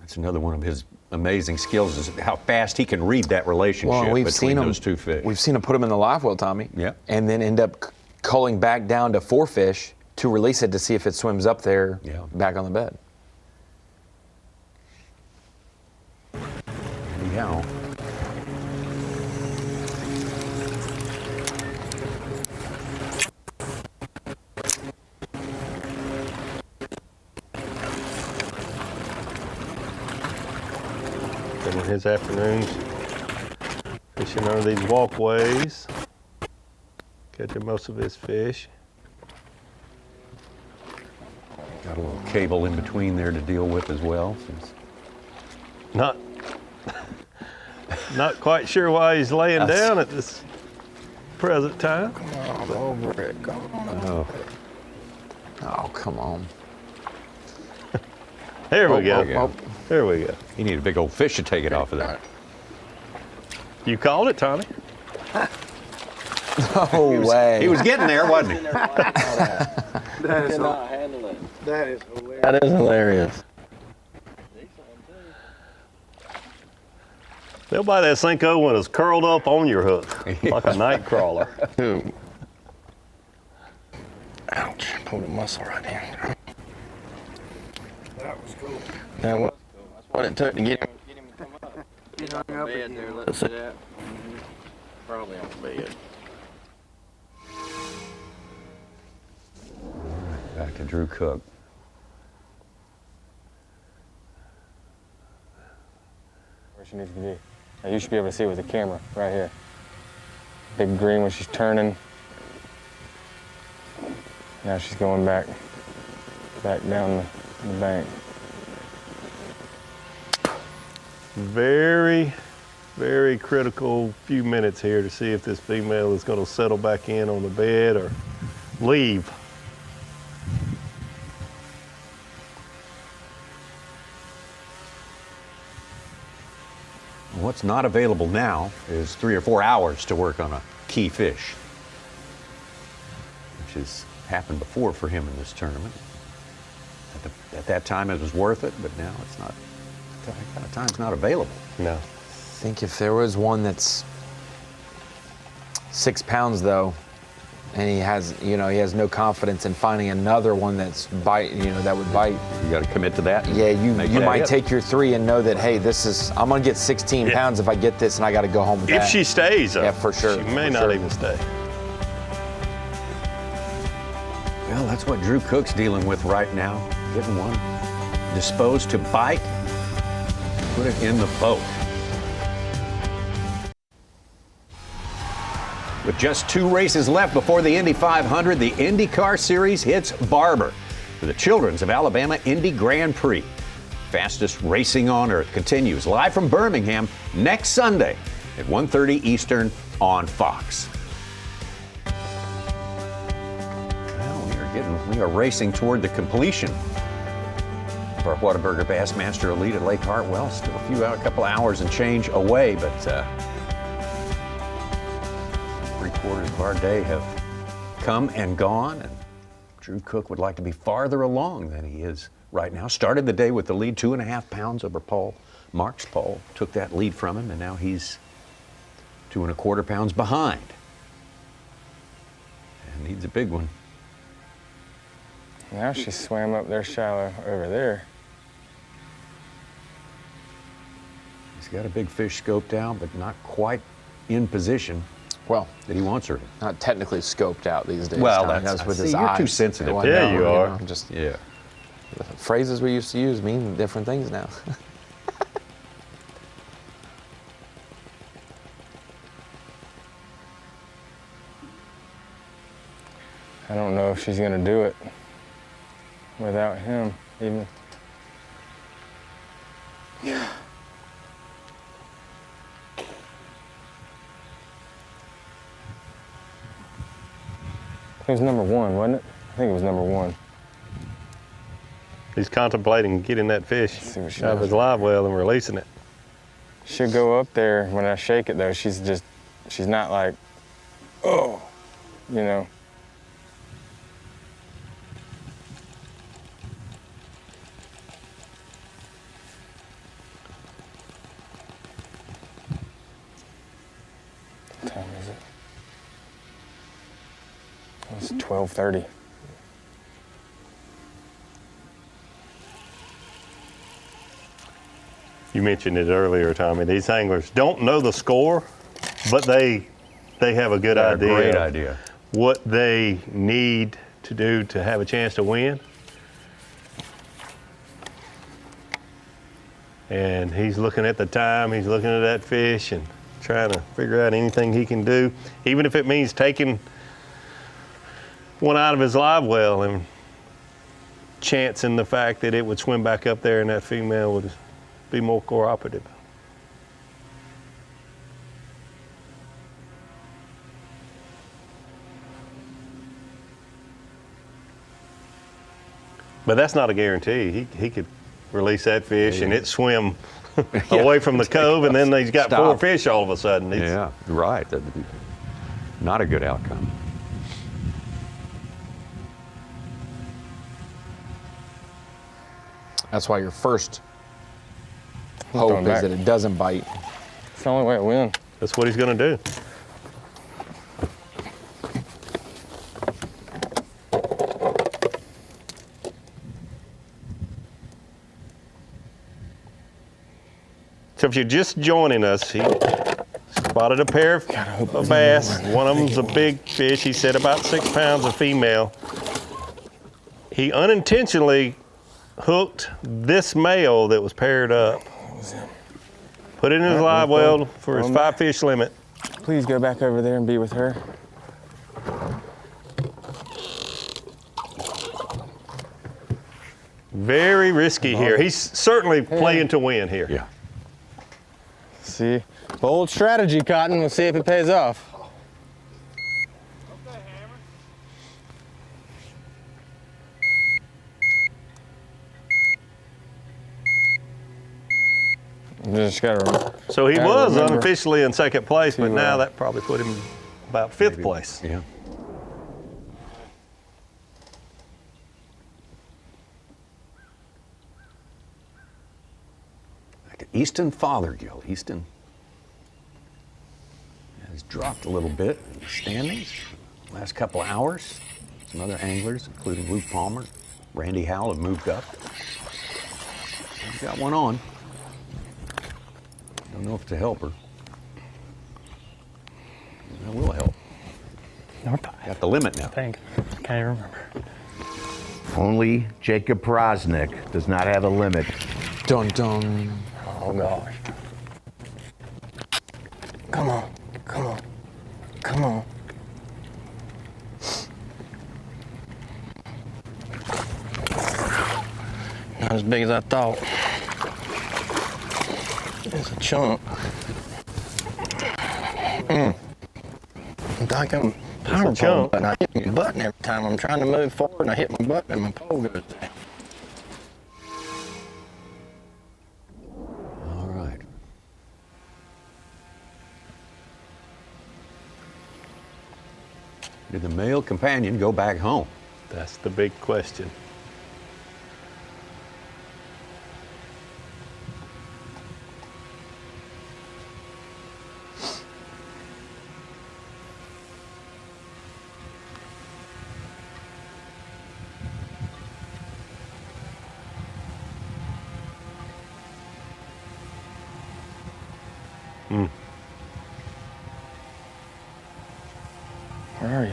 That's another one of his amazing skills is how fast he can read that relationship between those two fish.
We've seen him put them in the live well, Tommy.
Yeah.
And then end up culling back down to 4 fish to release it to see if it swims up there back on the bed.
Yeah.
Spending his afternoons fishing under these walkways, catching most of his fish.
Got a little cable in between there to deal with as well.
Not quite sure why he's laying down at this present time.
Come on over it. Come on.
Oh, come on.
There we go. There we go.
You need a big old fish to take it off of that.
You called it, Tommy.
No way.
He was getting there, wasn't he?
That is
Cannot handle it.
That is hilarious.
That is hilarious.
They'll buy that Senko when it's curled up on your hook, like a night crawler.
Dude. Ouch. Pulled a muscle right here.
That was cool.
That was what it took to get him to come up.
He hung up
Bed
again.
there, let's sit at. Probably on the bed.
Back to Drew Cook.
Where she needs to be. Now you should be able to see it with the camera right here. Big green when she's turning. Now she's going back down the bank.
Very, very critical few minutes here to see if this female is going to settle back in on the bed or leave.
What's not available now is 3 or 4 hours to work on a key fish, which has happened before for him in this tournament. At that time, it was worth it, but now it's not. That kind of time's not available.
No.
I think if there was one that's 6 pounds though, and he has no confidence in finding another one that would bite.
You got to commit to that.
Yeah, you might take your 3 and know that, hey, I'm gonna get 16 pounds if I get this, and I got to go home with that.
If she stays,
yeah, for sure.
She may not even stay.
Well, that's what Drew Cook's dealing with right now. Getting one disposed to bite, put it in the boat. With just 2 races left before the Indy 500, the IndyCar Series hits Barber for the Children's of Alabama Indy Grand Prix. Fastest racing on earth continues live from Birmingham next Sunday at 1:30 Eastern on Fox. Well, we are racing toward the completion of our Whataburger Bassmaster Elite at Lake Hartwell. Still a couple hours and change away, but 3/4 of our day have come and gone, and Drew Cook would like to be farther along than he is right now. Started the day with the lead, 2.5 pounds over Paul Marks. Paul took that lead from him, and now he's 2.25 pounds behind. And needs a big one.
Now she swam up there shallow over there.
He's got a big fish scoped out, but not quite in position.
Well,
that he wants her.
Not technically scoped out these days.
Well,
that's with his
you're
eyes.
too sensitive.
Well,
Yeah,
no,
you are.
Just
yeah.
The phrases we used to use mean different things now.
I don't know if she's gonna do it without him even. It was number 1, wasn't it? I think it was number 1.
He's contemplating getting that fish out of his live well and releasing it.
She'll go up there when I shake it though. She's not like, oh, you know. What time is it? It's 12:30.
You mentioned it earlier, Tommy. These anglers don't know the score, but they have a good idea.
Great idea.
What they need to do to have a chance to win. And he's looking at the time, he's looking at that fish and trying to figure out anything he can do, even if it means taking one out of his live well and chancing the fact that it would swim back up there and that female would be more cooperative. But that's not a guarantee. He could release that fish and it swim away from the cove, and then he's got 4 fish all of a sudden.
Yeah, right. That'd be not a good outcome.
That's why your first hope is that it doesn't bite.
It's the only way to win.
That's what he's going to do. So if you're just joining us, he spotted a pair of bass. One of them's a big fish. He said about 6 pounds, a female. He unintentionally hooked this male that was paired up. Put it in his live well for his 5 fish limit.
Please go back over there and be with her.
Very risky here. He's certainly playing to win here.
Yeah.
See, bold strategy, Cotton. We'll see if it pays off. Just gotta
So he was
remember.
unofficially in second place, but now that probably put him about 5th place.
Yeah. Easton Fothergill. Easton has dropped a little bit in the standings last couple of hours. Some other anglers, including Luke Palmer, Randy Howell, have moved up. He's got one on. Don't know if it's a helper. That will help. Got the limit now.
I think. Can't even remember.
Only Jacob Prosnick does not have a limit.
Dun dun.
Oh gosh. Come on, come on, come on. Not as big as I thought. It's a chunk. It's like I'm power pole button. I hit my button every time I'm trying to move forward, and I hit my button and my pole goes down.
All right. Did the male companion go back home?
That's the big question.
Where are you?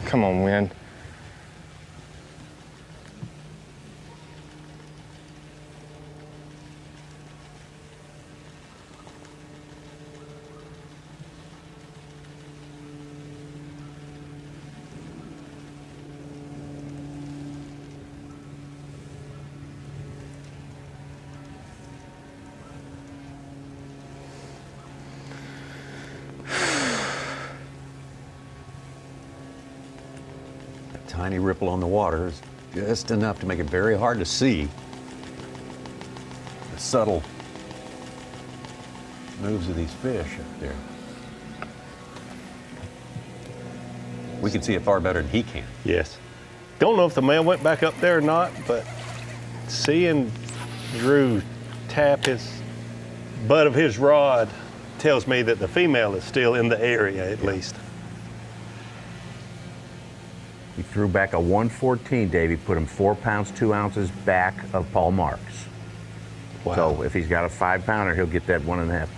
Come on, wind.
Tiny ripple on the water is just enough to make it very hard to see the subtle moves of these fish up there. We can see it far better than he can.
Yes. Don't know if the male went back up there or not, but seeing Drew tap his butt of his rod tells me that the female is still in the area at least.
He threw back a 114, Dave. He put him 4 pounds, 2 ounces back of Paul Marks.
Wow.
So if he's got a 5-pounder, he'll get that 1.5.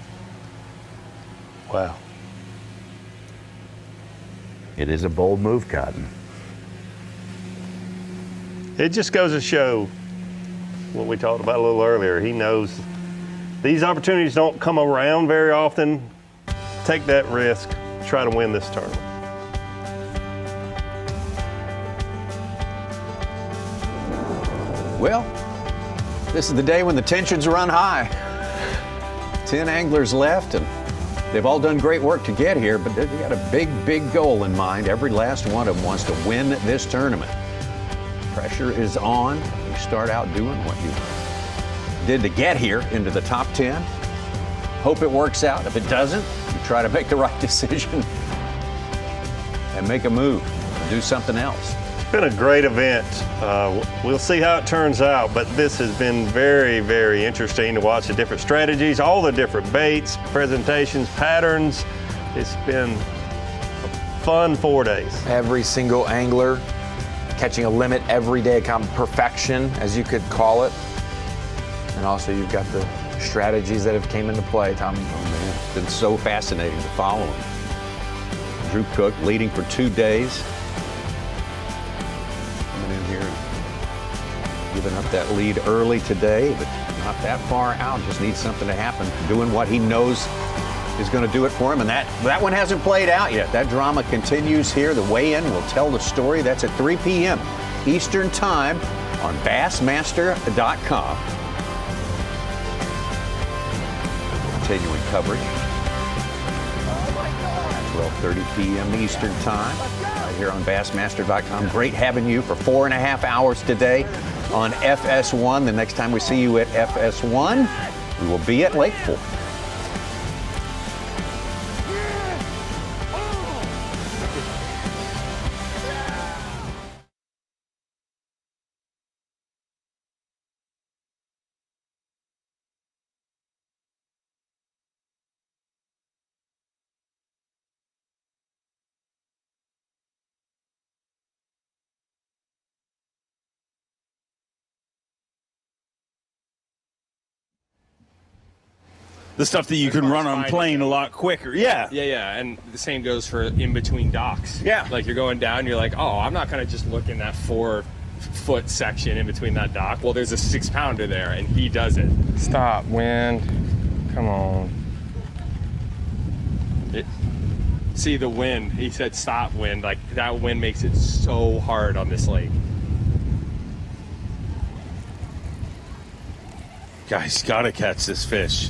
Wow.
It is a bold move, Cotton.
It just goes to show what we talked about a little earlier. He knows these opportunities don't come around very often. Take that risk, try to win this tournament.
Well, this is the day when the tensions run high. 10 anglers left, and they've all done great work to get here, but they've got a big, big goal in mind. Every last one of them wants to win this tournament. Pressure is on. You start out doing what you did to get here into the top 10. Hope it works out. If it doesn't, you try to make the right decision and make a move, do something else.
It's been a great event. We'll see how it turns out, but this has been very, very interesting to watch the different strategies, all the different baits, presentations, patterns. It's been a fun 4 days.
Every single angler catching a limit every day, kind of perfection, as you could call it. And also you've got the strategies that have came into play, Tommy.
Oh man, it's been so fascinating to follow him. Drew Cook leading for 2 days. Coming in here and giving up that lead early today, but not that far out. Just needs something to happen. Doing what he knows is going to do it for him, and that one hasn't played out yet. That drama continues here. The weigh-in will tell the story. That's at 3 p.m. Eastern Time on Bassmaster.com. Continuing coverage. 12:30 p.m. Eastern Time right here on Bassmaster.com. Great having you for 4.5 hours today on FS1. The next time we see you at FS1, we will be at Lake Fork.
The stuff that you can run on plane a lot quicker. Yeah.
Yeah, and the same goes for in between docks.
Yeah.
Like you're going down, you're like, oh, I'm not gonna just look in that 4-foot section in between that dock. Well, there's a 6-pounder there, and he does it.
Stop, wind. Come on.
See the wind. He said stop wind. Like that wind makes it so hard on this lake.
Guys, gotta catch this fish.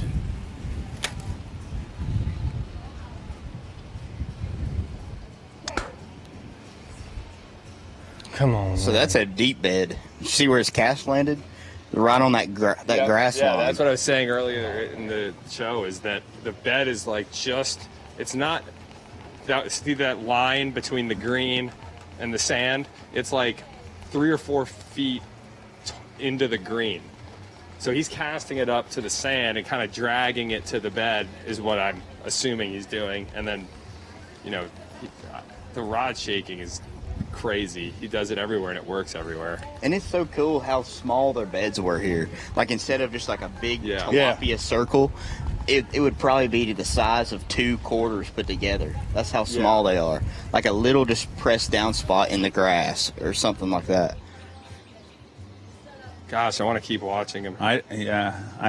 Come on.
So that's a deep bed. You see where his cast landed? Right on that grass line.
Yeah, that's what I was saying earlier in the show, is that the bed is like just, it's not, see that line between the green and the sand? It's like 3 or 4 feet into the green. So he's casting it up to the sand and kind of dragging it to the bed is what I'm assuming he's doing. And then, you know, the rod shaking is crazy. He does it everywhere and it works everywhere.
And it's so cool how small their beds were here. Like instead of just like a big tilapia circle, it would probably be to the size of 2 quarters put together. That's how small they are. Like a little just pressed down spot in the grass or something like that.
Gosh, I want to keep watching him.
I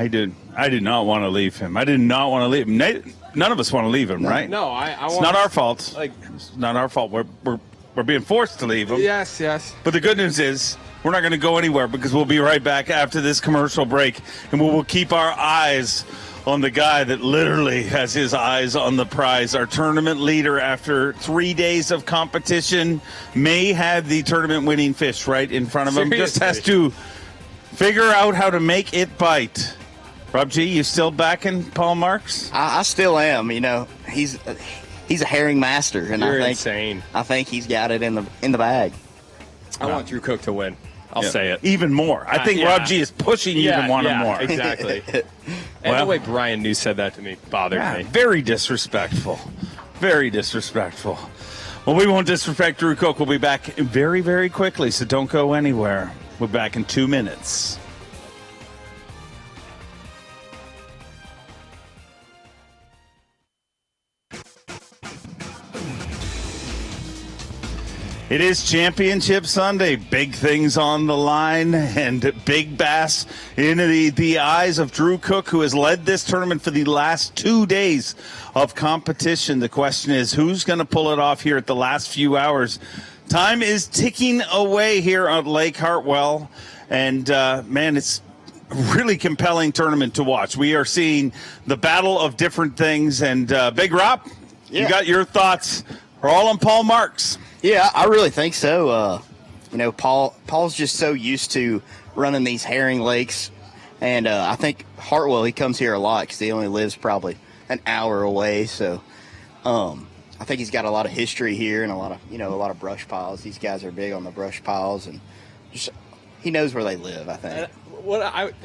did not want to leave him. I did not want to leave him. None of us want to leave him, right?
No, I
it's not our fault. It's not our fault. We're being forced to leave him.
Yes.
But the good news is we're not going to go anywhere because we'll be right back after this commercial break, and we will keep our eyes on the guy that literally has his eyes on the prize. Our tournament leader, after 3 days of competition, may have the tournament winning fish right in front of him. Just has to figure out how to make it bite. Rob G, you still backing Paul Marks?
I still am. You know, he's a herring master, and
You're
I think
insane.
I think he's got it in the bag.
I want Drew Cook to win. I'll say it.
Even more. I think Rob G is pushing you to want him more.
Exactly. And the way Brian New said that to me bothered me.
Very disrespectful. Very disrespectful. Well, we won't disrespect Drew Cook. We'll be back very, very quickly, so don't go anywhere. We're back in 2 minutes. It is Championship Sunday. Big things on the line, and Big Bass in the eyes of Drew Cook, who has led this tournament for the last 2 days of competition. The question is, who's going to pull it off here at the last few hours? Time is ticking away here on Lake Hartwell, and man, it's a really compelling tournament to watch. We are seeing the battle of different things, and Big Rob, you got your thoughts. We're all on Paul Marks.
Yeah, I really think so. You know, Paul's just so used to running these herring lakes, and I think Hartwell, he comes here a lot because he only lives probably an hour away. So I think he's got a lot of history here and a lot of brush piles. These guys are big on the brush piles, and just he knows where they live, I think.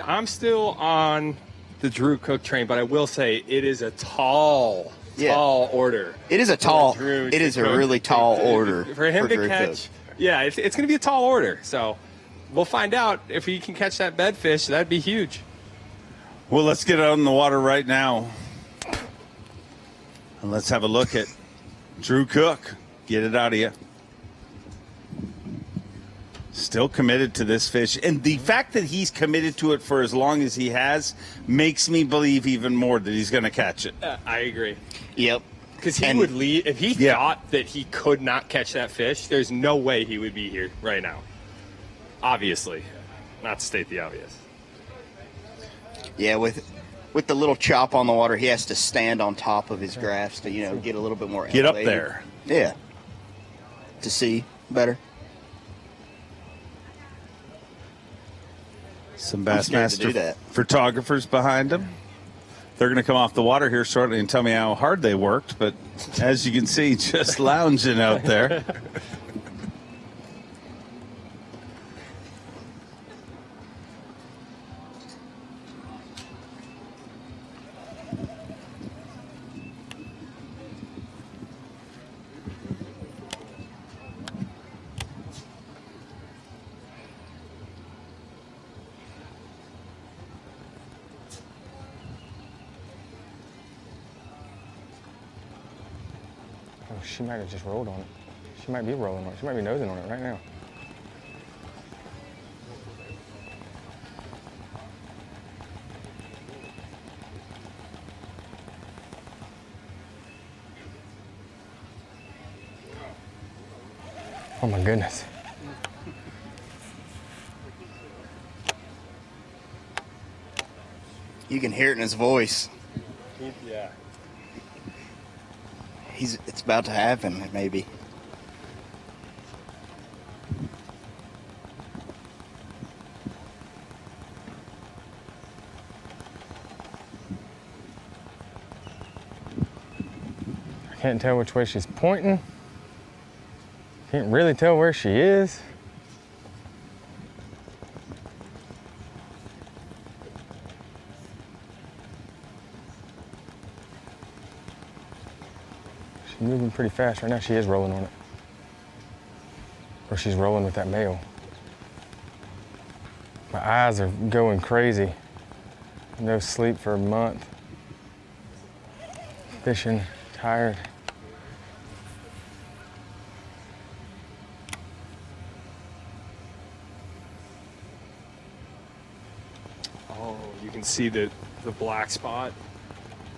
I'm still on the Drew Cook train, but I will say it is a tall order.
It is a really tall order
for him to catch. Yeah, it's going to be a tall order. So we'll find out if he can catch that bedfish. That'd be huge.
Well, let's get out in the water right now, and let's have a look at Drew Cook. Get it out of you. Still committed to this fish, and the fact that he's committed to it for as long as he has makes me believe even more that he's going to catch it.
I agree.
Yep.
Because he would leave if he thought that he could not catch that fish. There's no way he would be here right now. Obviously, not to state the obvious.
Yeah, with the little chop on the water, he has to stand on top of his graphs to get a little bit more
get
elevated.
Up there.
Yeah. To see better.
Some Bassmaster photographers behind him. They're going to come off the water here shortly and tell me how hard they worked, but as you can see, just lounging out there.
Oh, she might have just rolled on it. She might be rolling on it. She might be nosing on it right now. Oh my goodness.
You can hear it in his voice.
Yeah.
It's about to happen, maybe.
I can't tell which way she's pointing. Can't really tell where she is. She's moving pretty fast right now. She is rolling on it. Or she's rolling with that male. My eyes are going crazy. No sleep for a month. Fishing, tired.
Oh, you can see the black spot.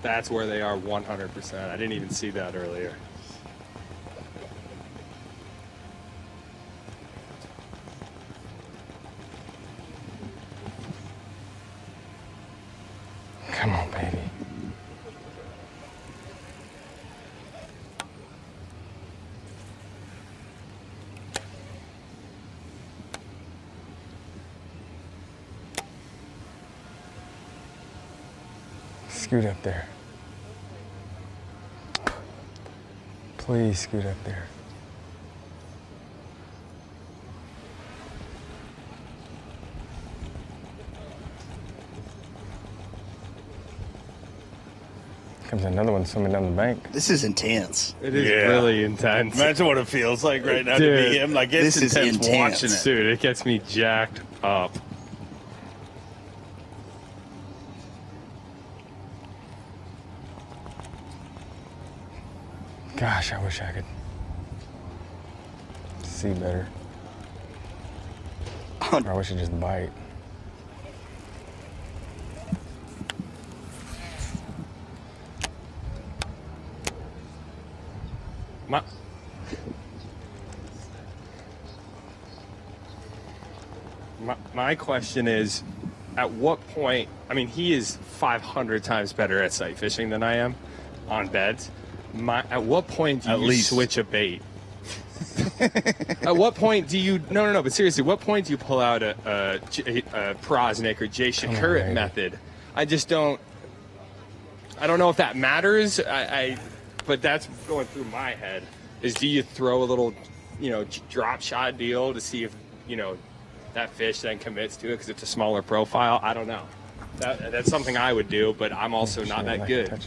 That's where they are 100%. I didn't even see that earlier.
Come on, baby. Scoot up there. Please scoot up there. Comes another one swimming down the bank.
This is intense.
It is really intense.
Imagine what it feels like right now
Dude,
to be him. Like, it's
this is
intense watching it.
Dude, it gets me jacked up.
Gosh, I wish I could see better. Or I wish I'd just bite.
My question is, at what point, I mean, he is 500 times better at sight fishing than I am on beds. At what point do you switch a bait? At what point do you, no, but seriously, what point do you pull out a Prosnick or Jay Shakurit method? I just don't, I don't know if that matters, but that's going through my head, is do you throw a little, drop shot deal to see if, that fish then commits to it because it's a smaller profile? I don't know. That's something I would do, but I'm also not that good.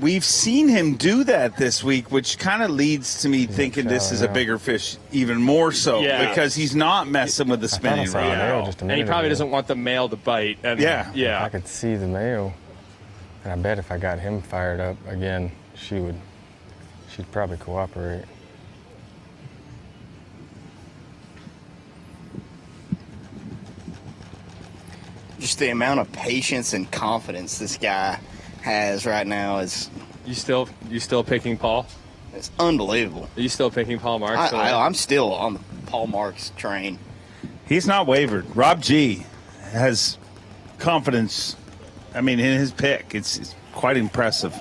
We've seen him do that this week, which kind of leads to me thinking this is a bigger fish even more so, because he's not messing with the spinning rod.
And he probably doesn't want the male to bite. And
I could see the male, and I bet if I got him fired up again, she'd probably cooperate.
Just the amount of patience and confidence this guy has right now is.
You still picking Paul?
It's unbelievable.
Are you still picking Paul Marks?
I'm still on the Paul Marks train.
He's not wavered. Rob G has confidence. I mean, in his pick, it's quite impressive.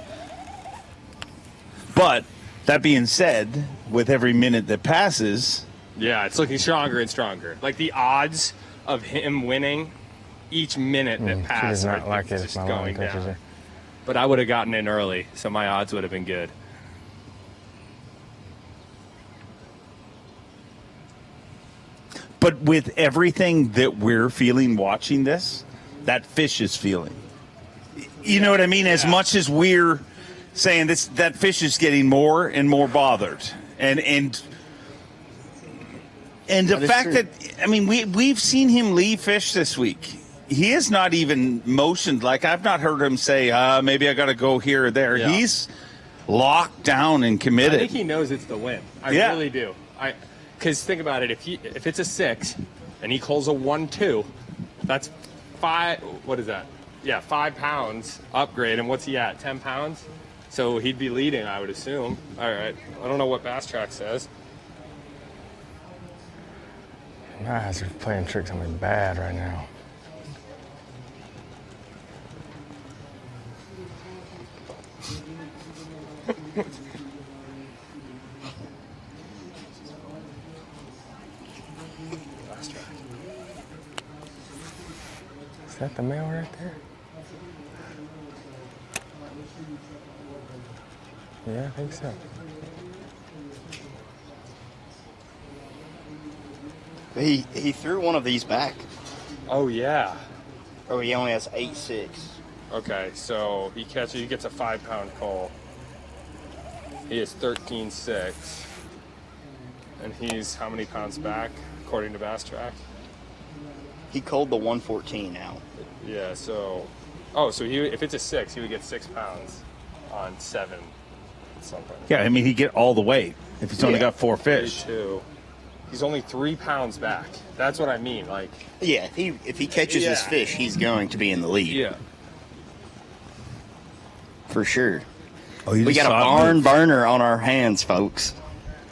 But that being said, with every minute that passes,
it's looking stronger and stronger. Like the odds of him winning each minute that passes,
she does not like it if my line touches her.
But I would have gotten in early, so my odds would have been good.
but with everything that we're feeling watching this, that fish is feeling. You know what I mean? As much as we're saying this, that fish is getting more and more bothered, and the fact that, I mean, we've seen him leave fish this week. He is not even motioned. Like, I've not heard him say, maybe I got to go here or there. Yeah. He's locked down and committed.
I think he knows it's the win. I really do. Because think about it. If it's a 6 and he calls a 1-2, that's 5. What is that? Yeah, 5 pounds upgrade. And what's he at? 10 pounds? So he'd be leading, I would assume. All right. I don't know what Bass Track says.
My eyes are playing tricks on me bad right now. Is that the male right there? Yeah, I think so.
He threw one of these back.
Oh, yeah.
Oh, he only has 8.6.
Okay, so he gets a 5-pound call. He is 13.6. And he's how many pounds back, according to Bass Track?
He called the 114 now.
Yeah, so... Oh, so if it's a 6, he would get 6 pounds on 7 something.
Yeah, I mean, he'd get all the weight if he's only got 4 fish.
32. He's only 3 pounds back. That's what I mean. Like,
yeah, if he catches his fish, he's going to be in the lead.
Yeah,
for sure.
Oh,
we got a barn burner on our hands, folks.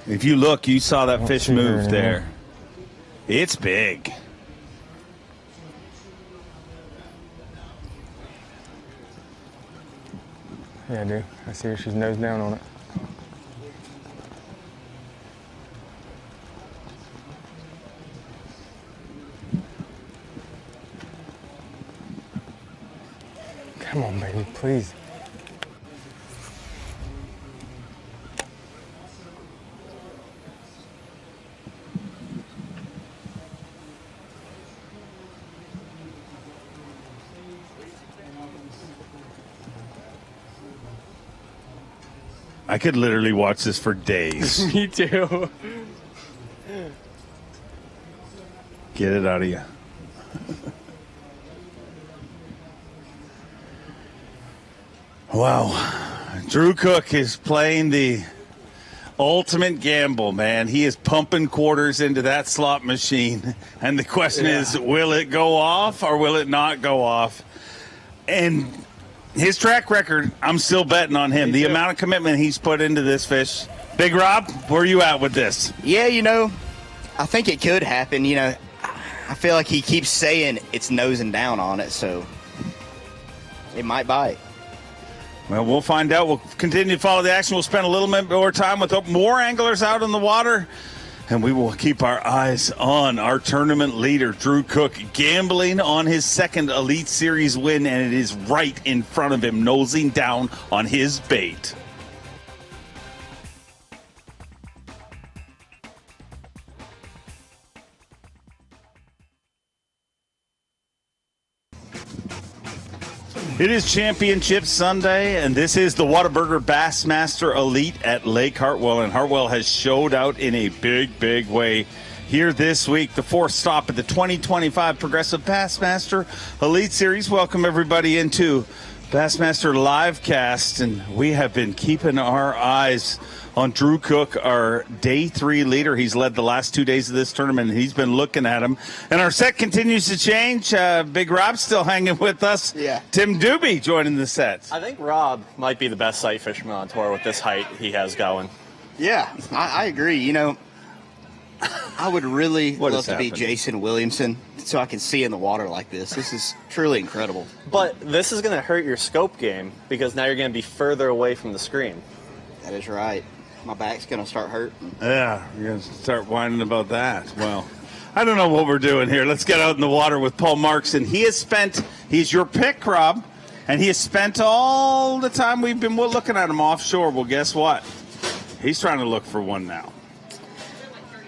If you look, you saw that fish move there. It's big.
Yeah, I do. I see her. She's nose down on it. Come on, baby, please.
I could literally watch this for days.
Me too.
Get it out of you. Wow. Drew Cook is playing the ultimate gamble, man. He is pumping quarters into that slot machine. And the question is, will it go off or will it not go off? And his track record, I'm still betting on him. The amount of commitment he's put into this fish. Big Rob, where are you at with this?
Yeah, I think it could happen. I feel like he keeps saying it's nosing down on it, so it might bite.
Well, we'll find out. We'll continue to follow the action. We'll spend a little bit more time with more anglers out in the water, and we will keep our eyes on our tournament leader, Drew Cook, gambling on his second Elite Series win, and it is right in front of him, nosing down on his bait. It is Championship Sunday, and this is the Whataburger Bassmaster Elite at Lake Hartwell, and Hartwell has showed out in a big, big way here this week. The fourth stop at the 2025 Progressive Bassmaster Elite Series. Welcome everybody into Bassmaster Livecast, and we have been keeping our eyes on Drew Cook, our day 3 leader. He's led the last 2 days of this tournament, and he's been looking at him. And our set continues to change. Big Rob's still hanging with us.
Yeah.
Tim Doobie joining the set.
I think Rob might be the best sight fisherman on tour with this height he has going.
Yeah, I agree. I would really
What
love
has
to be
happened?
Jason Williamson so I can see in the water like this. This is truly incredible.
But this is going to hurt your scope game because now you're going to be further away from the screen.
That is right. My back's going to start hurting.
Yeah, you're going to start whining about that. Well, I don't know what we're doing here. Let's get out in the water with Paul Marks. And he's your pick, Rob, and he has spent all the time we've been looking at him offshore. Well, guess what? He's trying to look for one now.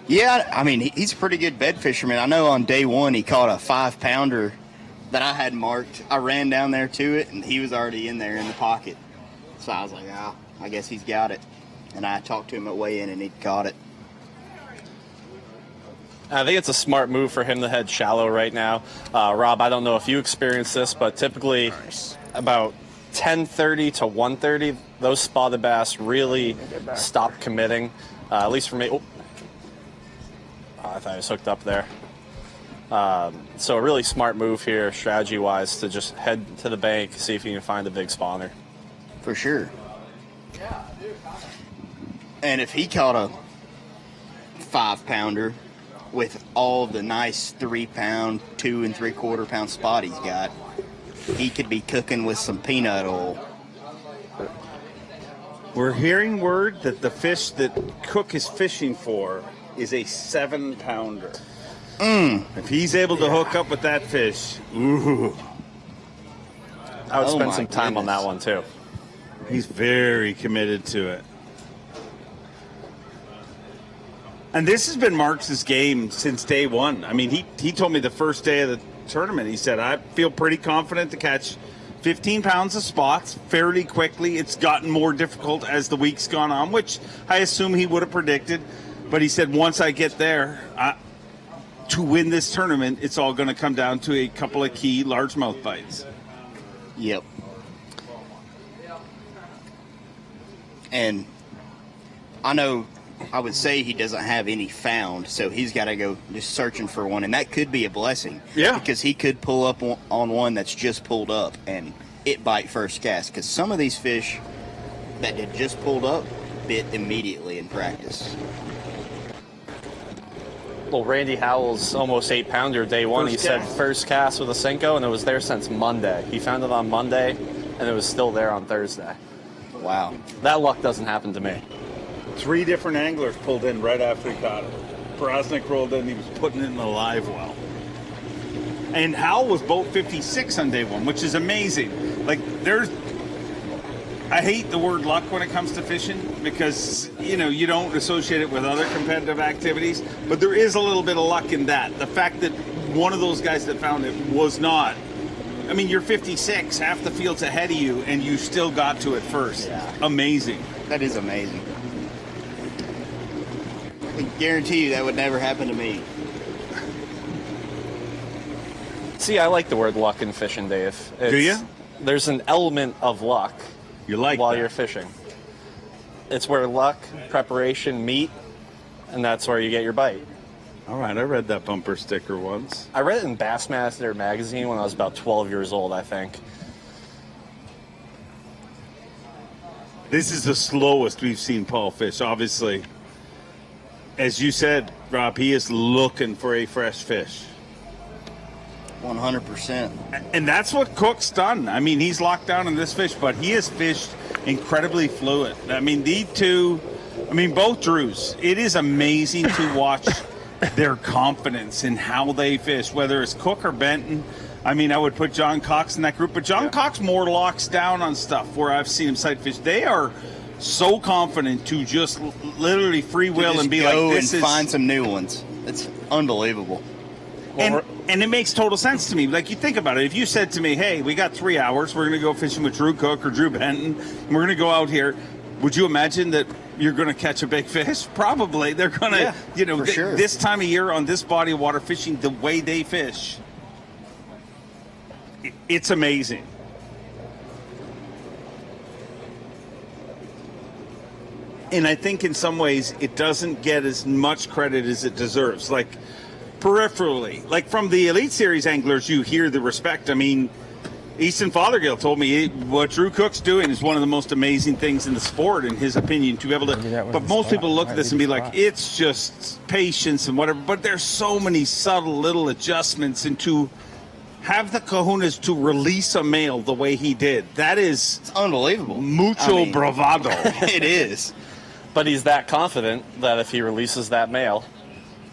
Yeah, I mean, he's a pretty good bed fisherman. I know on day 1 he caught a 5-pounder that I had marked. I ran down there to it, and he was already in there in the pocket. So I was like, I guess he's got it. And I talked to him at weigh-in, and he'd caught it.
I think it's a smart move for him to head shallow right now. Rob, I don't know if you experienced this, but typically about 10:30 to 1:30, those spotted bass really stop committing, at least for me. Oh, I thought I was hooked up there. So a really smart move here, strategy-wise, to just head to the bank, see if you can find a big spawner.
For sure. And if he caught a 5-pounder with all the nice 3-pound, 2 3/4-pound spot he's got, he could be cooking with some peanut oil.
We're hearing word that the fish that Cook is fishing for is a 7-pounder. If he's able to hook up with that fish, ooh.
I would spend some time on that one, too.
He's very committed to it. And this has been Marks' game since day 1. I mean, he told me the first day of the tournament, he said, I feel pretty confident to catch 15 pounds of spots fairly quickly. It's gotten more difficult as the week's gone on, which I assume he would have predicted. But he said, once I get there, to win this tournament, it's all going to come down to a couple of key largemouth bites.
Yep. And I know I would say he doesn't have any found, so he's got to go just searching for one, and that could be a blessing.
Yeah.
Because he could pull up on one that's just pulled up and it bite first cast. Because some of these fish that had just pulled up bit immediately in practice.
Well, Randy Howell's almost 8-pounder day 1.
First
He said
cast.
first cast with a Senko, and it was there since Monday. He found it on Monday, and it was still there on Thursday.
Wow.
That luck doesn't happen to me.
3 different anglers pulled in right after he caught it. Brosnick rolled in, he was putting it in the live well. And Howell was boat 56 on day 1, which is amazing. I hate the word luck when it comes to fishing because, you don't associate it with other competitive activities, but there is a little bit of luck in that. The fact that one of those guys that found it was not I mean, you're 56, half the field's ahead of you, and you still got to it first.
Yeah.
Amazing.
That is amazing. I guarantee you that would never happen to me.
See, I like the word luck in fishing, Dave.
Do you?
There's an element of luck while you're fishing. It's where luck, preparation meet, and that's where you get your bite.
All right, I read that bumper sticker once.
I read it in Bassmaster magazine when I was about 12 years old, I think.
This is the slowest we've seen Paul fish, obviously. As you said, Rob, he is looking for a fresh fish.
100%.
And that's what Cook's done. I mean, he's locked down in this fish, but he has fished incredibly fluid. I mean, both Drews, it is amazing to watch their confidence in how they fish, whether it's Cook or Benton. I mean, I would put John Cox in that group, but John Cox more locks down on stuff where I've seen him sight fish. They are so confident to just literally free will and be like, this is...
find some new ones. It's unbelievable.
And it makes total sense to me. Like, you think about it. If you said to me, hey, we got 3 hours, we're going to go fishing with Drew Cook or Drew Benton, and we're going to go out here, would you imagine that you're going to catch a big fish? Probably. They're going to,
sure.
This time of year on this body of water, fishing the way they fish, it's amazing. And I think in some ways it doesn't get as much credit as it deserves. Like, peripherally, like from the Elite Series anglers, you hear the respect. I mean, Easton Fothergill told me what Drew Cook's doing is one of the most amazing things in the sport, in his opinion, to be able to. But most people look at this and be like, it's just patience and whatever. But there's so many subtle little adjustments, and to have the kahunas to release a male the way he did, it's
unbelievable.
Mucho bravado.
It is.
But he's that confident that if he releases that male,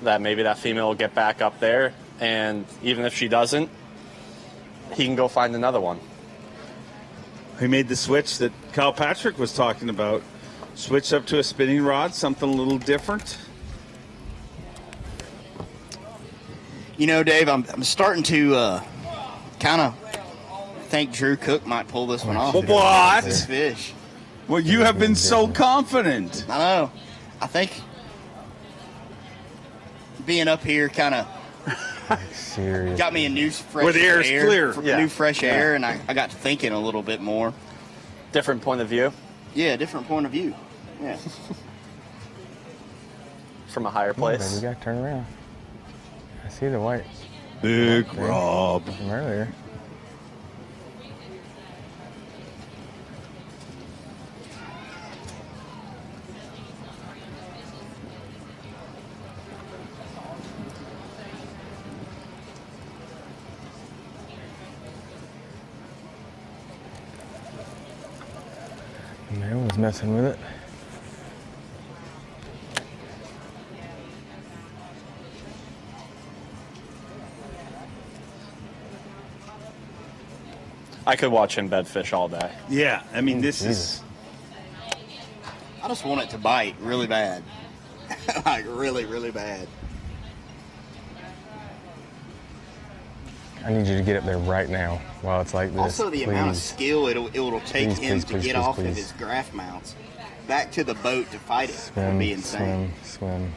that maybe that female will get back up there, and even if she doesn't, he can go find another one.
He made the switch that Kyle Patrick was talking about. Switch up to a spinning rod, something a little different.
You know, Dave, I'm starting to kind of think Drew Cook might pull this one off.
What?
This fish.
Well, you have been so confident.
I know. I think being up here kind of got me a new fresh
Where the air's
air,
clear.
new fresh air, and I got to thinking a little bit more.
Different point of view?
Yeah, different point of view. Yeah.
From a higher place.
You got to turn around. I see the white.
Big Rob.
From earlier. Man was messing with it.
I could watch him bed fish all day.
Yeah, I mean, this is...
I just want it to bite really bad. Like, really, really bad.
I need you to get up there right now while it's like this.
Also, the amount of skill it'll take him to get off of his graph mounts back to the boat to fight it would be insane.
Swim.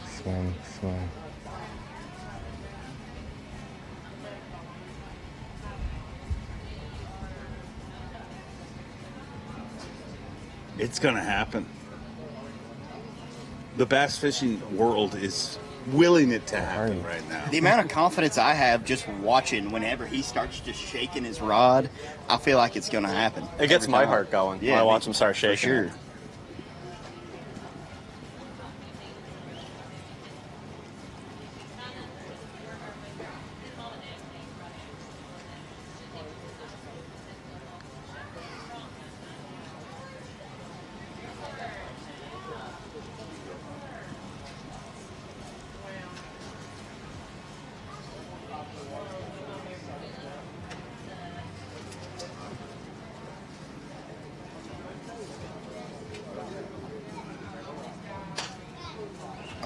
It's going to happen. The bass fishing world is willing it to happen right now.
The amount of confidence I have just watching whenever he starts just shaking his rod, I feel like it's going to happen.
It gets my heart going when I watch him start shaking.
For sure.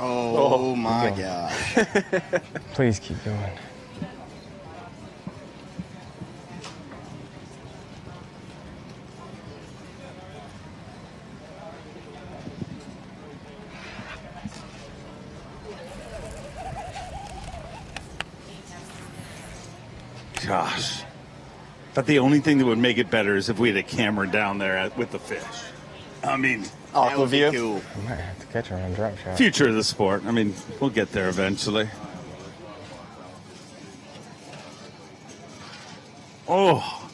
Oh my gosh.
Please keep going.
Gosh. But the only thing that would make it better is if we had a camera down there with the fish. I mean,
Aqua view.
Cool.
I might have to catch her on drop shot.
Future of the sport. I mean, we'll get there eventually. Oh,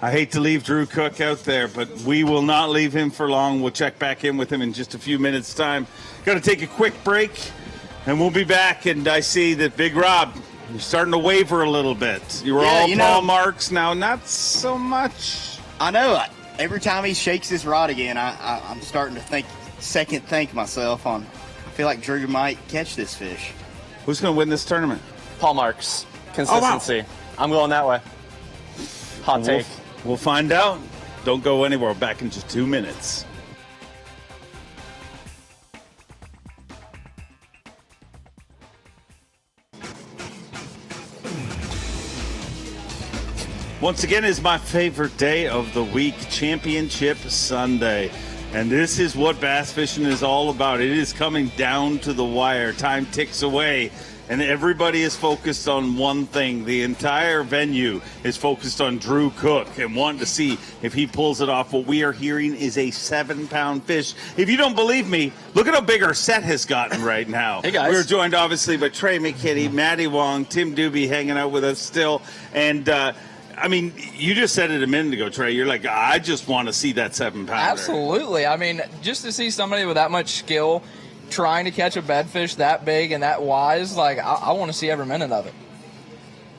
I hate to leave Drew Cook out there, but we will not leave him for long. We'll check back in with him in just a few minutes' time. Got to take a quick break, and we'll be back. And I see that Big Rob, you're starting to waver a little bit. You were all Paul Marks, now not so much.
I know. Every time he shakes his rod again, I'm starting to think myself on. I feel like Drew might catch this fish.
Who's going to win this tournament?
Paul Marks. Consistency.
Oh, wow.
I'm going that way. Hot take.
We'll find out. Don't go anywhere. We're back in just 2 minutes. Once again, is my favorite day of the week, Championship Sunday. And this is what bass fishing is all about. It is coming down to the wire. Time ticks away, and everybody is focused on one thing. The entire venue is focused on Drew Cook and wanting to see if he pulls it off. What we are hearing is a 7-pound fish. If you don't believe me, look at how big our set has gotten right now.
Hey, guys.
We're joined, obviously, by Trey McKinney, Matty Wong, Tim Doobie hanging out with us still. And, I mean, you just said it a minute ago, Trey. You're like, I just want to see that 7-pounder.
Absolutely. I mean, just to see somebody with that much skill trying to catch a bedfish that big and that wise, like, I want to see every minute of it.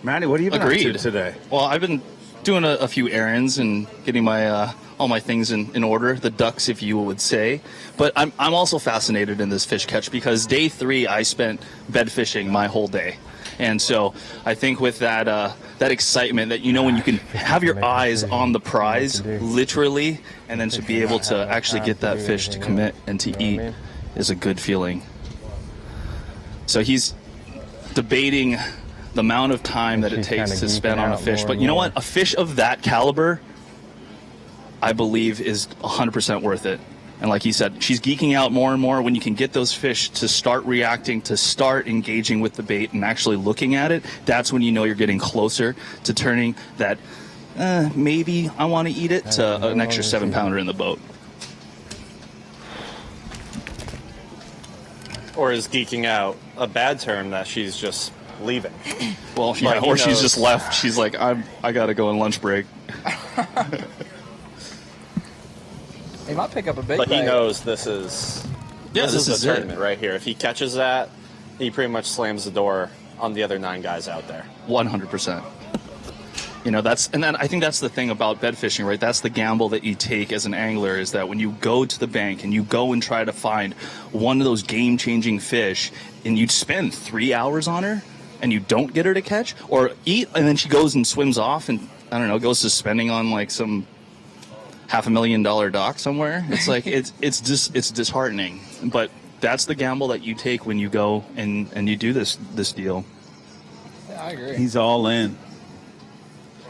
Matty, what have you been up to today?
Well, I've been doing a few errands and getting my all my things in order, the ducks, if you would say. But I'm also fascinated in this fish catch because day 3 I spent bed fishing my whole day. And so I think with that excitement that, you know, when you can have your eyes on the prize, literally, and then to be able to actually get that fish to commit and to eat is a good feeling. So he's debating the amount of time that it takes to spend on a fish. But you know what? A fish of that caliber, I believe, is 100% worth it. And like he said, she's geeking out more and more when you can get those fish to start reacting, to start engaging with the bait and actually looking at it. That's when you know you're getting closer to turning that, maybe I want to eat it, to an extra 7-pounder in the boat.
Or is geeking out a bad term that she's just leaving?
Well, yeah,
Like,
or she's just left. She's like, I got to go on lunch break.
He might pick up a big
But he
bag.
knows this is the tournament right here. If he catches that, he pretty much slams the door on the other 9 guys out there.
100%. You know, I think that's the thing about bed fishing, right? That's the gamble that you take as an angler, is that when you go to the bank and you go and try to find one of those game-changing fish and you spend 3 hours on her and you don't get her to catch or eat, and then she goes and swims off and, I don't know, goes to spending on like some $500,000 dock somewhere. It's like, it's disheartening. But that's the gamble that you take when you go and you do this deal.
Yeah, I agree.
He's all in.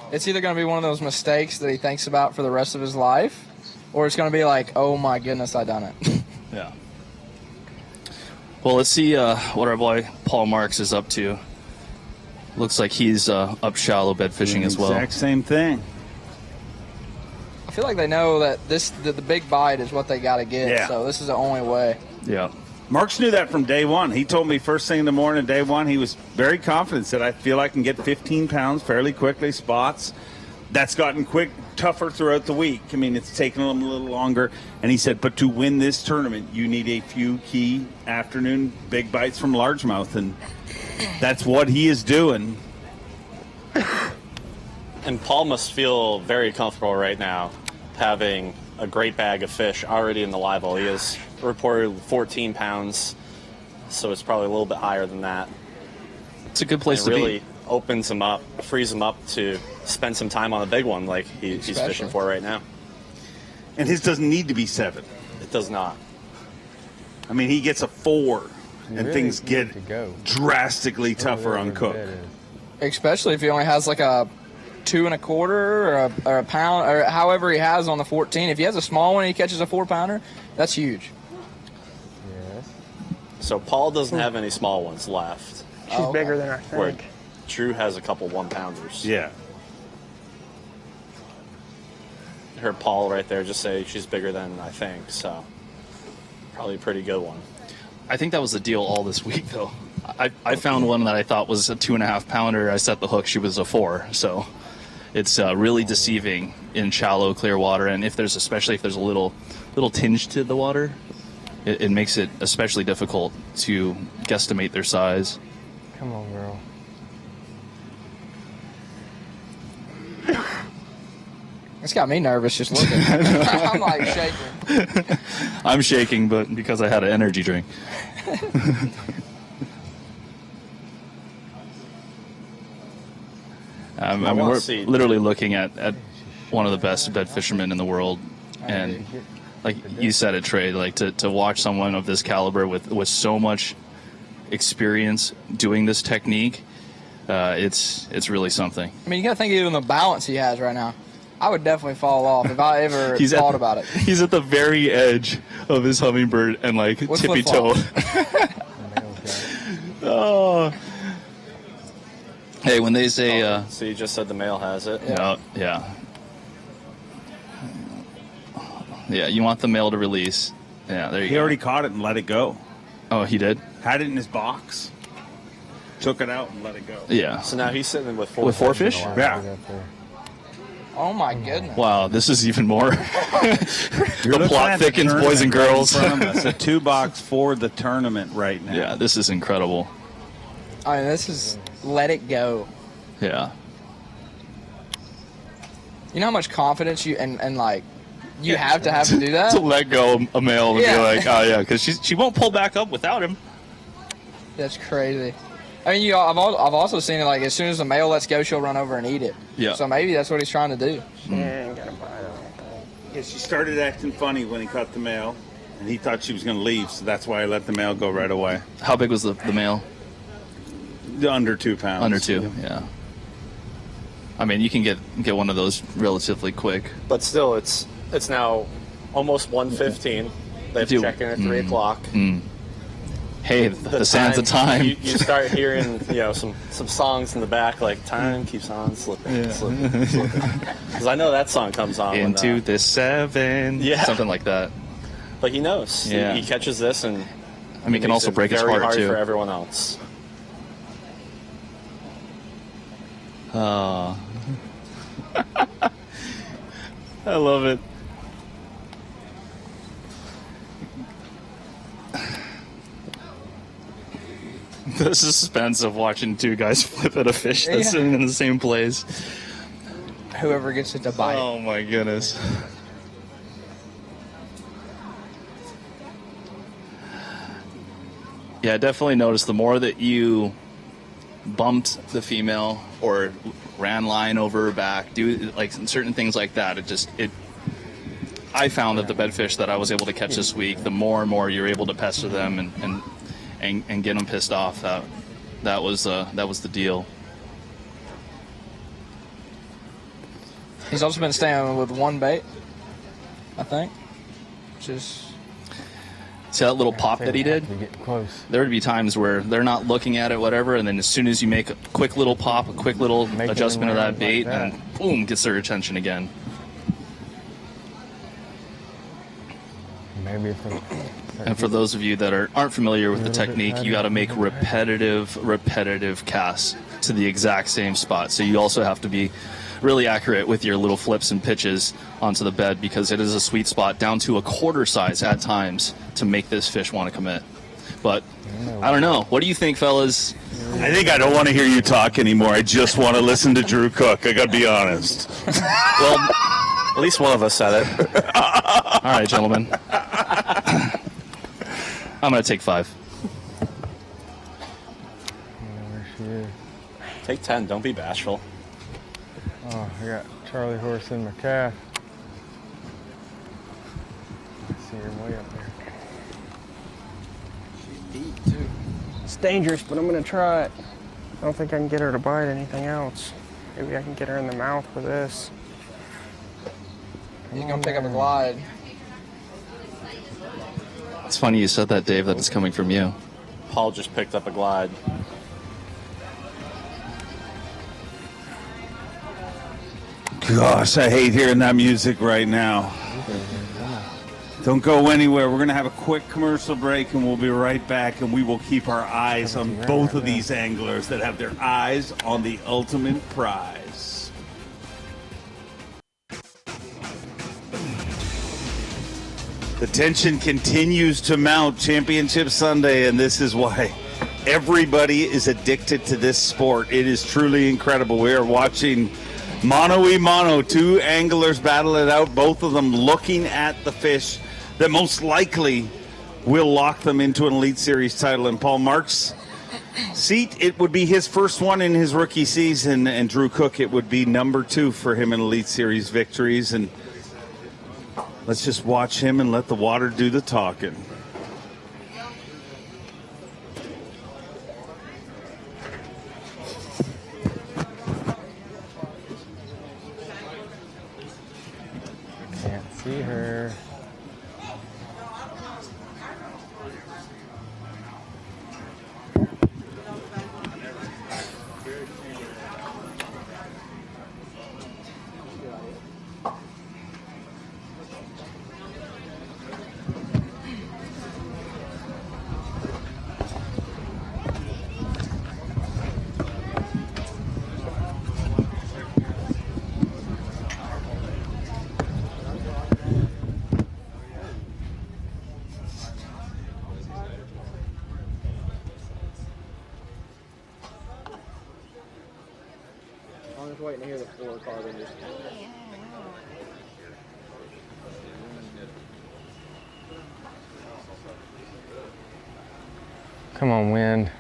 It's either going to be one of those mistakes that he thinks about for the rest of his life, or it's going to be like, oh my goodness, I done it.
Yeah. Well, let's see what our boy Paul Marks is up to. Looks like he's up shallow bed fishing as well.
Exact same thing.
I feel like they know that the big bite is what they got to get,
Yeah.
so this is the only way.
Yeah.
Marks knew that from day one. He told me first thing in the morning, day one, he was very confident, said, I feel I can get 15 pounds fairly quickly, spots. That's gotten tougher throughout the week. I mean, it's taken him a little longer. And he said, but to win this tournament, you need a few key afternoon big bites from largemouth. And that's what he is doing.
And Paul must feel very comfortable right now having a great bag of fish already in the live well. He is reported 14 pounds, so it's probably a little bit higher than that.
It's a good place to be.
It really opens him up, frees him up to spend some time on a big one like he's fishing for right now.
And his doesn't need to be 7.
It does not.
I mean, he gets a 4, and things get drastically tougher on Cook.
Especially if he only has like a 2 1/4 or a pound, or however he has on the 14. If he has a small one and he catches a 4-pounder, that's huge.
So Paul doesn't have any small ones left.
She's bigger than I think.
Drew has a couple 1-pounders.
Yeah.
I heard Paul right there just say she's bigger than I think, so probably a pretty good one.
I think that was the deal all this week, though. I found one that I thought was a 2.5 pounder. I set the hook; she was a 4. So it's really deceiving in shallow, clear water. And especially if there's a little tinge to the water, it makes it especially difficult to guesstimate their size.
Come on, girl.
It's got me nervous just looking. I'm like shaking.
I'm shaking, but because I had an energy drink. I mean, we're literally looking at one of the best bed fishermen in the world, and like you said it, Trey, like to watch someone of this caliber with so much experience doing this technique, it's really something.
I mean, you got to think even the balance he has right now. I would definitely fall off if I ever thought about it.
He's at the very edge of his hummingbird and like
With
tippy toe. Oh. Hey, when they say
so you just said the male has it?
yeah, you want the male to release. Yeah, there you go.
He already caught it and let it go.
Oh, he did?
Had it in his box. Took it out and let it go.
Yeah.
So now he's sitting with 4
With 4 fish?
Yeah.
Oh my goodness.
Wow, this is even more. The plot thickens, boys and girls.
It's a 2-box for the tournament right now.
Yeah, this is incredible.
I mean, this is let it go.
Yeah.
You know how much confidence you and like you have to do that?
To let go a male and be like, oh yeah, because she won't pull back up without him.
That's crazy. I mean, I've also seen it like as soon as the male lets go, she'll run over and eat it.
Yeah.
So maybe that's what he's trying to do.
Yeah, she started acting funny when he caught the male, and he thought she was going to leave, so that's why I let the male go right away.
How big was the male?
Under 2 pounds.
Under 2, yeah. I mean, you can get one of those relatively quick.
But still, it's now almost 1:15. They have to check in at 3 o'clock.
Hey, the sands of time.
You start hearing, some songs in the back, like time keeps on slipping, slipping. Because I know that song comes on.
Into the 7.
Yeah.
Something like that.
But he knows.
Yeah.
He catches this, and
I mean, it can also break his heart,
hard
too.
for everyone else.
Oh. I love it. The suspense of watching 2 guys flip at a fish that's sitting in the same place.
Whoever gets it to bite.
Oh my goodness. Yeah, I definitely noticed the more that you bumped the female or ran line over her back, do like certain things like that, I found that the bedfish that I was able to catch this week, the more and more you're able to pester them and get them pissed off. That was the deal.
He's also been staying with one bait, I think. Just
see that little pop that he did? There would be times where they're not looking at it, whatever, and then as soon as you make a quick little pop, a quick little adjustment of that bait, and boom, gets their attention again.
Maybe
And for those of you that aren't familiar with the technique, you got to make repetitive casts to the exact same spot. So you also have to be really accurate with your little flips and pitches onto the bed, because it is a sweet spot down to a quarter size at times to make this fish want to commit. But I don't know. What do you think, fellas?
I think I don't want to hear you talk anymore. I just want to listen to Drew cook. I got to be honest.
Well, at least one of us said it.
All right, gentlemen. I'm going to take 5.
Where she is.
Take 10. Don't be bashful.
Oh, I got Charlie horse in my calf. I see her way up there.
She's deep, too. It's dangerous, but I'm going to try it. I don't think I can get her to bite anything else. Maybe I can get her in the mouth with this.
He's going to pick up a glide.
It's funny you said that, Dave, that it's coming from you.
Paul just picked up a glide.
Gosh, I hate hearing that music right now. Don't go anywhere. We're going to have a quick commercial break, and we'll be right back, and we will keep our eyes on both of these anglers that have their eyes on the ultimate prize. The tension continues to mount. Championship Sunday, and this is why everybody is addicted to this sport. It is truly incredible. We are watching mano-y-mano, two anglers battle it out, both of them looking at the fish that most likely will lock them into an Elite Series title. And Paul Marks' seat, it would be his first one in his rookie season, and Drew Cook, it would be number 2 for him in Elite Series victories. And let's just watch him and let the water do the talking.
Can't see her.
I'm just waiting to hear the fluorocarbon.
Come on, wind.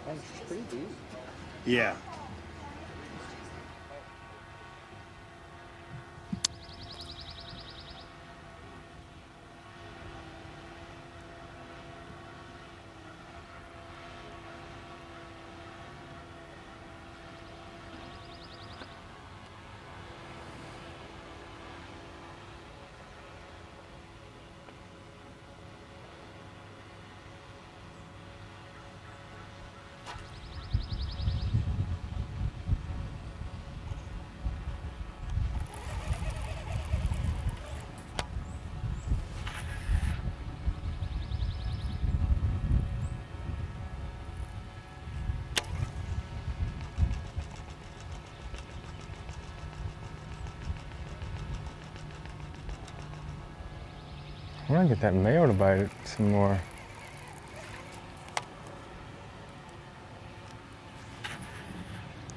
That's pretty deep.
Yeah.
I want to get that male to bite it some more.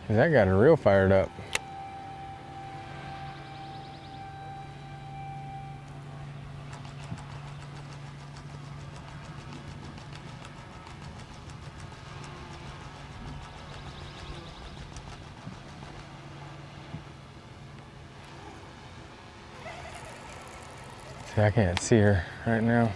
That got her real fired up. See, I can't see her right now.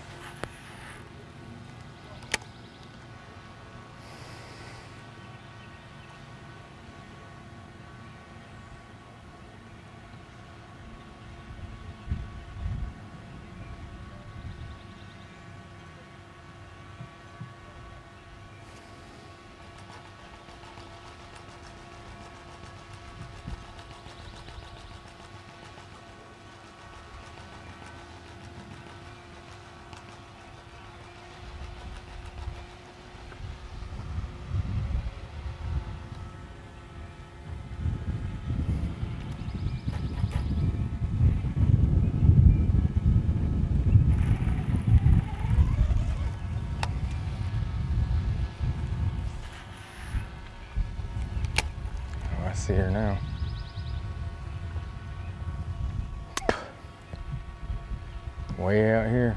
I see her now. Way out here.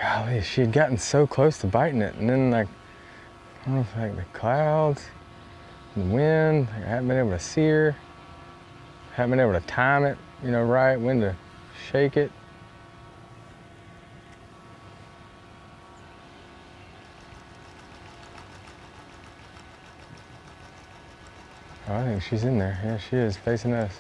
golly, she had gotten so close to biting it, and then like, I don't know if like the clouds, the wind, like, I haven't been able to see her, haven't been able to time it, you know, right, when to shake it. Oh, I think she's in there. Yeah, she is, facing us.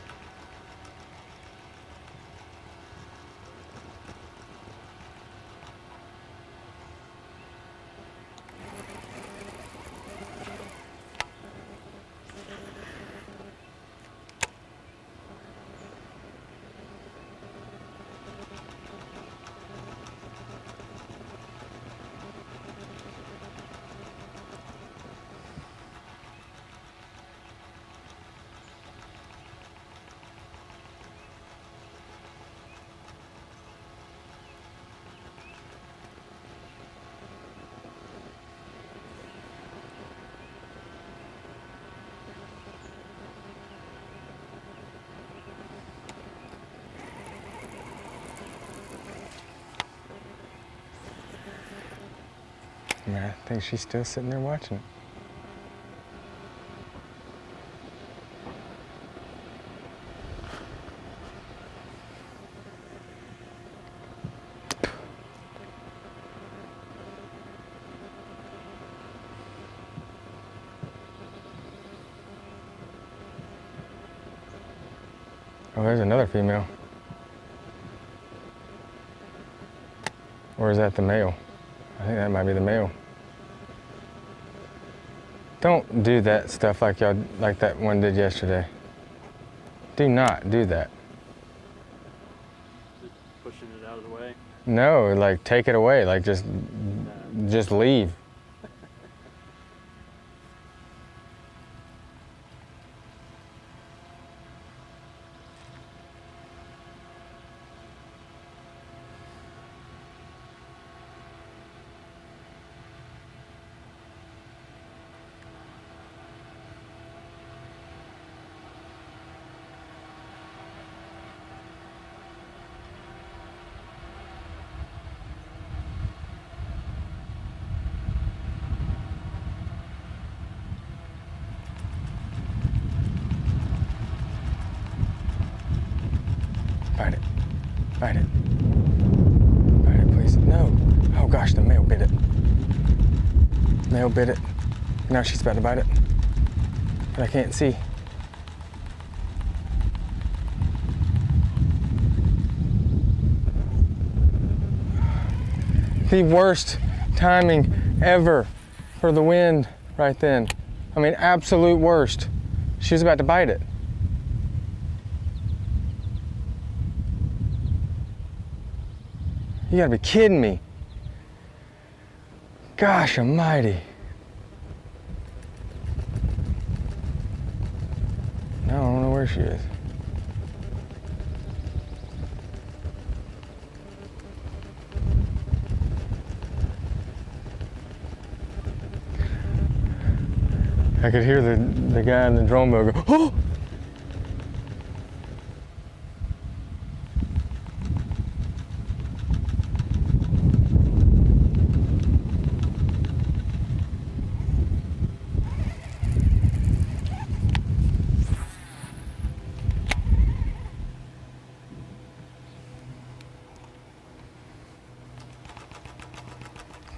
Yeah, I think she's still sitting there watching it. Oh, there's another female. Or is that the male? I think that might be the male. Don't do that stuff like that one did yesterday. Do not do that.
Pushing it out of the way?
No, like take it away. Like just leave. Bite it. Bite it. Bite it, please. No. Oh gosh, the male bit it. Male bit it. Now she's about to bite it. But I can't see. The worst timing ever for the wind right then. I mean, absolute worst. She was about to bite it. You gotta be kidding me. Gosh almighty. Now I don't know where she is. I could hear the guy in the drone boat go, oh!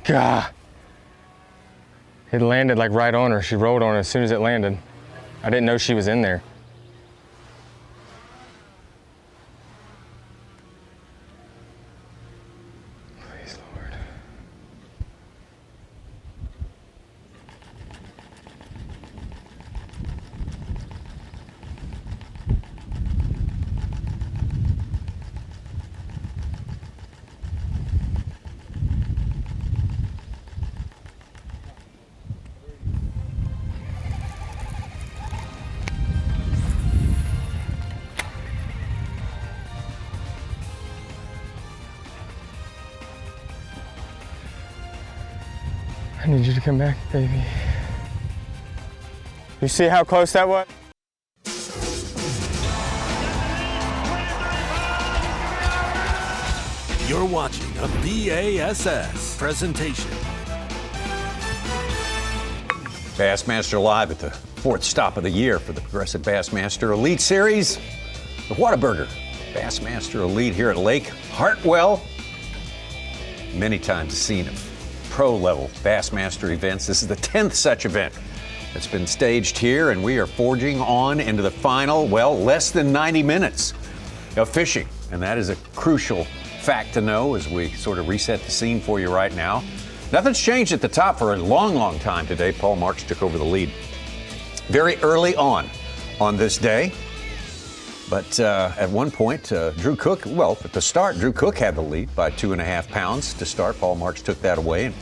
God. It landed like right on her. She rolled on her as soon as it landed. I didn't know she was in there. Please, Lord. I need you to come back, baby. You see how close that was?
You're watching a B.A.S.S. presentation.
Bassmaster live at the 4th stop of the year for the Progressive Bassmaster Elite Series. The Whataburger Bassmaster Elite here at Lake Hartwell. Many times the scene of pro-level Bassmaster events. This is the 10th such event that's been staged here, and we are forging on into the final, well, less than 90 minutes of fishing. And that is a crucial fact to know as we sort of reset the scene for you right now. Nothing's changed at the top for a long, long time today. Paul Marks took over the lead very early on this day. But at one point, Drew Cook, well, at the start, Drew Cook had the lead by 2.5 pounds to start. Paul Marks took that away and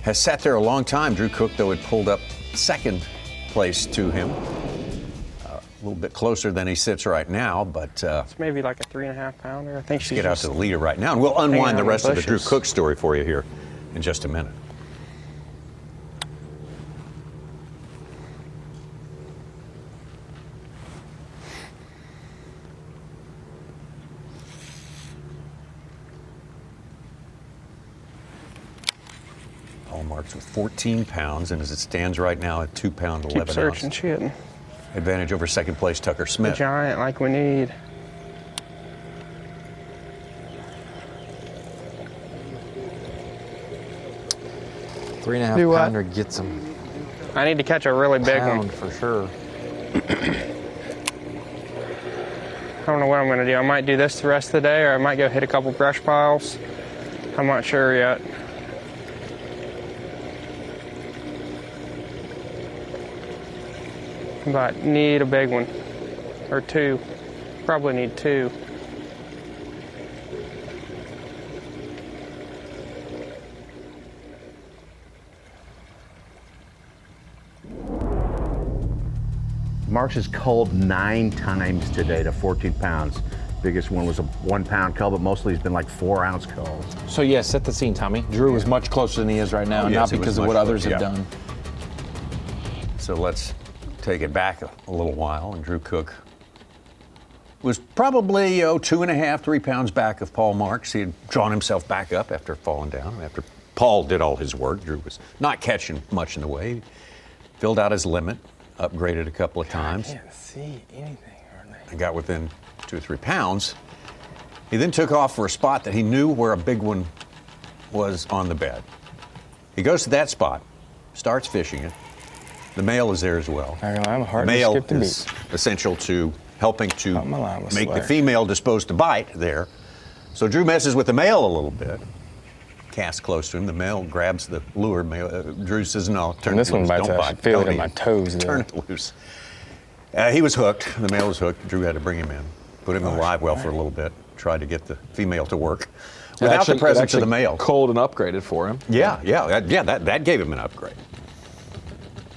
has sat there a long time. Drew Cook, though, had pulled up second place to him. A little bit closer than he sits right now, but
it's maybe like a 3.5 pounder. I think she's
get out to the leader right now, and we'll unwind the rest of the Drew Cook story for you here in just a minute. Paul Marks with 14 pounds, and as it stands right now at 2 pound 11
Keep searching,
ounce.
shitting.
Advantage over second place Tucker
The
Smith.
giant like we need.
Three and a half
Do what?
pounder gets him.
I need to catch a really big one.
For sure.
I don't know what I'm gonna do. I might do this the rest of the day, or I might go hit a couple brush piles. I'm not sure yet. But need a big one, or two. Probably need two.
Marks has culled 9 times today to 14 pounds. Biggest one was a 1 pound cull, but mostly he's been like 4 ounce culls.
So yeah, set the scene, Tommy. Drew is much closer than he is right now,
Oh, yes,
not
it was
because of
much
what others
closer,
have
yeah.
done.
So let's take it back a little while, and Drew Cook was probably 2.5, 3 pounds back of Paul Marks. He had drawn himself back up after falling down. After Paul did all his work, Drew was not catching much in the way. He filled out his limit, upgraded a couple of times.
I can't see anything.
And got within 2 or 3 pounds. He then took off for a spot that he knew where a big one was on the bed. He goes to that spot, starts fishing it. The male is there as well.
I'm hard to
male
skip the
is essential to helping to make the
slack.
female disposed to bite there. So Drew messes with the male a little bit. Casts close to him. The male grabs the lure. Drew says, "No, turn
And this
it
one
loose.
bites.
Don't
I
bite.
feel it
Don't
in my
eat.
toes.
Turn it loose." He was hooked. The male was hooked. Drew had to bring him in, put him in the live well for a little bit, tried to get the female to work without the presence of the male.
Cold and upgraded for him.
That gave him an upgrade,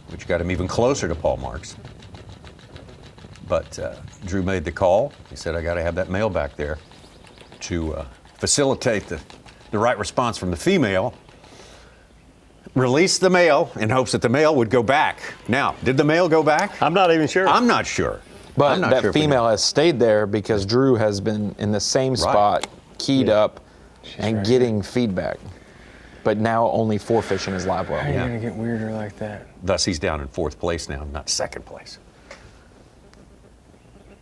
which got him even closer to Paul Marks. But Drew made the call. He said, "I got to have that male back there to facilitate the right response from the female." Released the male in hopes that the male would go back. Now, did the male go back?
I'm not even sure.
I'm not sure.
But
I'm not
that
sure if he
female has stayed there because Drew has been in the same spot, keyed up, and getting feedback. But now only 4 fish in his live well.
How are you gonna get weirder like that?
Thus, he's down in 4th place now, not 2nd place.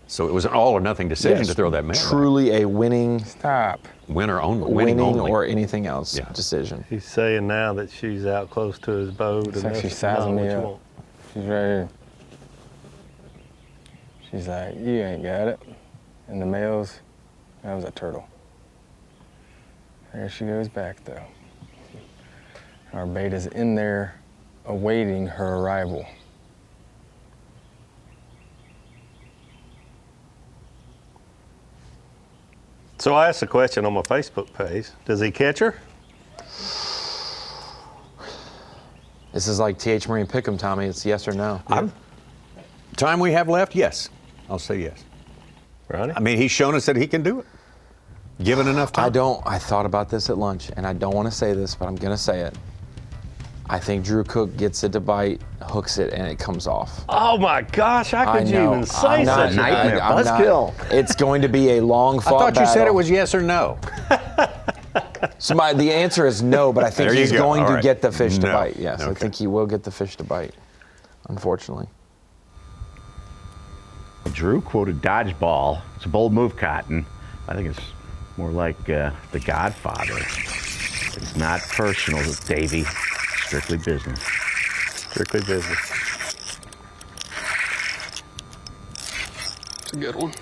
So it was an all or nothing decision
Yes,
to throw that male.
Truly a winning.
Stop.
Winner only.
Winning
only.
or anything else decision.
He's saying now that she's out close to his boat.
It's
and
like she's
that's not
sizing
what
me
you
up.
want.
She's right here. She's like, you ain't got it. And the male's, that was a turtle. There she goes back though. Our bait is in there awaiting her arrival.
So I asked a question on my Facebook page. Does he catch her?
This is like T.H. Marine Pick'em, Tommy. It's yes or no.
Time we have left, yes. I'll say yes.
Right.
I mean, he's shown us that he can do it. Given enough time.
I thought about this at lunch, and I don't want to say this, but I'm going to say it. I think Drew Cook gets it to bite, hooks it, and it comes off.
Oh my gosh, how could you
know.
even say such a
nightmare.
I'm not-
Buzzkill.
It's going to be a long
I
fought
thought you said
battle.
it was yes or no.
So the answer is no, but I think
There you
he's
go.
going
All
to
right.
get the fish to
No.
bite. Yes, I
Okay.
think he will get the fish to bite, unfortunately.
Drew quoted dodgeball. It's a bold move, Cotton. I think it's more like The Godfather. It's not personal, Davey. Strictly business.
Strictly business.
It's a good one.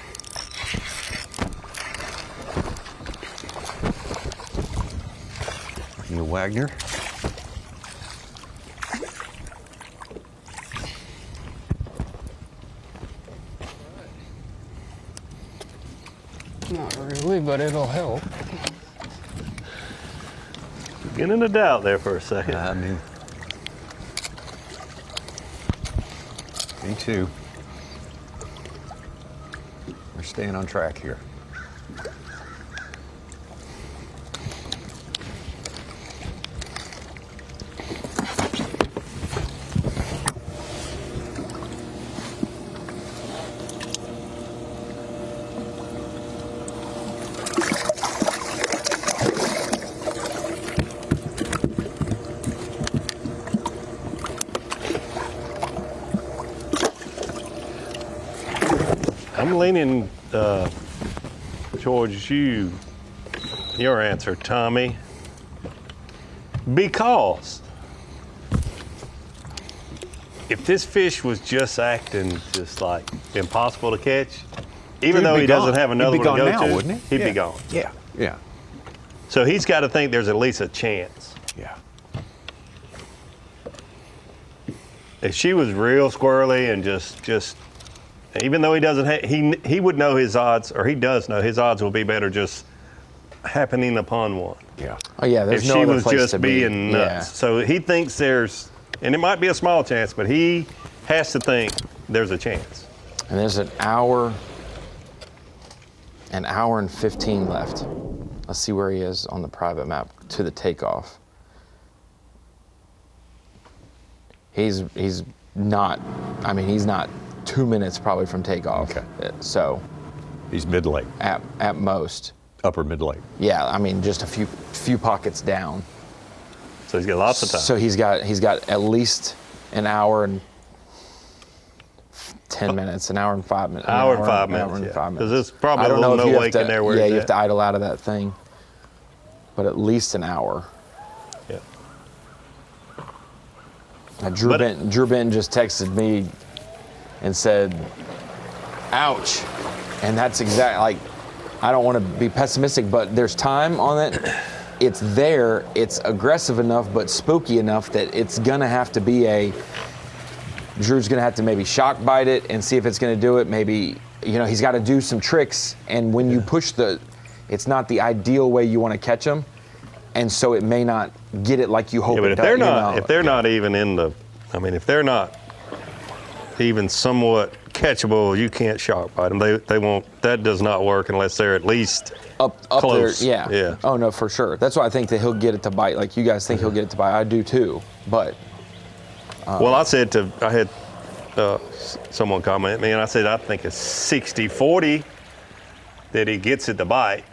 Neil Wagner.
Not really, but it'll help.
Beginning to doubt there for a second.
I mean, me too. We're staying on track here.
I'm leaning towards your answer, Tommy, because if this fish was just acting just like impossible to catch, even though he doesn't have another one to go to,
wouldn't he?
he'd be gone.
Yeah, yeah.
So he's got to think there's at least a chance.
Yeah.
If she was real squirrely and just even though he doesn't he would know his odds, or he does know his odds will be better just happening upon one.
Yeah.
Oh yeah, there's
If
no
she
other
was
place
just
to be.
being nuts.
Yeah.
So he thinks there's, and it might be a small chance, but he has to think there's a chance.
And there's an hour and 15 left. Let's see where he is on the private map to the takeoff. He's not 2 minutes probably from takeoff.
Okay.
So
He's mid-lake.
at most.
Upper mid-lake.
Yeah, I mean just a few pockets down.
So he's got lots of time.
So he's got at least an hour and 10 minutes, an hour and 5 minutes.
Hour and 5 minutes,
Hour and
yeah.
5 minutes.
'Cause there's probably
I don't
a little
know if you
no
have
wake
to-
in there where
Yeah,
he's
you have
at.
to idle out of that thing. But at least an hour.
Yeah.
Now, Drew Benton just texted me and said, ouch. And that's exactly, I don't want to be pessimistic, but there's time on it. It's there, it's aggressive enough, but spooky enough that it's gonna have to be Drew's gonna have to maybe shock bite it and see if it's gonna do it. Maybe, he's gotta do some tricks. And when you push it's not the ideal way you wanna catch them. And so it may not get it like you hope
Yeah, but
it
if
does.
they're not even if they're not even somewhat catchable, you can't shock bite them. They won't. That does not work unless they're at least
up
close.
there. Yeah.
Yeah.
Oh no, for sure. That's why I think that he'll get it to bite. Like you guys think he'll get it to bite. I do too. But
Well, I had someone comment me, and I said I think it's 60-40 that he gets it to bite,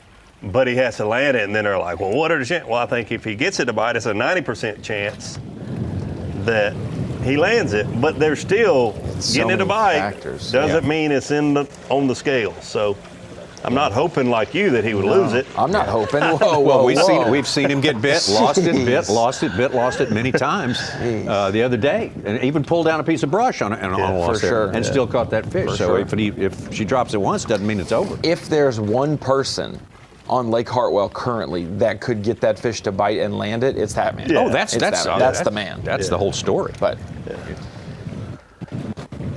but he has to land it. And then they're like, well, what are the chances? Well, I think if he gets it to bite, it's a 90% chance that he lands it, but they're still getting it to bite. Doesn't mean it's on the scale. So I'm not hoping like you that he would lose it.
I'm not hoping. Whoa,
Well, we've seen him get bit, lost it, bit, lost it many times the other day, and even pulled down a piece of brush on a loss there,
sure.
and still caught that fish.
For
So
sure.
if she drops it once, doesn't mean it's over.
If there's one person on Lake Hartwell currently that could get that fish to bite and land it, it's that man.
Yeah. Oh, that's
the man.
That's the whole story.
But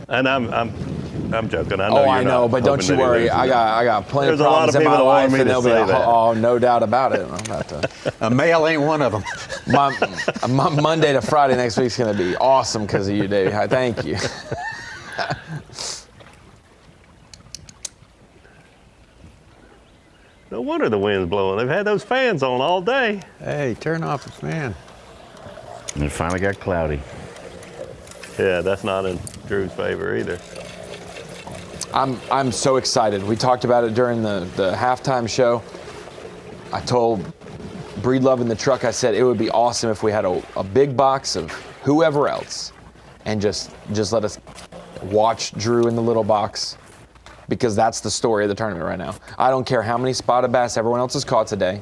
And I'm joking. I know
oh,
you're
I know,
not
but don't
hoping
you
that he
worry.
loses
I
it.
got plenty
There's
of
a lot
problems
of
in my
people that want
life,
me
and
to
they'll be
say
like,
that.
oh, no doubt about it. I'm about to.
A male ain't one of them.
My Monday to Friday next week's going to be awesome because of you, Dave. Thank you.
No wonder the wind's blowing. They've had those fans on all day.
Hey, turn off the fan.
And it finally got cloudy.
Yeah, that's not in Drew's favor either.
I'm so excited. We talked about it during the halftime show. I told Breed Love in the truck, I said it would be awesome if we had a big box of whoever else and just let us watch Drew in the little box, because that's the story of the tournament right now. I don't care how many spotted bass everyone else has caught today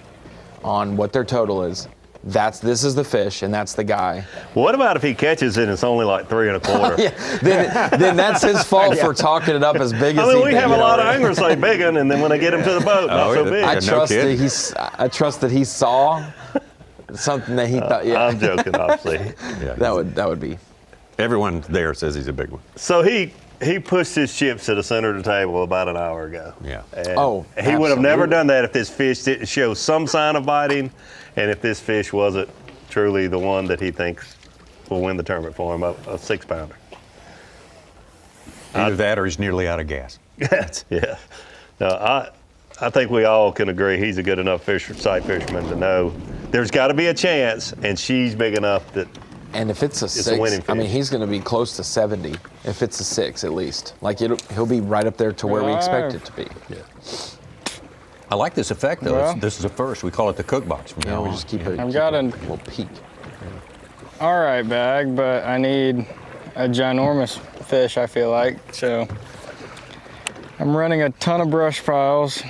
on what their total is. This is the fish, and that's the guy.
What about if he catches it and it's only like 3 1/4?
Yeah, then that's his fault for talking it up as big as he did.
We have a lot of anglers say big one, and then when they get him to the boat, not so big.
I trust that he saw something that he thought. Yeah,
I'm joking, obviously.
That would be.
Everyone there says he's a big one.
So he pushed his chips to the center of the table about an hour ago.
Yeah.
And he would have never done that if this fish didn't show some sign of biting, and if this fish wasn't truly the one that he thinks will win the tournament for him, a 6-pounder.
Either that or he's nearly out of gas.
Yeah. No, I think we all can agree he's a good enough sight fisherman to know there's got to be a chance, and she's big enough that.
And if it's a 6, I mean, he's going to be close to 70. If it's a 6, at least, like he'll be right up there to where we expect it to be.
Yeah. I like this effect though.
Well,
this is a first. We call it the cook box.
We just keep it.
I've got a
little peak.
All right bag, but I need a ginormous fish, I feel like. So I'm running a ton of brush piles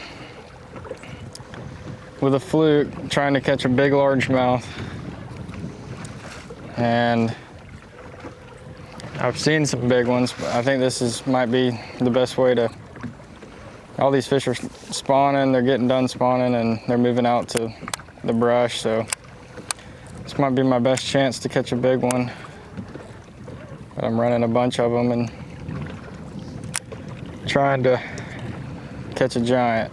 with a fluke, trying to catch a big largemouth. And I've seen some big ones, but I think this might be the best way to. All these fish are spawning, they're getting done spawning, and they're moving out to the brush, so this might be my best chance to catch a big one. But I'm running a bunch of them and trying to catch a giant.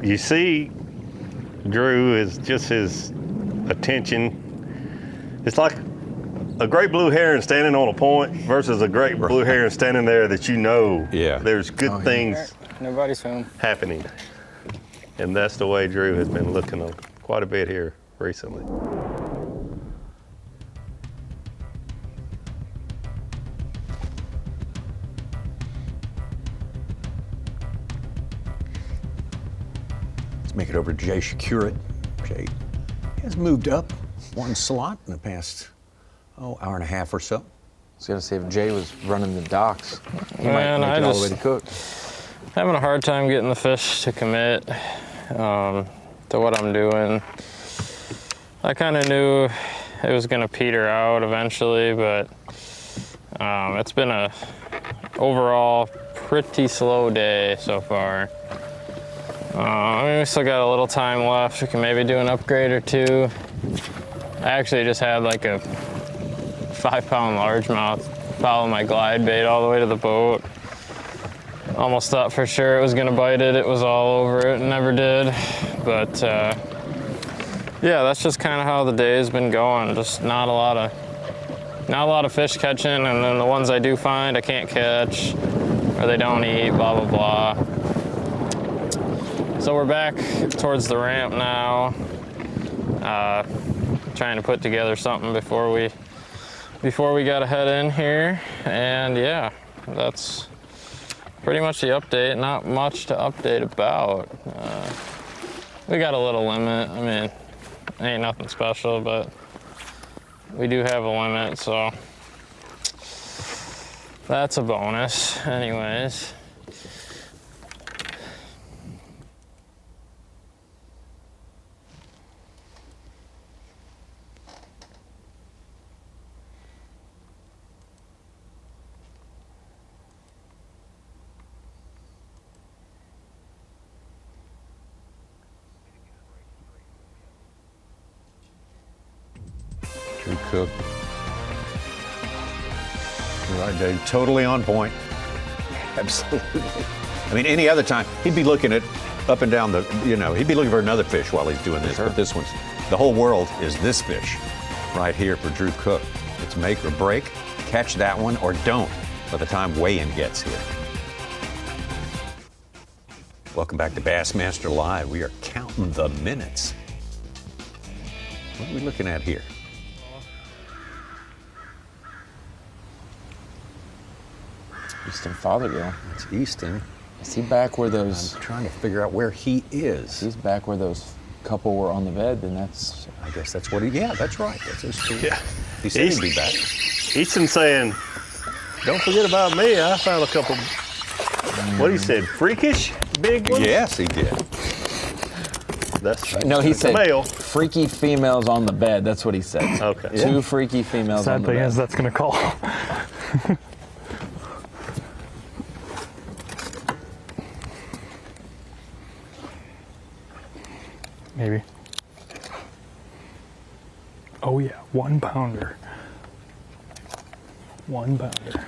You see, Drew is just his attention. It's like a great blue heron standing on a point versus a great blue heron standing there that there's good things
Nobody's home.
happening. And that's the way Drew has been looking quite a bit here recently.
Make it over to Jay Shakurit. Jay has moved up one slot in the past hour and a half or so.
I was gonna say if Jay was running the docks, he
Man,
might make it all the way to cook.
Having a hard time getting the fish to commit to what I'm doing. I kind of knew it was gonna peter out eventually, but it's been a overall pretty slow day so far. I mean, we still got a little time left. We can maybe do an upgrade or two. I actually just had like a 5-pound largemouth follow my glide bait all the way to the boat. Almost thought for sure it was gonna bite it. It was all over it and never did. But yeah, that's just kind of how the day has been going. Just not a lot of fish catching, and then the ones I do find I can't catch or they don't eat, blah, blah, blah. So we're back towards the ramp now, trying to put together something before we got to head in here. And yeah, that's pretty much the update. Not much to update about. We got a little limit. I mean, ain't nothing special, but we do have a limit, so that's a bonus. Anyways.
Good cook. You're right, Dave. Totally on point. Absolutely. I mean, any other time, he'd be looking at up and down the, he'd be looking for another fish while he's doing this, but this one's, the whole world is this fish right here for Drew Cook. It's make or break. Catch that one or don't by the time weigh-in gets here. Welcome back to Bassmaster Live. We are counting the minutes. What are we looking at here?
Easton Fothergill.
It's Easton.
Is he back where those...
I'm trying to figure out where he is.
He's back where those couple were on the bed, then that's...
I guess that's what he... Yeah, that's right. That's his team.
Yeah.
He said he'd be back.
Easton saying, don't forget about me. I found a couple, what he said, freakish big ones?
Yes, he did.
No, he said
male.
freaky females on the bed. That's what he said.
Okay.
Two freaky females on
Sad
the
thing
bed.
is, that's going to call. Maybe. Oh yeah, 1 pounder. 1 pounder.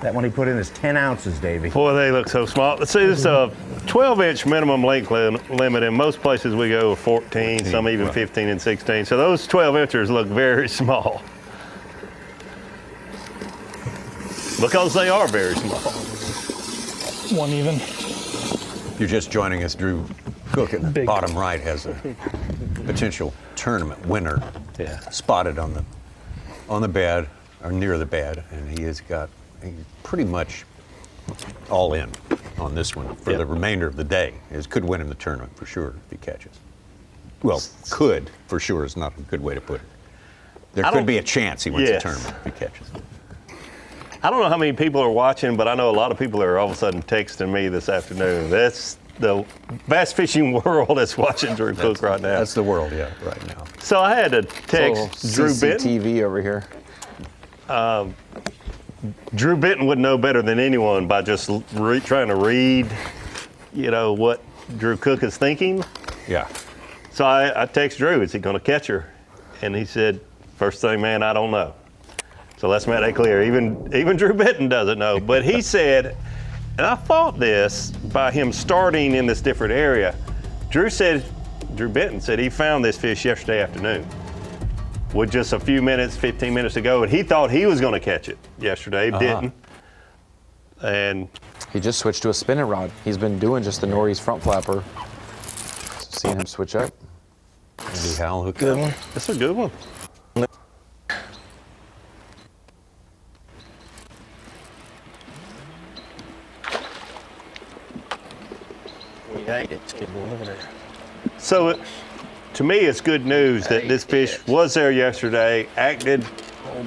That one he put in is 10 ounces, Davey.
Boy, they look so small. Let's see, this is a 12-inch minimum length limit. In most places we go 14, some even 15 and 16. So those 12-inchers look very small. Because they are very small.
One even.
You're just joining us, Drew Cook in the bottom right has a potential tournament winner spotted on the bed or near the bed, and he's pretty much all in on this one for the remainder of the day. He could win in the tournament for sure if he catches. Well, could for sure is not a good way to put it. There could be a chance he wins the tournament if he catches.
I don't know how many people are watching, but I know a lot of people are all of a sudden texting me this afternoon. That's the bass fishing world that's watching Drew Cook right now.
That's the world, right now.
So I had to text Drew Benton.
CCTV over here.
Drew Benton would know better than anyone by just trying to read, what Drew Cook is thinking.
Yeah.
So I text Drew, is he going to catch her? And he said, first thing, man, I don't know. So let's make that clear. Even Drew Benton doesn't know. But he said, and I thought this by him starting in this different area. Drew Benton said he found this fish yesterday afternoon with just a few minutes, 15 minutes to go, and he thought he was going to catch it yesterday, didn't. And
he just switched to a spinning rod. He's been doing just the Norris front flapper. Seeing him switch up.
Andy Howell hook
good one. That's a good one. So, to me, it's good news that this fish was there yesterday, acted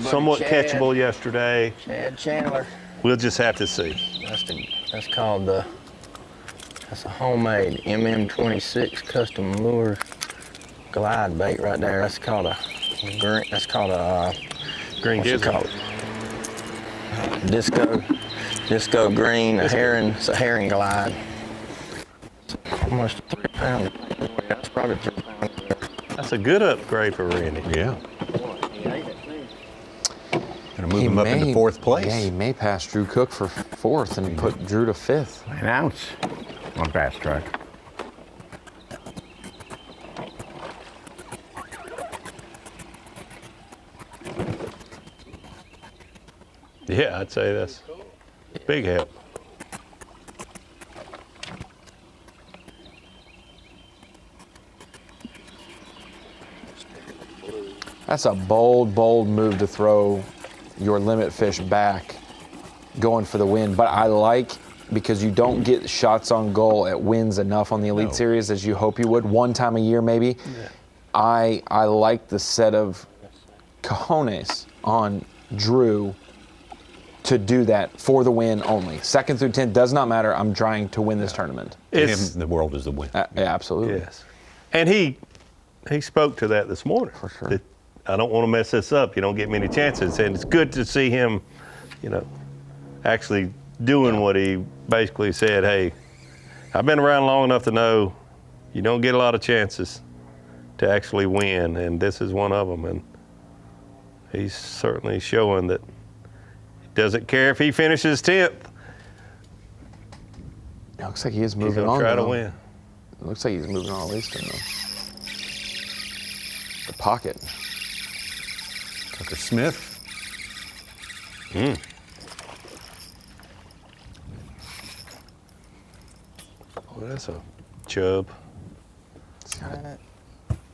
somewhat catchable yesterday.
Chad Chandler.
We'll just have to see.
That's called that's a homemade MM26 custom lure glide bait right there. That's called a
green gizzard.
Disco green, it's a herring glide. Almost 3 pounds. That's probably 3 pounds.
That's a good upgrade for Randy.
Yeah. Gonna move him up into fourth place.
Yeah, he may pass Drew Cook for fourth and put Drew to fifth.
An ounce on Bass Track.
Yeah, I'd say that's big help.
That's a bold move to throw your limit fish back, going for the win. But I like, because you don't get shots on goal at wins enough on the Elite Series as you hope you would, one time a year maybe. Yeah. I like the set of cojones on Drew to do that for the win only. 2nd through 10th does not matter. I'm trying to win this tournament.
The world is the win.
Yeah, absolutely.
Yes. And he spoke to that this morning.
For sure.
That I don't want to mess this up. You don't get many chances. And it's good to see him actually doing what he basically said. Hey, I've been around long enough to know you don't get a lot of chances to actually win, and this is one of them. And he's certainly showing that he doesn't care if he finishes 10th.
It looks like he is moving on.
He's gonna try
though.
to win.
It looks like he's moving on at least in the pocket.
Tucker Smith.
Well, that's a chub.
It's got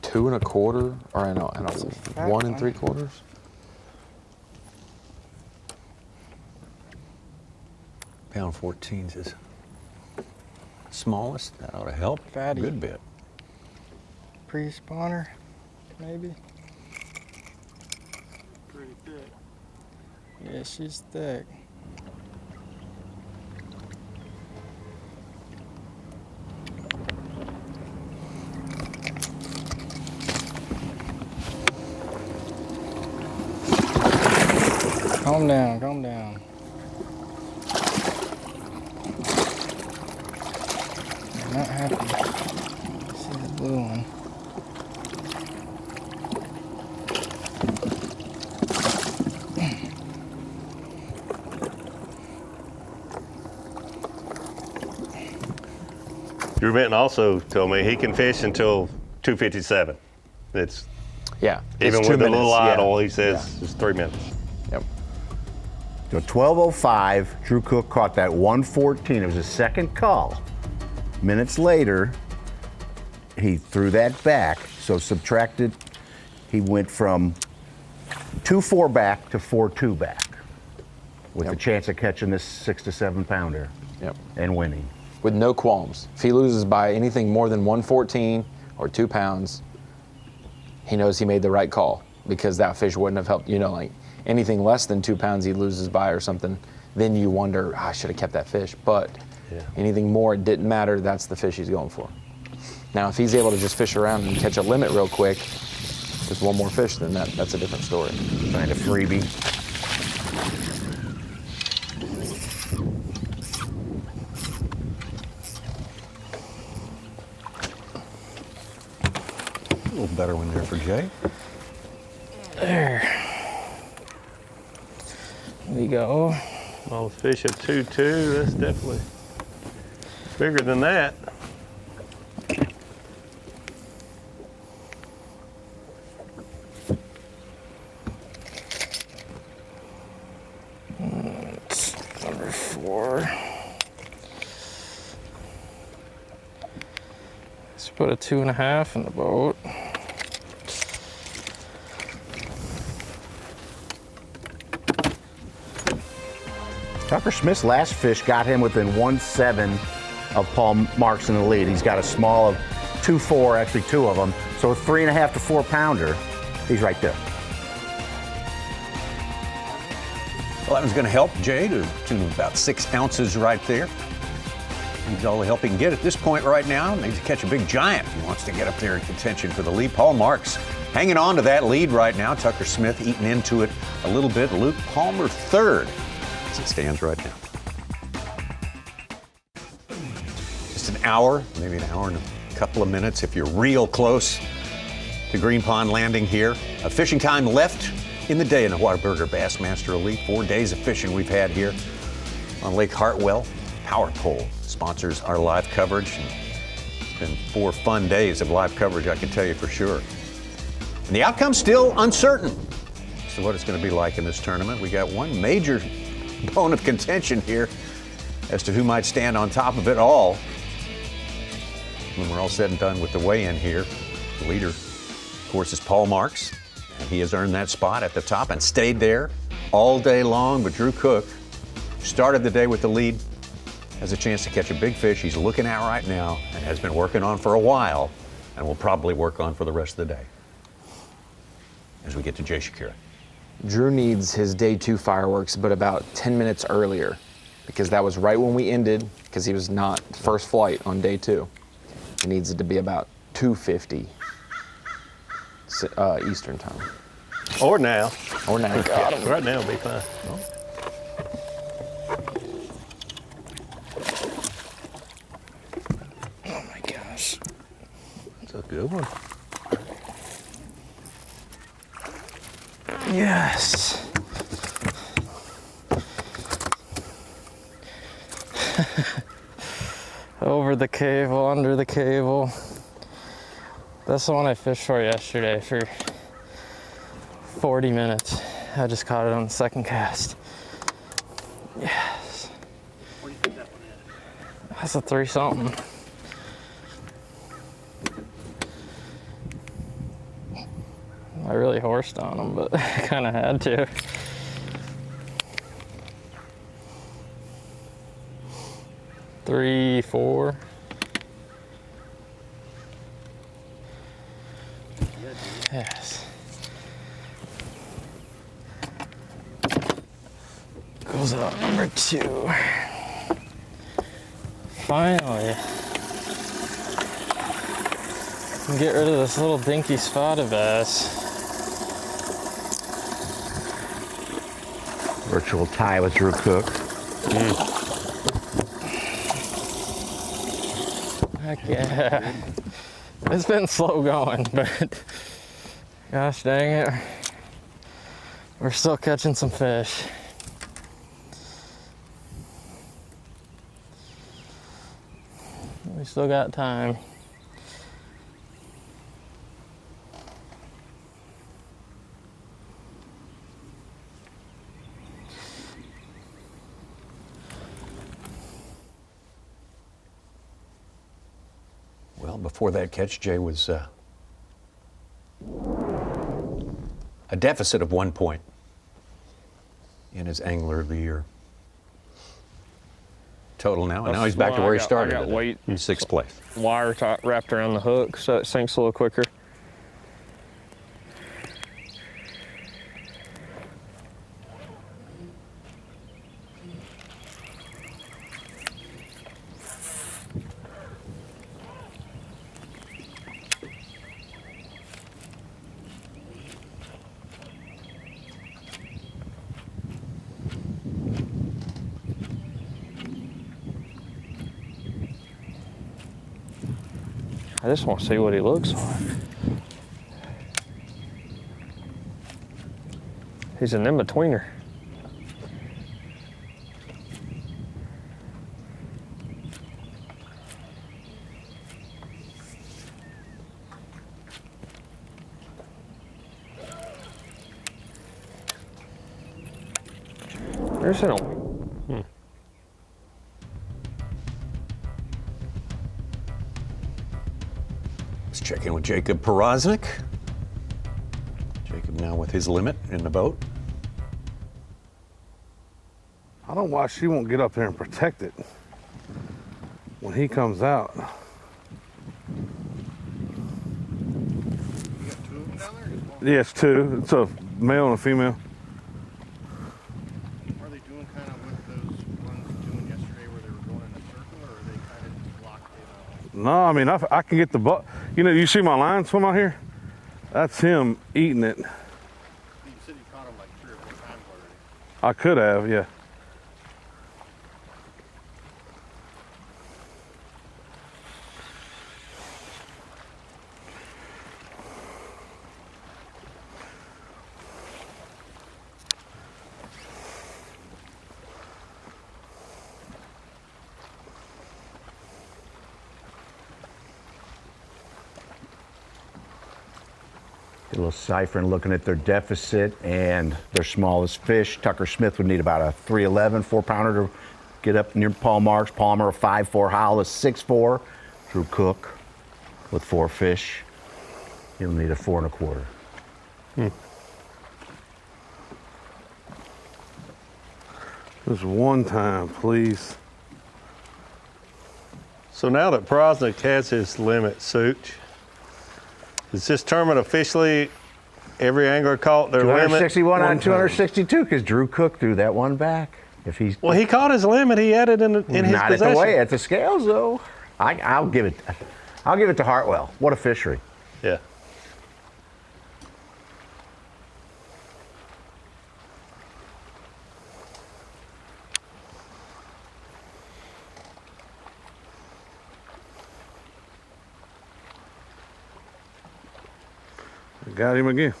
2 1/4, or I know 1 3/4.
Pound 14's his smallest. That ought to help
Fatty.
a good bit.
Pre-spawner, maybe.
Pretty thick.
Yeah, she's thick. Calm down, calm down. I'm not happy. See the blue one.
Drew Benton also told me he can fish until 2:57. It's
Yeah.
even
it's
with
2
a little
minutes,
idle, he says it's 3 minutes.
Yep.
So 12:05, Drew Cook caught that 114. It was his second call. Minutes later, he threw that back. So subtracted, he went from 2-4 back to 4-2 back, with the chance of catching this 6 to 7 pounder.
Yep.
And winning.
With no qualms. If he loses by anything more than 114 or 2 pounds, he knows he made the right call, because that fish wouldn't have helped. Like anything less than 2 pounds he loses by or something, then you wonder, I should have kept that fish. But anything more, it didn't matter. That's the fish he's going for. Now, if he's able to just fish around and catch a limit real quick with one more fish, then that's a different story.
Find a freebie.
A little better one there for Jay.
There. We go.
Well, fish at 2.2, that's definitely bigger than that.
It's number 4. Let's put a 2.5 in the boat.
Tucker Smith's last fish got him within 1/7 of Paul Marks in the lead. He's got a small of 2-4, actually 2 of them. So a 3.5 to 4 pounder, he's right there.
Well, that was going to help Jay to about 6 ounces right there. He's all the help he can get at this point right now. Needs to catch a big giant. He wants to get up there in contention for the lead. Paul Marks hanging on to that lead right now. Tucker Smith eating into it a little bit. Luke Palmer third as it stands right now. Just an hour, maybe an hour and a couple of minutes if you're real close to Green Pond Landing here. A fishing time left in the day in the Whataburger Bassmaster Elite. 4 days of fishing we've had here on Lake Hartwell. Power Pole sponsors our live coverage. And it's been 4 fun days of live coverage, I can tell you for sure. And the outcome's still uncertain as to what it's going to be like in this tournament. We got one major bone of contention here as to who might stand on top of it all when we're all said and done with the weigh-in here. The leader, of course, is Paul Marks, and he has earned that spot at the top and stayed there all day long. But Drew Cook started the day with the lead, has a chance to catch a big fish he's looking at right now and has been working on for a while and will probably work on for the rest of the day as we get to Jay Shakira.
Drew needs his day 2 fireworks, but about 10 minutes earlier, because that was right when we ended, because he was not first flight on day 2. He needs it to be about 2:50 Eastern time.
Or now.
Or now.
Yeah, right now will be fine.
Good one.
Yes. Over the cable, under the cable. That's the one I fished for yesterday for 40 minutes. I just caught it on the second cast. Yes.
What do you think that one is?
That's a 3-something. I really horsed on them, but I kind of had to. Three, 4. Yes. Goes out number 2. Finally. Can get rid of this little dinky spotted bass.
Virtual tie with Drew Cook.
Heck yeah. It's been slow going, but gosh dang it. We're still catching some fish. We still got time.
Well, before that catch, Jay was a deficit of 1 point in his Angler of the Year total now. And now he's back to where he started.
I got weight
in 6th place.
Wire wrapped around the hook, so it sinks a little quicker. I just want to see what he looks like. He's an in-betweener. There's an
Let's check in with Jacob Poroznik. Jacob now with his limit in the boat.
I don't know why she won't get up there and protect it when he comes out. Yes, 2. It's a male and a female.
Are they doing kind of what those ones doing yesterday where they were going in a circle, or are they kind of just locked in?
No, I mean, I can get the butt. You know, you see my line swim out here? That's him eating it.
You said you caught them like 3 or 4 times already.
I could have, yeah.
A little ciphering, looking at their deficit and their smallest fish. Tucker Smith would need about a 311 4-pounder to get up near Paul Marks. Palmer a 5'4", Hollis 6'4". Drew Cook with 4 fish. He'll need a 4 1/4.
Just one time, please.
So now that Poroznik has his limit, Such, is this tournament officially every angler caught their limit?
261 on 262 because Drew Cook threw that one back. If he's
Well, he caught his limit. He had it in his possession.
not at the way at the scales though. I'll give it to Hartwell. What a fishery.
Yeah.
Got him again.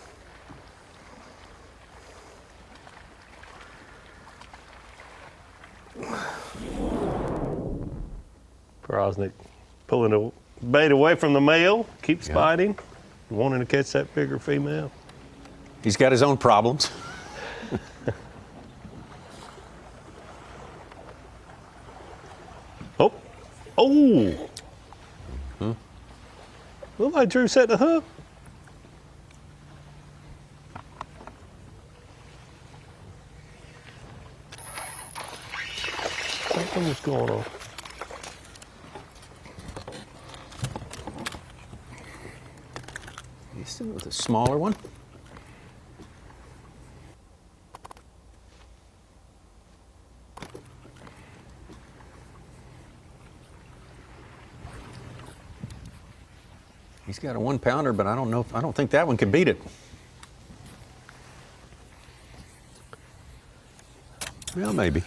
Prosnick pulling the bait away from the male, keeps biting, wanting to catch that bigger female.
He's got his own problems.
Oh. Look like Drew set the hook. Something was going on.
He's still with a smaller one. He's got a 1-pounder, but I don't think that one can beat it. Well, maybe.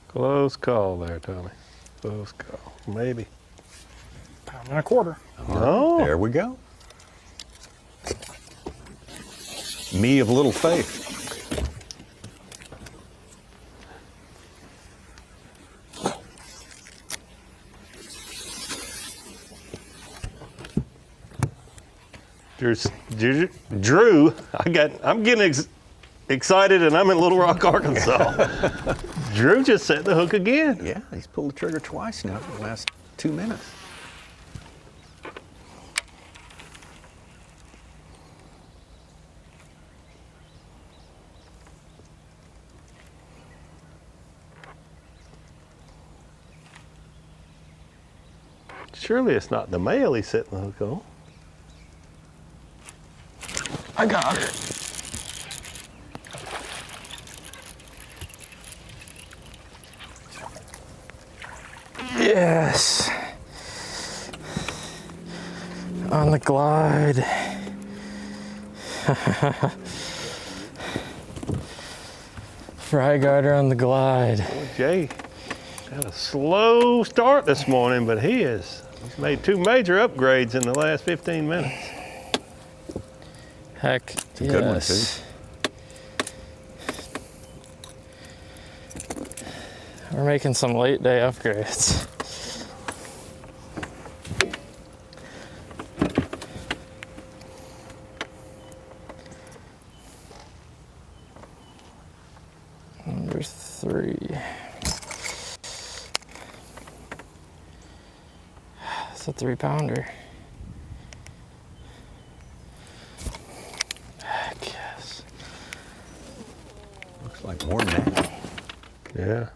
Close call there, Tommy. Close call. Maybe.
Pound and a quarter.
No.
There we go. Me of little faith.
Drew, I'm getting excited, and I'm in Little Rock, Arkansas. Drew just set the hook again.
Yeah, he's pulled the trigger twice now for the last 2 minutes.
Surely it's not the male he's setting the hook on.
I got it. Yes. On the glide. Fry guider on the glide.
Boy, Jay had a slow start this morning, but he's made 2 major upgrades in the last 15 minutes.
Heck,
it's a good one, too.
We're making some late day upgrades. Number 3. It's a 3-pounder. Heck yes.
Looks like more than that.
Yeah.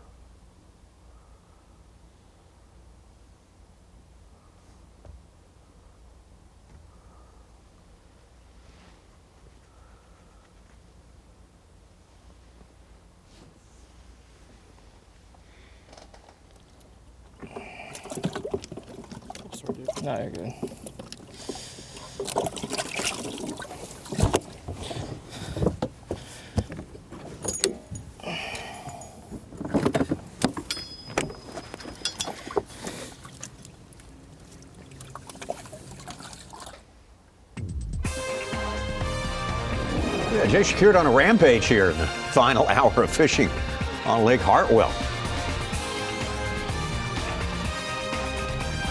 No, you're good.
Yeah, Jay secured on a rampage here in the final hour of fishing on Lake Hartwell.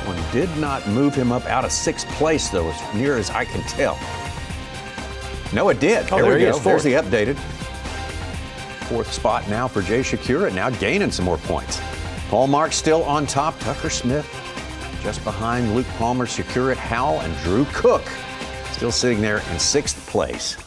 One did not move him up out of 6th place, though, as near as I can tell. No, it did.
Oh,
there we
he
go.
is,
There's the updated 4th spot now for Jay Shakura, now gaining some more points. Paul Marks still on top. Tucker Smith just behind Luke Palmer, Shakura, Howell, and Drew Cook still sitting there in 6th place.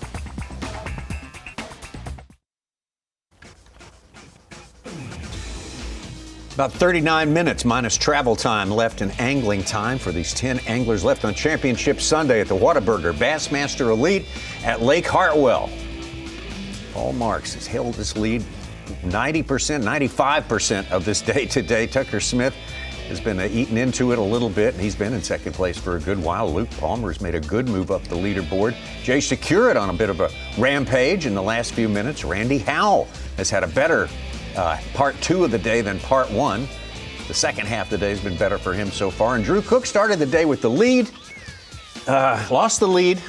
About 39 minutes minus travel time left in angling time for these 10 anglers left on Championship Sunday at the Whataburger Bassmaster Elite at Lake Hartwell. Paul Marks has held this lead 90%, 95% of this day today. Tucker Smith has been eating into it a little bit, and he's been in second place for a good while. Luke Palmer's made a good move up the leaderboard. Jay Securit on a bit of a rampage in the last few minutes. Randy Howell has had a better part 2 of the day than part 1. The second half of the day has been better for him so far. And Drew Cook started the day with the lead, lost the lead,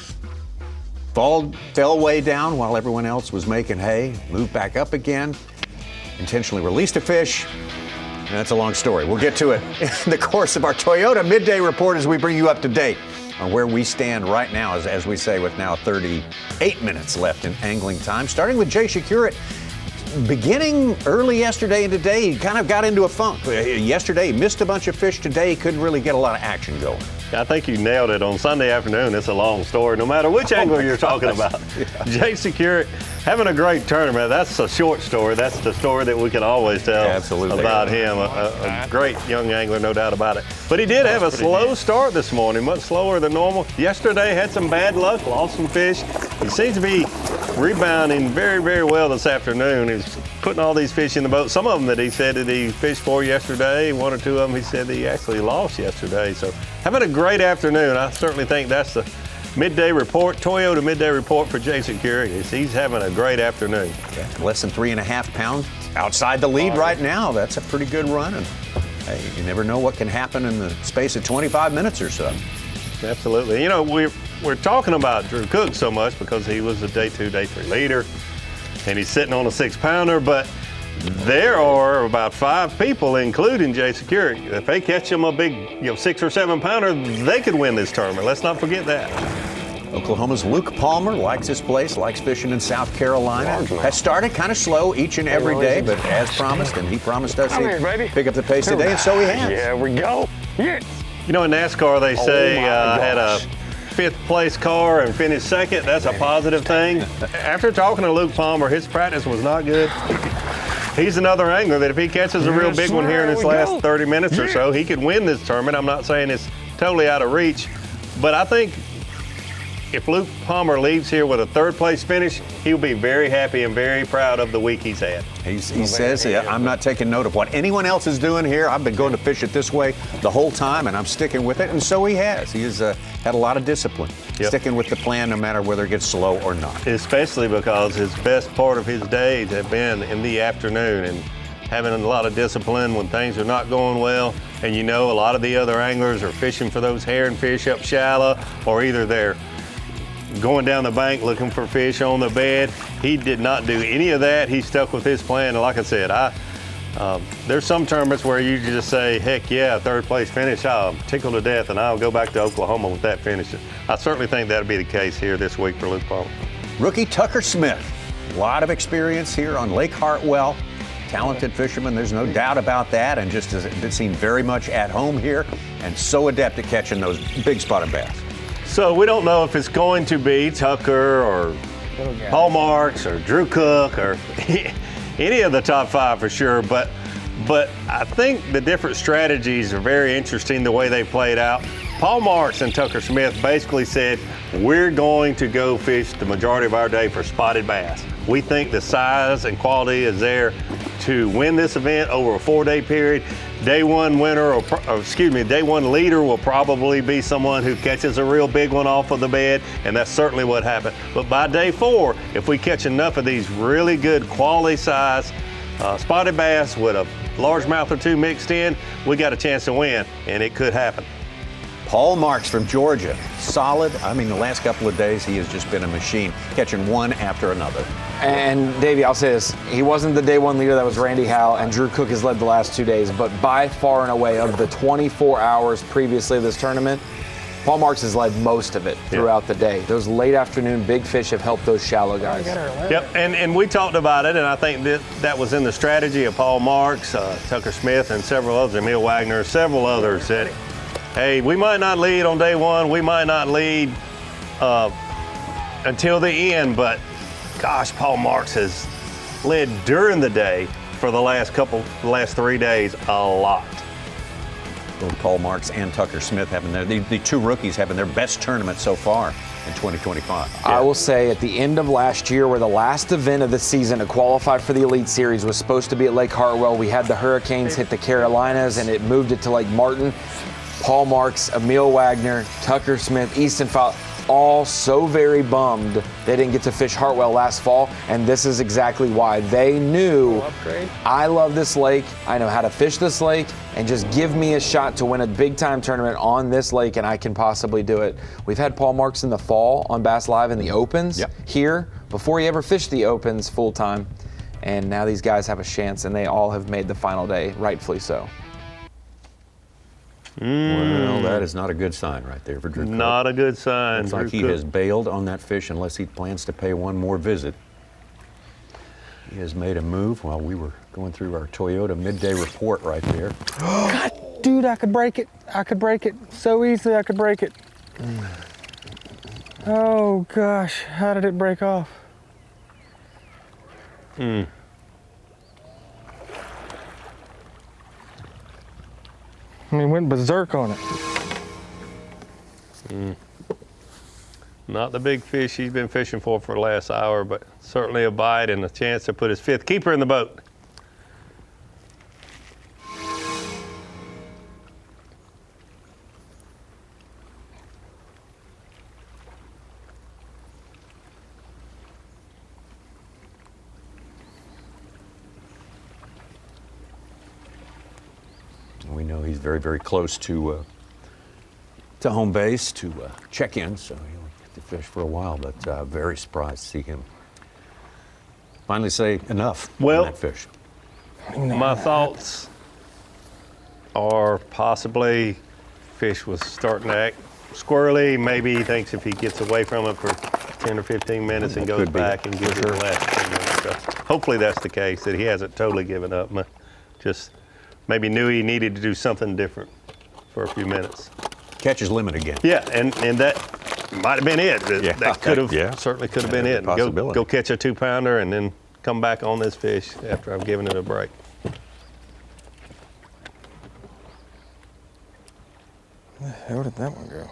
fell way down while everyone else was making hay, moved back up again, intentionally released a fish. And that's a long story. We'll get to it in the course of our Toyota Midday Report as we bring you up to date on where we stand right now, as we say, with now 38 minutes left in angling time. Starting with Jay Securit. Beginning early yesterday and today, he kind of got into a funk. Yesterday, he missed a bunch of fish. Today, he couldn't really get a lot of action going.
I think you nailed it. On Sunday afternoon, it's a long story, no matter which angler you're talking about. Yeah. Jay Securit having a great tournament. That's a short story. That's the story that we can always tell about him. A great young angler, no doubt about it. But he did have a slow start this morning, much slower than normal. Yesterday, had some bad luck, lost some fish. He seems to be rebounding very, very well this afternoon. He's putting all these fish in the boat. Some of them that he said that he fished for yesterday, 1 or 2 of them he said that he actually lost yesterday. So having a great afternoon. I certainly think that's the midday report, Toyota midday report for Jay Securit. He's having a great afternoon.
Yeah, less than 3.5 pounds outside the lead right now. That's a pretty good run. And hey, you never know what can happen in the space of 25 minutes or so.
Absolutely. You know, we're talking about Drew Cook so much because he was the day 2, day 3 leader, and he's sitting on a 6-pounder, but there are about 5 people, including Jay Securit. If they catch him a big 6 or 7-pounder, they could win this tournament. Let's not forget that.
Oklahoma's Luke Palmer likes this place, likes fishing in South Carolina. Has started kind of slow each and every day, but as promised, and he promised us he'd pick up the pace today, and so he has.
Yeah, we go. Yes. You know, in NASCAR, they say had a 5th place car and finished 2nd. That's a positive thing. After talking to Luke Palmer, his practice was not good. He's another angler that if he catches a real big one here in this last 30 minutes or so, he could win this tournament. I'm not saying it's totally out of reach, but I think if Luke Palmer leaves here with a 3rd place finish, he'll be very happy and very proud of the week he's had.
He says, I'm not taking note of what anyone else is doing here. I've been going to fish it this way the whole time, and I'm sticking with it. And so he has. He has had a lot of discipline, sticking with the plan no matter whether it gets slow or not.
Especially because his best part of his days have been in the afternoon and having a lot of discipline when things are not going well. And you know, a lot of the other anglers are fishing for those herring fish up shallow, or either they're going down the bank looking for fish on the bed. He did not do any of that. He stuck with his plan. And like I said, there's some tournaments where you just say, heck yeah, 3rd place finish, I'm tickled to death, and I'll go back to Oklahoma with that finish. I certainly think that'll be the case here this week for Luke Palmer.
Rookie Tucker Smith, a lot of experience here on Lake Hartwell. Talented fisherman, there's no doubt about that, and just has seemed very much at home here and so adept at catching those big spotted bass.
So we don't know if it's going to be Tucker or Paul Marks or Drew Cook or any of the top 5 for sure, but I think the different strategies are very interesting the way they played out. Paul Marks and Tucker Smith basically said, we're going to go fish the majority of our day for spotted bass. We think the size and quality is there to win this event over a 4-day period. Day 1 winner, day 1 leader will probably be someone who catches a real big one off of the bed, and that's certainly what happened. But by day 4, if we catch enough of these really good quality size spotted bass with a largemouth or 2 mixed in, we got a chance to win, and it could happen.
Paul Marks from Georgia, solid. I mean, the last couple of days, he has just been a machine, catching one after another.
And Davey, I'll say this, he wasn't the day 1 leader, that was Randy Howell, and Drew Cook has led the last 2 days, but by far and away of the 24 hours previously of this tournament, Paul Marks has led most of it throughout the day. Those late afternoon big fish have helped those shallow guys.
Yep, and we talked about it, and I think that was in the strategy of Paul Marks, Tucker Smith, and several others, Emil Wagner, several others that, hey, we might not lead on day 1, we might not lead until the end, but gosh, Paul Marks has led during the day for the last 3 days a lot.
Both Paul Marks and Tucker Smith having the two rookies having their best tournament so far in 2025.
I will say at the end of last year, where the last event of the season to qualify for the Elite Series was supposed to be at Lake Hartwell, we had the Hurricanes hit the Carolinas and it moved it to Lake Martin. Paul Marks, Emil Wagner, Tucker Smith, Easton Fowler, all so very bummed they didn't get to fish Hartwell last fall, and this is exactly why. They knew, I love this lake, I know how to fish this lake, and just give me a shot to win a big-time tournament on this lake, and I can possibly do it. We've had Paul Marks in the fall on Bass Live in the Opens here, before he ever fished the Opens full-time, and now these guys have a chance, and they all have made the final day, rightfully so.
Well, that is not a good sign right there for Drew Cook.
Not a good sign.
Looks like he has bailed on that fish unless he plans to pay one more visit. He has made a move while we were going through our Toyota midday report right there.
God, dude, I could break it. I could break it. So easily I could break it. Oh, gosh. How did it break off? He went berserk on it.
Not the big fish he's been fishing for the last hour, but certainly a bite and a chance to put his fifth keeper in the boat.
We know he's very, very close to home base to check in, so he'll get to fish for a while, but very surprised to see him finally say enough on that fish.
My thoughts are possibly fish was starting to act squirrely. Maybe he thinks if he gets away from it for 10 or 15 minutes and goes back and gives it the last 10 minutes. So hopefully that's the case, that he hasn't totally given up. Just maybe knew he needed to do something different for a few minutes.
Catch his limit again.
Yeah, and that might have been it. That could have certainly could have been it. Go catch a 2-pounder and then come back on this fish after I've given it a break.
Where the hell did that one go?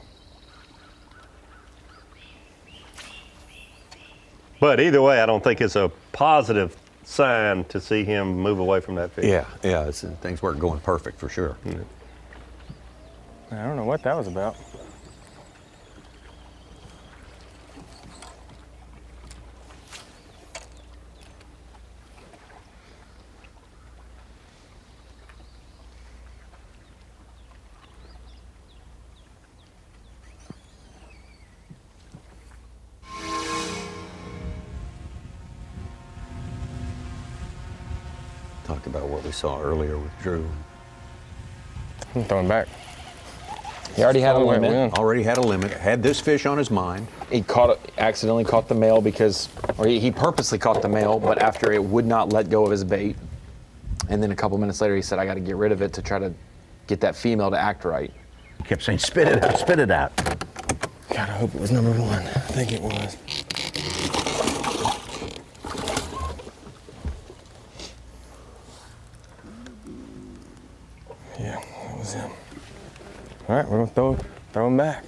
But either way, I don't think it's a positive sign to see him move away from that fish.
Yeah, things weren't going perfect for sure.
I don't know what that was about.
Talk about what we saw earlier with Drew.
I'm throwing back.
He already had a limit.
Already had a limit. Had this fish on his mind.
He accidentally caught the male or he purposely caught the male, but after it would not let go of his bait. And then a couple minutes later, he said, I got to get rid of it to try to get that female to act right.
Kept saying, spit it out, spit it out.
God, I hope it was number 1. I think it was. Yeah, that was him. All right, we're gonna throw him back.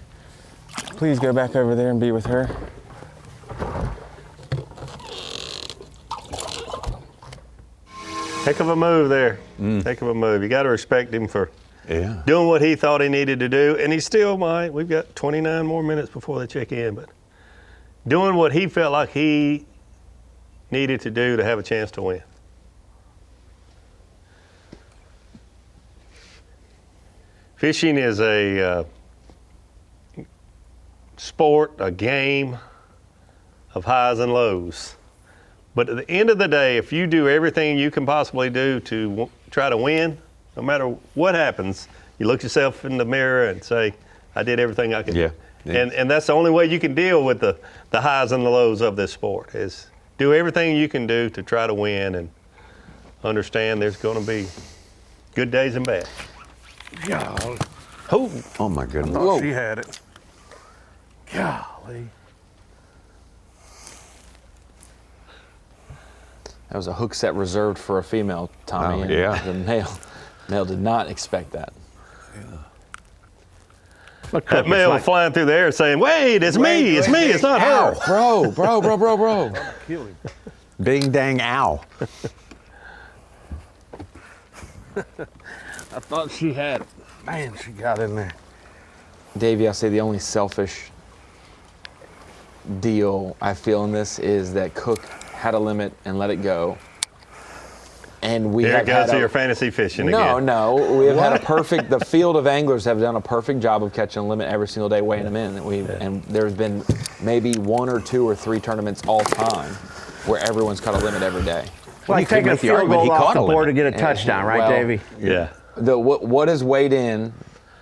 Please go back over there and be with her.
Heck of a move there. Heck of a move. You got to respect him for doing what he thought he needed to do, and he still might. We've got 29 more minutes before they check in, but doing what he felt like he needed to do to have a chance to win. Fishing is a sport, a game of highs and lows. But at the end of the day, if you do everything you can possibly do to try to win, no matter what happens, you look yourself in the mirror and say, I did everything I could do. And that's the only way you can deal with the highs and the lows of this sport, is do everything you can do to try to win and understand there's going to be good days and bad.
Golly.
Oh my goodness.
Thought she had it. Golly.
That was a hook set reserved for a female, Tommy.
Oh, yeah.
The male did not expect that.
That male flying through the air saying, "Wait, it's me, it's not her."
Bro.
Kill him.
Bing dang ow.
I thought she had it. Man, she got in there.
Davey, I'll say the only selfish deal I feel in this is that Cook had a limit and let it go. And we
Here
have
it goes
had
to
a,
your fantasy fishing again.
No, we have had a perfect. The field of anglers have done a perfect job of catching a limit every single day, weighing them in. And there's been maybe 1 or 2 or 3 tournaments all time where everyone's caught a limit every day.
Like taking a field goal off the board to get a touchdown, right, Davey?
Yeah.
What is weighed in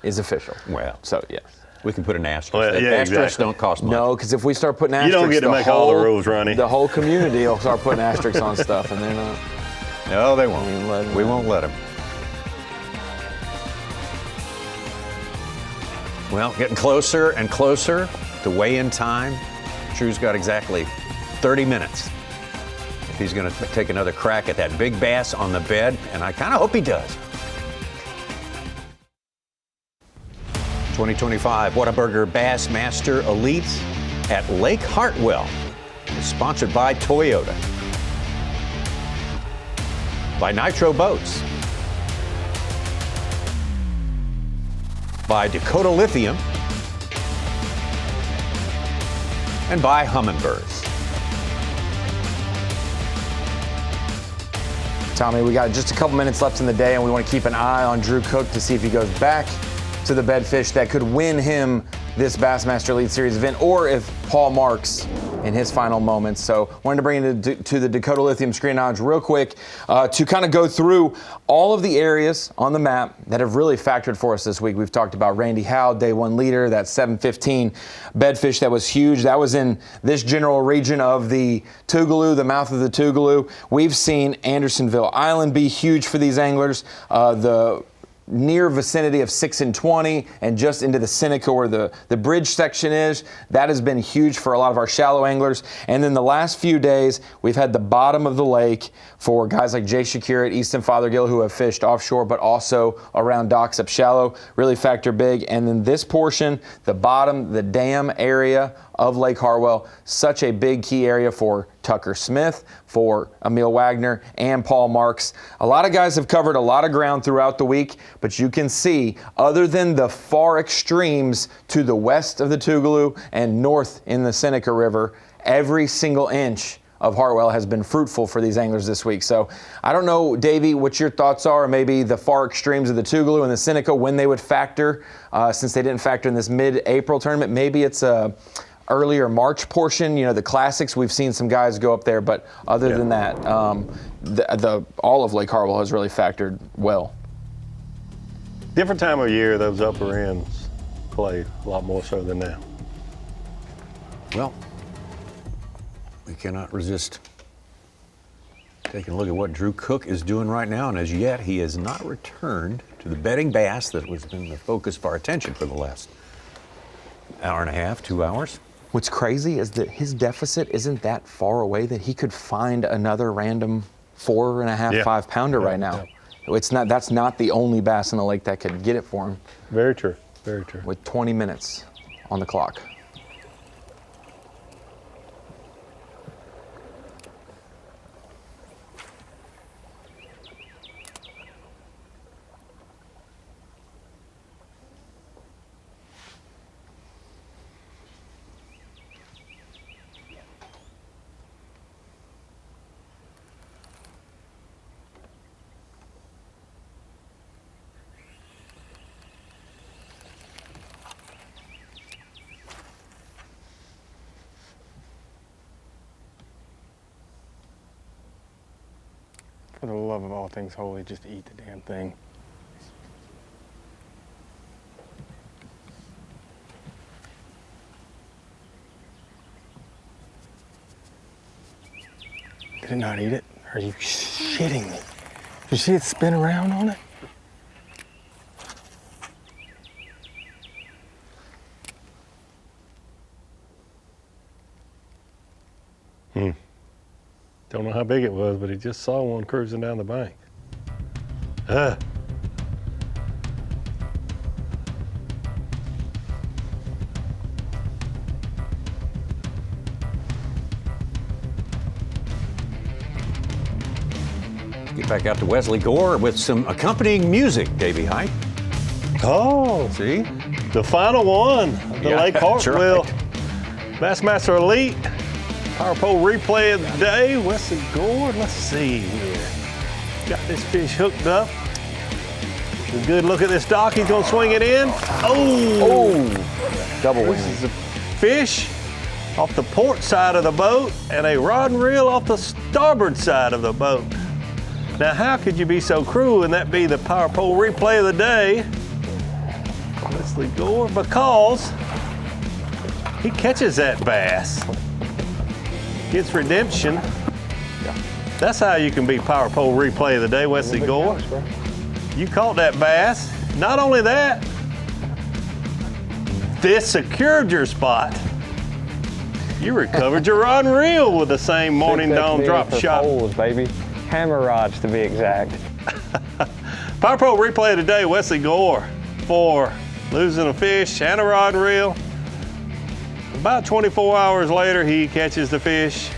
is official.
Well,
so yes.
We can put an asterisk.
Well, yeah,
Asterisks
exactly.
don't cost much.
No, because if we start putting asterisks,
You don't get to make all the rules, Ronnie.
The whole community will start putting asterisks on stuff, and they're not.
No, they won't. We won't let them. Well, getting closer and closer to weigh-in time. Drew's got exactly 30 minutes. If he's going to take another crack at that big bass on the bed, and I kind of hope he does. 2025 Whataburger Bassmaster Elite at Lake Hartwell is sponsored by Toyota, by Nitro Boats, by Dakota Lithium, and by Humminbirds.
Tommy, we got just a couple minutes left in the day, and we want to keep an eye on Drew Cook to see if he goes back to the bedfish that could win him this Bassmaster Elite Series event, or if Paul Marks in his final moments. So wanted to bring it to the Dakota Lithium Screen Knowledge real quick to kind of go through all of the areas on the map that have really factored for us this week. We've talked about Randy Howe, day 1 leader, that 715 bedfish that was huge. That was in this general region of the Tougaloo, the mouth of the Tougaloo. We've seen Andersonville Island be huge for these anglers. The near vicinity of 6 and 20 and just into the Seneca where the bridge section is. That has been huge for a lot of our shallow anglers. And then the last few days, we've had the bottom of the lake for guys like Jay Shakir at Easton Fothergill who have fished offshore, but also around docks up shallow, really factor big. And then this portion, the bottom, the dam area of Lake Hartwell, such a big key area for Tucker Smith, for Emil Wagner, and Paul Marks. A lot of guys have covered a lot of ground throughout the week, but you can see, other than the far extremes to the west of the Tougaloo and north in the Seneca River, every single inch of Hartwell has been fruitful for these anglers this week. So I don't know, Davey, what your thoughts are, maybe the far extremes of the Tougaloo and the Seneca, when they would factor, since they didn't factor in this mid-April tournament. Maybe it's a earlier March portion, the classics, we've seen some guys go up there, but other than that, all of Lake Hartwell has really factored well.
Different time of year, those upper ends play a lot more so than now.
Well, we cannot resist taking a look at what Drew Cook is doing right now, and as yet, he has not returned to the bedding bass that was been the focus of our attention for the last hour and a half, 2 hours.
What's crazy is that his deficit isn't that far away that he could find another random 4.5, 5 pounder right now. It's not. That's not the only bass in the lake that could get it for him.
Very true. Very true.
With 20 minutes on the clock.
For the love of all things holy, just eat the damn thing. Did it not eat it? Are you shitting me? Did you see it spin around on it?
Don't know how big it was, but he just saw one cruising down the bank.
Get back out to Wesley Gore with some accompanying music, Davey Height.
Oh,
see?
The final one of the Lake Hartwell Bassmaster Elite Power Pole Replay of the Day. Wesley Gore, let's see here. Got this fish hooked up. A good look at this dock. He's gonna swing it in.
Double wing.
This is a fish off the port side of the boat and a rod and reel off the starboard side of the boat. Now, how could you be so cruel and that be the Power Pole Replay of the Day? Wesley Gore, because he catches that bass, gets redemption. That's how you can be Power Pole Replay of the Day, Wesley Gore. You caught that bass. Not only that, this secured your spot. You recovered your rod and reel with the same Morning Dawn drop shot.
Poles, baby. Hammer rods to be exact.
Power Pole Replay of the Day, Wesley Gore, for losing a fish and a rod and reel. About 24 hours later, he catches the fish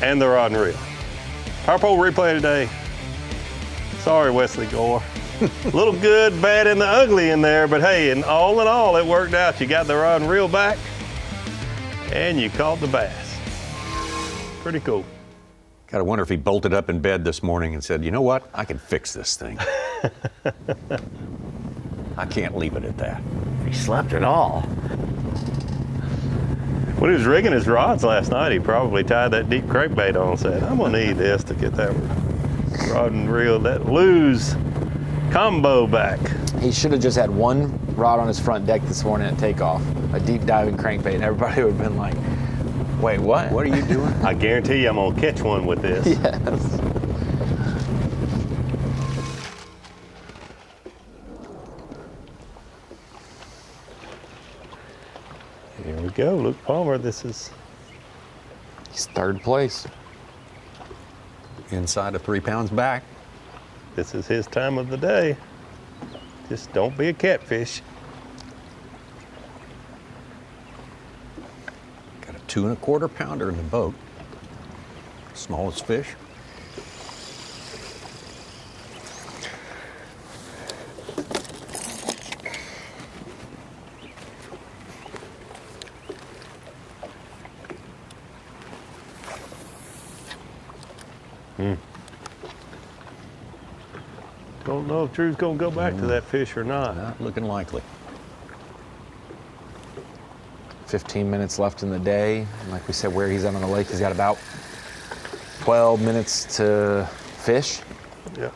and the rod and reel. Power Pole Replay of the Day. Sorry, Wesley Gore. A little good, bad, and the ugly in there, but hey, in all, it worked out. You got the rod and reel back, and you caught the bass. Pretty cool.
Gotta wonder if he bolted up in bed this morning and said, you know what, I can fix this thing. I can't leave it at that.
He slept at all.
When he was rigging his rods last night, he probably tied that deep crankbait on and said, I'm gonna need this to get that rod and reel, that lose combo back.
He should have just had one rod on his front deck this morning at takeoff, a deep diving crankbait, and everybody would have been like, wait, what?
What are you doing?
I guarantee you I'm gonna catch one with this.
Yes.
Here we go, Luke Palmer, he's
third place.
Inside of 3 pounds back.
This is his time of the day. Just don't be a catfish.
Got a 2 1/4 pounder in the boat. Smallest fish.
Don't know if Drew's gonna go back to that fish or not.
Not looking likely.
15 minutes left in the day. And like we said, where he's at on the lake, he's got about 12 minutes to fish.
Yeah.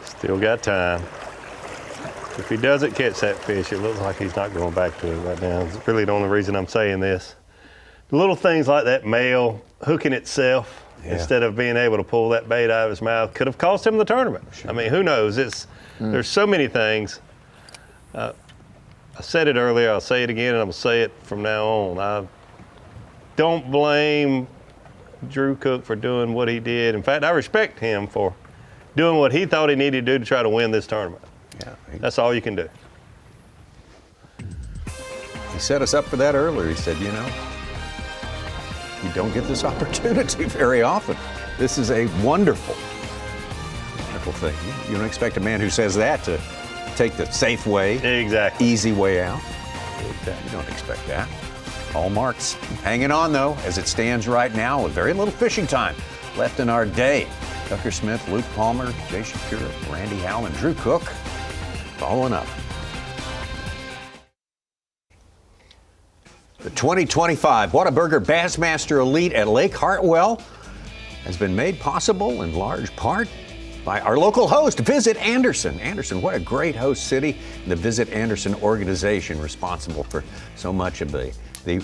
Still got time. If he doesn't catch that fish, it looks like he's not going back to it right now. It's really the only reason I'm saying this. Little things like that male hooking itself instead of being able to pull that bait out of his mouth could have cost him the tournament. Sure. I mean, who knows? There's so many things. I said it earlier, I'll say it again, and I'm going to say it from now on. I don't blame Drew Cook for doing what he did. In fact, I respect him for doing what he thought he needed to do to try to win this tournament.
Yeah,
that's all you can do.
He set us up for that earlier. He said, you know, you don't get this opportunity very often. This is a wonderful, wonderful thing. You don't expect a man who says that to take the safe way, easy way out. You don't expect that. Paul Marks hanging on, though, as it stands right now with very little fishing time left in our day. Tucker Smith, Luke Palmer, Jay Shapiro, Randy Howell, and Drew Cook following up. The 2025 Whataburger Bassmaster Elite at Lake Hartwell has been made possible in large part by our local host, Visit Anderson. Anderson, what a great host city. The Visit Anderson organization responsible for so much of the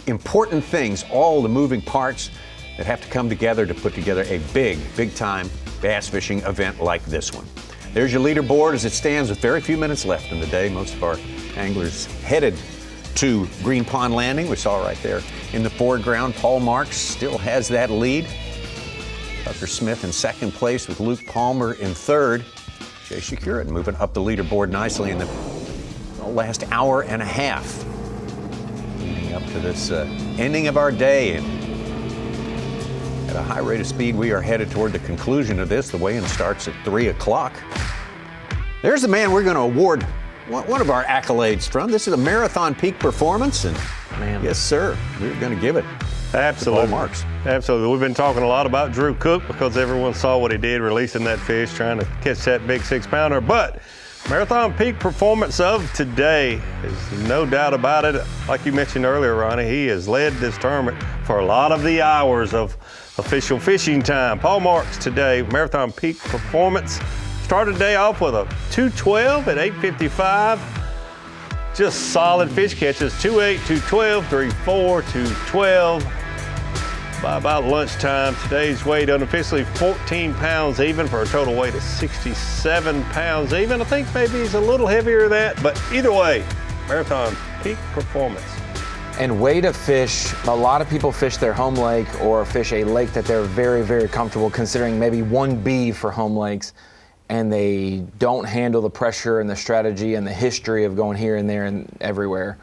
important things, all the moving parts that have to come together to put together a big time bass fishing event like this one. There's your leaderboard as it stands with very few minutes left in the day. Most of our anglers headed to Green Pond Landing. We saw right there in the foreground. Paul Marks still has that lead. Tucker Smith in second place with Luke Palmer in third. Jay Shapiro moving up the leaderboard nicely in the last hour and a half. Leading up to this ending of our day. And at a high rate of speed, we are headed toward the conclusion of this. The weigh-in starts at 3 o'clock. There's the man we're going to award one of our accolades from. This is a Marathon Peak Performance, and yes, sir, we're going to give it.
Absolutely.
Paul Marks.
Absolutely. We've been talking a lot about Drew Cook because everyone saw what he did releasing that fish, trying to catch that big 6-pounder. But Marathon Peak Performance of today is no doubt about it. Like you mentioned earlier, Ronnie, he has led this tournament for a lot of the hours of official fishing time. Paul Marks today, Marathon Peak Performance. Started the day off with a 212 at 8:55. Just solid fish catches, 2.8, 212, 3.4, 212. By about lunchtime, today's weight unofficially 14 pounds even for a total weight of 67 pounds even. I think maybe he's a little heavier than that, but either way, Marathon Peak Performance.
And way to fish. A lot of people fish their home lake or fish a lake that they're very comfortable considering maybe 1B for home lakes, and they don't handle the pressure and the strategy and the history of going here and there and everywhere.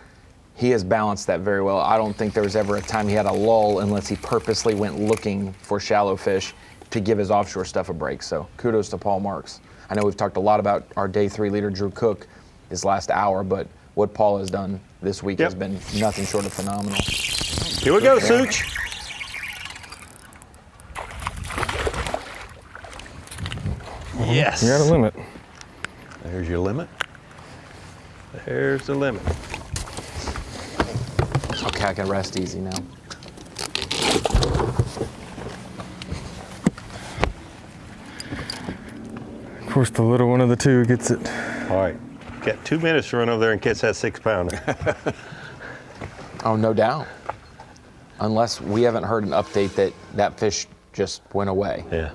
He has balanced that very well. I don't think there was ever a time he had a lull unless he purposely went looking for shallow fish to give his offshore stuff a break. So kudos to Paul Marks. I know we've talked a lot about our day 3 leader, Drew Cook, this last hour, but what Paul has done this week has been nothing short of phenomenal.
Here we go, Such. Yes.
You're at a limit.
There's your limit.
There's the limit.
Okay, I can rest easy now.
Of course, the little one of the two gets it.
All right. Got 2 minutes to run over there and catch that 6-pounder.
Oh, no doubt. Unless we haven't heard an update that that fish just went away.
Yeah.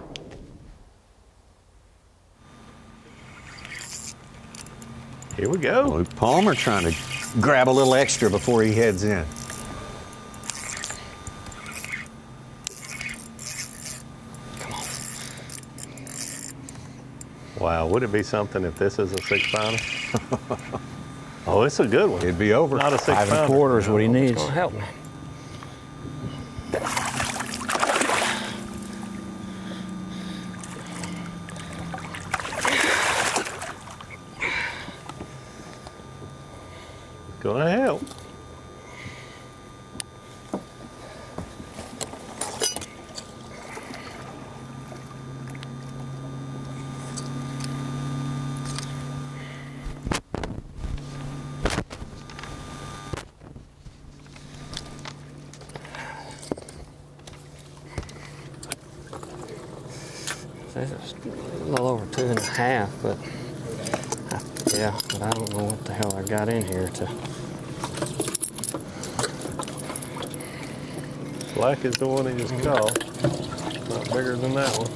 Here we go.
Luke Palmer trying to grab a little extra before he heads in.
Wow, would it be something if this is a 6-pounder? Oh, it's a good one.
It'd be over.
Not a 6-pounder.
5 1/4 is what he needs.
It's gonna help me.
Gonna help.
It's a little over 2.5, but but I don't know what the hell I got in here to.
Black is the one he just caught. Not bigger than that one.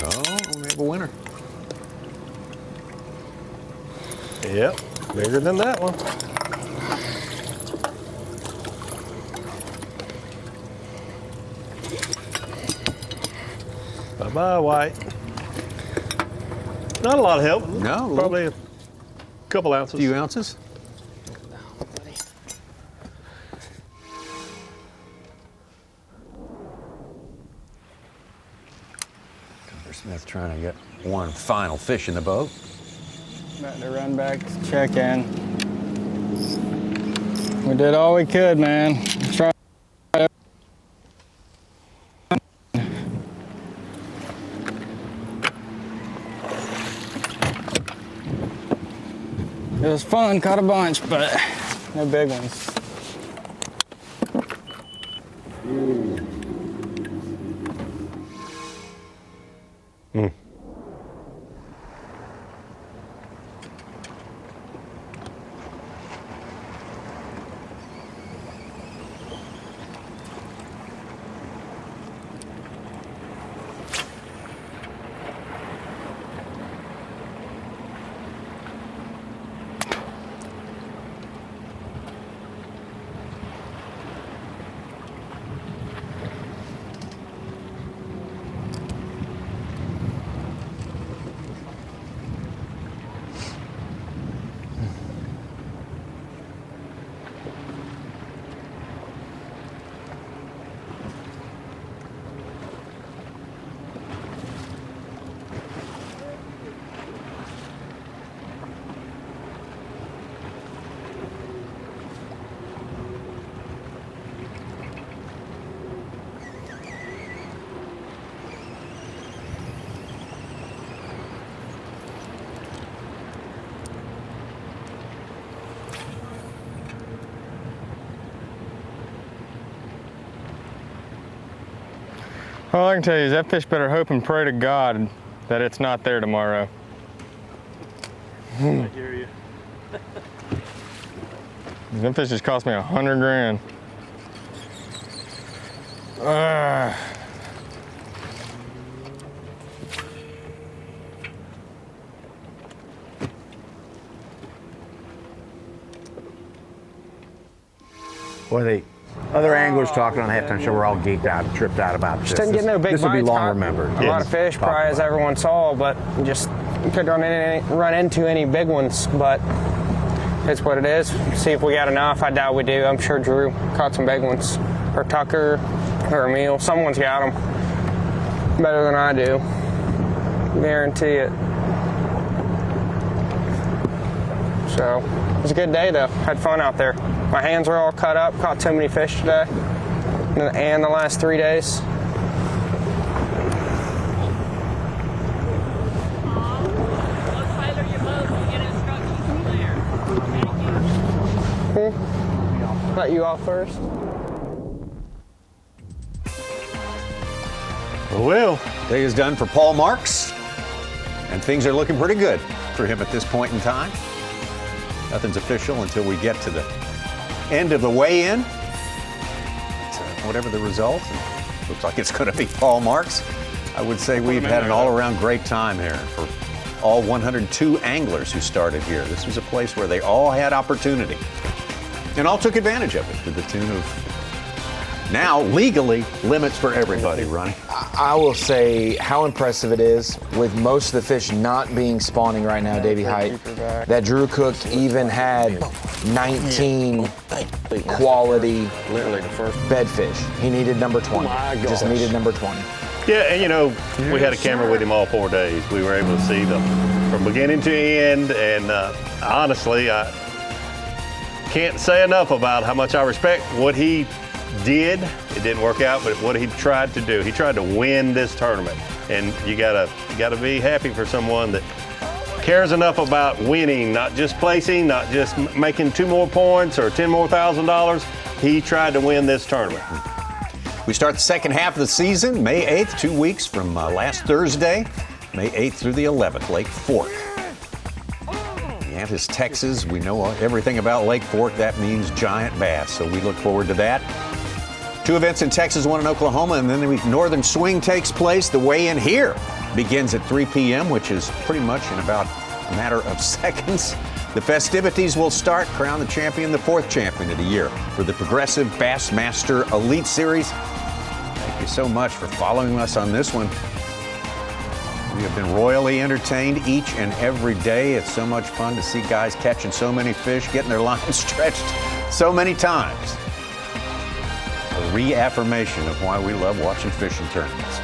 Oh, we have a winner.
Yep, bigger than that one. Bye-bye, White. Not a lot of help.
No.
Probably a couple ounces.
A few ounces. Smith trying to get one final fish in the boat.
About to run back, check in. We did all we could, man. Try. It was fun, caught a bunch, but no big ones.
All I can tell you is that fish better hope and pray to God that it's not there tomorrow.
I hear you.
That fish just cost me $100 grand.
Boy, the other anglers talking on the halftime show were all geeked out and tripped out about this.
Just didn't get no big
This will be
bites,
long
caught
remembered.
A lot of fish, probably, as everyone saw, but just couldn't run into any big ones. But it's what it is. See if we got enough. I doubt we do. I'm sure Drew caught some big ones, or Tucker, or Emil. Someone's got them better than I do. Guarantee it. So it was a good day, though. Had fun out there. My hands were all cut up. Caught too many fish today, and the last 3 days. Let you off first.
Well, day is done for Paul Marks, and things are looking pretty good for him at this point in time. Nothing's official until we get to the end of the weigh-in. Whatever the result, looks like it's going to be Paul Marks. I would say we've had an all-around great time here for all 102 anglers who started here. This was a place where they all had opportunity and all took advantage of it to the tune of now legally limits for everybody, Ronnie.
I will say how impressive it is with most of the fish not being spawning right now, Davey Height, that Drew Cook even had 19 quality bedfish. He needed number 20. He just needed number 20.
Yeah, and you know, we had a camera with him all 4 days. We were able to see them from beginning to end, and honestly, I can't say enough about how much I respect what he did. It didn't work out, but what he tried to do. He tried to win this tournament, and you gotta be happy for someone that cares enough about winning, not just placing, not just making 2 more points or $10 more $1,000. He tried to win this tournament.
We start the second half of the season, May 8th, 2 weeks from last Thursday, May 8th through the 11th, Lake Fork. Yantis, Texas. We know everything about Lake Fork. That means giant bass, so we look forward to that. 2 events in Texas, 1 in Oklahoma, and then the Northern Swing takes place. The weigh-in here begins at 3 p.m., which is pretty much in about a matter of seconds. The festivities will start. Crown the champion, the 4th champion of the year for the Progressive Bassmaster Elite Series. Thank you so much for following us on this one. We have been royally entertained each and every day. It's so much fun to see guys catching so many fish, getting their lines stretched so many times. A reaffirmation of why we love watching fishing tournaments.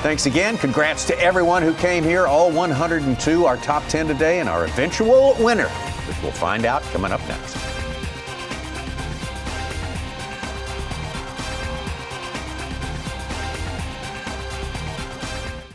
Thanks again. Congrats to everyone who came here, all 102, our top 10 today, and our eventual winner, which we'll find out coming up next.